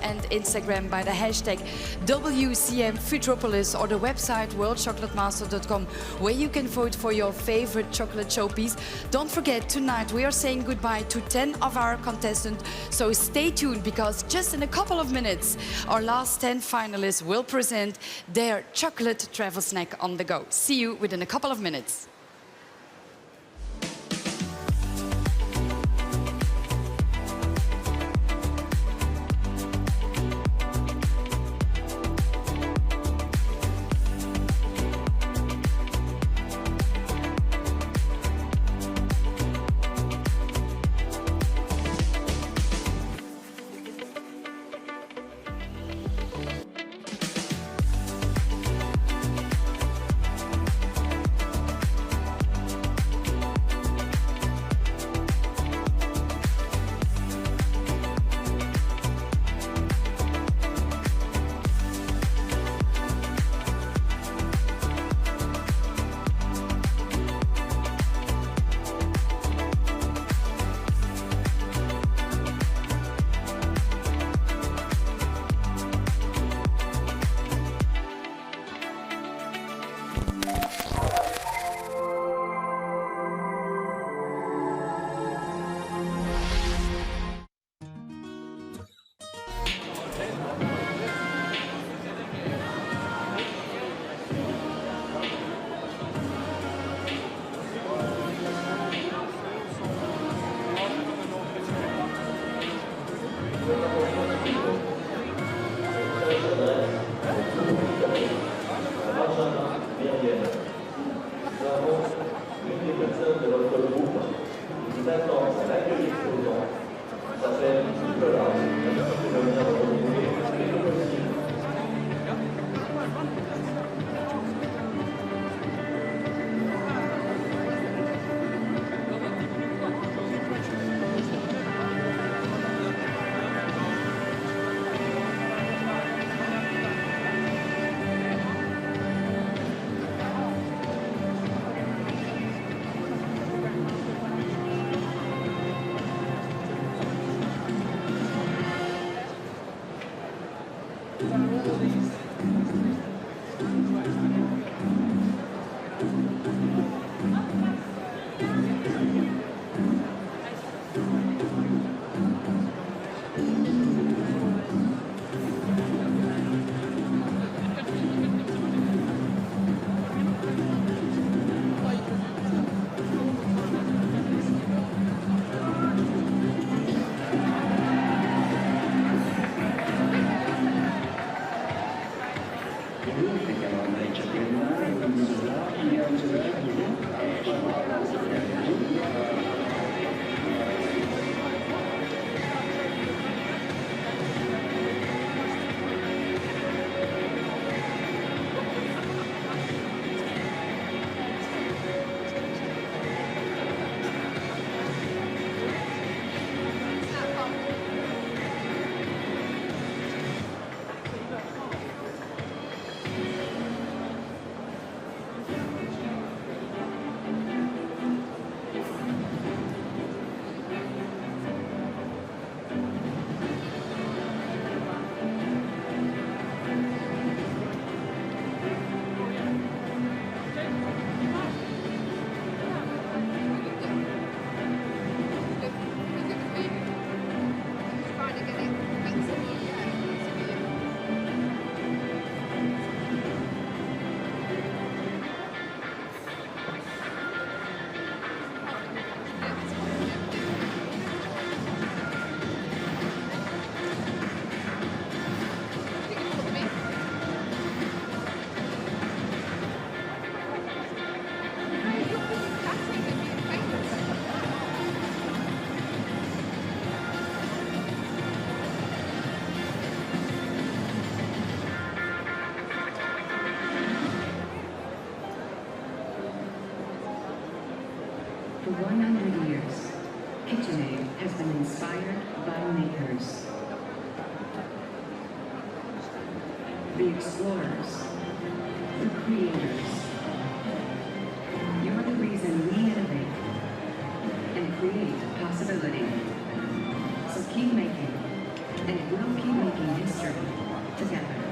and Instagram by the hashtag WCM Futropolis or the website worldchocolatemaster.com, where you can vote for your favorite chocolate showpiece. Don't forget, tonight we are saying goodbye to 10 of our contestants, so stay tuned because just in a couple of minutes our last 10 finalists will present their chocolate travel snack on the go. See you within a couple of minutes. For 100 years, KitchenAid has been inspired by makers. The explorers, the creators. You're the reason we innovate and create possibility. So keep making, and we'll keep making history together.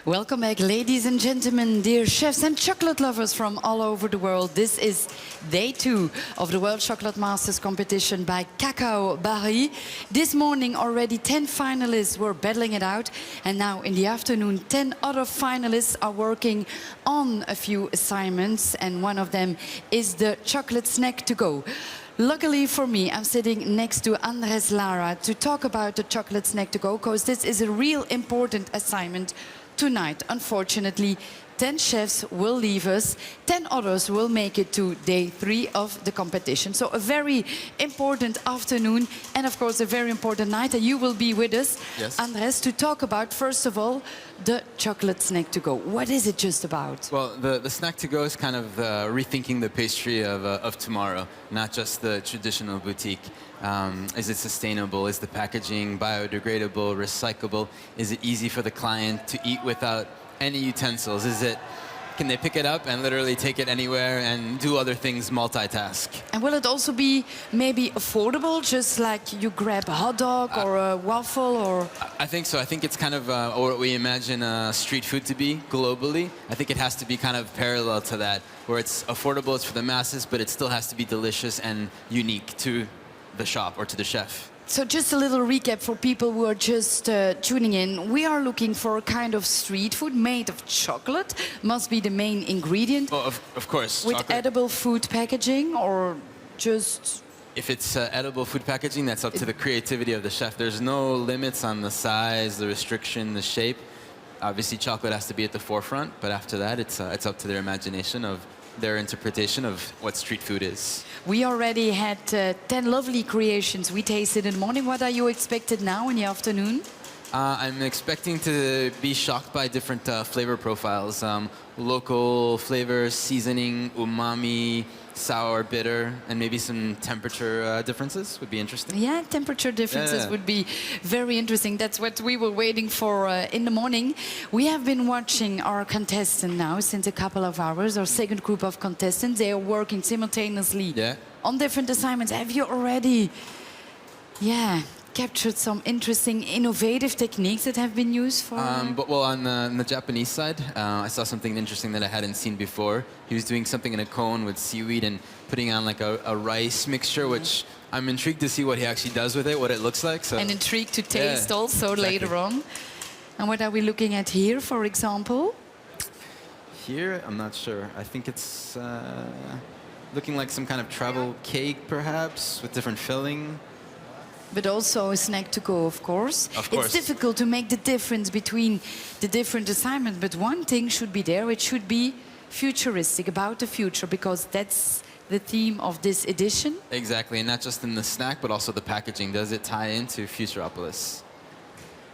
Welcome back, ladies and gentlemen, dear chefs and chocolate lovers from all over the world. This is day 2 of the World Chocolate Masters competition by Cacao Barry. This morning already 10 finalists were battling it out, and now in the afternoon 10 other finalists are working on a few assignments, and one of them is the chocolate snack to go. Luckily for me, I'm sitting next to Andres Lara to talk about the chocolate snack to go, because this is a real important assignment tonight. Unfortunately, 10 chefs will leave us, 10 others will make it to day 3 of the competition. So a very important afternoon and of course a very important night, and you will be with us, yes, Andres, to talk about, first of all, the chocolate snack to go. What is it just about? Well, the snack to go is kind of rethinking the pastry of tomorrow, not just the traditional boutique. Is it sustainable? Is the packaging biodegradable, recyclable? Is it easy for the client to eat without any utensils? Can they pick it up and literally take it anywhere and do other things, multitask? And will it also be maybe affordable, just like you grab a hot dog or a waffle? Or I think so. I think it's kind of what we imagine street food to be globally. I think it has to be kind of parallel to that, where it's affordable, it's for the masses, but it still has to be delicious and unique to the shop or to the chef. So just a little recap for people who are just tuning in. We are looking for a kind of street food made of chocolate. Must be the main ingredient. Oh, of course. With chocolate. edible food packaging, or just... If it's edible food packaging, that's up to the creativity of the chef. There's no limits on the size, the restriction, the shape. Obviously, chocolate has to be at the forefront, but after that, it's up to their imagination of their interpretation of what street food is. We already had 10 lovely creations we tasted in the morning. What are you expected now in the afternoon? I'm expecting to be shocked by different flavor profiles. Local flavors, seasoning, umami, sour, bitter, and maybe some temperature differences would be interesting. Yeah, temperature differences would be very interesting. That's what we were waiting for in the morning. We have been watching our contestant now since a couple of hours, our second group of contestants. They are working simultaneously on different assignments. Have you already captured some interesting, innovative techniques that have been used for... But well, on the Japanese side, I saw something interesting that I hadn't seen before. He was doing something in a cone with seaweed and putting on like a rice mixture, which I'm intrigued to see what he actually does with it, what it looks like. So. And intrigued to taste also exactly. later on. And what are we looking at here, for example? Here, I'm not sure. I think it's looking like some kind of travel cake, perhaps, with different filling. But also a snack to go, of course. Of course. It's difficult to make the difference between the different assignments, but one thing should be there. It should be futuristic, about the future, because that's the theme of this edition. Exactly, and not just in the snack, but also the packaging. Does it tie into Futropolis?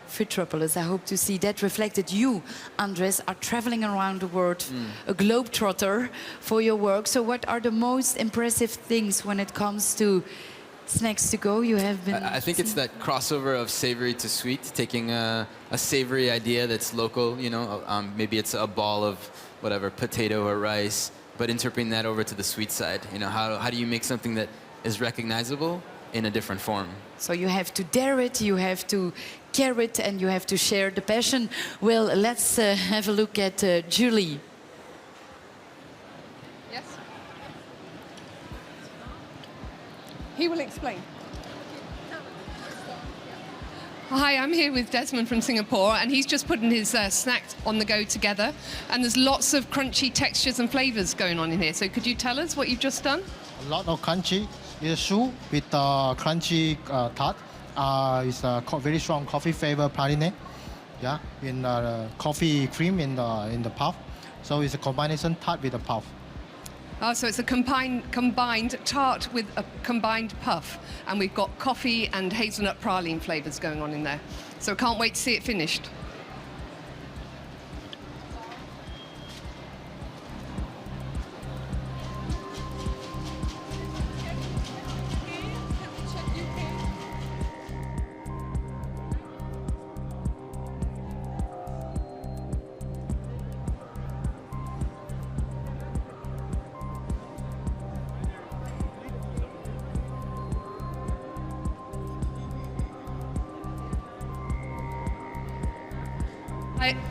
Futropolis, I hope to see that reflected. You, Andres, are traveling around the world, a globetrotter for your work. So what are the most impressive things when it comes to snacks to go you have been... I think it's that crossover of savory to sweet, taking a savory idea that's local, you know, maybe it's a ball of whatever, potato or rice, but interpreting that over to the sweet side. You know, how do you make something that is recognizable in a different form? So you have to dare it, you have to care it, and you have to share the passion. Well, let's have a look at Julie. Yes? He will explain. Hi, I'm here with Desmond from Singapore, and he's just putting his snacks on the go together. And there's lots of crunchy textures and flavors going on in here. So could you tell us what you've just done? A lot of crunchy. It's a shoe with crunchy tart. It's a very strong coffee flavor praline. Yeah, in coffee cream in the puff. So it's a combination tart with a puff. Oh, so it's a combined tart with a combined puff. And we've got coffee and hazelnut praline flavors going on in there. So I can't wait to see it finished.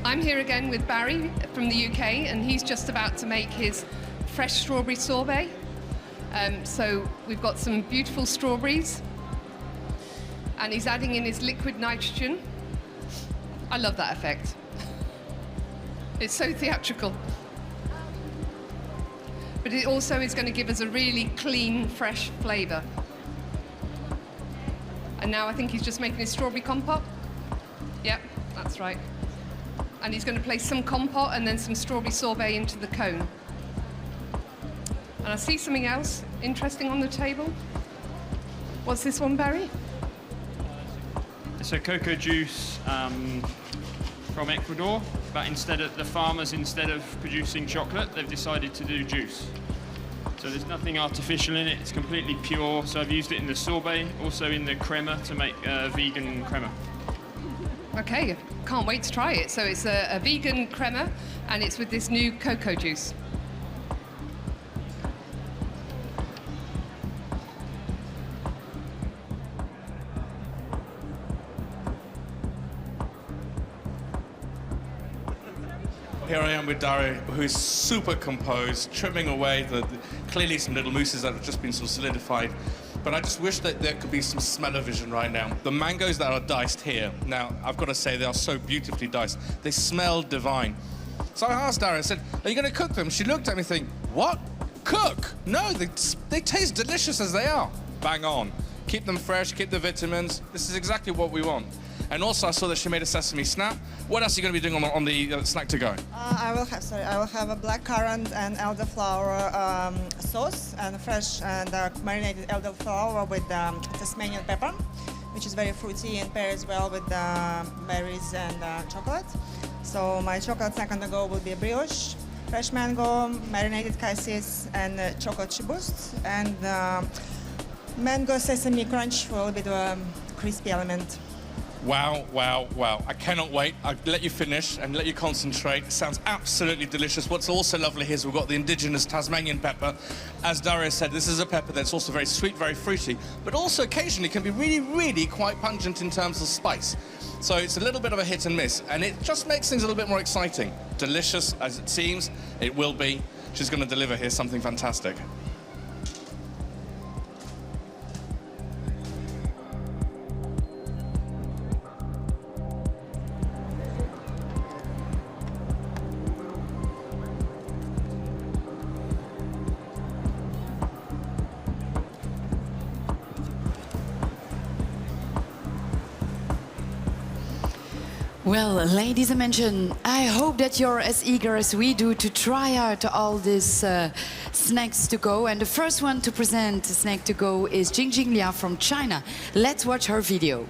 I'm here again with Barry from the UK, and he's just about to make his fresh strawberry sorbet. So we've got some beautiful strawberries, and he's adding in his liquid nitrogen. I love that effect. It's so theatrical. But it also is going to give us a really clean, fresh flavour. And now I think he's just making his strawberry compote. Yep, that's right. And he's going to place some compote and then some strawberry sorbet into the cone. And I see something else interesting on the table. What's this one, Barry? It's a cocoa juice from Ecuador, but instead of producing chocolate, they've decided to do juice. So there's nothing artificial in it, it's completely pure. So I've used it in the sorbet, also in the crema to make vegan crema. Okay, can't wait to try it. So it's a vegan crema, and it's with this new cocoa juice. Here I am with Dario, who's super composed, trimming away clearly some little mousses that have just been sort of solidified. But I just wish that there could be some smell-o-vision right now. The mangoes that are diced here, now, I've got to say, they are so beautifully diced. They smell divine. So I asked Dario, I said, are you going to cook them? She looked at me thinking, what? Cook? No, they taste delicious as they are. Bang on. Keep them fresh, keep the vitamins. This is exactly what we want. And also, I saw that she made a sesame snap. What else are you going to be doing on the snack to go? I will have a blackcurrant and elderflower sauce and fresh and marinated elderflower with Tasmanian pepper, which is very fruity and pairs well with berries and chocolate. So my chocolate snack on the go will be a brioche, fresh mango, marinated cassis, and chocolate boost, and mango sesame crunch for a bit of a crispy element. Wow, wow, wow. I cannot wait. I'll let you finish and let you concentrate. It sounds absolutely delicious. What's also lovely here is we've got the indigenous Tasmanian pepper. As Dario said, this is a pepper that's also very sweet, very fruity, but also occasionally can be really, really quite pungent in terms of spice. So it's a little bit of a hit and miss, and it just makes things a little bit more exciting. Delicious as it seems, it will be. She's going to deliver here something fantastic. Well, ladies and gentlemen, I hope that you're as eager as we do to try out all these snacks to go. And the first one to present snack to go is Jingjing Liao from China. Let's watch her video.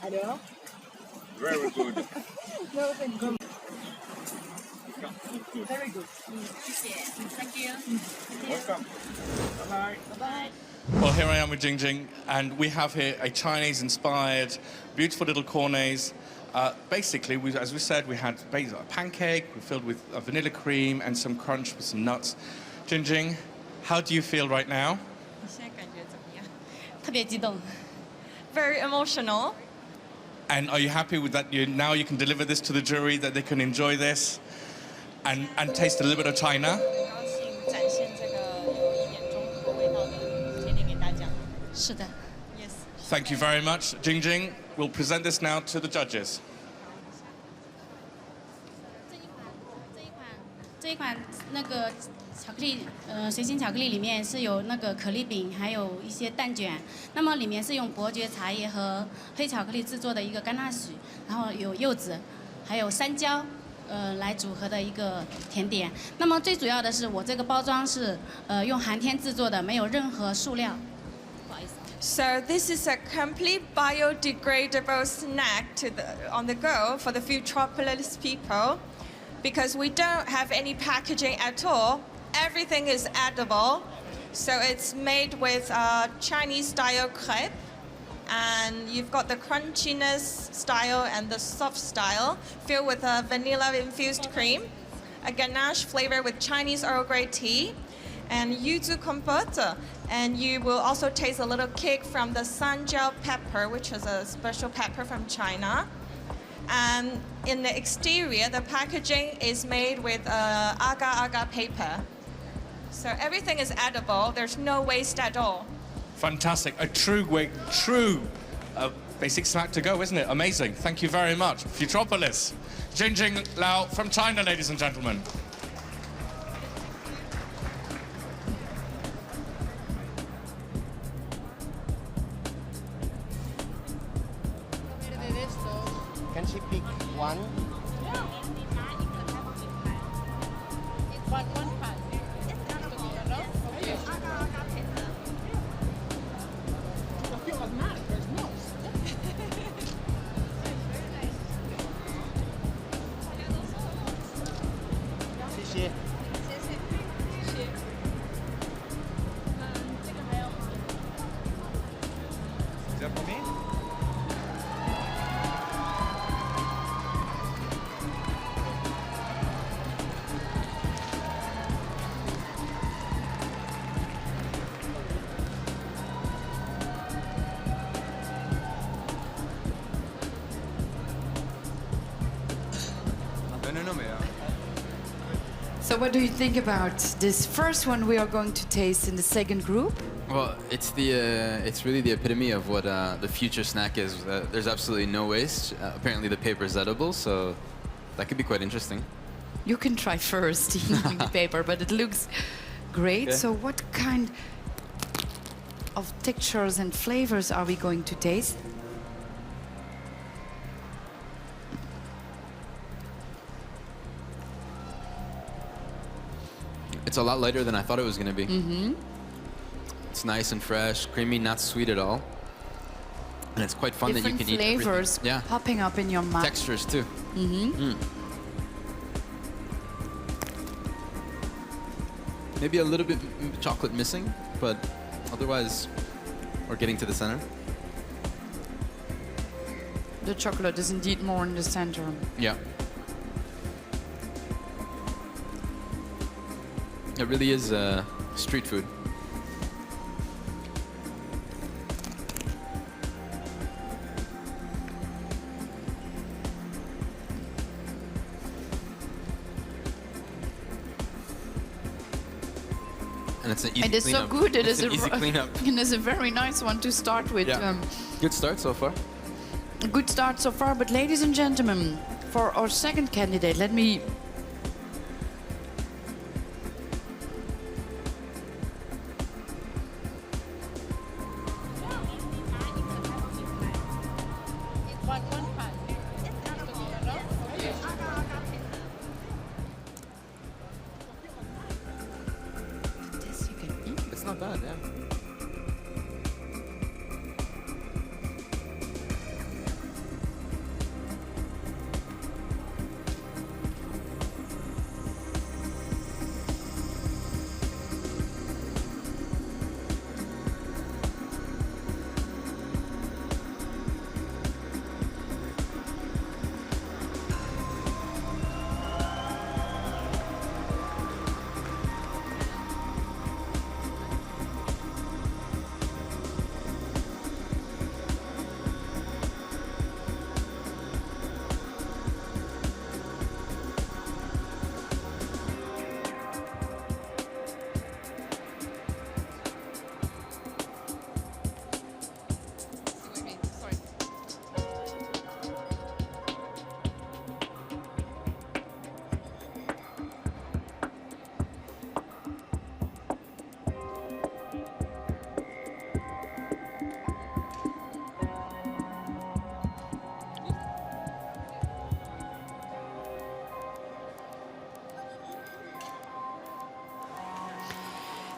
Alors? Very good. No, thank you. Very good. Thank you. Welcome. Bye-bye. Bye-bye. Well, here I am with Jingjing, and we have here a Chinese-inspired, beautiful little cornets. Basically, as we said, we had a pancake filled with vanilla cream and some crunch with some nuts. Jingjing, how do you feel right now? Very emotional. And are you happy with that? Now you can deliver this to the jury, that they can enjoy this and taste a little bit of China? Yes. Thank you very much. Jingjing, we'll present this now to the judges. 这一款那个巧克力，随心巧克力里面是有那个可丽饼，还有一些蛋卷。那么里面是用伯爵茶叶和黑巧克力制作的一个甘纳许，然后有柚子，还有山椒，来组合的一个甜点。那么最主要的是我这个包装是用寒天制作的，没有任何塑料。 So this is a complete biodegradable snack on the go for the Futropolis people, because we don't have any packaging at all. Everything is edible. So it's made with Chinese-style crepe, and you've got the crunchiness style and the soft style, filled with a vanilla-infused cream, a ganache flavor with Chinese Earl Grey tea, and yuzu compote. And you will also taste a little kick from the sanjiao pepper, which is a special pepper from China. And in the exterior, the packaging is made with agar-agar paper. So everything is edible. There's no waste at all. Fantastic. A true basic snack to go, isn't it? Amazing. Thank you very much. Futropolis. Jingjing Liao from China, ladies and gentlemen. Can she pick one? Is that for me? So what do you think about this first one we are going to taste in the second group? Well, it's really the epitome of what the future snack is. There's absolutely no waste. Apparently the paper is edible, so that could be quite interesting. You can try first eating the paper, but it looks great. Okay. So what kind of textures and flavors are we going to taste? It's a lot lighter than I thought it was going to be. Mm-hmm. It's nice and fresh, creamy, not sweet at all. And it's quite fun that you can eat everything. Flavors popping up in your mouth. Textures too. Mm-hmm. Maybe a little bit chocolate missing, but otherwise we're getting to the center. The chocolate is indeed more in the center. Yeah. It really is street food. And it's an easy It is so cleanup. good. It It's is an easy cleanup. And it's a very nice one to start with. Yeah. Good start so far. A good start so far. But ladies and gentlemen, for our second candidate, let me It's not bad, yeah.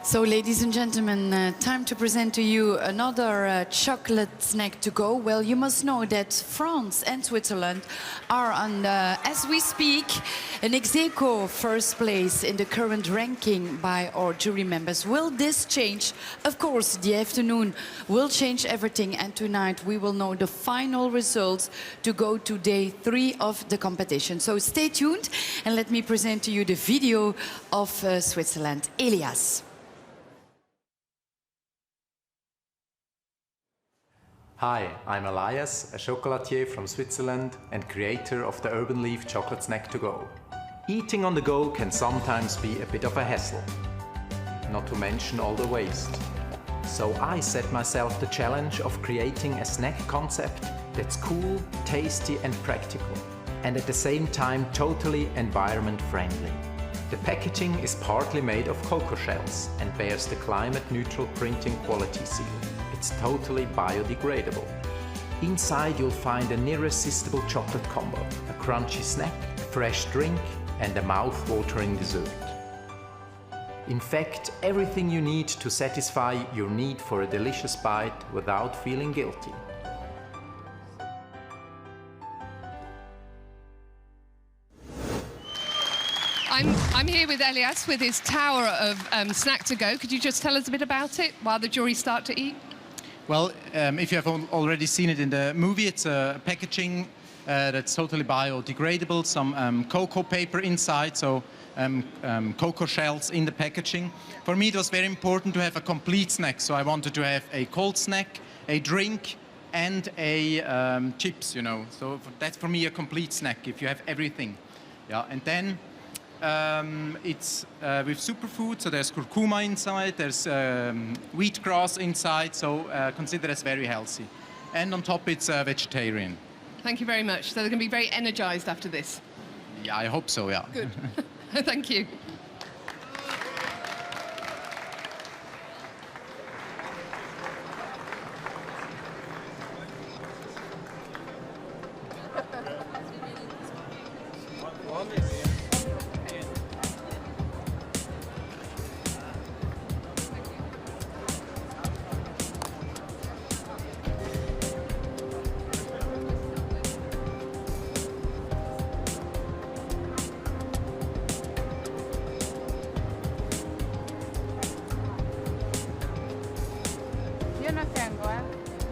So, ladies and gentlemen, time to present to you another chocolate snack to go. Well, you must know that France and Switzerland are on, as we speak, an ex-aequo first place in the current ranking by our jury members. Will this change? Of course, the afternoon will change everything, and tonight we will know the final results to go to day 3 of the competition. So stay tuned and let me present to you the video of Switzerland. Elias. Hi, I'm Elias, a chocolatier from Switzerland and creator of the Urban Leaf chocolate snack to go. Eating on the go can sometimes be a bit of a hassle, not to mention all the waste. So I set myself the challenge of creating a snack concept that's cool, tasty and practical, and at the same time totally environment friendly. The packaging is partly made of cocoa shells and bears the climate-neutral printing quality seal. It's totally biodegradable. Inside you'll find an irresistible chocolate combo, a crunchy snack, a fresh drink and a mouth-watering dessert. In fact, everything you need to satisfy your need for a delicious bite without feeling guilty. I'm here with Elias with his tower of snack to go. Could you just tell us a bit about it while the jury start to eat? Well, if you have already seen it in the movie, it's a packaging that's totally biodegradable, some cocoa paper inside, so cocoa shells in the packaging. For me, it was very important to have a complete snack, so I wanted to have a cold snack, a drink, and a chips, you know. So that's for me a complete snack, if you have everything. Yeah, and then It's with superfood, so there's curcuma inside, there's wheatgrass inside, so consider as very healthy. And on top, it's vegetarian. Thank you very much. So they're going to be very energized after this. Yeah, I hope so, yeah. Good. Thank you. Io non tengo,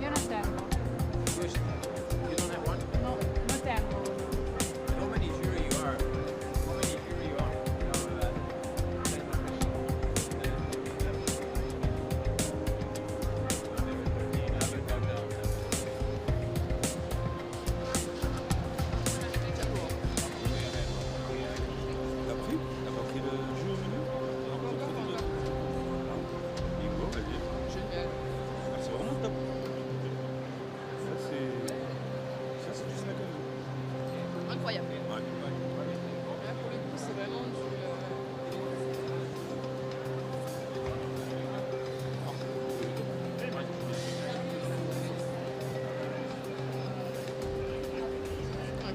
Io non tengo. You don't have one? No, non tengo. How many sure you are? How many sure you are? Incroyable. Là, pour le coup, c'est vraiment du...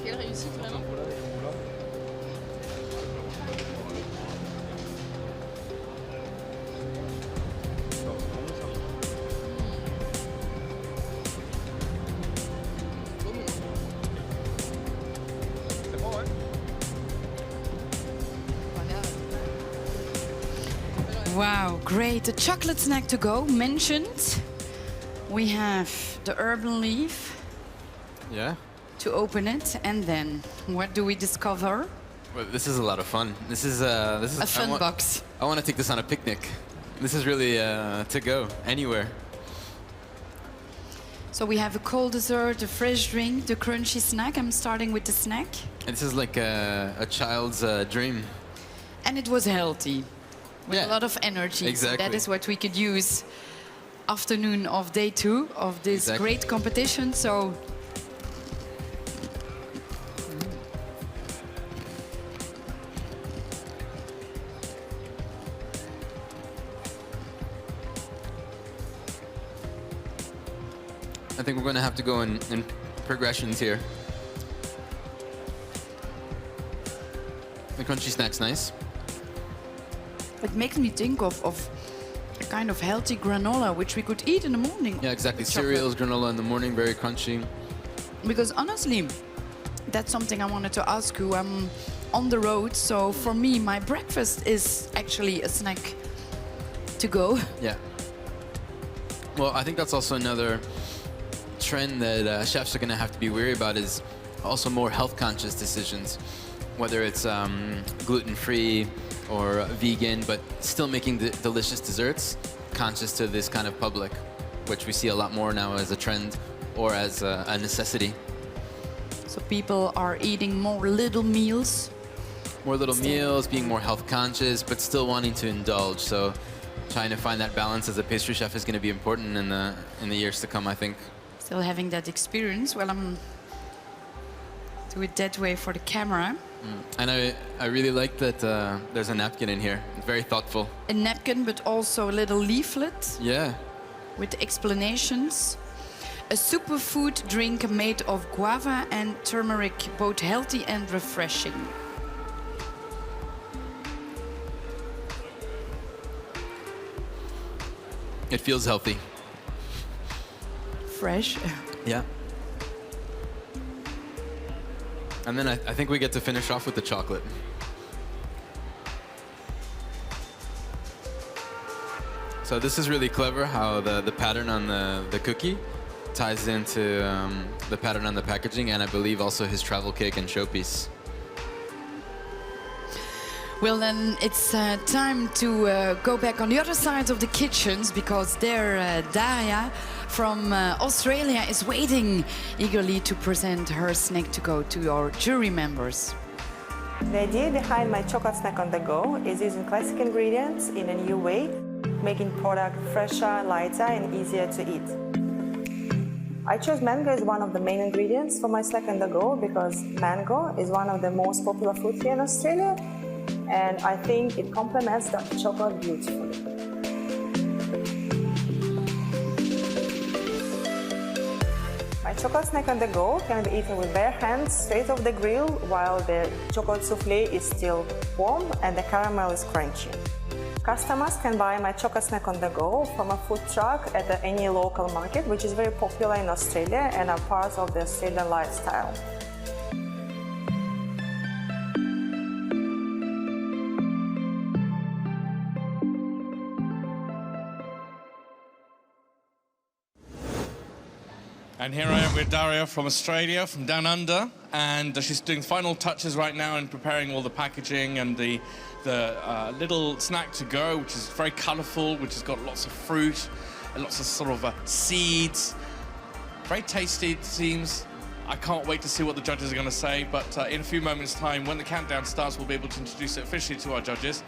Quelle réussite, vraiment. Wow, great. A chocolate snack to go mentioned. We have the urban leaf Yeah. to open it, and then what do we discover? Well, this is a lot of fun. This is A fun box. I want to take this on a picnic. This is really to go anywhere. So we have a cold dessert, a fresh drink, the crunchy snack. I'm starting with the snack. And this is like a child's dream. And it was healthy, with a lot of energy. Exactly. That is what we could use afternoon of day 2 of this great competition. So I think we're going to have to go in progressions here. The crunchy snack's nice. it makes me think of a kind of healthy granola, which we could eat in the morning. Yeah, exactly. with chocolate. Cereals, granola in the morning, very crunchy. Because honestly, that's something I wanted to ask you. I'm on the road, so for me, my breakfast is actually a snack to go. Yeah. Well, I think that's also another trend that chefs are going to have to be wary about is also more health-conscious decisions, whether it's gluten-free or vegan, but still making delicious desserts conscious to this kind of public, which we see a lot more now as a trend or as a necessity. So people are eating more little meals. More little meals, being more health-conscious, but still wanting to indulge. So trying to find that balance as a pastry chef is going to be important in the years to come, I think. Still having that experience. Well, I'm do it that way for the camera. And I really like that there's a napkin in here. It's very thoughtful. A napkin, but also a little leaflet Yeah. with explanations. A superfood drink made of guava and turmeric, both healthy and refreshing. It feels healthy. Fresh. Yeah. And then I think we get to finish off with the chocolate. So this is really clever how the pattern on the cookie ties into the pattern on the packaging, and I believe also his travel cake and showpiece. Well, then it's time to go back on the other side of the kitchens, because there Daya from Australia is waiting eagerly to present her snack to go to our jury members. The idea behind my chocolate snack on the go is using classic ingredients in a new way, making product fresher, lighter, and easier to eat. I chose mango as one of the main ingredients for my snack on the go because mango is one of the most popular fruit here in Australia, and I think it complements dark chocolate beautifully. My chocolate snack on the go can be eaten with bare hands straight off the grill while the chocolate souffle is still warm and the caramel is crunchy. Customers can buy my chocolate snack on the go from a food truck at any local market, which is very popular in Australia and are part of the Australian lifestyle. And here I am with Daria from Australia, from Down Under, and she's doing final touches right now and preparing all the packaging and the little snack to go, which is very colourful, which has got lots of fruit and lots of sort of seeds. Very tasty, it seems. I can't wait to see what the judges are going to say, but in a few moments' time, when the countdown starts, we'll be able to introduce it officially to our judges.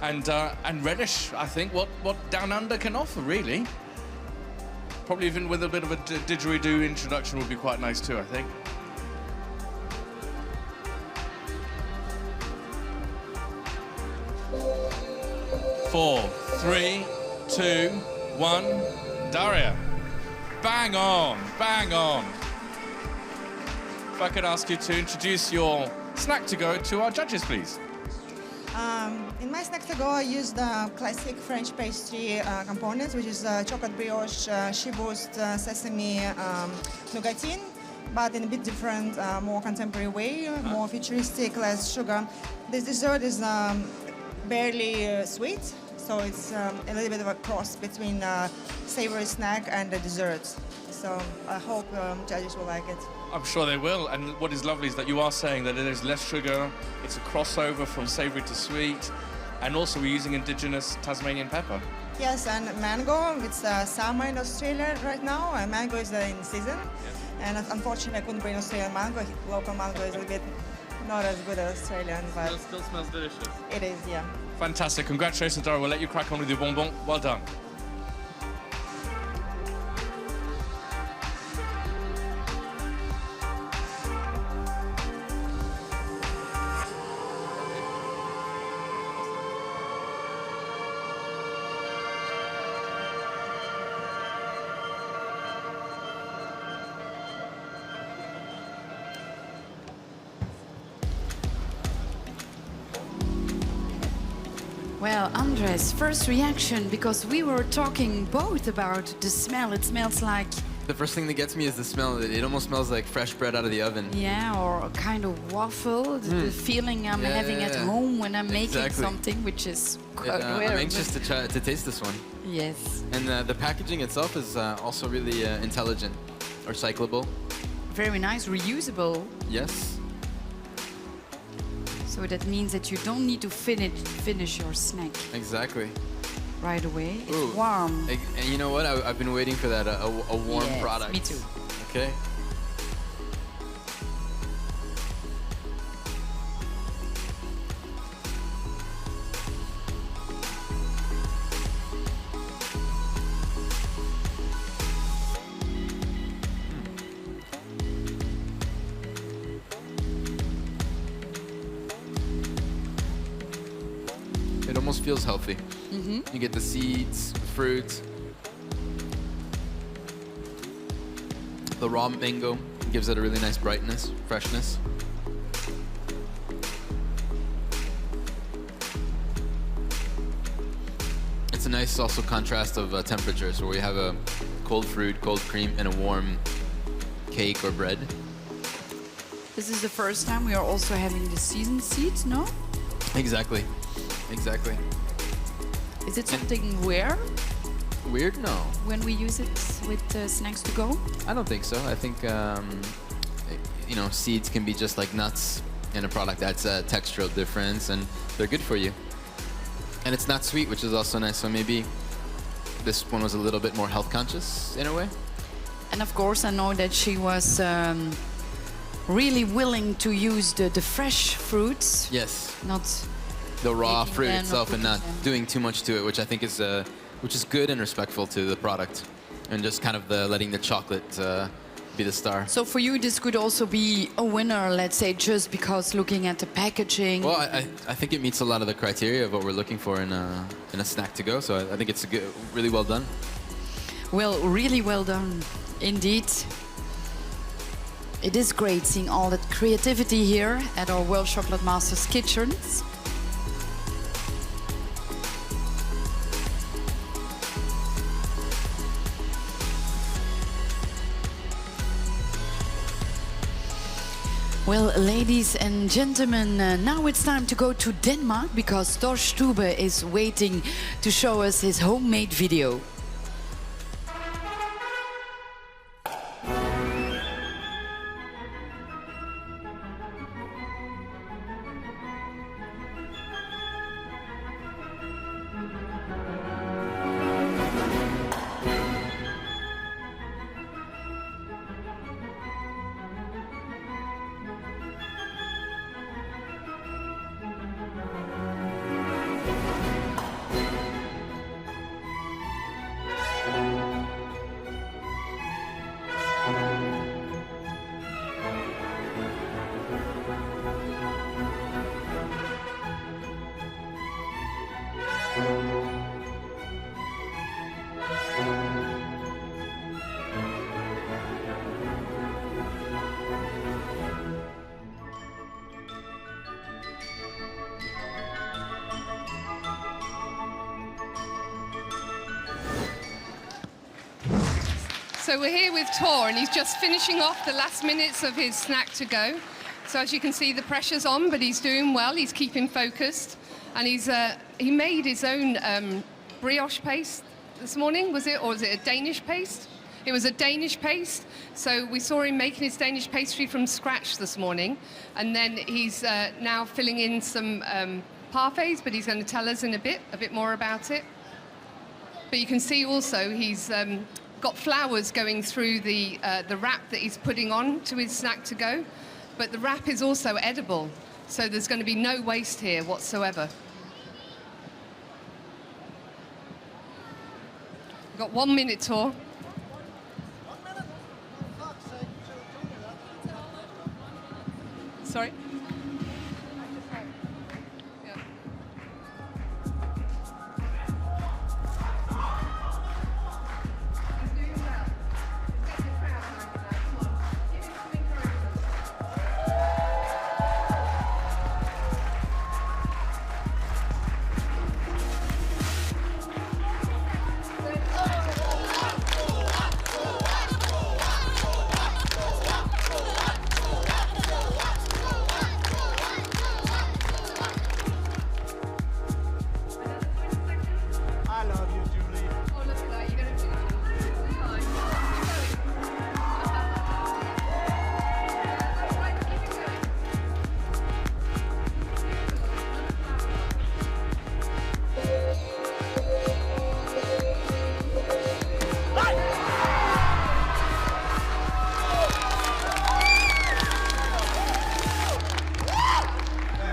And relish, I think, what Down Under can offer, really. Probably even with a bit of a didgeridoo introduction would be quite nice too, I think. Four, three, two, one. Daria. Bang on, bang on. If I could ask you to introduce your snack to go to our judges, please. In my snack to go, I use the classic French pastry components, which is chocolate brioche, shibust, sesame, nougatine, but in a bit different, more contemporary way, more futuristic, less sugar. This dessert is barely sweet, so it's a little bit of a cross between a savory snack and a dessert. So I hope judges will like it. I'm sure they will, and what is lovely is that you are saying that it is less sugar, it's a crossover from savoury to sweet, and also we're using indigenous Tasmanian pepper. Yes, and mango, it's summer in Australia right now, and mango is in season, and unfortunately I couldn't bring Australian mango. Local mango is a bit not as good as Australian, but It still smells delicious. it is, yeah. Fantastic, congratulations, Dara. We'll let you crack on with your bonbon. Well done. Well, Andres, first reaction, because we were talking both about the smell. It smells like... The first thing that gets me is the smell. It almost smells like fresh bread out of the oven. Yeah, or a kind of waffle. The feeling I'm having at home when I'm making something, which is quite rare. I'm anxious to taste this one. Yes. And the packaging itself is also really intelligent, recyclable. Very nice, reusable. Yes. So that means that you don't need to finish your snack Exactly. right away. It's Ooh. warm. And you know what? I've been waiting for that, a warm Yes, product. me too. Okay. It almost feels healthy. You get the seeds, the fruit. The raw mango gives it a really nice brightness, freshness. It's a nice also contrast of temperatures where we have a cold fruit, cold cream, and a warm cake or bread. This is the first time we are also having the seasoned seeds, no? Exactly. Exactly. Is it something weird Weird? No. when we use it with snacks to go? I don't think so. I think, you know, seeds can be just like nuts in a product. That's a textural difference, and they're good for you. And it's not sweet, which is also nice. So maybe this one was a little bit more health conscious in a way. And of course, I know that she was really willing to use the fresh fruits. Yes. Not the raw making fruit them or itself and not cooking them. doing too much to it, which I think is good and respectful to the product, and just kind of letting the chocolate be the star. So for you, this could also be a winner, let's say, just because looking at the packaging. Well, I think it meets a lot of the criteria of what we're looking for in a snack to go. So I think it's really well done. Well, really well done, indeed. It is great seeing all that creativity here at our World Chocolate Masters kitchens. Well, ladies and gentlemen, now it's time to go to Denmark because Thor Stube is waiting to show us his homemade video. So we're here with Tor, and he's just finishing off the last minutes of his snack to go. So as you can see, the pressure's on, but he's doing well. He's keeping focused, and he made his own brioche paste this morning. Was it, or was it a Danish paste? It was a Danish paste. So we saw him making his Danish pastry from scratch this morning, and then he's now filling in some parfaits, but he's going to tell us in a bit more about it. But you can see also he's got flowers going through the wrap that he's putting on to his snack to go. But the wrap is also edible, so there's going to be no waste here whatsoever. We've got 1 minute, Tor. Sorry?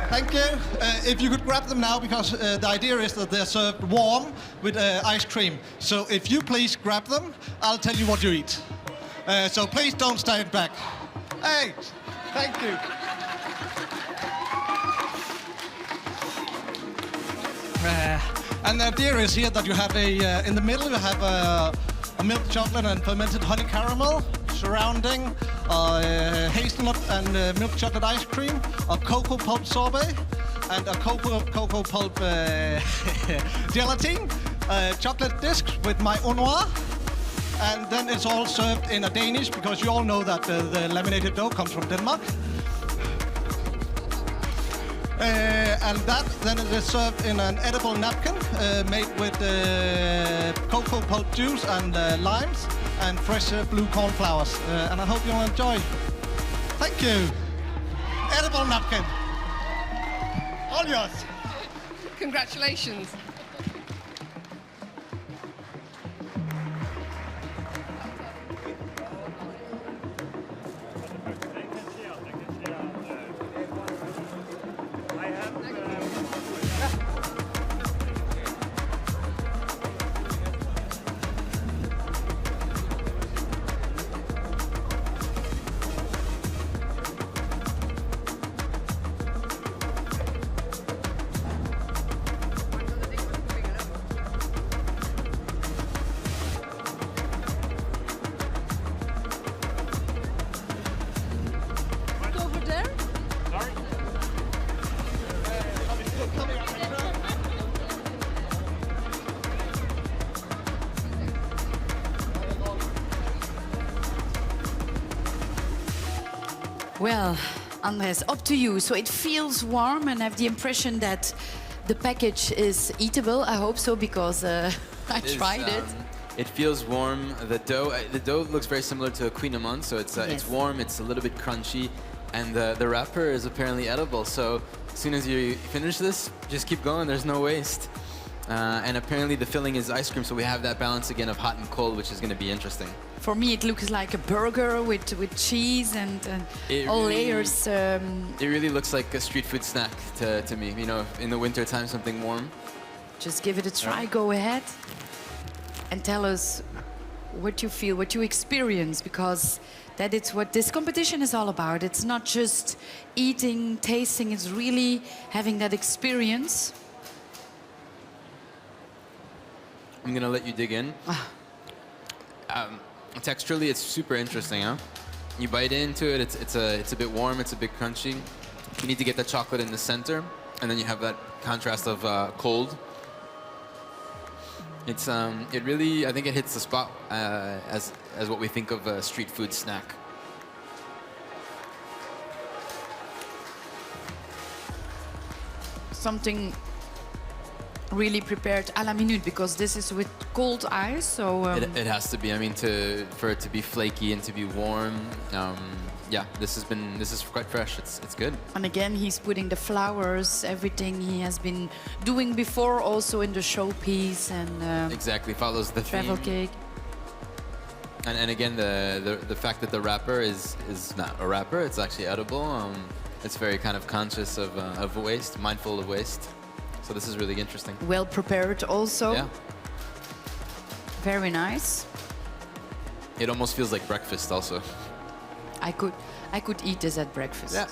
Thank you. If you could grab them now, because the idea is that they're served warm with ice cream. So if you please grab them, I'll tell you what you eat. So please don't stand back. Hey, thank you. And the idea is here that you have in the middle you have a milk chocolate and fermented honey caramel surrounding hazelnut and milk chocolate ice cream, a cocoa pulp sorbet, and a cocoa pulp gelatine, chocolate discs with my Noir, and then it's all served in a Danish, because you all know that the laminated dough comes from Denmark. And that then it is served in an edible napkin made with cocoa pulp juice and limes and fresh blue cornflowers. And I hope you'll enjoy. Thank you. Edible napkin. All yours. Congratulations. Well, Andres, up to you. So it feels warm, and I have the impression that the package is eatable. I hope so, because I tried it. It feels warm. The dough looks very similar to a Queen-Amande, so it's warm. It's a little bit crunchy, and the wrapper is apparently edible. So as soon as you finish this, just keep going. There's no waste. And apparently the filling is ice cream, so we have that balance again of hot and cold, which is going to be interesting. For me, it looks like a burger with cheese and all layers. It really looks like a street food snack to me. You know, in the winter time, something warm. Just give it a try. Go ahead and tell us what you feel, what you experience, because that is what this competition is all about. It's not just eating, tasting. It's really having that experience. I'm going to let you dig in. Texturally, it's super interesting, huh? You bite into it, it's a bit warm, it's a bit crunchy. You need to get the chocolate in the center, and then you have that contrast of cold. It really, I think it hits the spot as what we think of a street food snack. Something really prepared à la minute, because this is with cold ice, so it has to be. I mean, for it to be flaky and to be warm. Yeah, this is quite fresh. It's good. And again, he's putting the flowers, everything he has been doing before, also in the showpiece, and exactly follows the travel theme. cake. And again, the fact that the wrapper is not a wrapper, it's actually edible. It's very kind of conscious of waste, mindful of waste. So this is really interesting. Well prepared also. Yeah. Very nice. It almost feels like breakfast also. I could eat this at breakfast. Yeah.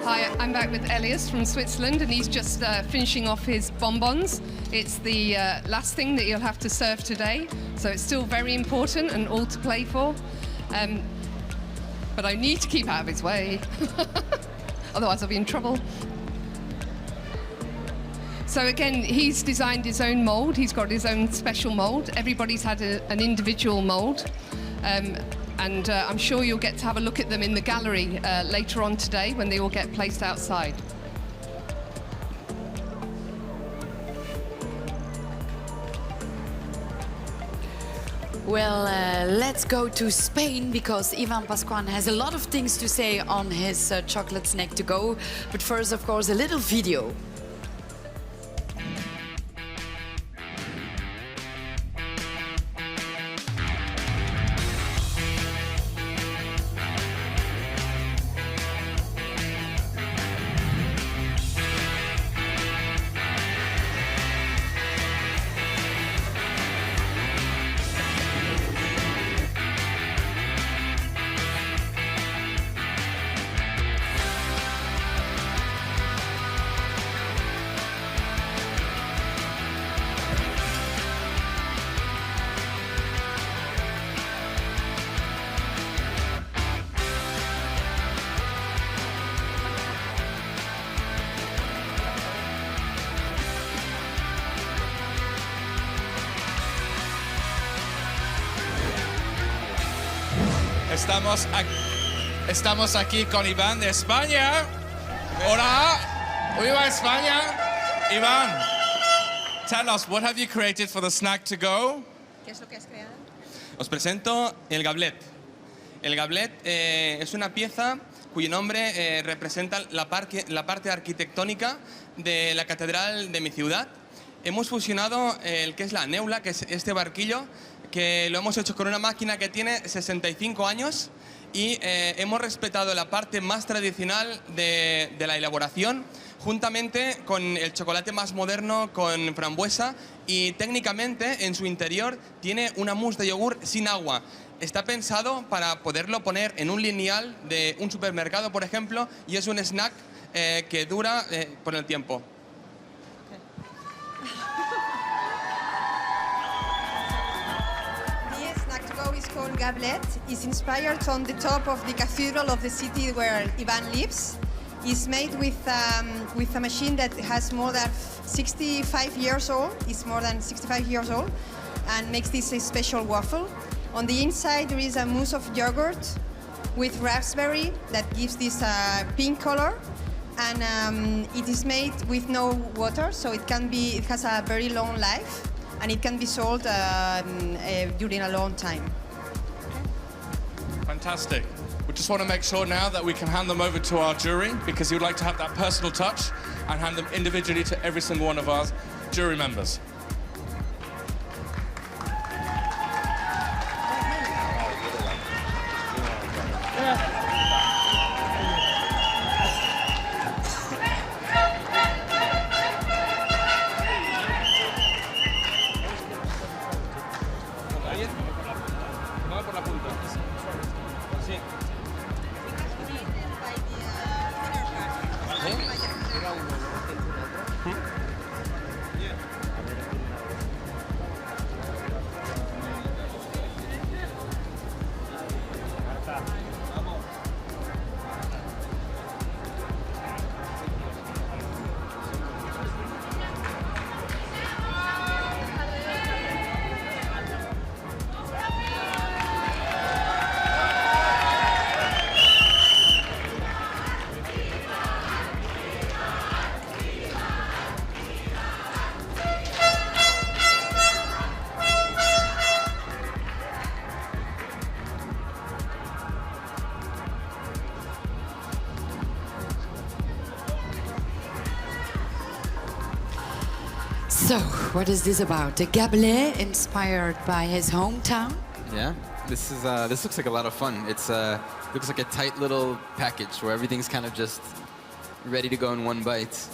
Hi, I'm back with Elias from Switzerland, and he's just finishing off his bonbons. It's the last thing that you'll have to serve today, so it's still very important and all to play for. But I need to keep out of his way, otherwise I'll be in trouble. So again, he's designed his own mould. He's got his own special mould. Everybody's had an individual mould. And I'm sure you'll get to have a look at them in the gallery later on today when they all get placed outside. Well, let's go to Spain, because Ivan Pascuan has a lot of things to say on his chocolate snack to go. But first, of course, a little video. Estamos aquí con Iván de España. Hola. Viva España. Iván, tell us, what have you created for the snack to go? ¿Qué es lo que has creado? Os presento el gablet. El gablet es una pieza cuyo nombre representa la parte arquitectónica de la catedral de mi ciudad. Hemos fusionado el que es la neula, que es este barquillo, que lo hemos hecho con una máquina que tiene 65 años y hemos respetado la parte más tradicional de la elaboración, juntamente con el chocolate más moderno con frambuesa, y técnicamente en su interior tiene una mousse de yogur sin agua. Está pensado para poderlo poner en un lineal de un supermercado, por ejemplo, y es un snack que dura por el tiempo. The snack to go is called Gablet. It's inspired on the top of the cathedral of the city where Ivan lives. It's made with a machine that has more than 65 years old. It's more than 65 years old, and makes this a special waffle. On the inside there is a mousse of yogurt with raspberry that gives this pink color, and it is made with no water, so it has a very long life, and it can be sold during a long time. Fantastic. We just want to make sure now that we can hand them over to our jury, because you'd like to have that personal touch and hand them individually to every single one of our jury members. So, what is this about? A gablé inspired by his hometown? Yeah, this looks like a lot of fun. It's looks like a tight little package where everything's kind of just ready to go in one bite.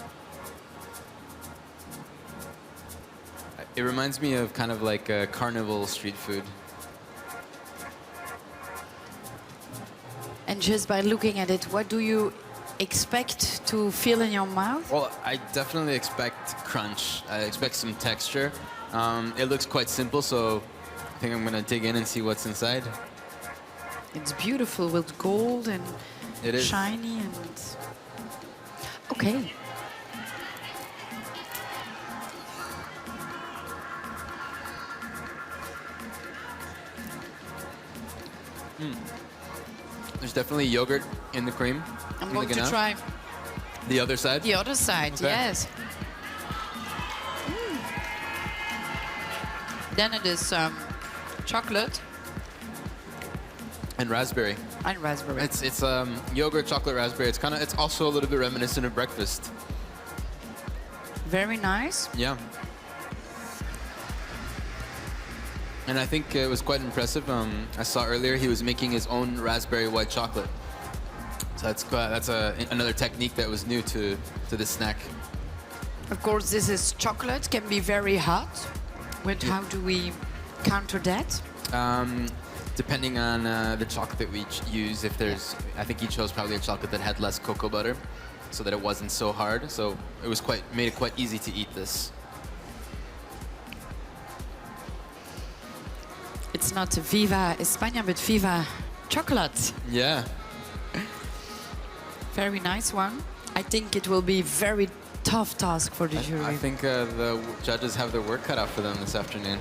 It reminds me of kind of like a carnival street food. And just by looking at it, what do you expect to feel in your mouth? Well, I definitely expect crunch. I expect some texture. It looks quite simple, so I think I'm gonna dig in and see what's inside. It's beautiful with gold and It is. shiny and... Okay. There's definitely yogurt in the cream. I'm You going think to enough? try The other side? the other side, Okay. yes. Then it is chocolate And raspberry. and raspberry. It's yogurt, chocolate, raspberry. It's also a little bit reminiscent of breakfast. Very nice. Yeah. And I think it was quite impressive. I saw earlier he was making his own raspberry white chocolate. So that's another technique that was new to this snack. Of course, this is chocolate, can be very hot. But how do we counter that? Depending on the chocolate that we use, if there's, I think he chose probably a chocolate that had less cocoa butter, so that it wasn't so hard. So it was made it quite easy to eat this. It's not Viva España, but Viva Chocolate. Yeah. Very nice one. I think it will be very tough task for the jury. I think the judges have their work cut out for them this afternoon.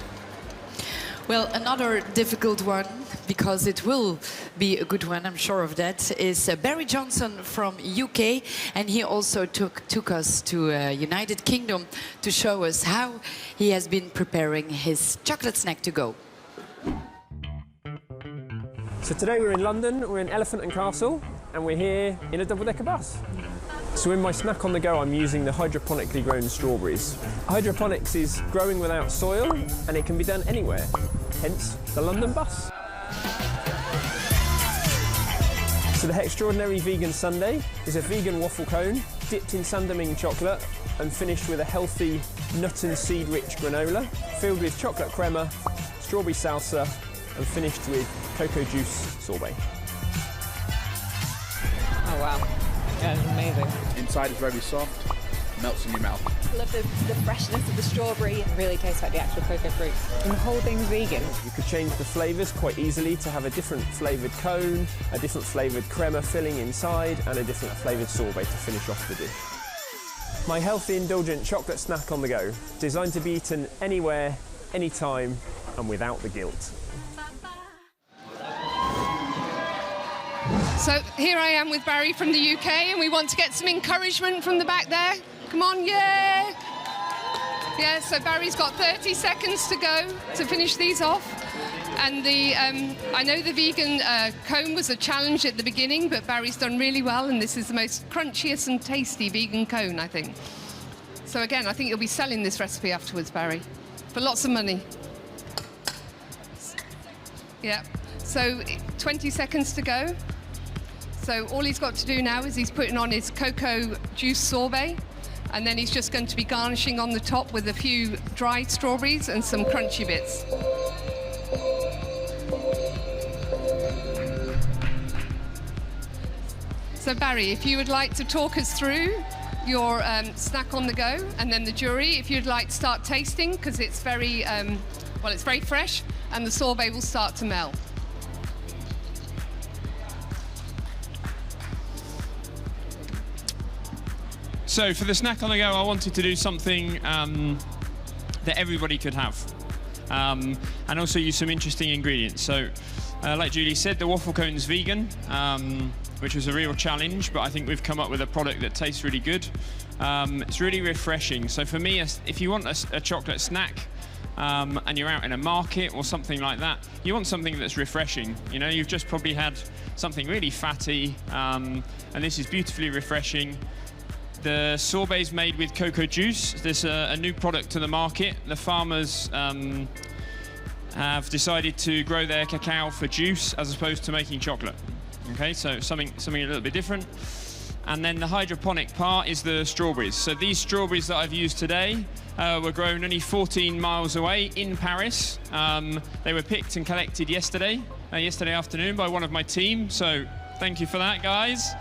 Well, another difficult one, because it will be a good one, I'm sure of that, is Barry Johnson from UK, and he also took us to United Kingdom to show us how he has been preparing his chocolate snack to go. So today we're in London, we're in Elephant and Castle, and we're here in a double-decker bus. So in my snack on the go, I'm using the hydroponically grown strawberries. Hydroponics is growing without soil, and it can be done anywhere, hence the London bus. So the Extraordinary Vegan Sundae is a vegan waffle cone dipped in Sanderming chocolate and finished with a healthy nut and seed-rich granola, filled with chocolate crema, strawberry salsa, and finished with cocoa juice sorbet. Oh wow, yeah, it's amazing. Inside is very soft, melts in your mouth. I love the freshness of the strawberry. It really tastes like the actual cocoa fruit. And the whole thing's vegan. You could change the flavours quite easily to have a different flavoured cone, a different flavoured crema filling inside, and a different flavoured sorbet to finish off the dish. My healthy, indulgent chocolate snack on the go, designed to be eaten anywhere, anytime, and without the guilt. So here I am with Barry from the UK, and we want to get some encouragement from the back there. Come on, yeah! Yeah, so Barry's got 30 seconds to go to finish these off. And I know the vegan cone was a challenge at the beginning, but Barry's done really well, and this is the most crunchiest and tasty vegan cone, I think. So again, I think you'll be selling this recipe afterwards, Barry, for lots of money. Yeah, so 20 seconds to go. So all he's got to do now is he's putting on his cocoa juice sorbet, and then he's just going to be garnishing on the top with a few dried strawberries and some crunchy bits. So Barry, if you would like to talk us through your snack on the go, and then the jury, if you'd like to start tasting, because it's very, well, it's very fresh, and the sorbet will start to melt. So for the snack on the go, I wanted to do something that everybody could have, and also use some interesting ingredients. So, like Julie said, the waffle cone's vegan, which was a real challenge, but I think we've come up with a product that tastes really good. It's really refreshing. So for me, if you want a chocolate snack, and you're out in a market or something like that, you want something that's refreshing. You know, you've just probably had something really fatty, and this is beautifully refreshing. The sorbet's made with cocoa juice. There's a new product to the market. The farmers have decided to grow their cacao for juice as opposed to making chocolate. Okay, so something a little bit different. And then the hydroponic part is the strawberries. So these strawberries that I've used today were grown only 14 miles away in Paris. They were picked and collected yesterday afternoon by one of my team. So thank you for that, guys.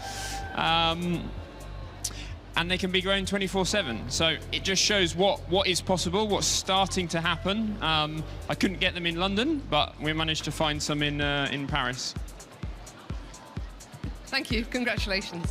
And they can be grown 24/7. So it just shows what is possible, what's starting to happen. I couldn't get them in London, but we managed to find some in Paris. Thank you, congratulations.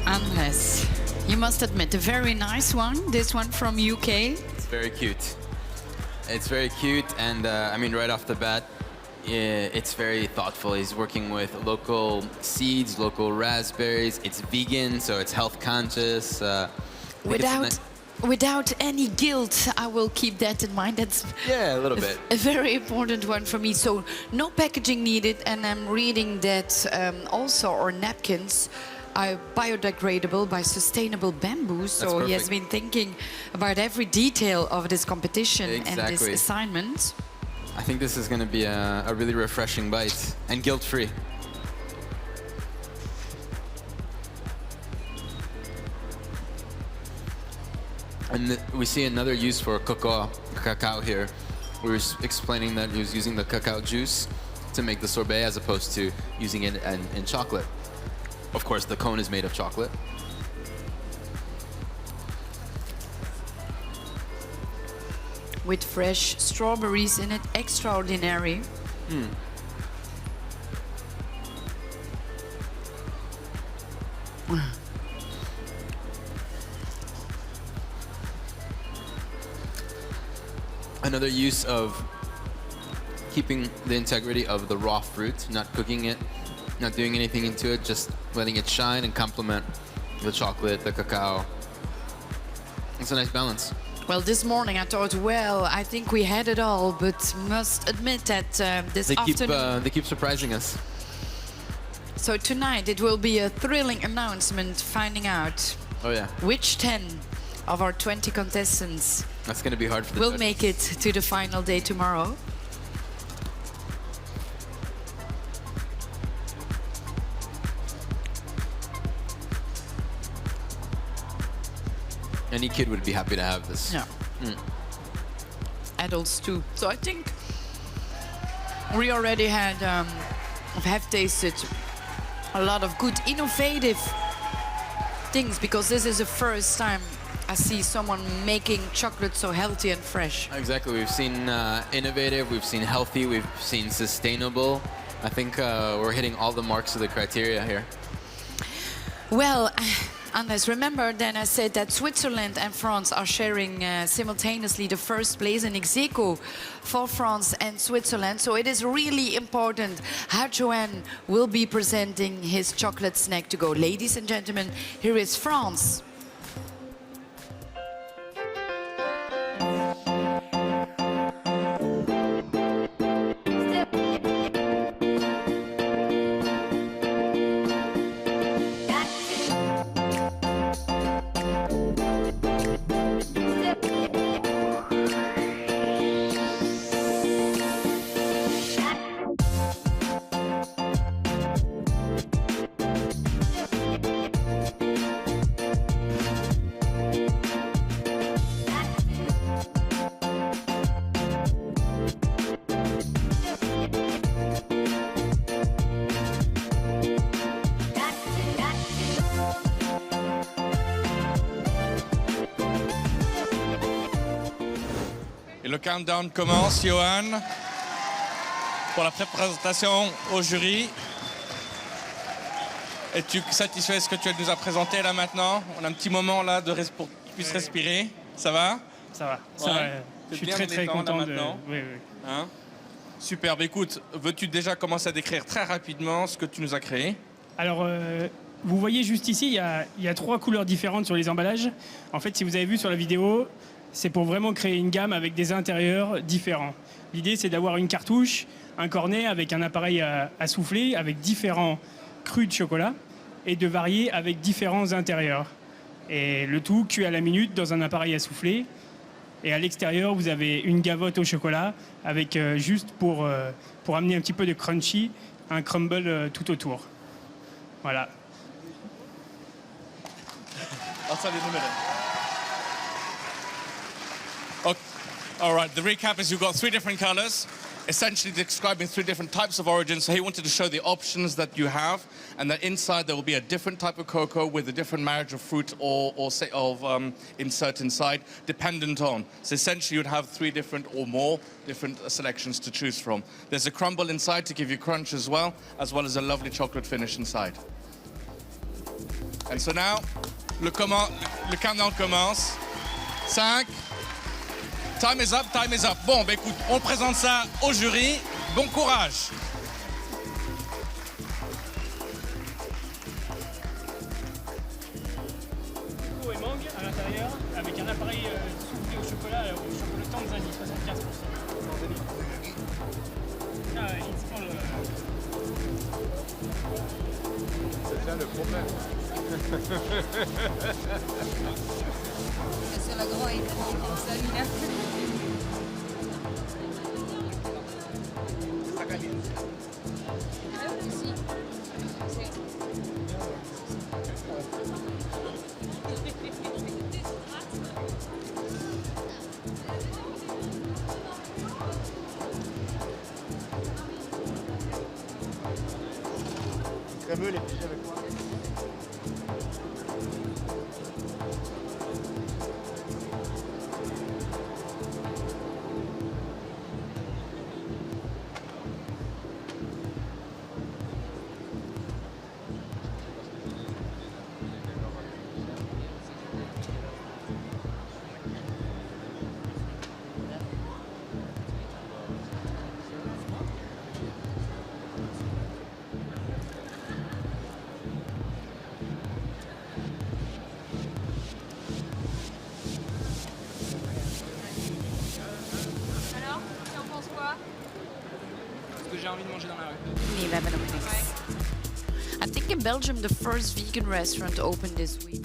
Andres, you must admit, a very nice one, this one from UK. It's very cute. It's very cute, and I mean, right off the bat, it's very thoughtful. He's working with local seeds, local raspberries. It's vegan, so it's health conscious. Without any guilt, I will keep that in mind. That's a little bit. A very important one for me. So no packaging needed, and I'm reading that also our napkins are biodegradable by sustainable bamboo. So he has been thinking about every detail of this competition and this assignment. I think this is going to be a really refreshing bite and guilt-free. And we see another use for cacao here. We were explaining that he was using the cacao juice to make the sorbet as opposed to using it in chocolate. Of course, the cone is made of chocolate. With fresh strawberries in it, extraordinary. Another use of keeping the integrity of the raw fruit, not cooking it, not doing anything into it, just letting it shine and complement the chocolate, the cacao. It's a nice balance. Well, this morning I thought, well, I think we had it all, but must admit that this afternoon... They keep surprising us. So tonight it will be a thrilling announcement finding out Oh yeah. which 10 of our 20 contestants That's going to be hard for the will judges. make it to the final day tomorrow. Any kid would be happy to have this. Yeah. Adults too. So I think we already have tasted a lot of good, innovative things, because this is the first time I see someone making chocolate so healthy and fresh. Exactly. We've seen innovative, we've seen healthy, we've seen sustainable. I think we're hitting all the marks of the criteria here. Well, Anders, remember then I said that Switzerland and France are sharing simultaneously the first place in ex aequo for France and Switzerland. So it is really important how Joanne will be presenting his chocolate snack to go. Ladies and gentlemen, here is France. Et le countdown commence, Johan, pour la présentation au jury. Es-tu satisfait de ce que tu nous as présenté là maintenant? On a un petit moment là pour que tu puisses respirer. Ça va? Ça va, ça Ouais. va. Je suis très content de... Oui, oui. Hein? Superbe. Écoute, veux-tu déjà commencer à décrire très rapidement ce que tu nous as créé? Alors, vous voyez juste ici, il y a 3 couleurs différentes sur les emballages. En fait, si vous avez vu sur la vidéo, c'est pour vraiment créer une gamme avec des intérieurs différents. L'idée, c'est d'avoir une cartouche, un cornet avec un appareil à souffler, avec différents crus de chocolat, et de varier avec différents intérieurs. Et le tout cuit à la minute dans un appareil à souffler. Et à l'extérieur, vous avez une gavotte au chocolat, avec juste pour amener un petit peu de crunchy, un crumble tout autour. Voilà. Outside in the middle. Okay. All right, the recap is you've got 3 different colors, essentially describing 3 different types of origins. So he wanted to show the options that you have, and that inside there will be a different type of cocoa with a different marriage of fruit or say of insert inside, dependent on. So essentially you'd have 3 different or more different selections to choose from. There's a crumble inside to give you crunch as well as a lovely chocolate finish inside. And so now, le countdown commence. 5. Time is up, time is up. Bon, bah écoute, on présente ça au jury. Bon courage. Coco et mangue à l'intérieur, avec un appareil soufflé au chocolat Tanzanie, 75%. Ah, it's all, C'est ça le problème. Sur le grand écran comme ça, Mina. Crémeux, les petits avec quoi? j'ai envie de manger dans la rue. Nee, we hebben nog niks. I think in Belgium the first vegan restaurant opened this week.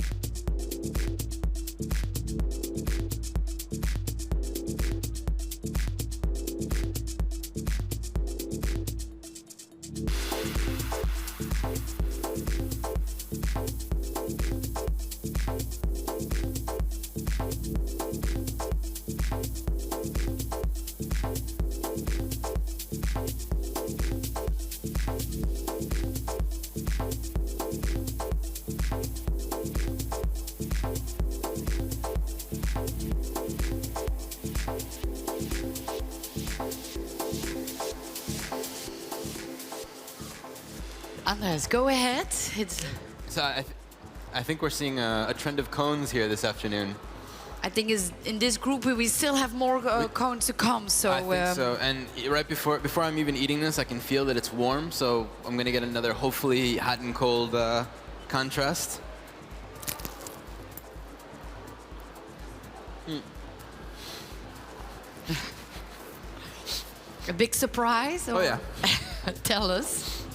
Anders, go ahead. So I think we're seeing a trend of cones here this afternoon. I think in this group we still have more cones to come. So I think so. And right before I'm even eating this, I can feel that it's warm. So I'm gonna get another hopefully hot and cold contrast. A big surprise? Or? Oh yeah. Tell us.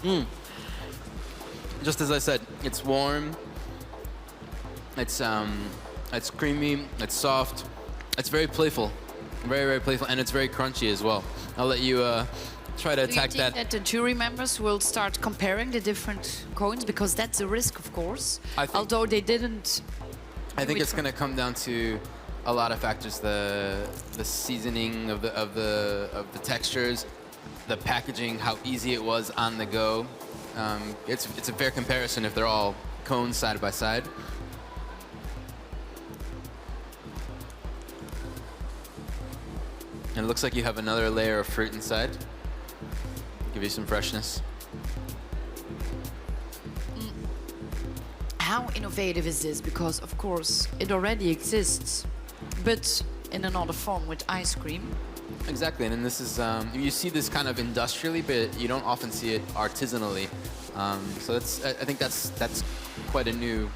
Just as I said, it's warm. It's creamy. It's soft. It's very playful, very, very playful, and it's very crunchy as well. I'll let you try to attack Do you think that the jury members will start comparing the different cones, because that's a risk, of course. Although they didn't. I think it's going to come down to a lot of factors: the seasoning of the textures, the packaging, how easy it was on the go. It's a fair comparison if they're all cones side by side. And it looks like you have another layer of fruit inside. Give you some freshness. How innovative is this? Because, of course, it already exists, but in another form with ice cream. Exactly, and then this is, you see this kind of industrially, but you don't often see it artisanally. So I think that's quite a new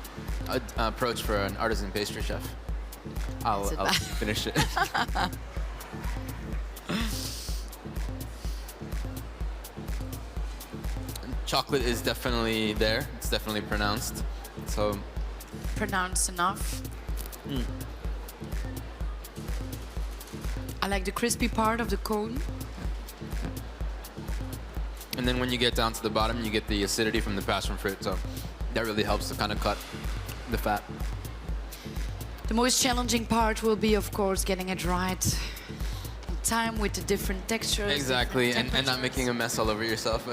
approach for an artisan pastry chef. I'll finish it. Chocolate is definitely there. It's definitely pronounced. So pronounced enough. I like the crispy part of the cone. And then when you get down to the bottom, you get the acidity from the passion fruit. So that really helps to kind of cut the fat. The most challenging part will be, of course, getting it right in time with the different textures. Exactly, and not making a mess all over yourself.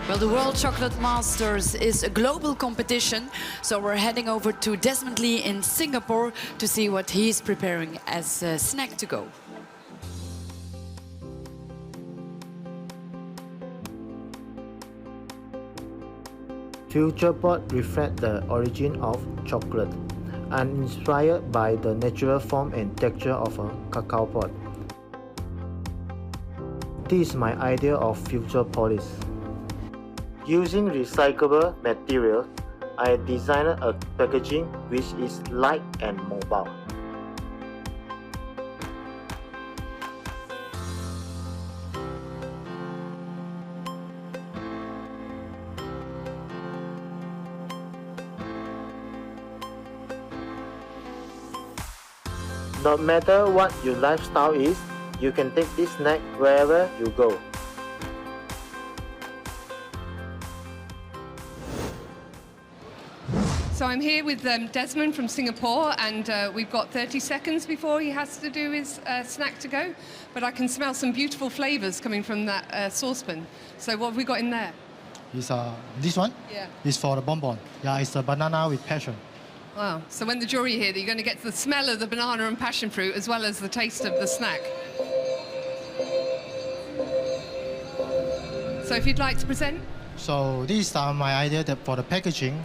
Well, the World Chocolate Masters is a global competition, so we're heading over to Desmond Lee in Singapore to see what he's preparing as a snack to go. Futropolis reflects the origin of chocolate and inspired by the natural form and texture of a cacao pod. This is my idea of Futropolis. Using recyclable materials, I designed a packaging which is light and mobile. No matter what your lifestyle is, you can take this snack wherever you go. So I'm here with Desmond from Singapore, and we've got 30 seconds before he has to do his snack to go. But I can smell some beautiful flavours coming from that saucepan. So what have we got in there? It's this one. Yeah. It's for the bonbon. Yeah, it's a banana with passion. Wow. So when the jury hear that, you're going to get the smell of the banana and passion fruit as well as the taste of the snack. So if you'd like to present. So this is my idea that for the packaging.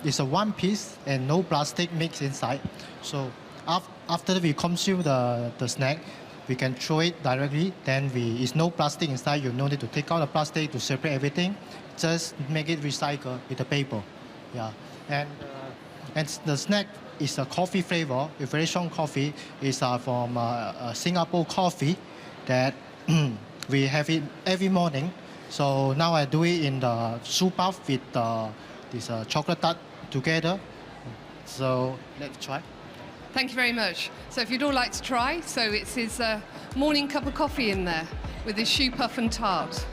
It's a one piece and no plastic mix inside. So after we consume the snack, we can throw it directly. Then it's no plastic inside. You no need to take out the plastic to separate everything. Just make it recycle with the paper. Yeah. And the snack is a coffee flavor, a very strong coffee. It's from Singapore coffee that we have it every morning. So now I do it in the soup bath with this chocolate tart together. So let's try. Thank you very much. So if you'd all like to try, so it's his morning cup of coffee in there with his choux puff and tart.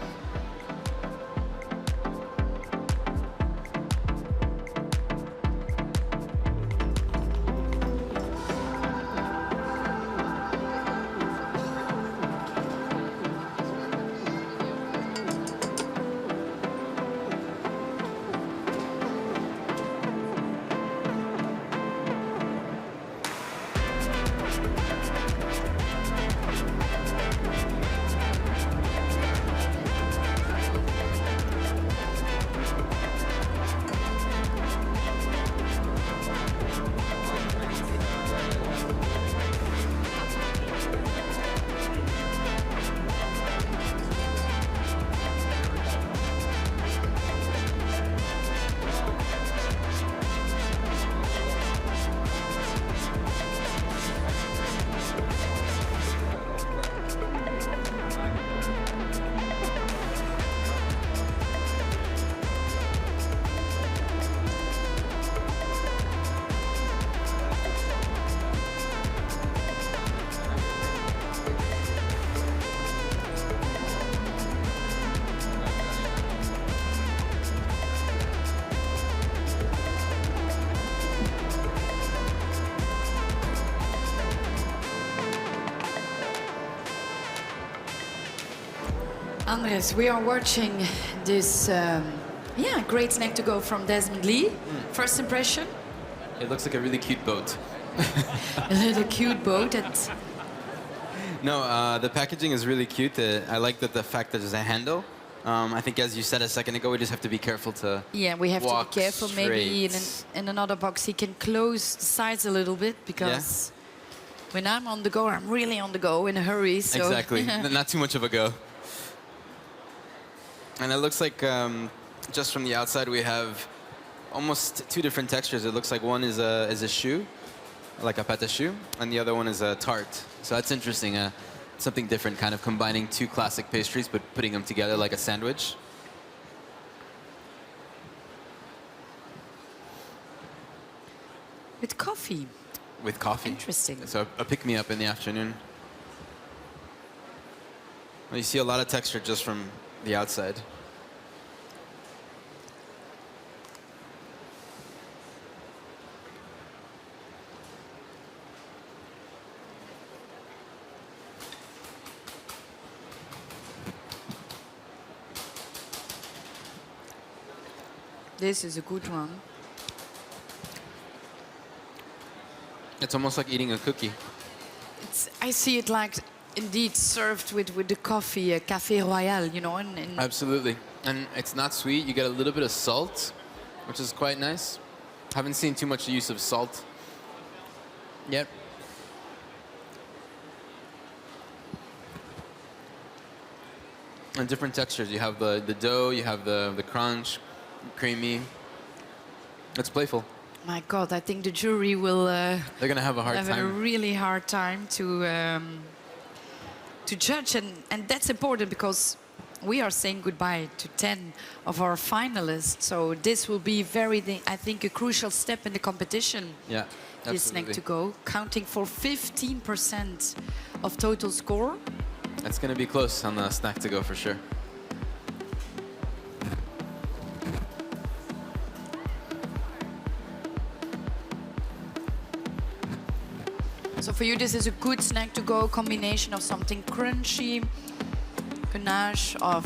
Andres, we are watching this great snack to go from Desmond Lee. First impression? It looks like a really cute boat. A little cute boat. No, the packaging is really cute. I like that the fact that there's a handle. I think, as you said a second ago, we just have to be careful to we have to be careful. straight. Maybe in another box he can close the sides a little bit, because when I'm on the go, I'm really on the go in a hurry. So. Exactly. Not too much of a go. And it looks like, just from the outside, we have almost two different textures. It looks like one is a choux, like a patisserie, and the other one is a tart. So that's interesting. Something different, kind of combining two classic pastries, but putting them together like a sandwich. With coffee. With coffee. Interesting. So a pick-me-up in the afternoon. Well, you see a lot of texture just from the outside. This is a good one. It's almost like eating a cookie. I see it like indeed served with the coffee, Café Royal, you know. Absolutely. And it's not sweet. You get a little bit of salt, which is quite nice. Haven't seen too much use of salt yet. And different textures. You have the dough, you have the crunch, creamy. It's playful. My God, I think the jury will... They're going to have a hard have time. a really hard time to judge. And that's important, because we are saying goodbye to 10 of our finalists. So this will be I think, a crucial step in the competition. Yeah, absolutely. This snack to go, counting for 15% of total score. That's going to be close on the snack to go for sure. So for you, this is a good snack to go, combination of something crunchy, ganache of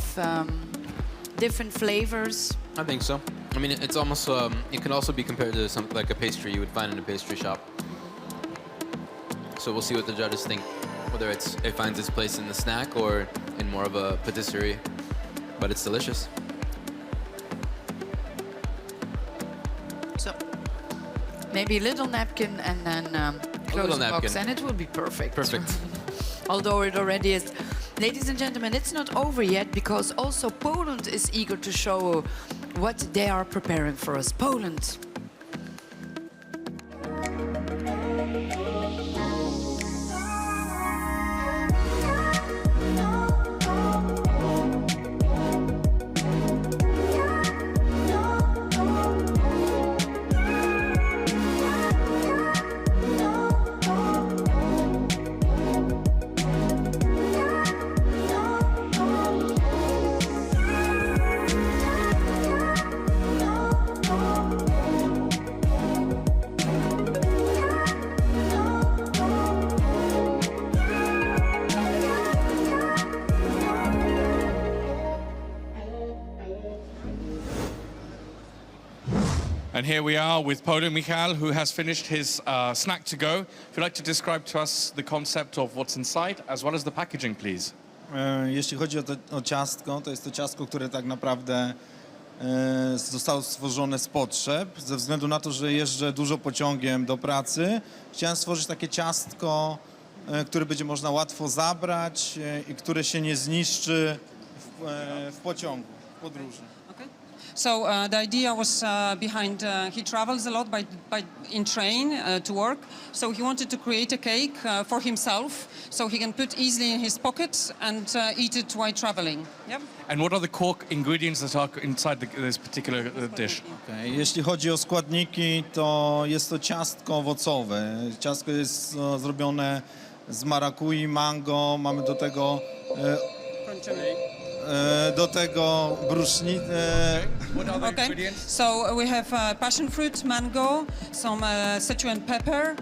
different flavors. I think so. I mean, it's almost, it can also be compared to something like a pastry you would find in a pastry shop. So we'll see what the judges think, whether it finds its place in the snack or in more of a patisserie, but it's delicious. So maybe a little napkin and then close the box, and it will be perfect. Perfect. Although it already is. Ladies and gentlemen, it's not over yet, because also Poland is eager to show what they are preparing for us. Poland. And here we are with Poland Michal, who has finished his snack to go. If you'd like to describe to us the concept of what's inside, as well as the packaging, please. Jeśli chodzi o ciastko, to jest to ciastko, które tak naprawdę zostało stworzone z potrzeb. Ze względu na to, że jeżdżę dużo pociągiem do pracy, chciałem stworzyć takie ciastko, które będzie można łatwo zabrać i które się nie zniszczy w pociągu, w podróży. So the idea was behind, he travels a lot in train to work, so he wanted to create a cake for himself, so he can put easily in his pocket and eat it while traveling. Yep. And what are the core ingredients that are inside this particular dish? Okay. Jeśli chodzi o składniki, to jest to ciastko owocowe. Ciastko jest zrobione z marakui, mango, mamy do tego Okay, so we have passion fruit, mango, some Sichuan pepper,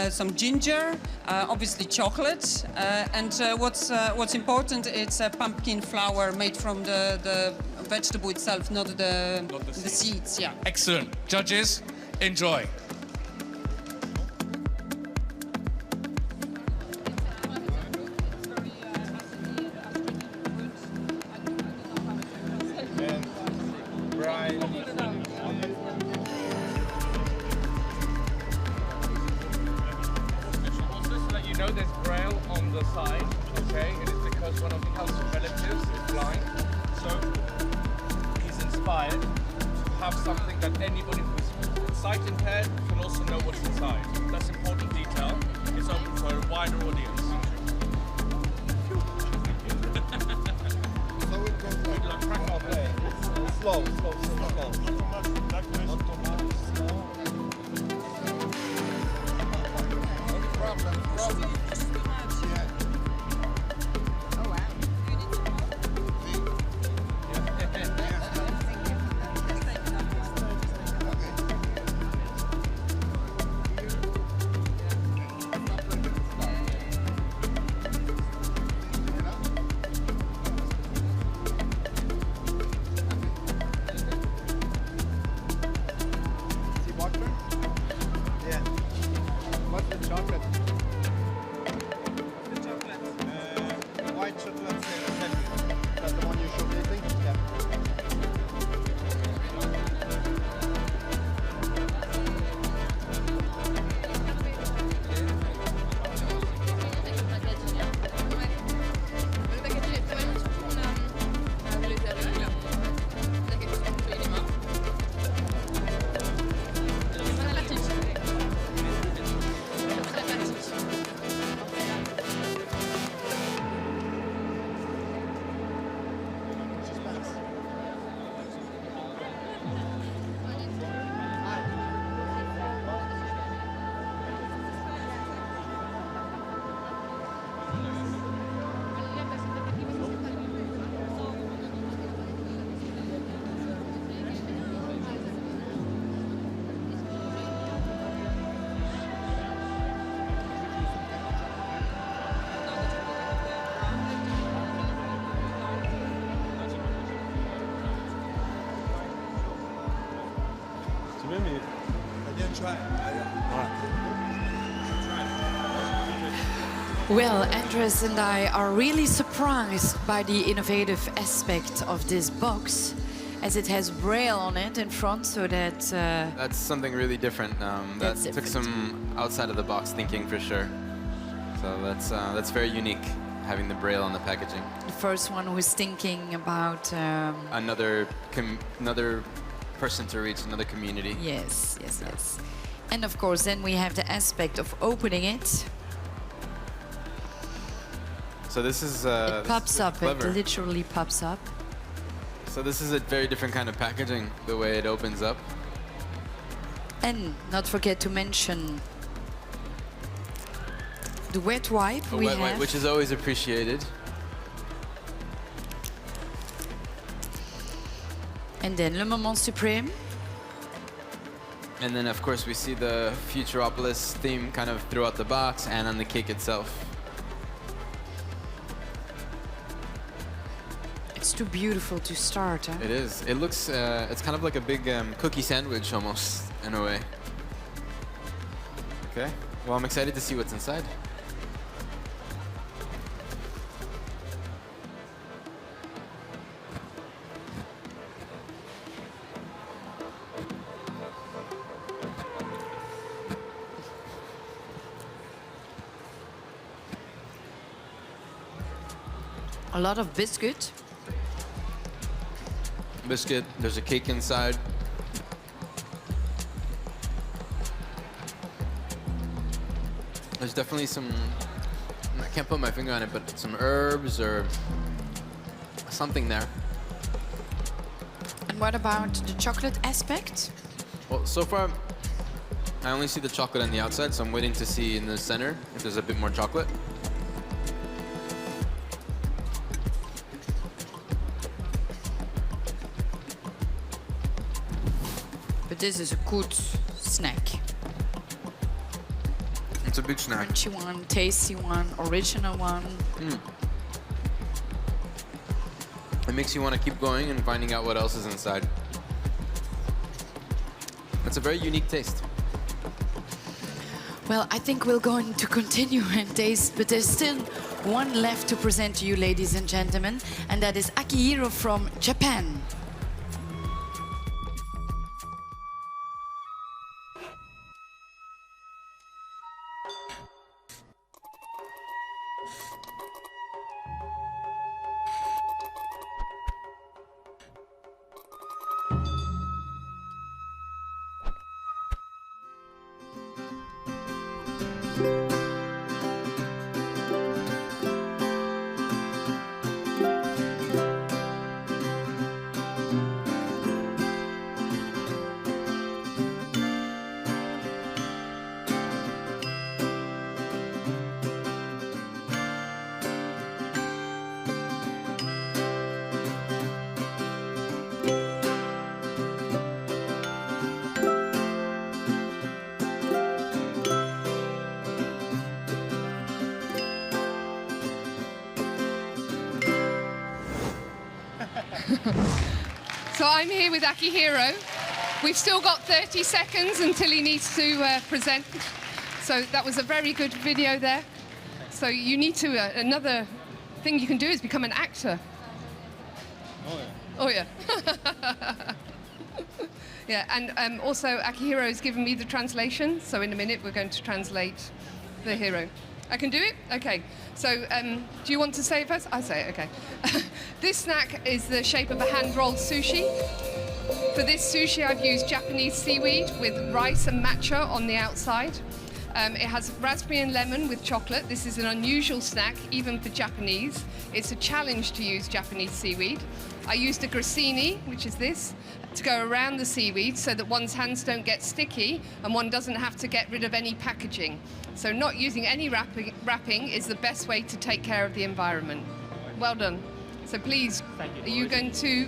some ginger, obviously chocolate, and what's important, it's a pumpkin flour made from the vegetable itself, not the seeds. Yeah. Excellent. Judges, enjoy. There's braille on the side, okay? It is because one of Michal's relatives is blind, so he's inspired to have something that anybody who's sight impaired can also know what's inside. That's important detail. It's open for a wider audience. So it goes like crack on there. Slow. Problem. bien, mais I didn't try. Well, Andres and I are really surprised by the innovative aspect of this box, as it has braille on it in front, so that... That's something really different. That That's took different. some outside of the box thinking for sure. So that's very unique, having the braille on the packaging. The first one who's thinking about... Another person to reach, another community. Yes. And of course, then we have the aspect of opening it. So this is It pops up, clever. it literally pops up. So this is a very different kind of packaging, the way it opens up. And not forget to mention the wet wipe A we wet have. wipe, which is always appreciated. And then Le Moment Supreme. And then, of course, we see the Futropolis theme kind of throughout the box and on the cake itself. It's too beautiful to start, huh? It is. It looks, it's kind of like a big cookie sandwich almost, in a way. Okay. Well, I'm excited to see what's inside. A lot of biscuit. Biscuit, there's a cake inside. There's definitely some, I can't put my finger on it, but some herbs or something there. And what about the chocolate aspect? Well, so far, I only see the chocolate on the outside, so I'm waiting to see in the center if there's a bit more chocolate. But this is a good snack. It's a big snack. Crunchy one, tasty one, original one. It makes you want to keep going and finding out what else is inside. It's a very unique taste. Well, I think we're going to continue and taste, but there's still one left to present to you, ladies and gentlemen, and that is Akihiro from Japan. So I'm here with Akihiro. We've still got 30 seconds until he needs to present. So that was a very good video there. So you need to, another thing you can do is become an actor. Oh yeah. Yeah, and also Akihiro has given me the translation. So in a minute we're going to translate the hero. I can do it? Okay. So do you want to say it first? I'll say it, okay. This snack is the shape of a hand-rolled sushi. For this sushi, I've used Japanese seaweed with rice and matcha on the outside. It has raspberry and lemon with chocolate. This is an unusual snack, even for Japanese. It's a challenge to use Japanese seaweed. I used a grissini, which is this, to go around the seaweed so that one's hands don't get sticky and one doesn't have to get rid of any packaging. So not using any wrapping is the best way to take care of the environment. Well done. So please, are you going to...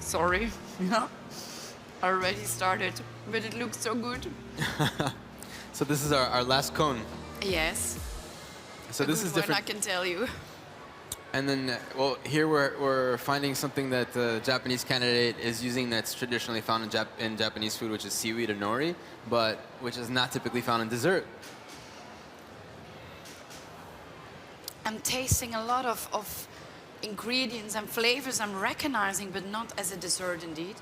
Sorry, yeah, already started, but it looks so good. So this is our last cone. Yes. So a this good is one, different. I can tell you. And then, well, here we're finding something that the Japanese candidate is using that's traditionally found in Japanese food, which is seaweed or nori, but which is not typically found in dessert. I'm tasting a lot of ingredients and flavors I'm recognizing, but not as a dessert indeed.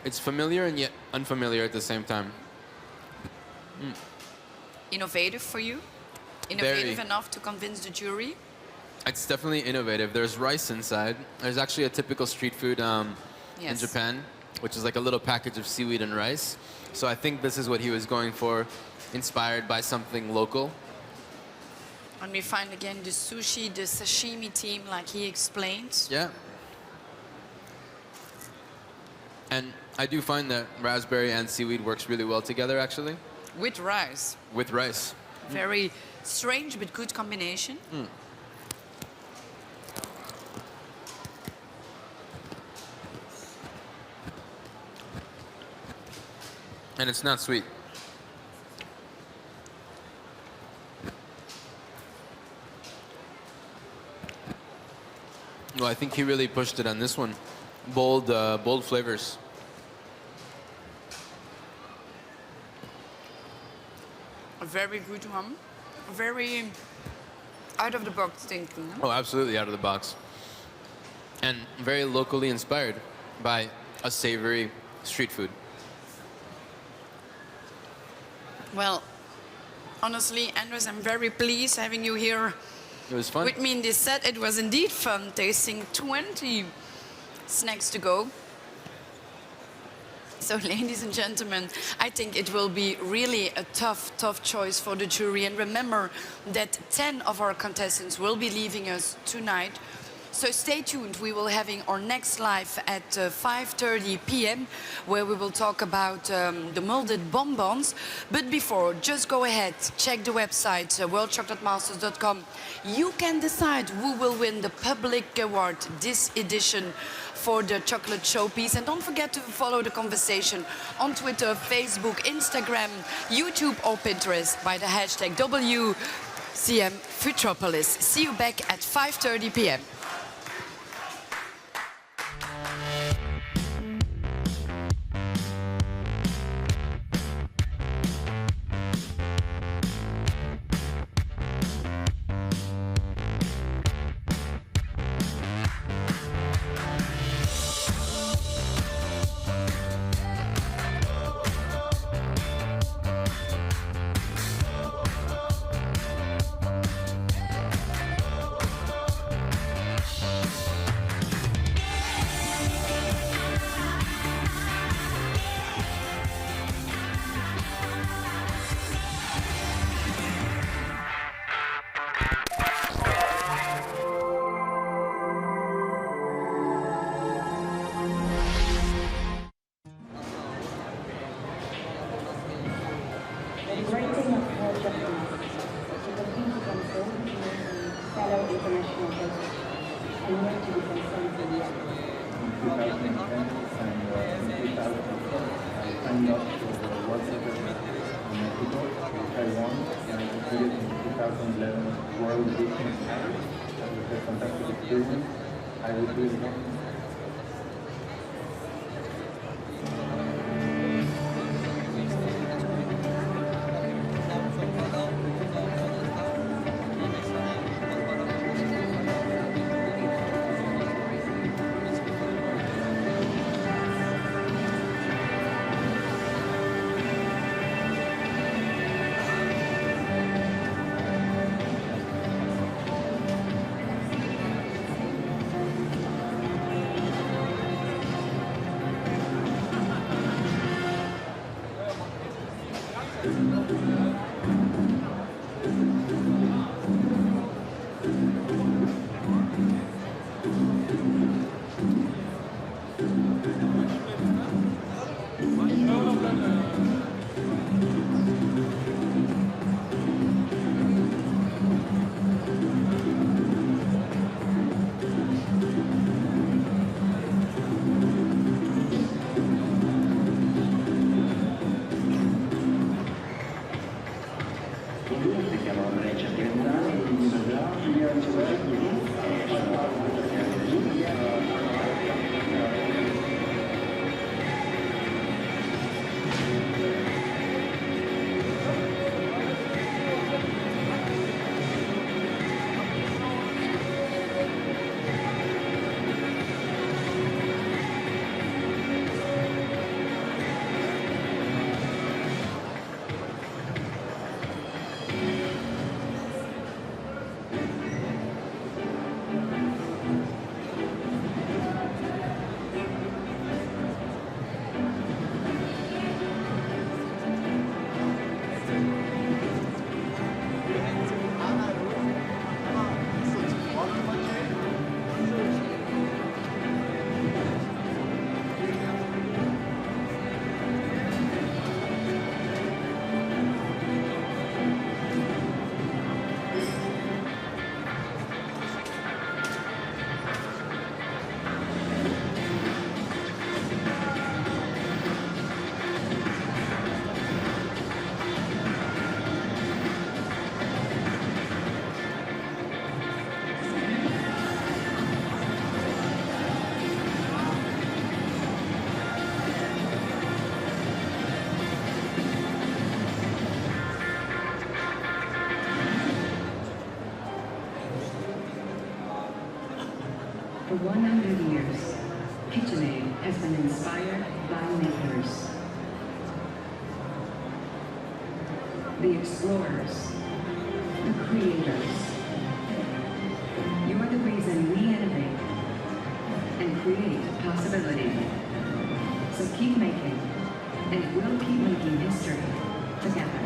It's familiar and yet unfamiliar at the same time. Innovative for you? Innovative Very. enough to convince the jury? It's definitely innovative. There's rice inside. There's actually a typical street food in Yes. Japan, which is like a little package of seaweed and rice. So I think this is what he was going for, inspired by something local. And we find again the sushi, the sashimi team, like he explained. Yeah. And I do find that raspberry and seaweed works really well together, actually, With rice. with rice. Very strange but good combination. And it's not sweet. Well, I think he really pushed it on this one. Bold flavors. A very good one. Very out of the box thinking. Oh, absolutely out of the box. And very locally inspired by a savory street food. Well, honestly, Andres, I'm very pleased having you here It was fun. with me in this set. It was indeed fun tasting 20 snacks to go. So, ladies and gentlemen, I think it will be really a tough choice for the jury. And remember that 10 of our contestants will be leaving us tonight. So stay tuned. We will having our next live at 5:30 p.m. where we will talk about the molded bonbons. But before, just go ahead, check the website, worldchocolatmasters.com. You can decide who will win the public award this edition for the chocolate showpiece. And don't forget to follow the conversation on Twitter, Facebook, Instagram, YouTube or Pinterest by the hashtag WCM Futropolis. See you back at 5:30 p.m. fellow international guests, and yet to be confronted yet. In 2010 and in 2004, I signed up for the World Chocolate Masters in Mexico, which I won, and I competed in the 2011 World Business Paris. That was a fantastic experience. I will do it again. For 100 years, KitchenAid has been inspired by makers. The explorers, the creators. You're the reason we innovate and create possibility. So keep making, and we'll keep making history together.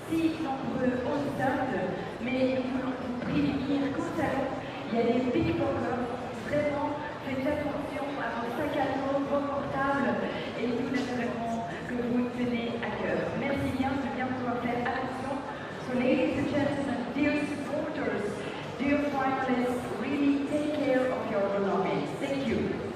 si nombreux au stade, mais nous vous prévenir qu'au salon, il y a des big burgers. Vraiment, faites attention à vos sacs à dos, vos portables, et nous espérons que vous tenez à cœur. Merci bien de bien pouvoir faire attention. So ladies and gentlemen, dear supporters, dear finalists, really take care of your belongings. Thank you.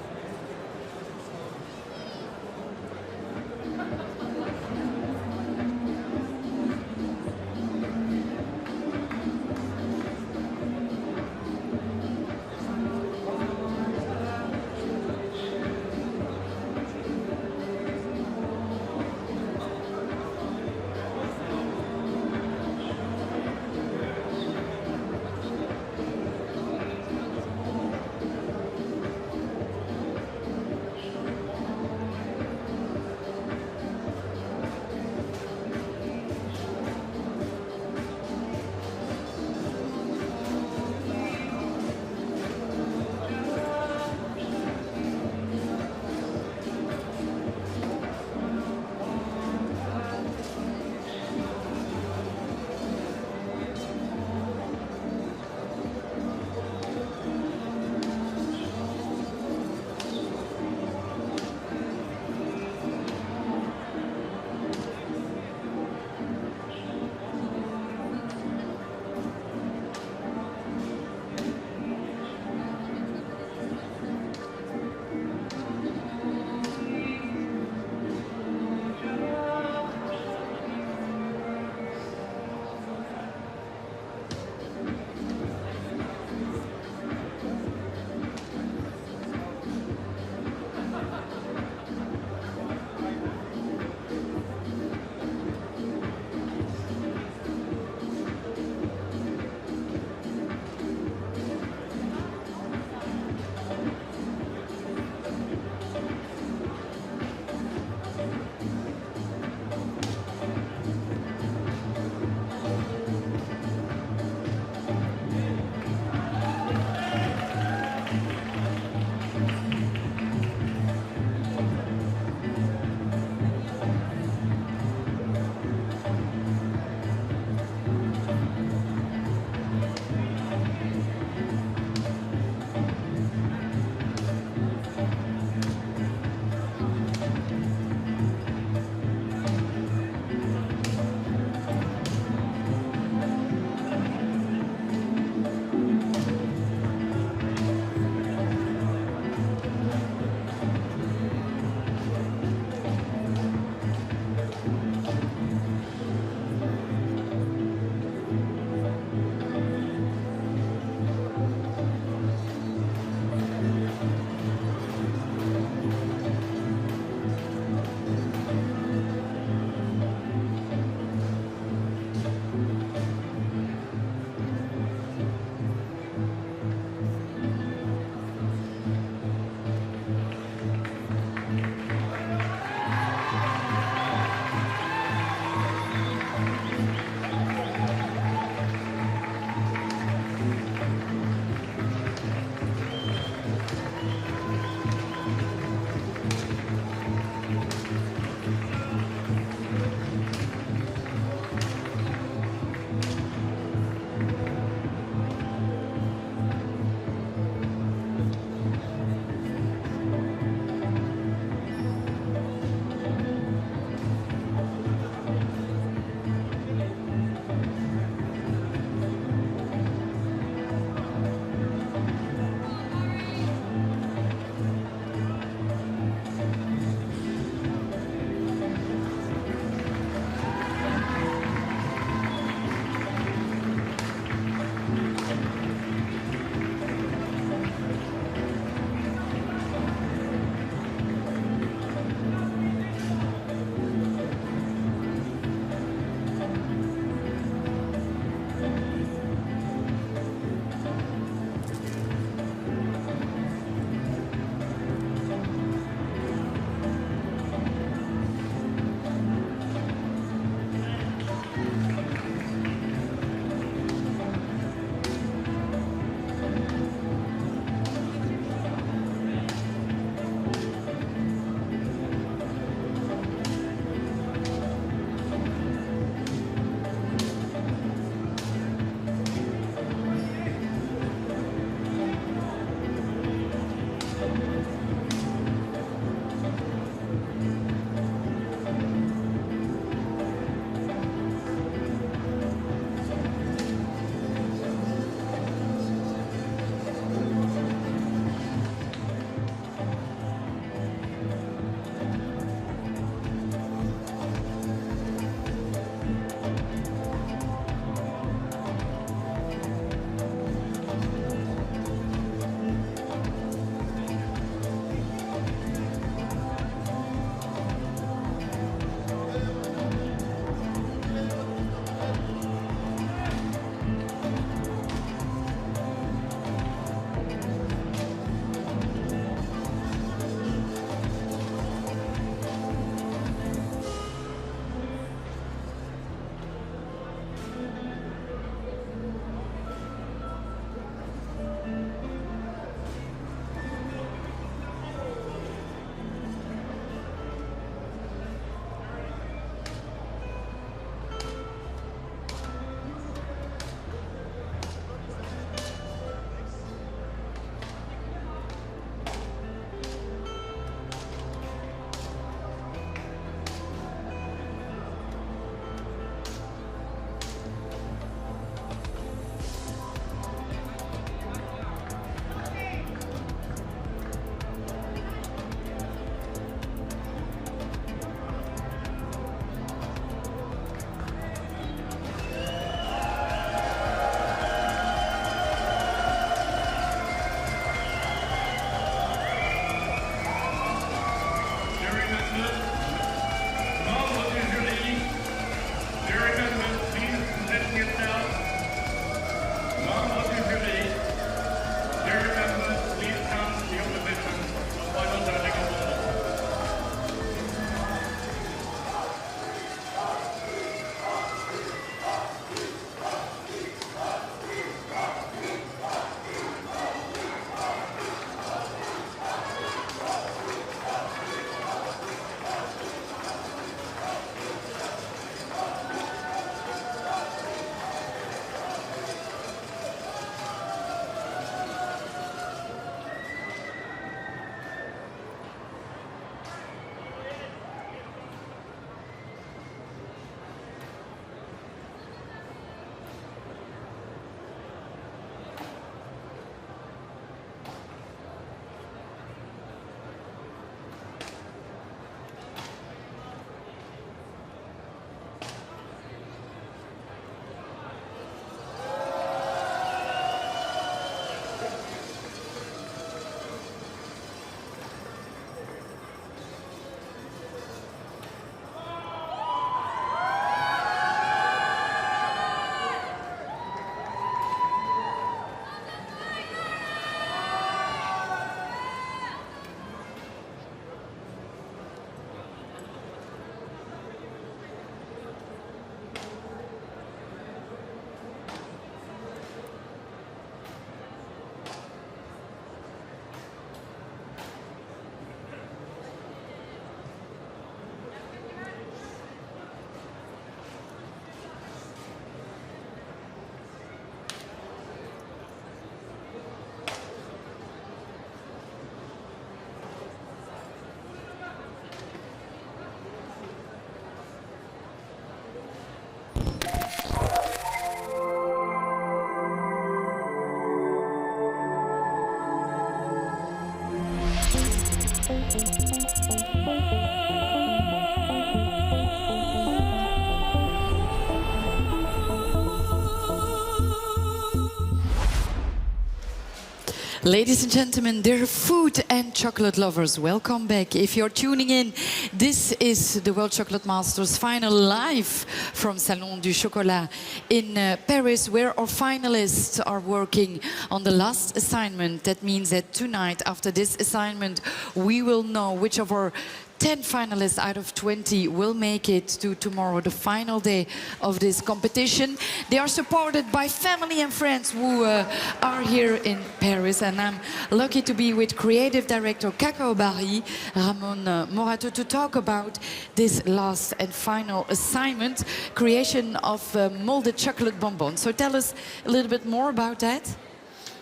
Ladies and gentlemen, dear food and chocolate lovers, welcome back. If you're tuning in, this is the World Chocolate Masters final live from Salon du Chocolat in Paris, where our finalists are working on the last assignment. That means that tonight, after this assignment, we will know which of our 10 finalists out of 20 will make it to tomorrow, the final day of this competition. They are supported by family and friends who are here in Paris, and I'm lucky to be with creative director Cacao Barry, Ramon Morato, to talk about this last and final assignment, creation of molded chocolate bonbons. So tell us a little bit more about that.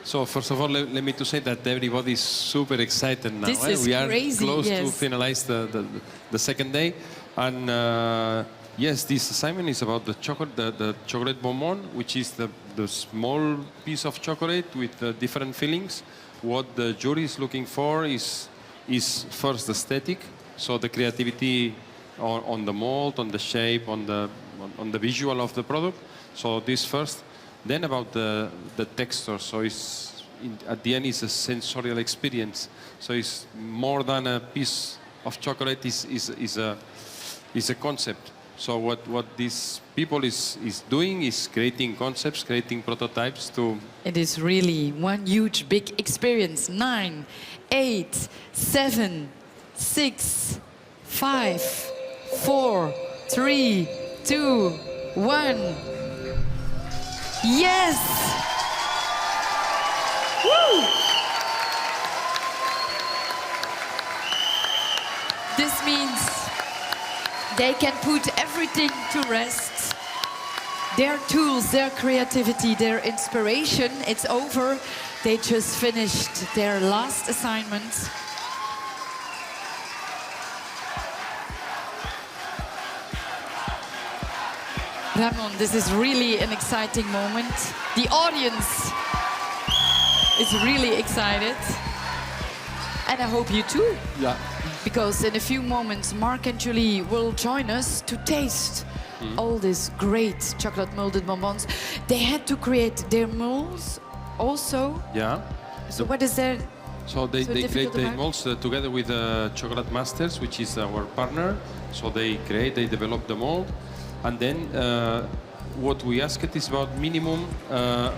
So first of all, let me to say that everybody is super excited now. This is we are crazy, close yes. to finalize the second day, and yes, this assignment is about the chocolate bonbon, which is the small piece of chocolate with different fillings. What the jury is looking for is first aesthetic, so the creativity on the mold, on the shape, on the visual of the product. So this first. Then about the texture, so at the end it's a sensorial experience. So it's more than a piece of chocolate, is a concept. So what these people is doing is creating concepts, creating prototypes to... It is really one huge big experience. 9, 8, 7, 6, 5, 4, 3, 2, 1. Yes! Woo! This means they can put everything to rest. Their tools, their creativity, their inspiration, it's over. They just finished their last assignment. Ramon, this is really an exciting moment. The audience is really excited. And I hope you too. Yeah. Because in a few moments, Mark and Julie will join us to taste all these great chocolate molded bonbons. They had to create their molds also. Yeah. So what is their... So they create difficult the about? molds together with Chocolate Masters, which is our partner. So they develop the mold. And then what we asked is about minimum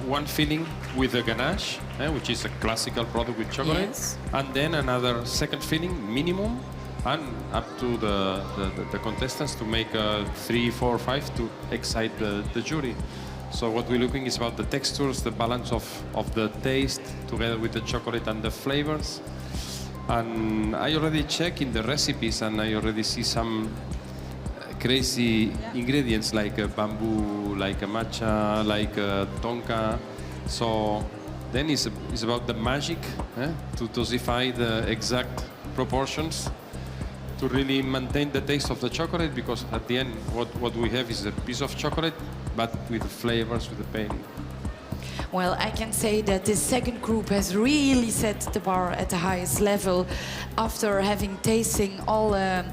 one filling with a ganache, which is a classical product with chocolate. Yes. And then another second filling, minimum, and up to the contestants to make 3, 4, 5 to excite the jury. So what we're looking is about the textures, the balance of the taste together with the chocolate and the flavors. And I already check in the recipes, and I already see some crazy ingredients like bamboo, like a matcha, like tonka. So then it's about the magic to dosify the exact proportions to really maintain the taste of the chocolate, because at the end what we have is a piece of chocolate but with the flavors, with the pairing. Well, I can say that this second group has really set the bar at the highest level after having tasting all the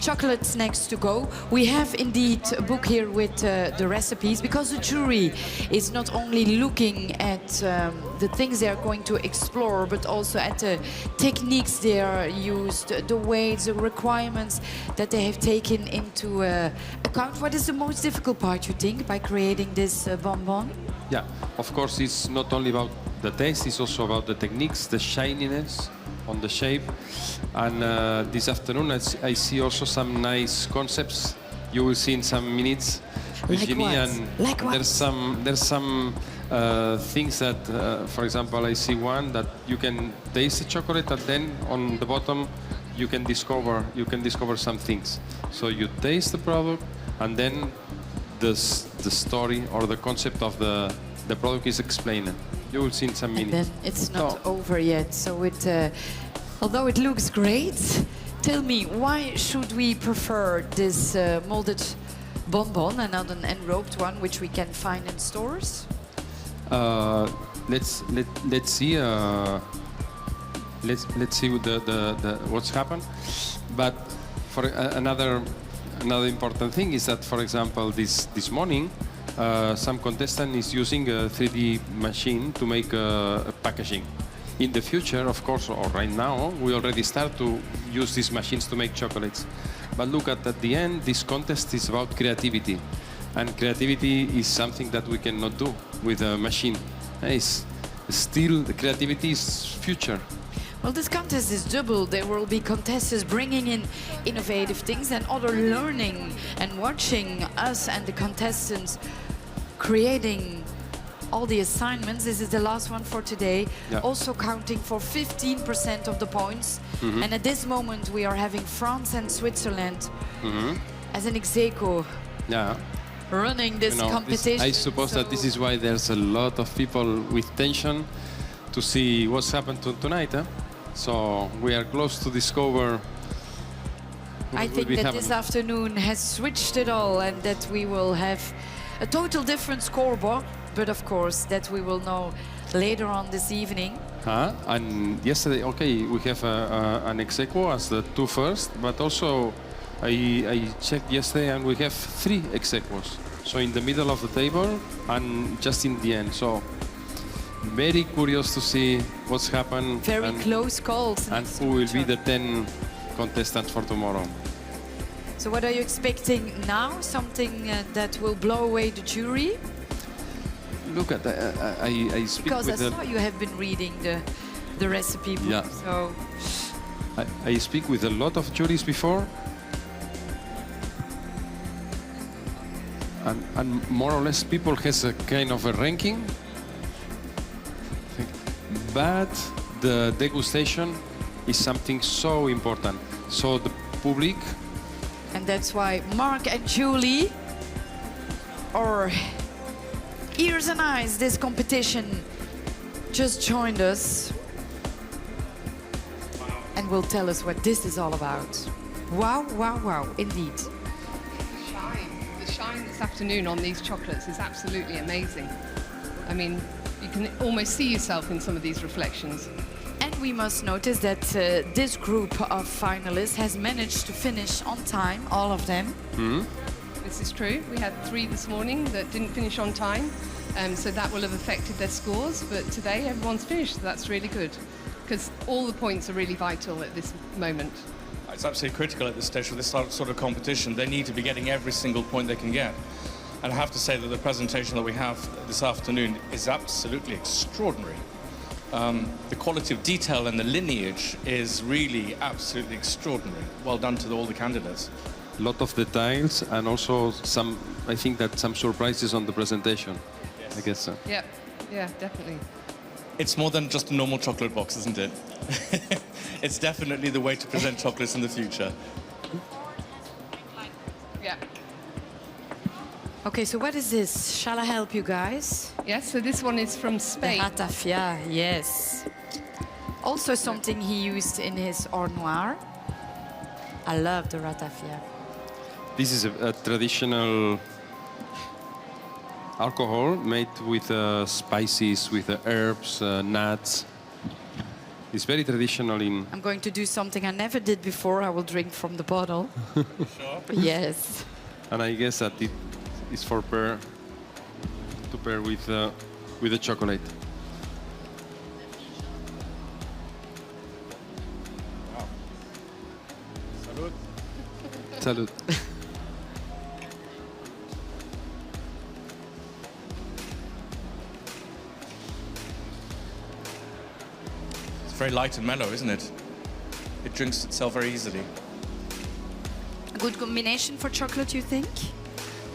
chocolate snacks to go. We have indeed a book here with the recipes, because the jury is not only looking at the things they are going to explore, but also at the techniques they are used, the weights, the requirements that they have taken into account. What is the most difficult part, you think, by creating this bonbon? Yeah, of course, it's not only about the taste, it's also about the techniques, the shininess on the shape. And this afternoon, I see also some nice concepts. You will see in some minutes with Like Ginny, what? and Like what? there's some things that, for example, I see one that you can taste the chocolate, and then on the bottom you can discover some things. So you taste the product, and then the story or the concept of the product is explained. You will see in some minutes. And then it's not over yet. So it, although it looks great, tell me, why should we prefer this molded bonbon and not an enrobed one, which we can find in stores? Let's see. Let's see what's happened. But for another important thing is that, for example, this morning, some contestant is using a 3D machine to make a packaging. In the future, of course, or right now, we already start to use these machines to make chocolates. But look at the end, this contest is about creativity. And creativity is something that we cannot do with a machine. It's still, the creativity is future. Well, this contest is double. There will be contestants bringing in innovative things and other learning and watching us and the contestants creating all the assignments. This is the last one for today. Yeah. Also counting for 15% of the points. Mhm. And at this moment we are having France and Switzerland as an ex-aequo Yeah. running this competition. I suppose that this is why there's a lot of people with tension to see what's happened tonight. So we are close to discover what I will think be that happening. this afternoon has switched it all and that we will have a total different scoreboard, but of course that we will know later on this evening. And yesterday, okay, we have an ex-aequo as the two first, but also I checked yesterday and we have 3 ex-aequos. So in the middle of the table and just in the end. So very curious to see what's happened. Very close calls. And who will be the 10 contestants for tomorrow. So what are you expecting now? Something that will blow away the jury? Look at I speak Because I with saw you have been reading the recipe book. Yeah. So I speak with a lot of juries before. And more or less people has a kind of a ranking. But the degustation is something so important. So the public. and that's why Mark and Julie are ears and eyes this competition just joined us and will tell us what this is all about. Wow, wow, wow, indeed. The shine this afternoon on these chocolates is absolutely amazing. I mean, you can almost see yourself in some of these reflections. And we must notice that this group of finalists has managed to finish on time, all of them. This is true. We had 3 this morning that didn't finish on time, so that will have affected their scores. But today, everyone's finished, so that's really good, because all the points are really vital at this moment. It's absolutely critical at this stage with this sort of competition. They need to be getting every single point they can get. And I have to say that the presentation that we have this afternoon is absolutely extraordinary. The quality of detail and the lineage is really absolutely extraordinary. Well done to all the candidates. A lot of details and also some, I think that some surprises on the presentation. Yes. I guess so. Yeah, yeah, definitely. It's more than just a normal chocolate box, isn't it? It's definitely the way to present chocolates in the future. Yeah. Okay, so what is this? Shall I help you guys? Yes, so this one is from Spain. The ratafia, yes. Also something he used in his Noir. I love the ratafia. This is a traditional alcohol made with spices, with herbs, nuts. It's very traditional in... I'm going to do something I never did before. I will drink from the bottle. Sure. Yes. And I guess that it is for pair with the chocolate. Wow. Salud. Salud. It's very light and mellow, isn't it? It drinks itself very easily. A good combination for chocolate, you think?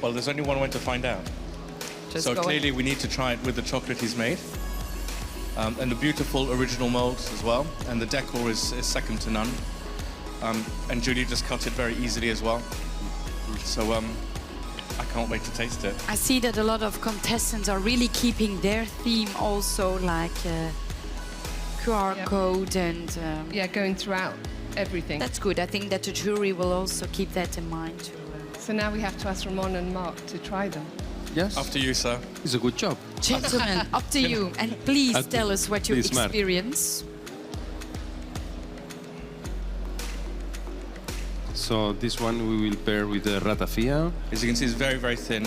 Well, there's only one way to find out. Just So go clearly we need to try it with the chocolate he's made. And the beautiful original molds as well. And the decor is second to none. And Julie just cut it very easily as well. So I can't wait to taste it. I see that a lot of contestants are really keeping their theme also, like QR code and... yeah, going throughout everything. That's good. I think that the jury will also keep that in mind too. So now we have to ask Ramon and Mark to try them. Yes. After you, sir. It's a good job. Gentlemen, up to you. And please tell us what you Please, Mark. experience. So this one we will pair with the ratafia. As you can see, it's very, very thin.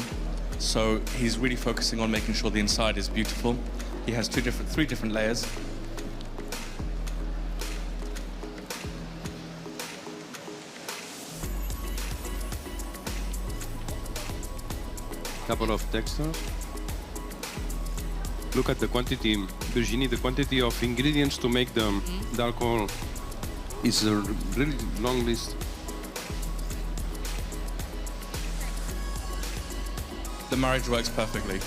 So he's really focusing on making sure the inside is beautiful. He has three different layers. couple of textures. Look at the quantity, Virginie, the quantity of ingredients to make the alcohol is a really long list. The marriage works perfectly.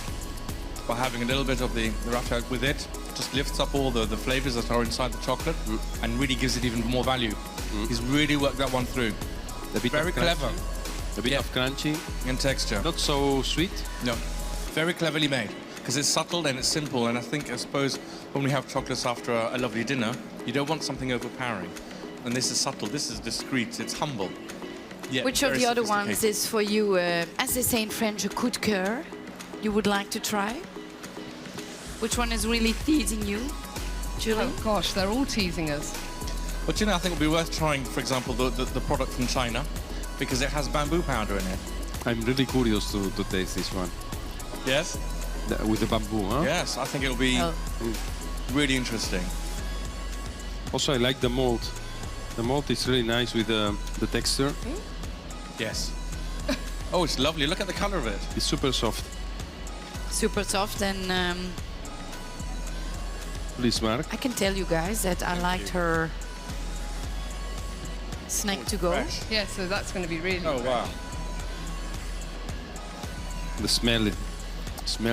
By having a little bit of the raffinate with it, just lifts up all the flavors that are inside the chocolate and really gives it even more value. He's really worked that one through. Very clever. A bit of crunchy. In texture. Not so sweet. No. Very cleverly made. Because it's subtle and it's simple. And I suppose, when we have chocolates after a lovely dinner, you don't want something overpowering. And this is subtle. This is discreet. It's humble. Yet Which of very the other ones sophisticated. is for you, as they say in French, a coup de cœur, you would like to try? Which one is really teasing you, Julie? Oh gosh, they're all teasing us. But I think it would be worth trying, for example, the product from China, because it has bamboo powder in it. I'm really curious to taste this one. Yes? With the bamboo, huh? Yes, I think it'll be really interesting. Also, I like the mold. The mold is really nice with the texture. Yes. Oh, it's lovely. Look at the color of it. It's super soft. Super soft, and Please, Mark. I can tell you guys that I liked her snack to go. Yeah, so that's going to be really Oh, wow. The smell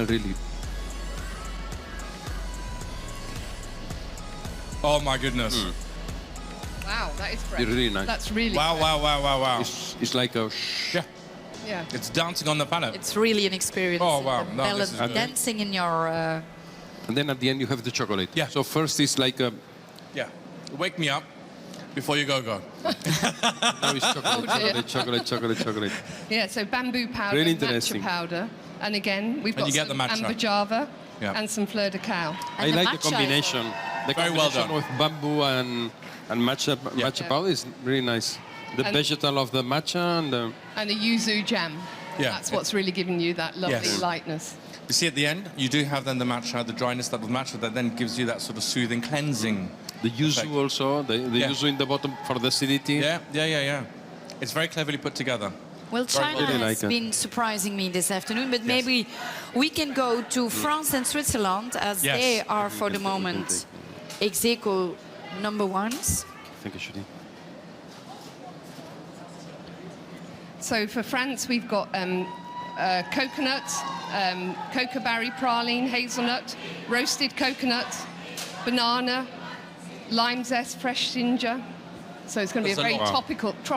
really. Oh, my goodness. Wow, that is fresh. It's really nice. That's really Wow, fresh. wow, wow, wow, wow. It's like a... Yeah. Yeah. It's dancing on the palate. It's really an experience. Oh, wow. The No, ballad this is good. dancing in your... And then at the end you have the chocolate. Yeah. So first it's like a... Yeah. Wake me up before you go. Now it's chocolate, dear. chocolate. Yeah, so bamboo powder, Really matcha interesting. powder, and again, we've And got you get some the matcha. amber java Yeah. and some fleur de cow. I like the combination. The Very well combination done. with bamboo and matcha powder is really nice. The And- vegetal of the matcha and the... And a yuzu jam. Yeah. That's what's really giving you that lovely Yes. lightness. You see, at the end, you do have then the matcha, the dryness that the matcha that then gives you that sort of soothing, cleansing. The yuzu also, the Yeah. yuzu in the bottom for the acidity. Yeah. It's very cleverly put together. Well, China Really has like it. been surprising me this afternoon, but maybe we can go to France and Switzerland, as Yes. they are, for the moment, ex aequo number ones. Thank you, Julie. So for France, we've got coconut, cocoa berry praline, hazelnut, roasted coconut, banana, lime zest, fresh ginger. So it's going to be a That's a very lot. tropical taste.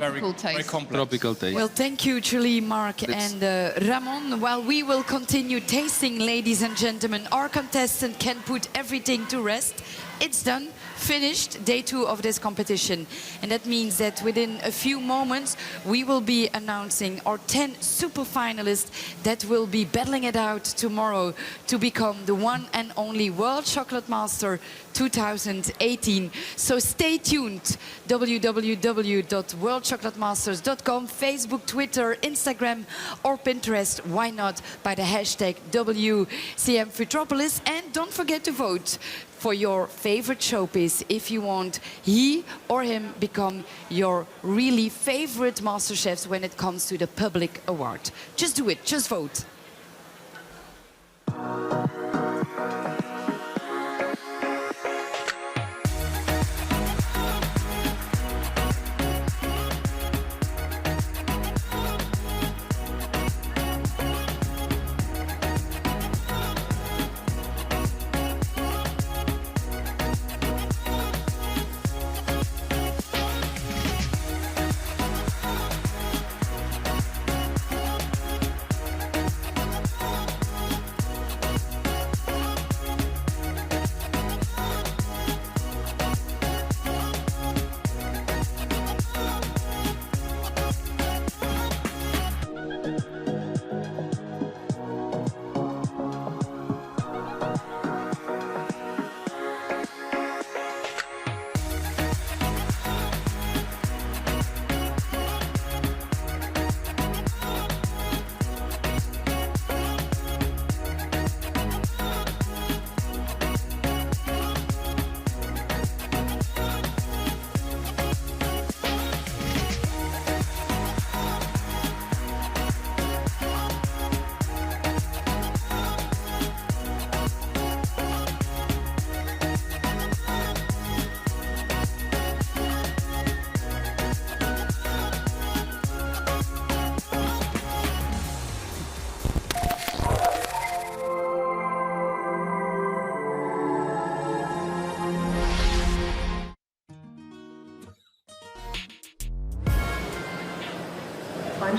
Very complex. Tropical taste. Well, thank you, Julie, Mark, and Ramon. While we will continue tasting, ladies and gentlemen, our contestant can put everything to rest. It's done, finished, day 2 of this competition. And that means that within a few moments, we will be announcing our 10 super finalists that will be battling it out tomorrow to become the one and only World Chocolate Master 2018. So stay tuned. www.worldchocolatemasters.com, Facebook, Twitter, Instagram, or Pinterest. Why not by the hashtag WCM Futropolis? And don't forget to vote for your favorite showpiece if you want he or him become your really favorite master chefs when it comes to the public award. Just do it, just vote.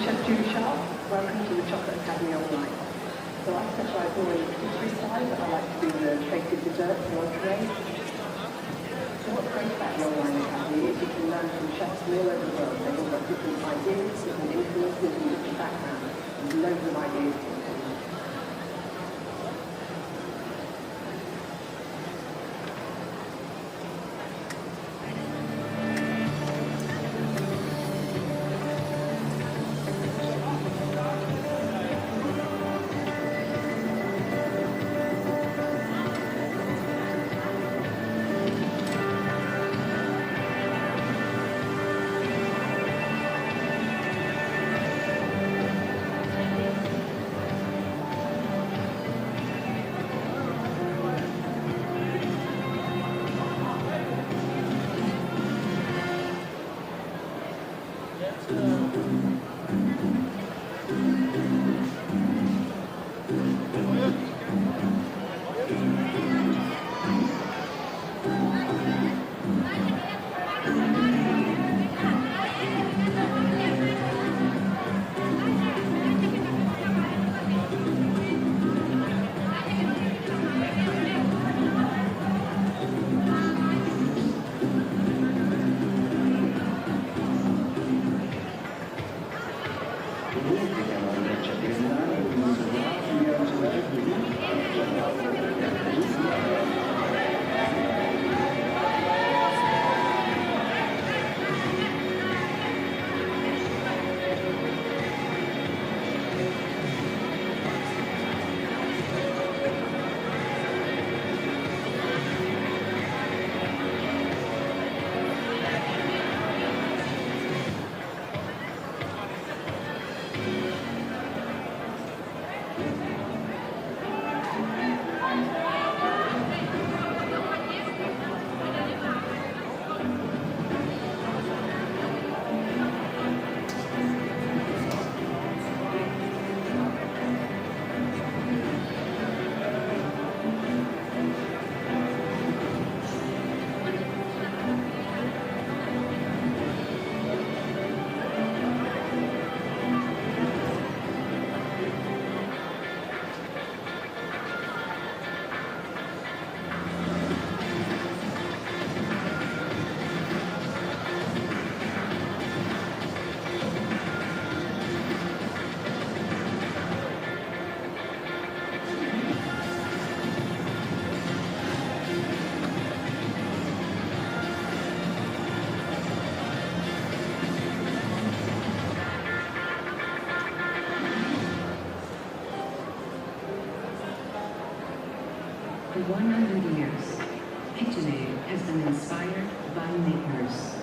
Chef Julie Sharp. Welcome to the Chocolate Academy Online. So I specialise more in the patisserie side. I like to do the plated desserts and entrees. So what's great about the Online Academy is you can learn from chefs from all over the world. They've all got different ideas, different influences and different backgrounds. There's loads of ideas to them. For 100 years, KitchenAid has been inspired by makers.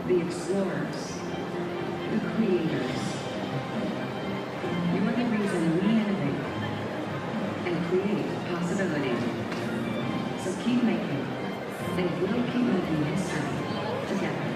The explorers, the creators. You are the reason we innovate and create possibility. So keep making, and we'll keep making history together.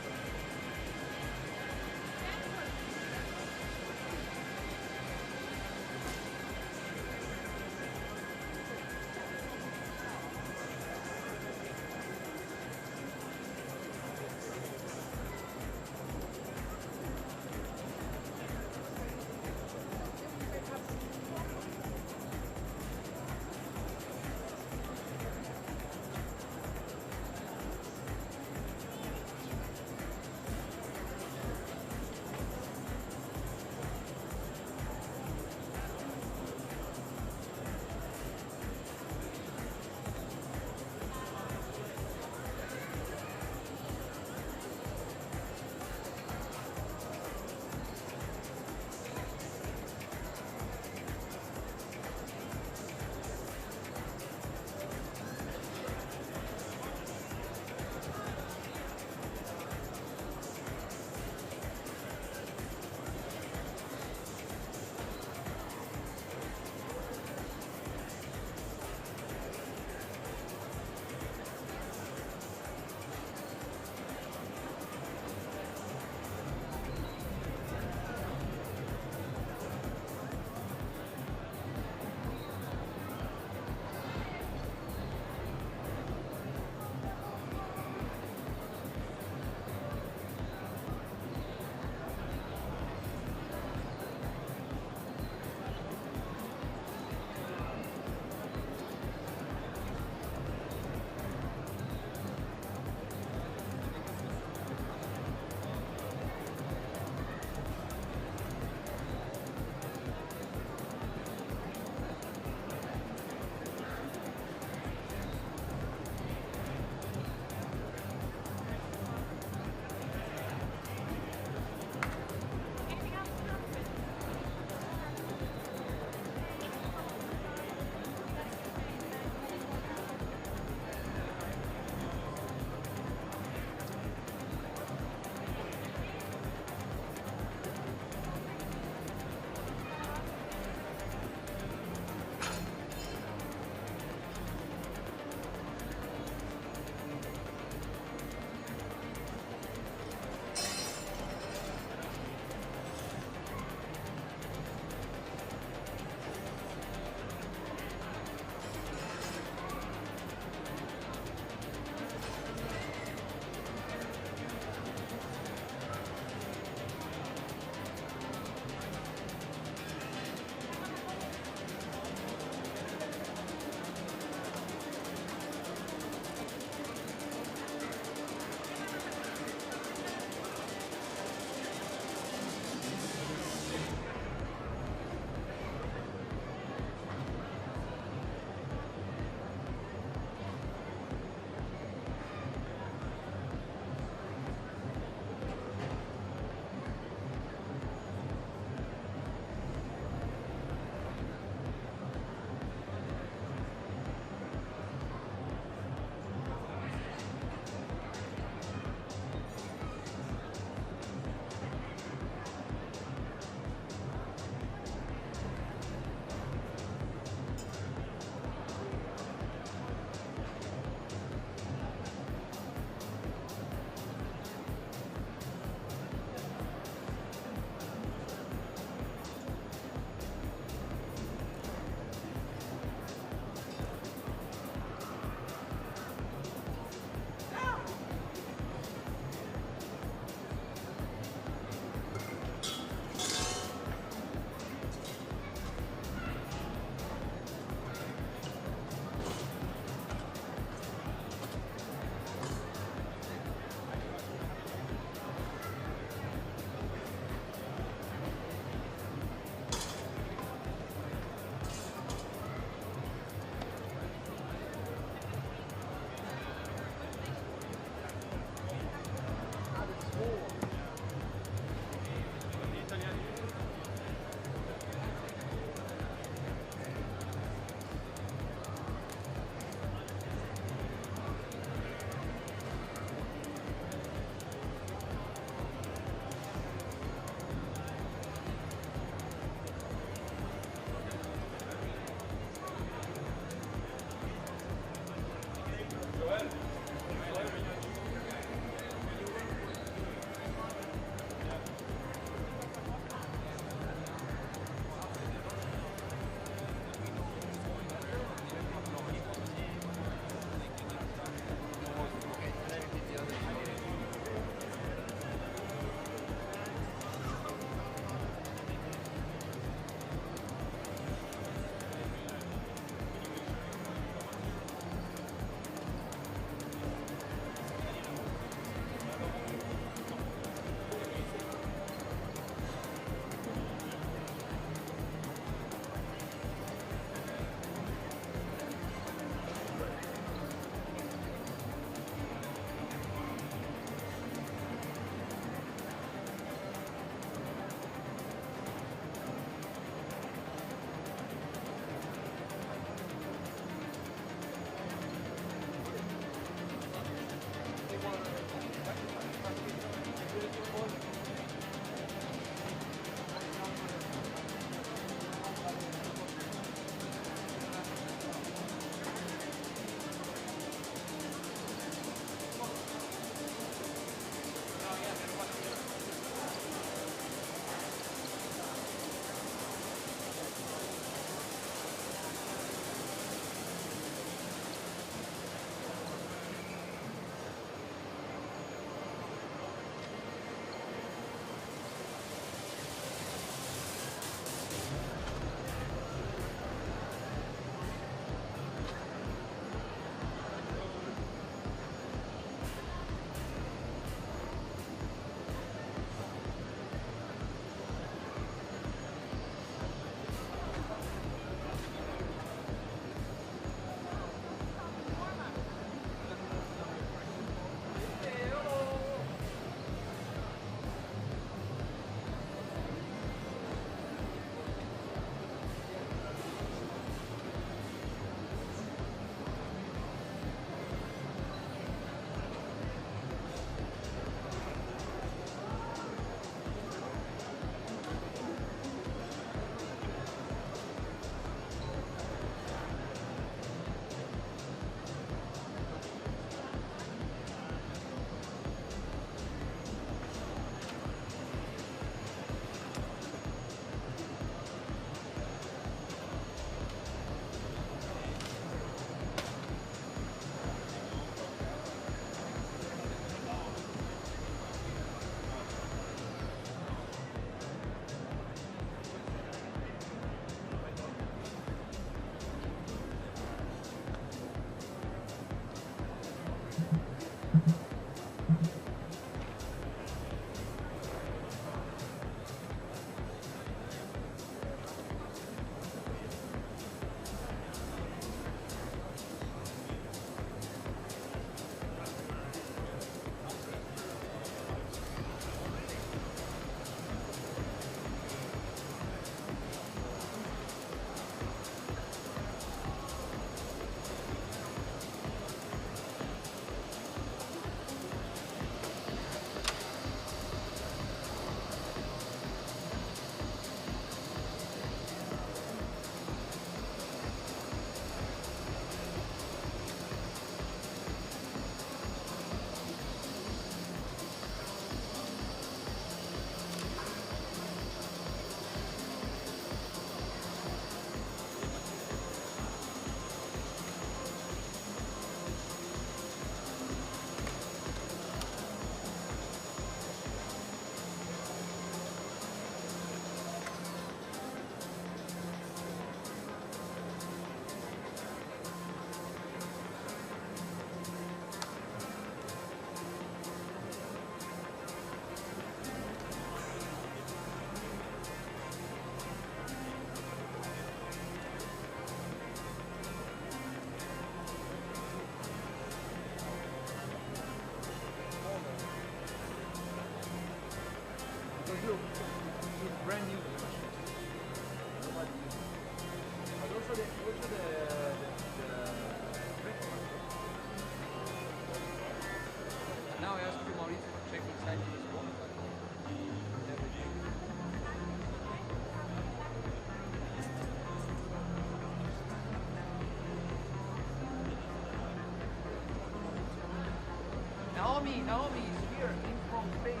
Naomi is here, he's from Spain,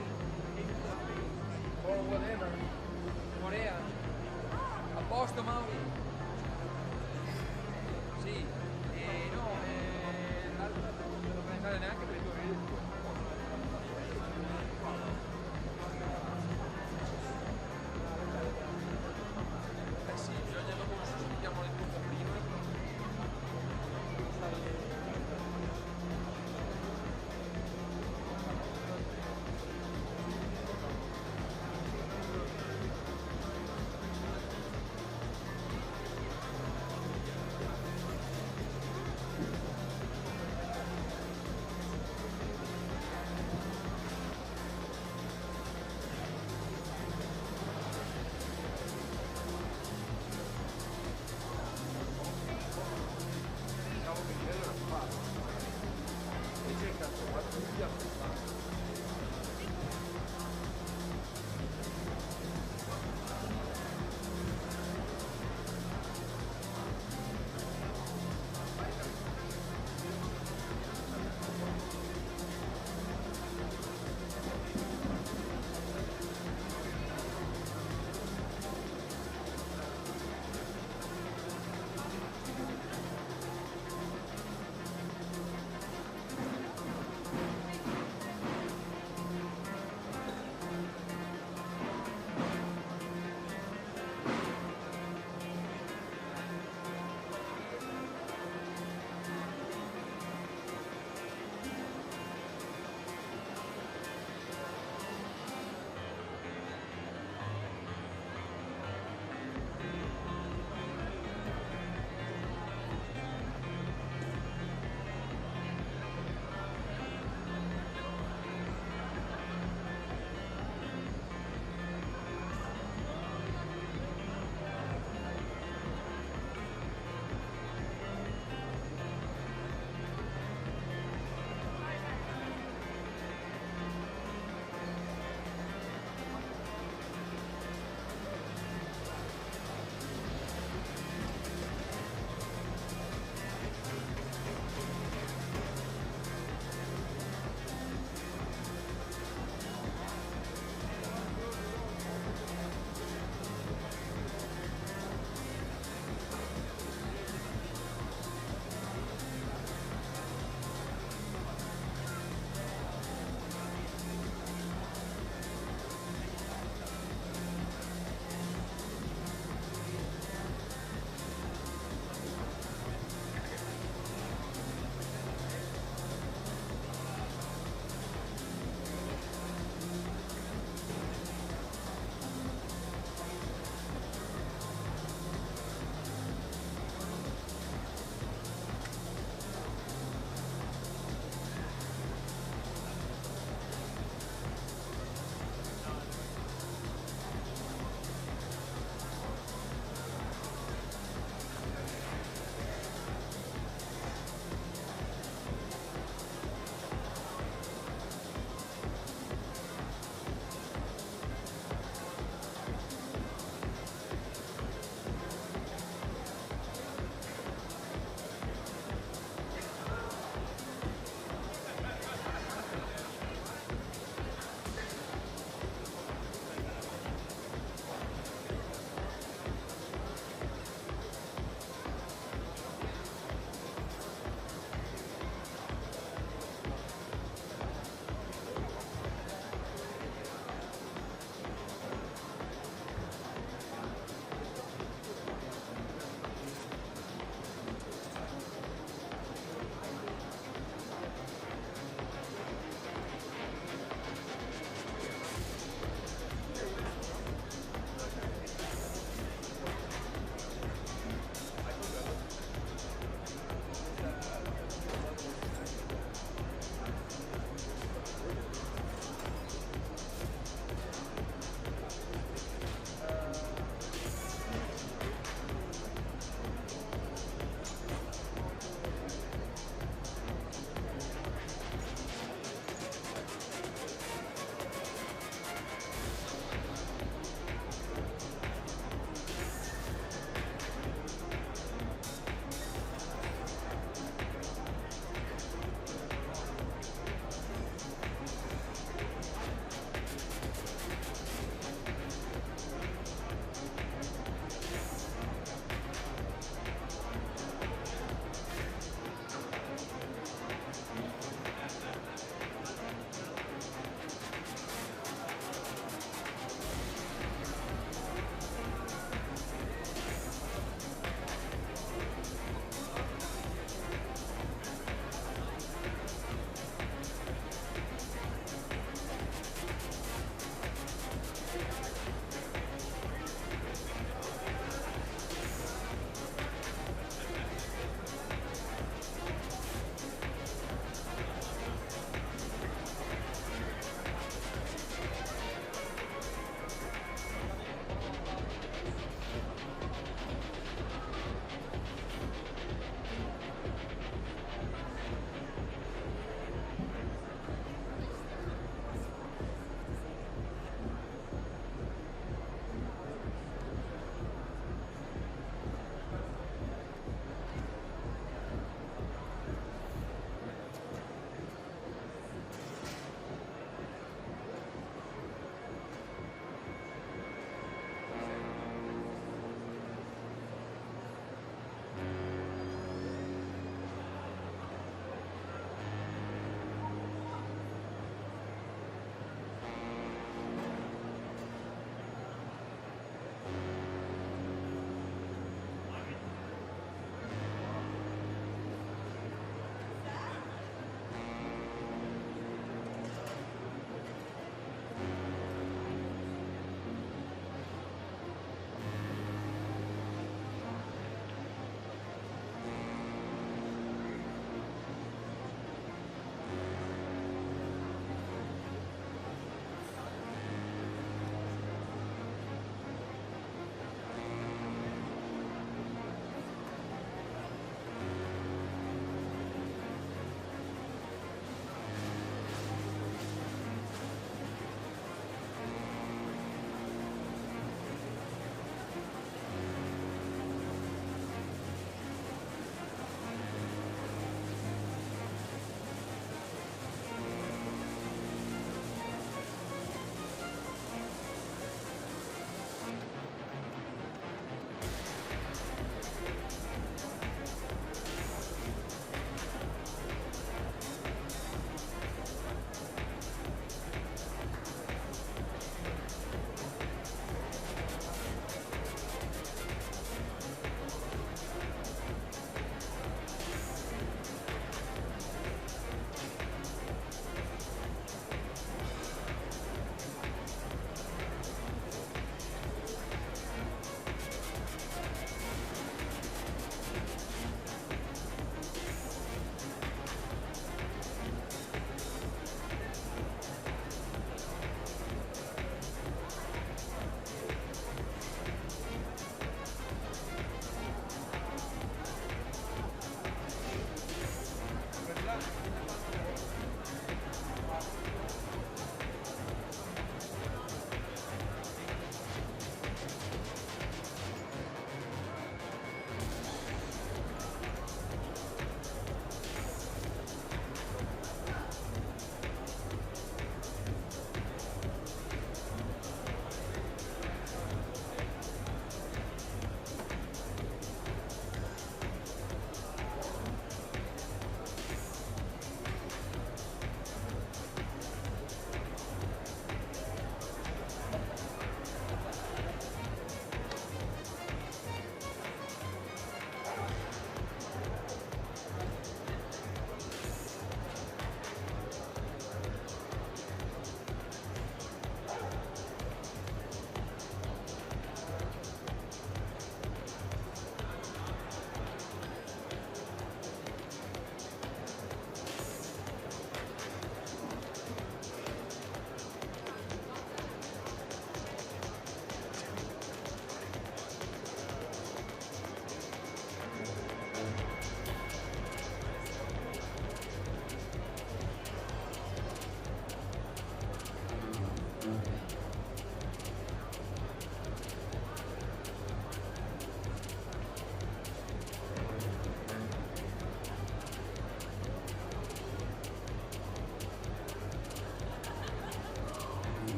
or whatever, Korea. A posto Mauri. Sì, no, l'altro non devo presentare neanche per i tuoi video. Sì, bisogna dopo sostituiamo le truppe prima.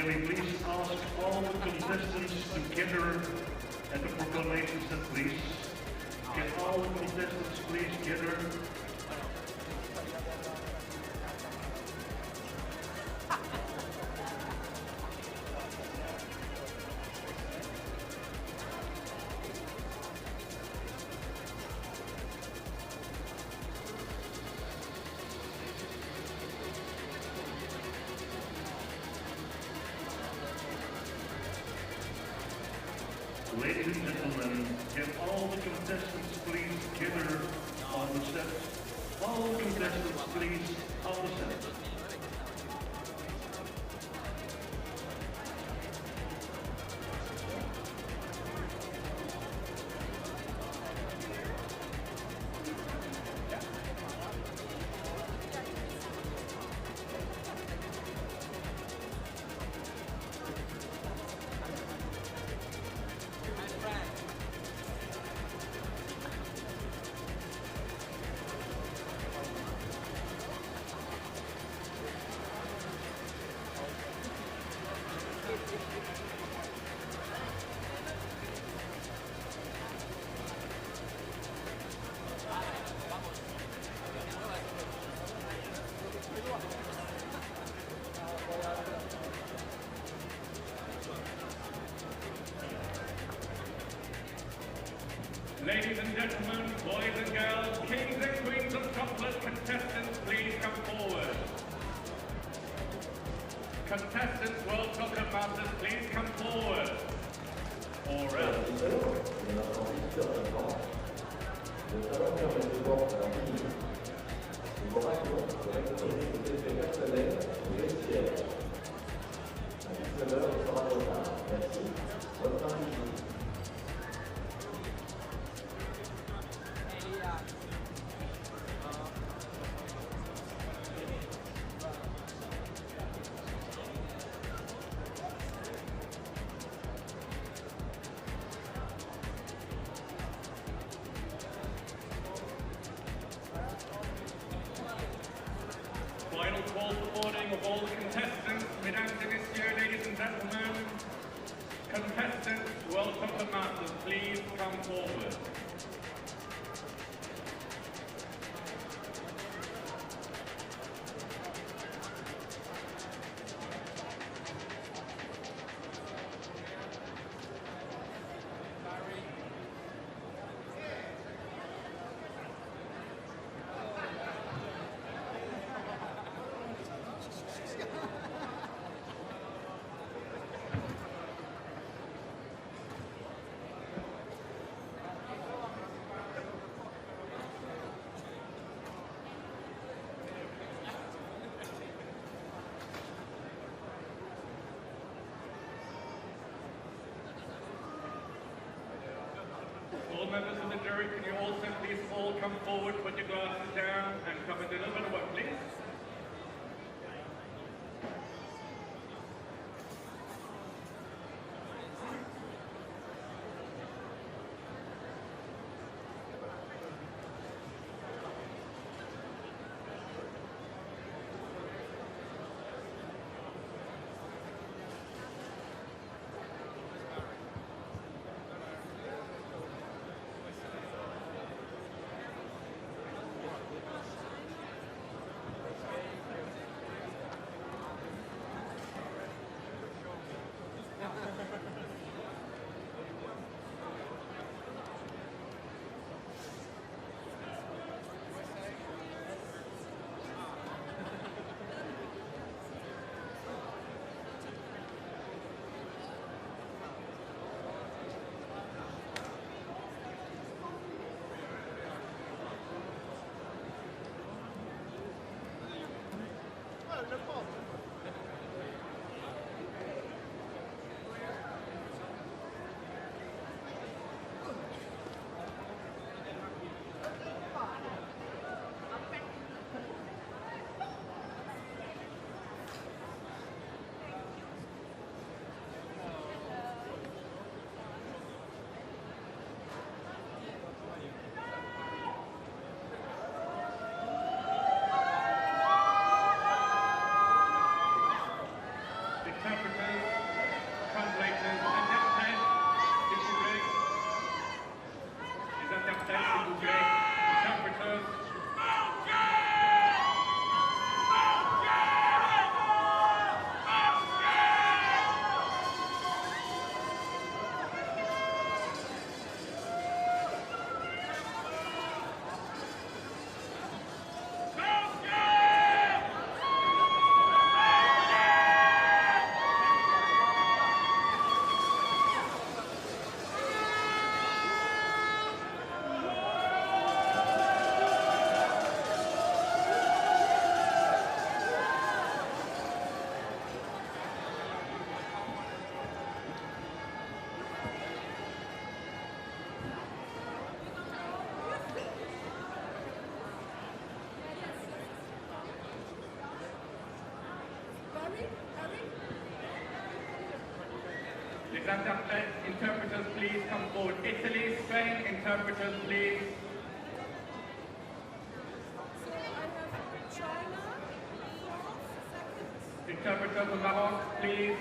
Can we please ask all the contestants to gather at the proclamation set, please? Can all the contestants please gather? Ladies and gentlemen, can all the contestants please gather on the set? All the contestants please on the set. Ladies and gentlemen, boys and girls, kings and queens of chocolate, contestants, please come forward. Contestants, World Chocolate Masters, please come forward. Or final call for boarding of all the contestants, mesdames et messieurs, ladies and gentlemen. Contestants, World Chocolate Masters, please come forward. All members of the jury, can you also please all come forward, put your glasses down, and come and deliver the work, please? Interpreters, please come forward. Italy, Spain, interpreters, please. Interpreters of Maroc, please.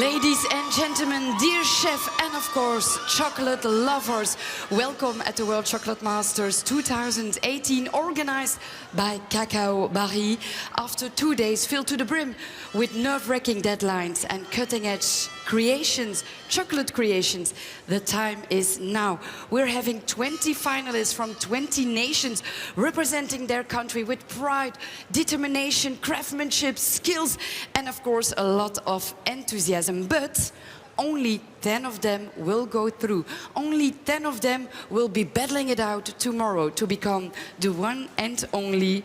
Ladies and gentlemen, dear chef and of course chocolate lovers, welcome at the World Chocolate Masters 2018, organized by Cacao Barry. After 2 days filled to the brim with nerve-wracking deadlines and cutting-edge creations, chocolate creations, the time is now. We're having 20 finalists from 20 nations representing their country with pride, determination, craftsmanship, skills, and of course a lot of enthusiasm. But only 10 of them will go through. Only 10 of them will be battling it out tomorrow to become the one and only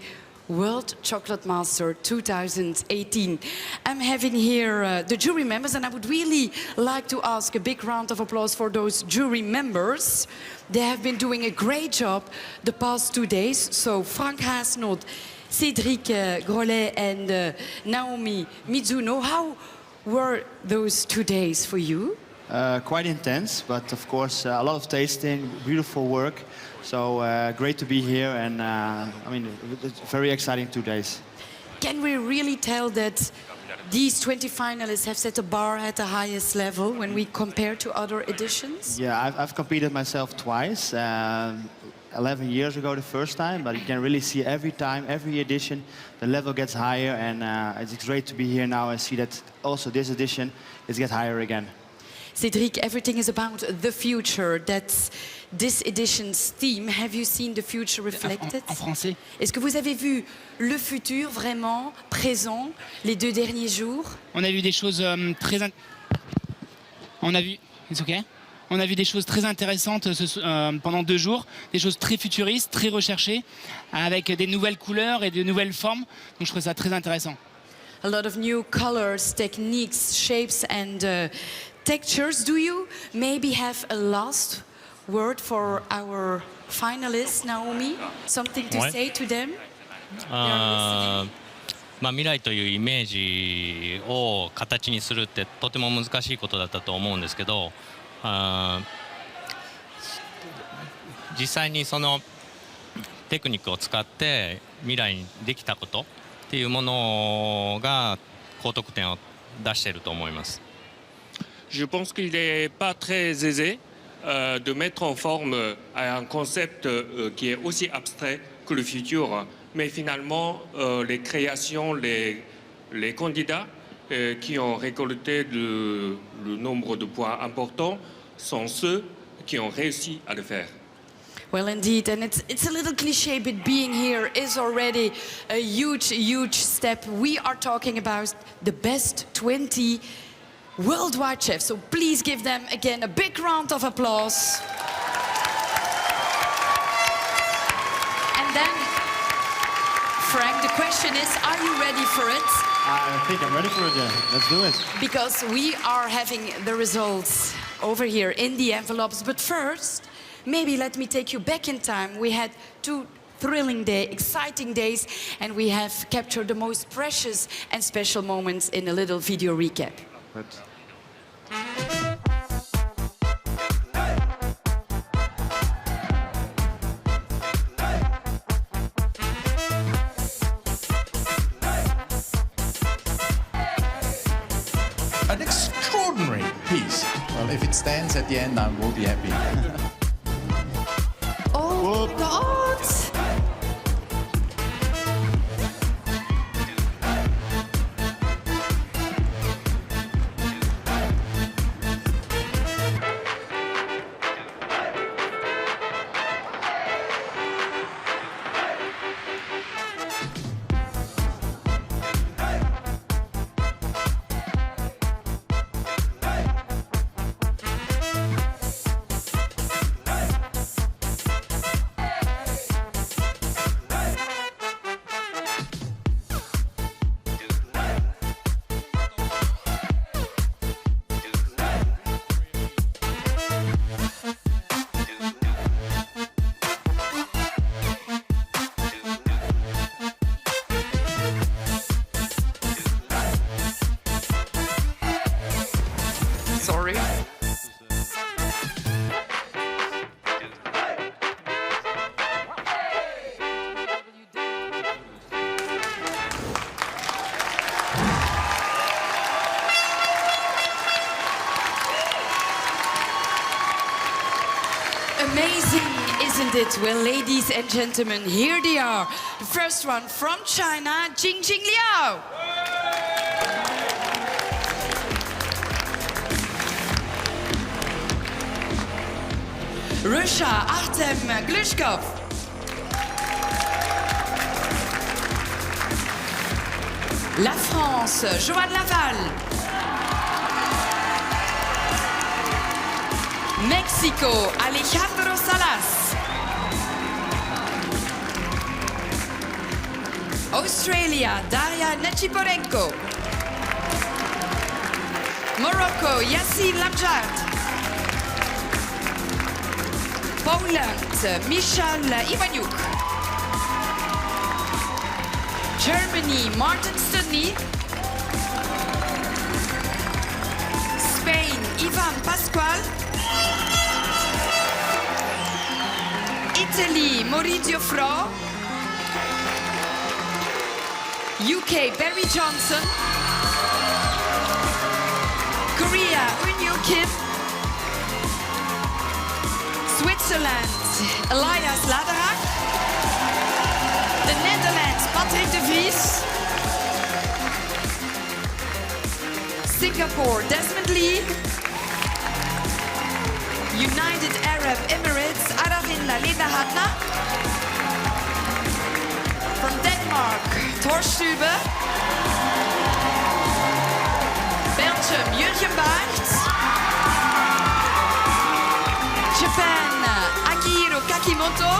World Chocolate Master 2018. I'm having here the jury members, and I would really like to ask a big round of applause for those jury members. They have been doing a great job the past 2 days. So Frank Haasnoot, Cédric Grolet and Naomi Mizuno, how were those 2 days for you? Quite intense, but of course a lot of tasting, beautiful work. So great to be here, and I mean, it's very exciting 2 days. Can we really tell that these 20 finalists have set a bar at the highest level when we compare to other editions? Yeah, I've competed myself twice. 11 years ago the first time, but you can really see every time, every edition, the level gets higher, and it's great to be here now and see that also this edition is get higher again. Cédric, everything is about the future. That's this edition's theme. Have you seen the future reflected? En français. Est-ce que vous avez vu le futur vraiment présent les 2 derniers jours? On a vu des choses très... On a vu... It's okay. On a vu des choses très intéressantes pendant 2 jours, des choses très futuristes, très recherchées, avec des nouvelles couleurs et de nouvelles formes. Donc je trouve ça très intéressant. A lot of new colors, techniques, shapes and textures. Do you maybe have a last word for our finalists, Naomi? Something to say to them? 未来というイメージを形にするってとても難しいことだったと思うんですけど、実際にそのテクニックを使って未来にできたことっていうものが高得点を出していると思います。Je pense qu'il n'est pas très aisé de mettre en forme un concept qui est aussi abstrait que le futur. Mais finalement, les créations, les candidats qui ont récolté le nombre de points importants sont ceux qui ont réussi à le faire. Well, indeed, and it's a little cliché, but being here is already a huge step. We are talking about the best 20 worldwide chefs, so please give them again a big round of applause. And then, Frank, the question is, are you ready for it? I think I'm ready for it, yeah. Let's do it. Because we are having the results over here in the envelopes, but first, maybe let me take you back in time. We had 2 thrilling days, exciting days, and we have captured the most precious and special moments in a little video recap. An extraordinary piece. Well, if it stands at the end, I will be happy. Oh God! it. Well, ladies and gentlemen, here they are. The first one from China, Jingjing Liao. Russia, Artem Glushkov. La France, Joanne Laval. Mexico, Alejandro Salas. Australia, Daria Nechiporenko. Morocco, Yassine Lamjad. Poland, Michal Iwaniuk. Germany, Martin Studny. Spain, Ivan Pascual. Italy, Maurizio Fro. UK, Barry Johnson. Korea, Unyo Kim. Switzerland, Elias Laderak. The Netherlands, Patrick de Vries. Singapore, Desmond Lee. United Arab Emirates, Aravinda Lena. From Denmark, Thor Stube. Belgium, Jurgen Baert. Japan, Akihiro Kakimoto.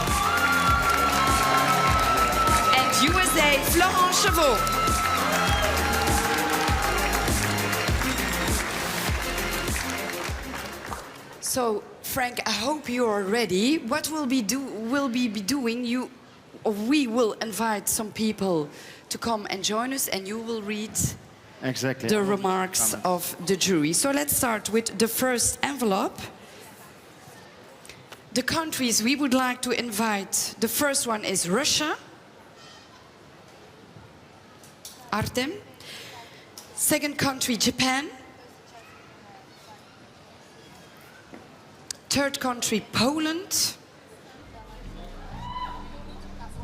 And USA, Florent Chevaux. So, Frank, I hope you are ready. What we'll be doing, we will invite some people to come and join us, and you will read exactly the remarks of the jury. So let's start with the first envelope. The countries we would like to invite, the first one is Russia. Artem. Second country, Japan. Third country, Poland.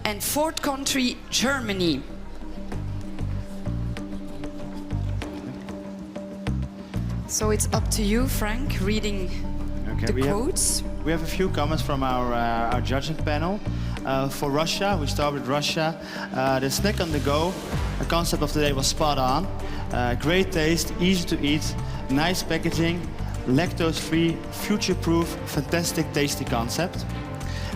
And fourth country, Germany. So it's up to you, Frank, reading the quotes. We have a few comments from our judging panel. For Russia, we start with Russia. The snack on the go, the concept of today was spot on. Great taste, easy to eat, nice packaging, lactose-free, future-proof, fantastic, tasty concept.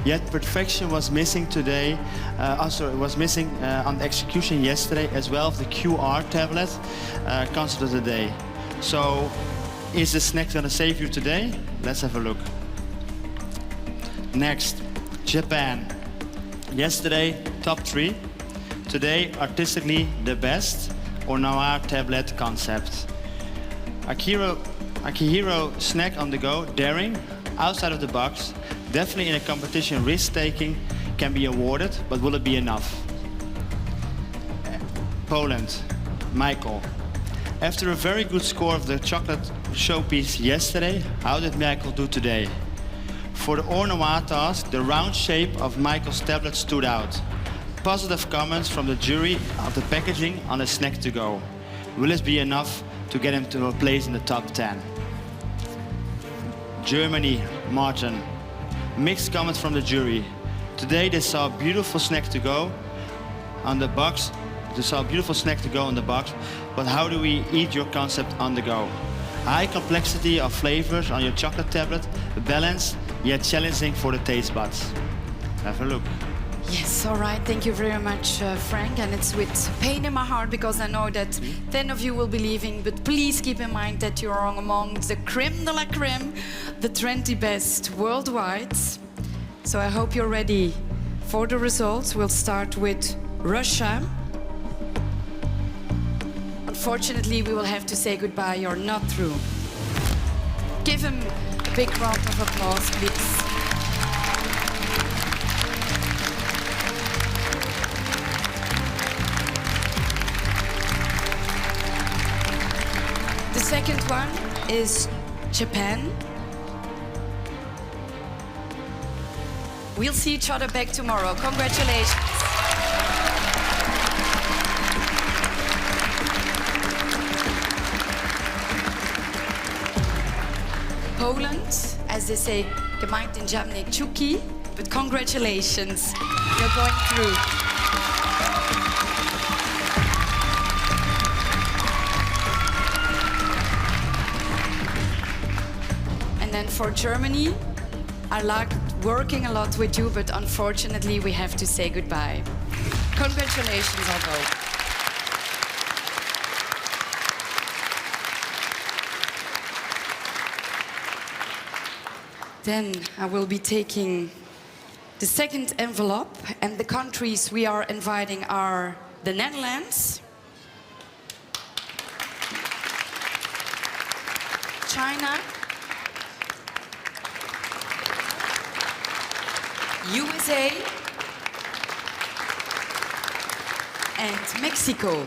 Yet perfection was missing today. Also, it was missing on the execution yesterday, as well as the QR tablet concept of the day. So, is the snack gonna save you today? Let's have a look. Next, Japan. Yesterday, top 3. Today, artistically the best, or Noir tablet concept. Akihiro snack on the go, daring, outside of the box, definitely in a competition, risk-taking can be awarded, but will it be enough? Poland, Michael. After a very good score of the chocolate showpiece yesterday, how did Michael do today? For the Or Noir task, the round shape of Michael's tablet stood out. Positive comments from the jury of the packaging on the snack to go. Will it be enough to get him to a place in the top 10? Germany, Martin. Mixed comments from the jury. Today they saw a beautiful snack to go on the box. They saw a beautiful snack to go on the box, but how do we eat your concept on the go? High complexity of flavors on your chocolate tablet, balanced yet challenging for the taste buds. Have a look. Yes, all right. Thank you very much, Frank. And it's with pain in my heart because I know that 10 of you will be leaving. But please keep in mind that you're among the creme de la creme, the 20 best worldwide. So I hope you're ready for the results. We'll start with Russia. Unfortunately, we will have to say goodbye. You're not through. Give him a big round of applause, please. The second one is Japan. We'll see each other back tomorrow. Congratulations. Poland, as they say, gemeint in Germany, Chuki, but congratulations, you're going through. And then for Germany, I like working a lot with you, but unfortunately we have to say goodbye. Congratulations on both. Then I will be taking the second envelope, and the countries we are inviting are the Netherlands, China, USA, and Mexico.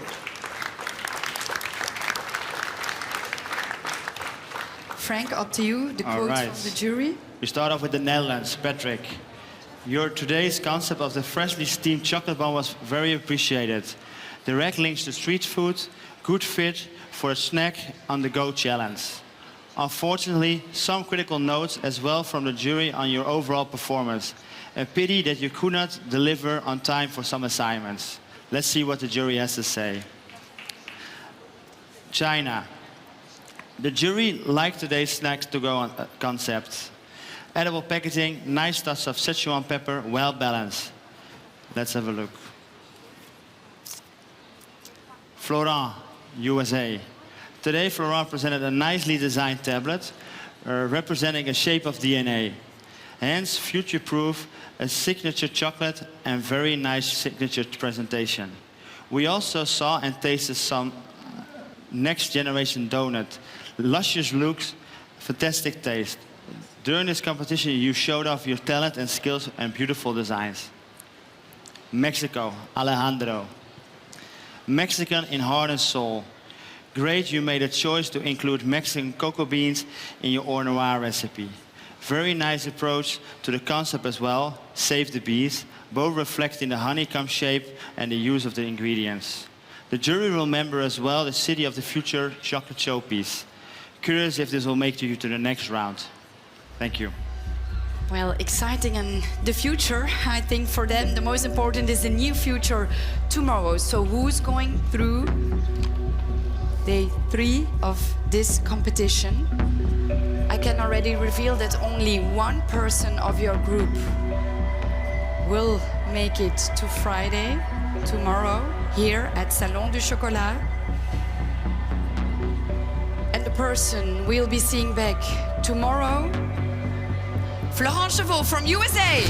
Frank, up to you, the quote from the jury. We start off with the Netherlands. Patrick, your today's concept of the freshly steamed chocolate bar was very appreciated. Direct links to street food, good fit for a snack on the go challenge. Unfortunately, some critical notes as well from the jury on your overall performance. A pity that you could not deliver on time for some assignments. Let's see what the jury has to say. China. The jury liked today's snacks to go on concept. Edible packaging, nice touch of Szechuan pepper, well balanced. Let's have a look. Florent, USA. Today Florent presented a nicely designed tablet representing a shape of DNA. Hence future-proof, a signature chocolate and very nice signature presentation. We also saw and tasted some next generation donut. Luscious looks, fantastic taste. During this competition, you showed off your talent and skills and beautiful designs. Mexico, Alejandro. Mexican in heart and soul. Great, you made a choice to include Mexican cocoa beans in your Noir recipe. Very nice approach to the concept as well. Save the bees, both reflecting the honeycomb shape and the use of the ingredients. The jury will remember as well the City of the Future chocolate showpiece. Curious if this will make you to the next round. Thank you. Well, exciting in the future. I think for them the most important is the new future tomorrow. So who's going through day 3 of this competition? I can already reveal that only one person of your group will make it to Friday, tomorrow, here at Salon du Chocolat. And the person we'll be seeing back tomorrow, Florent Chevaux from USA.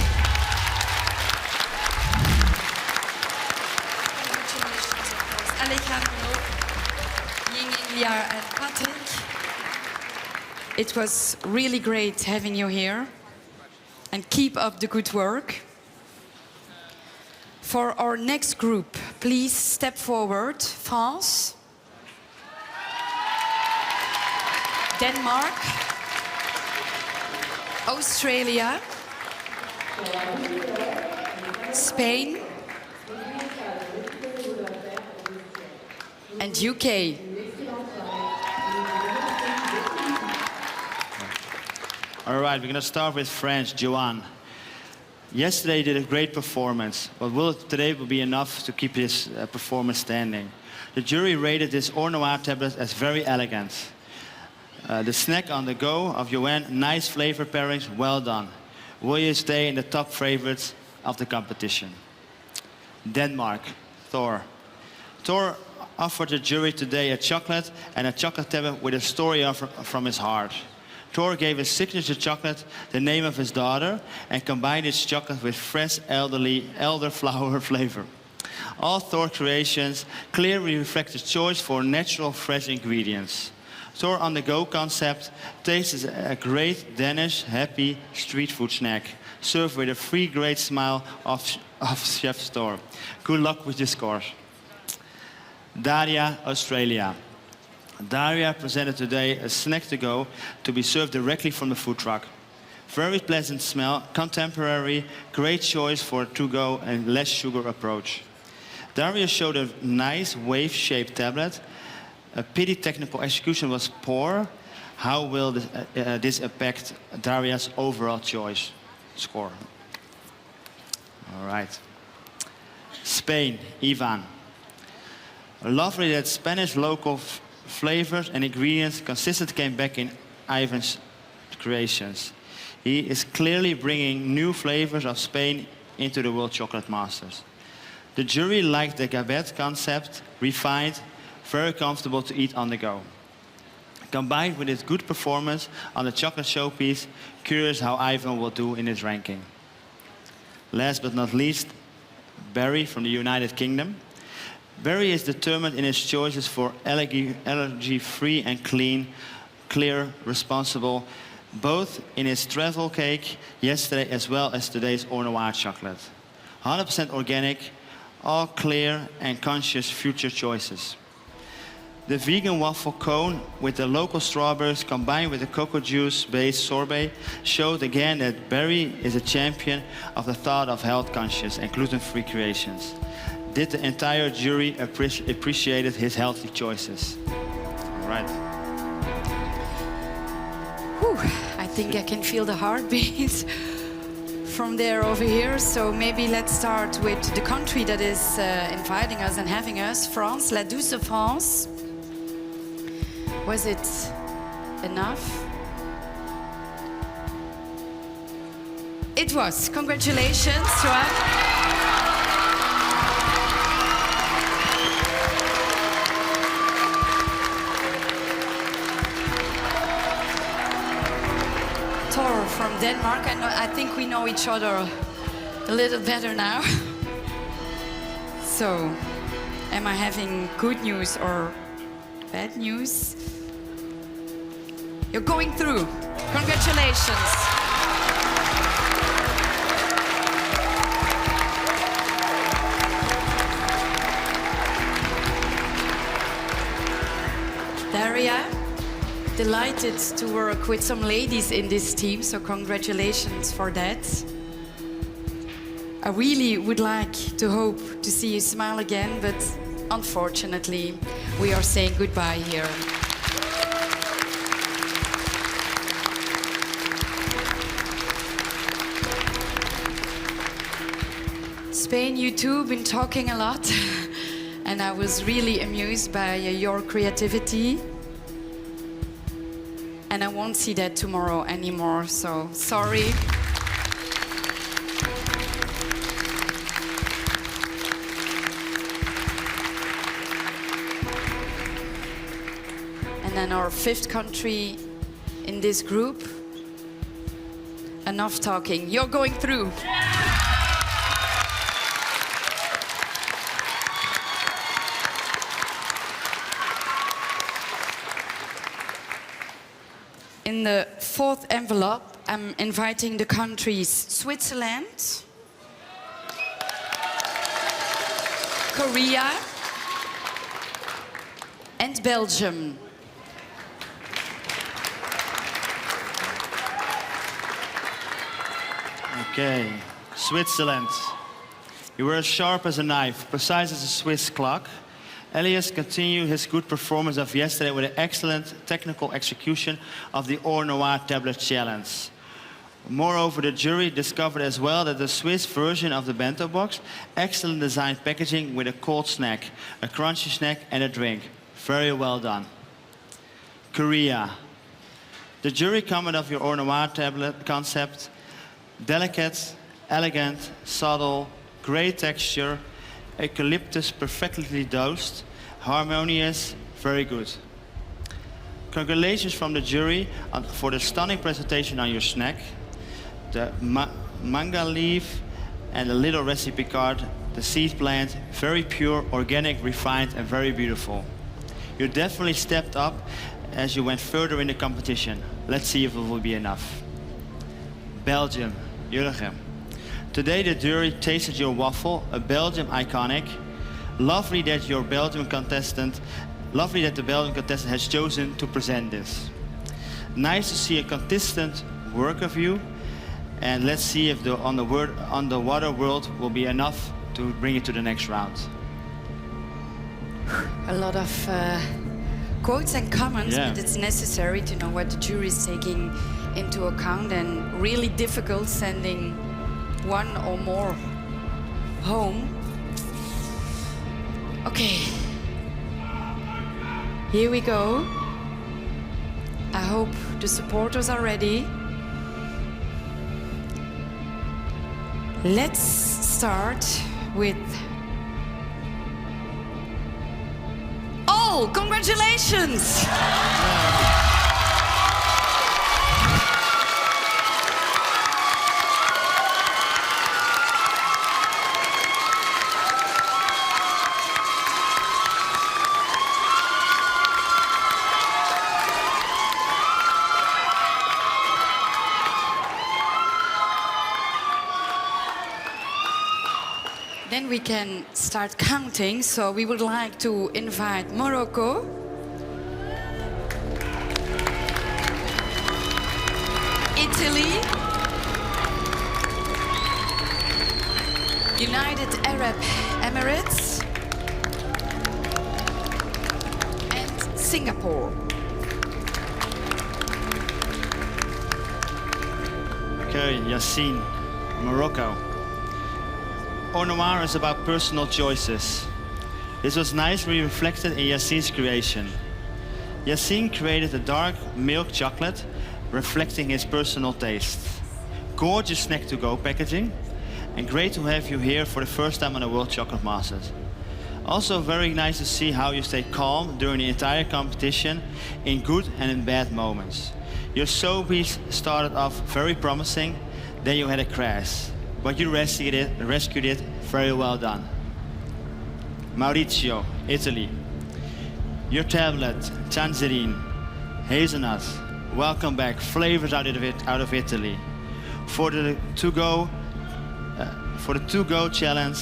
Congratulations, of course, Alejandro, Ying, Lia, and Patrick. It was really great having you here, and keep up the good work. For our next group, please step forward. France, Denmark, Australia, Spain, and UK. All right, we're going to start with France, Joanne. Yesterday you did a great performance, but today will be enough to keep his performance standing. The jury rated this Noir tablet as very elegant. The snack on the go of Joanne, nice flavor pairings, well done. Will you stay in the top favorites of the competition? Denmark, Thor. Thor offered the jury today a chocolate and a chocolate tablet with a story from his heart. Thor gave his signature chocolate the name of his daughter and combined his chocolate with fresh elderflower flavor. All Thor creations clearly reflect the choice for natural fresh ingredients. Thor on the go concept tastes a great Danish happy street food snack served with a free great smile of Chef Thor. Good luck with your scores. Daria, Australia. Daria presented today a snack to go to be served directly from the food truck. Very pleasant smell, contemporary, great choice for a to-go and less sugar approach. Daria showed a nice wave-shaped tablet. A pity technical execution was poor. How will this impact Daria's overall choice score? All right. Spain, Ivan. Lovely that Spanish local flavors and ingredients consistently came back in Ivan's creations. He is clearly bringing new flavors of Spain into the World Chocolate Masters. The jury liked the gabette concept, refined, very comfortable to eat on the go. Combined with his good performance on the chocolate showpiece, curious how Ivan will do in his ranking. Last but not least, Barry from the United Kingdom. Barry is determined in his choices for allergy-free and clear, responsible, both in his travel cake yesterday as well as today's Noir chocolate. 100% organic, all clear and conscious future choices. The vegan waffle cone with the local strawberries combined with the cocoa juice-based sorbet showed again that Barry is a champion of the thought of health-conscious and gluten-free creations. Did the entire jury appreciated his healthy choices? All right. Whew, I think I can feel the heartbeat from there over here. So maybe let's start with the country that is inviting us and having us, France, La Douce France. Was it enough? It was. Congratulations, Joanne. From Denmark. I think we know each other a little better now. So, am I having good news or bad news? You're going through. Congratulations. Daria, delighted to work with some ladies in this team, so congratulations for that. I really would like to hope to see you smile again, but unfortunately, we are saying goodbye here. Spain, you too, been talking a lot, and I was really amused by your creativity. And I won't see that tomorrow anymore, so sorry. And then our fifth country in this group. Enough talking, you're going through. In the fourth envelope, I'm inviting the countries Switzerland, Korea, and Belgium. Okay, Switzerland. You were as sharp as a knife, precise as a Swiss clock. Elias continued his good performance of yesterday with an excellent technical execution of the Noir tablet challenge. Moreover, the jury discovered as well that the Swiss version of the bento box, excellent design packaging with a cold snack, a crunchy snack and a drink. Very well done. Korea. The jury comment of your Noir tablet concept, delicate, elegant, subtle, great texture, eucalyptus perfectly dosed, harmonious, very good. Congratulations from the jury for the stunning presentation on your snack, the manga leaf and the little recipe card, the seed plant, very pure, organic, refined and very beautiful. You definitely stepped up as you went further in the competition. Let's see if it will be enough. Belgium, Jurgen. Today the jury tasted your waffle, a Belgium iconic. Lovely that the Belgian contestant has chosen to present this. Nice to see a consistent work of you. And let's see if the underwater world will be enough to bring it to the next round. A lot of quotes and comments, Yeah. but it's necessary to know what the jury is taking into account, and really difficult sending one or more home. Okay, here we go. I hope the supporters are ready. Let's start with all. Congratulations! Then we can start counting. So we would like to invite Morocco, Italy, United Arab Emirates, and Singapore. Okay, Yassine, Morocco. Noir is about personal choices. This was nicely reflected in Yassine's creation. Yassine created a dark milk chocolate reflecting his personal taste. Gorgeous snack-to-go packaging, and great to have you here for the first time on the World Chocolate Masters. Also very nice to see how you stay calm during the entire competition in good and in bad moments. Your soapies started off very promising, then you had a crash. But you rescued it, very well done. Maurizio, Italy. Your tablet, tangerine, hazelnut, welcome back, flavors out of Italy. For the to-go challenge,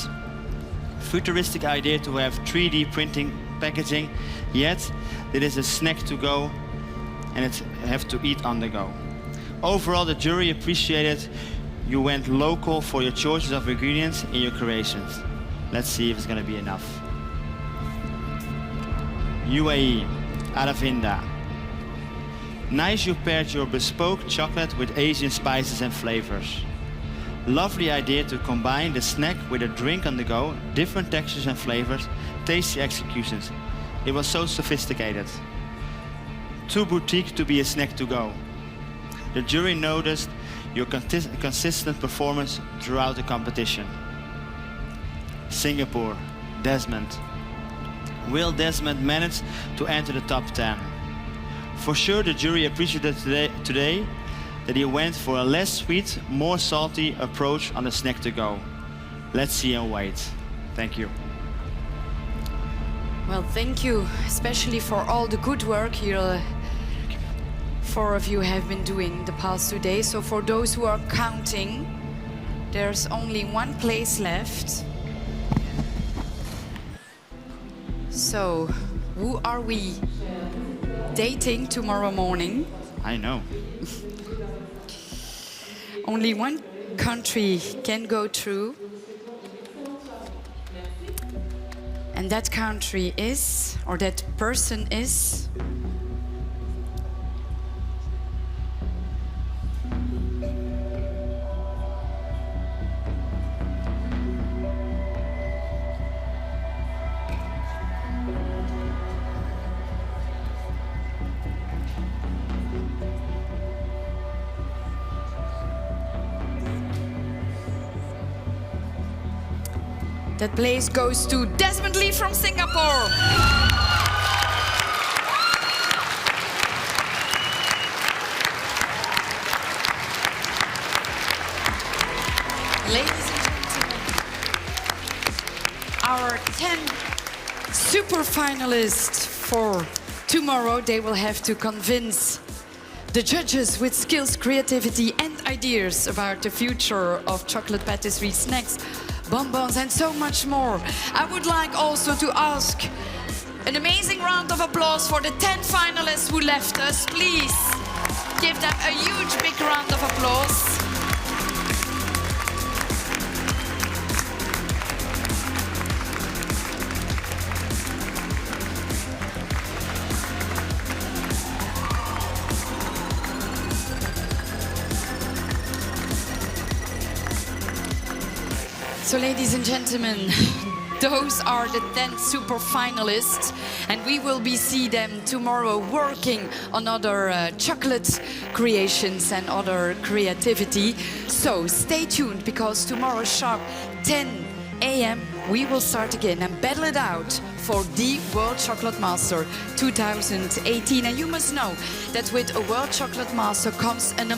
futuristic idea to have 3D printing packaging, yet it is a snack to go and it have to eat on the go. Overall, the jury appreciated you went local for your choices of ingredients in your creations. Let's see if it's gonna be enough. UAE, Aravinda. Nice you paired your bespoke chocolate with Asian spices and flavors. Lovely idea to combine the snack with a drink on the go, different textures and flavors, tasty executions. It was so sophisticated. Too boutique to be a snack to go. The jury noticed your consistent performance throughout the competition. Singapore, Desmond. Will Desmond manage to enter the top 10? For sure, the jury appreciated today that he went for a less sweet, more salty approach on the snack to go. Let's see and wait. Thank you. Well, thank you, especially for all the good work you four of you have been doing the past 2 days. So for those who are counting, there's only one place left. So, who are we dating tomorrow morning? I know. Only one country can go through. And that country is, or that person is, that place goes to Desmond Lee from Singapore. Ladies and gentlemen, our 10 super finalists for tomorrow, they will have to convince the judges with skills, creativity and ideas about the future of chocolate patisserie snacks, bonbons and so much more. I would like also to ask an amazing round of applause for the 10 finalists who left us. Please give them a huge big round of applause. So, ladies and gentlemen, those are the 10 super finalists, and we will see them tomorrow working on other chocolate creations and other creativity. So stay tuned, because tomorrow sharp 10 a.m. we will start again and battle it out for the World Chocolate Master 2018. And you must know that with a World Chocolate Master comes an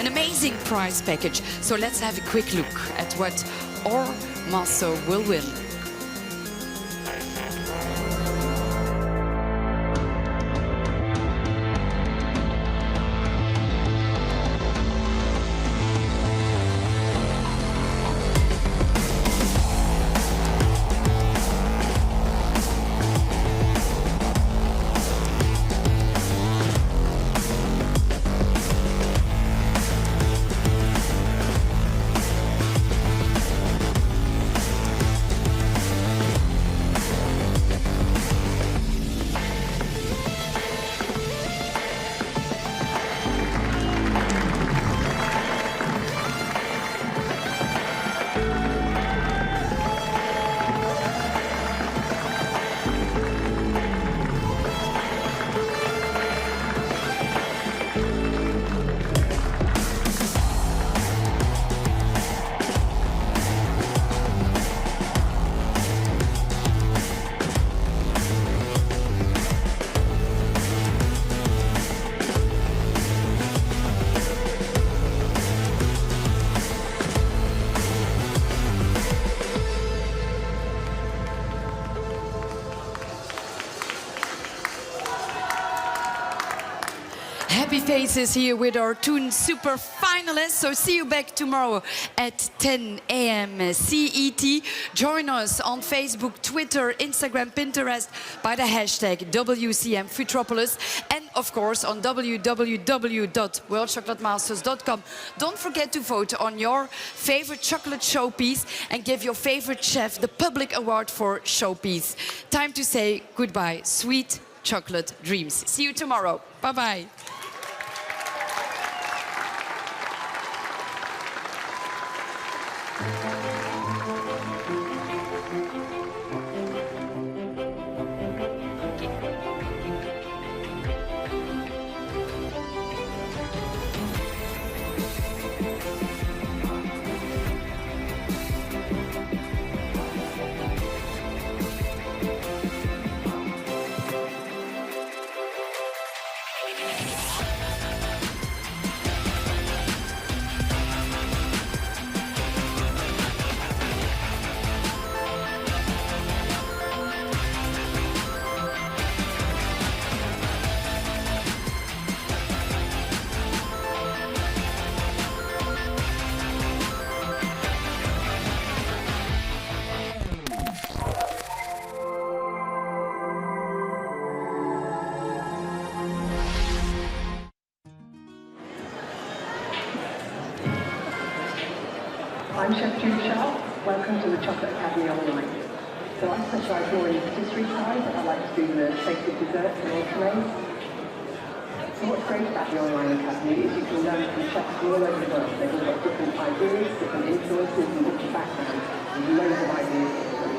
amazing prize package. So let's have a quick look at what our master will win. Happy faces here with our two super finalists. So see you back tomorrow at 10 a.m. CET. Join us on Facebook, Twitter, Instagram, Pinterest by the hashtag WCM Futropolis, and of course on www.worldchocolatmasters.com. Don't forget to vote on your favorite chocolate showpiece and give your favorite chef the public award for showpiece. Time to say goodbye. Sweet chocolate dreams. See you tomorrow. Bye-bye. I'm Chef Judy Sharp. Welcome to the Chocolate Academy Online. So I specialise more in the patisserie side. I like to do the tasted desserts and entrees. So what's great about the Online Academy is you can learn from chefs all over the world. They've all got different ideas, different influences and different backgrounds. There's loads of ideas for them.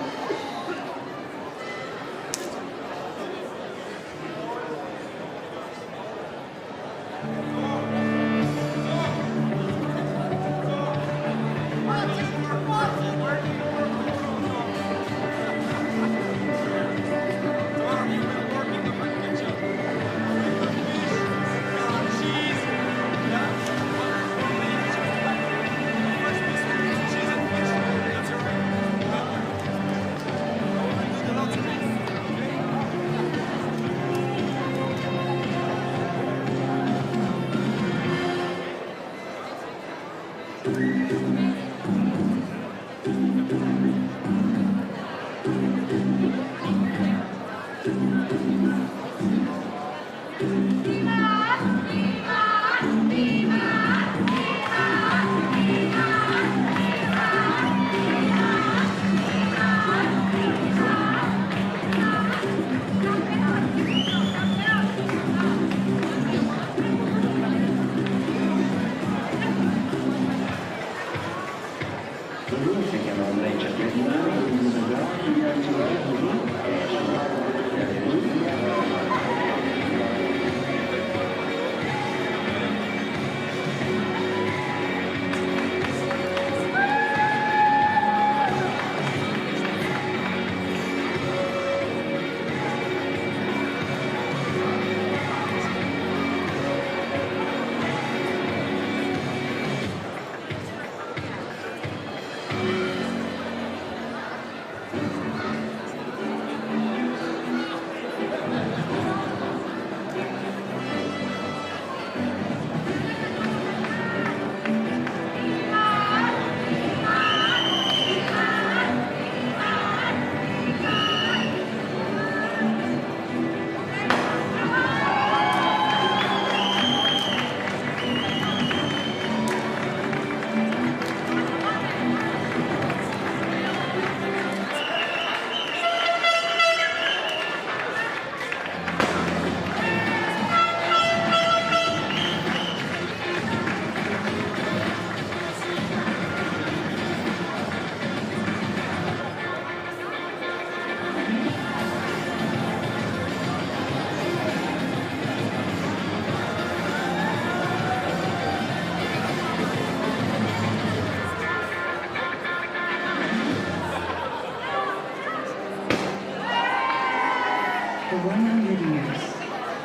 For 100 years,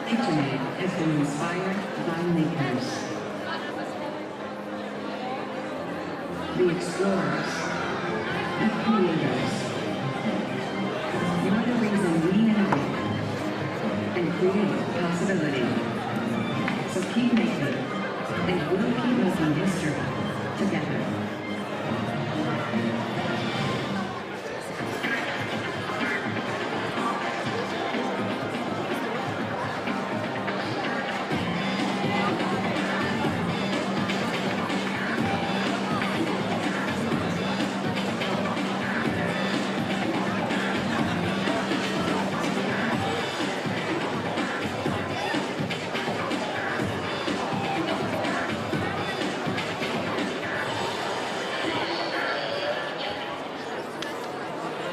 KitchenAid has been inspired by makers. The explorers, the creators. You're the reason we innovate and create possibility. So keep making, and we'll keep making history together.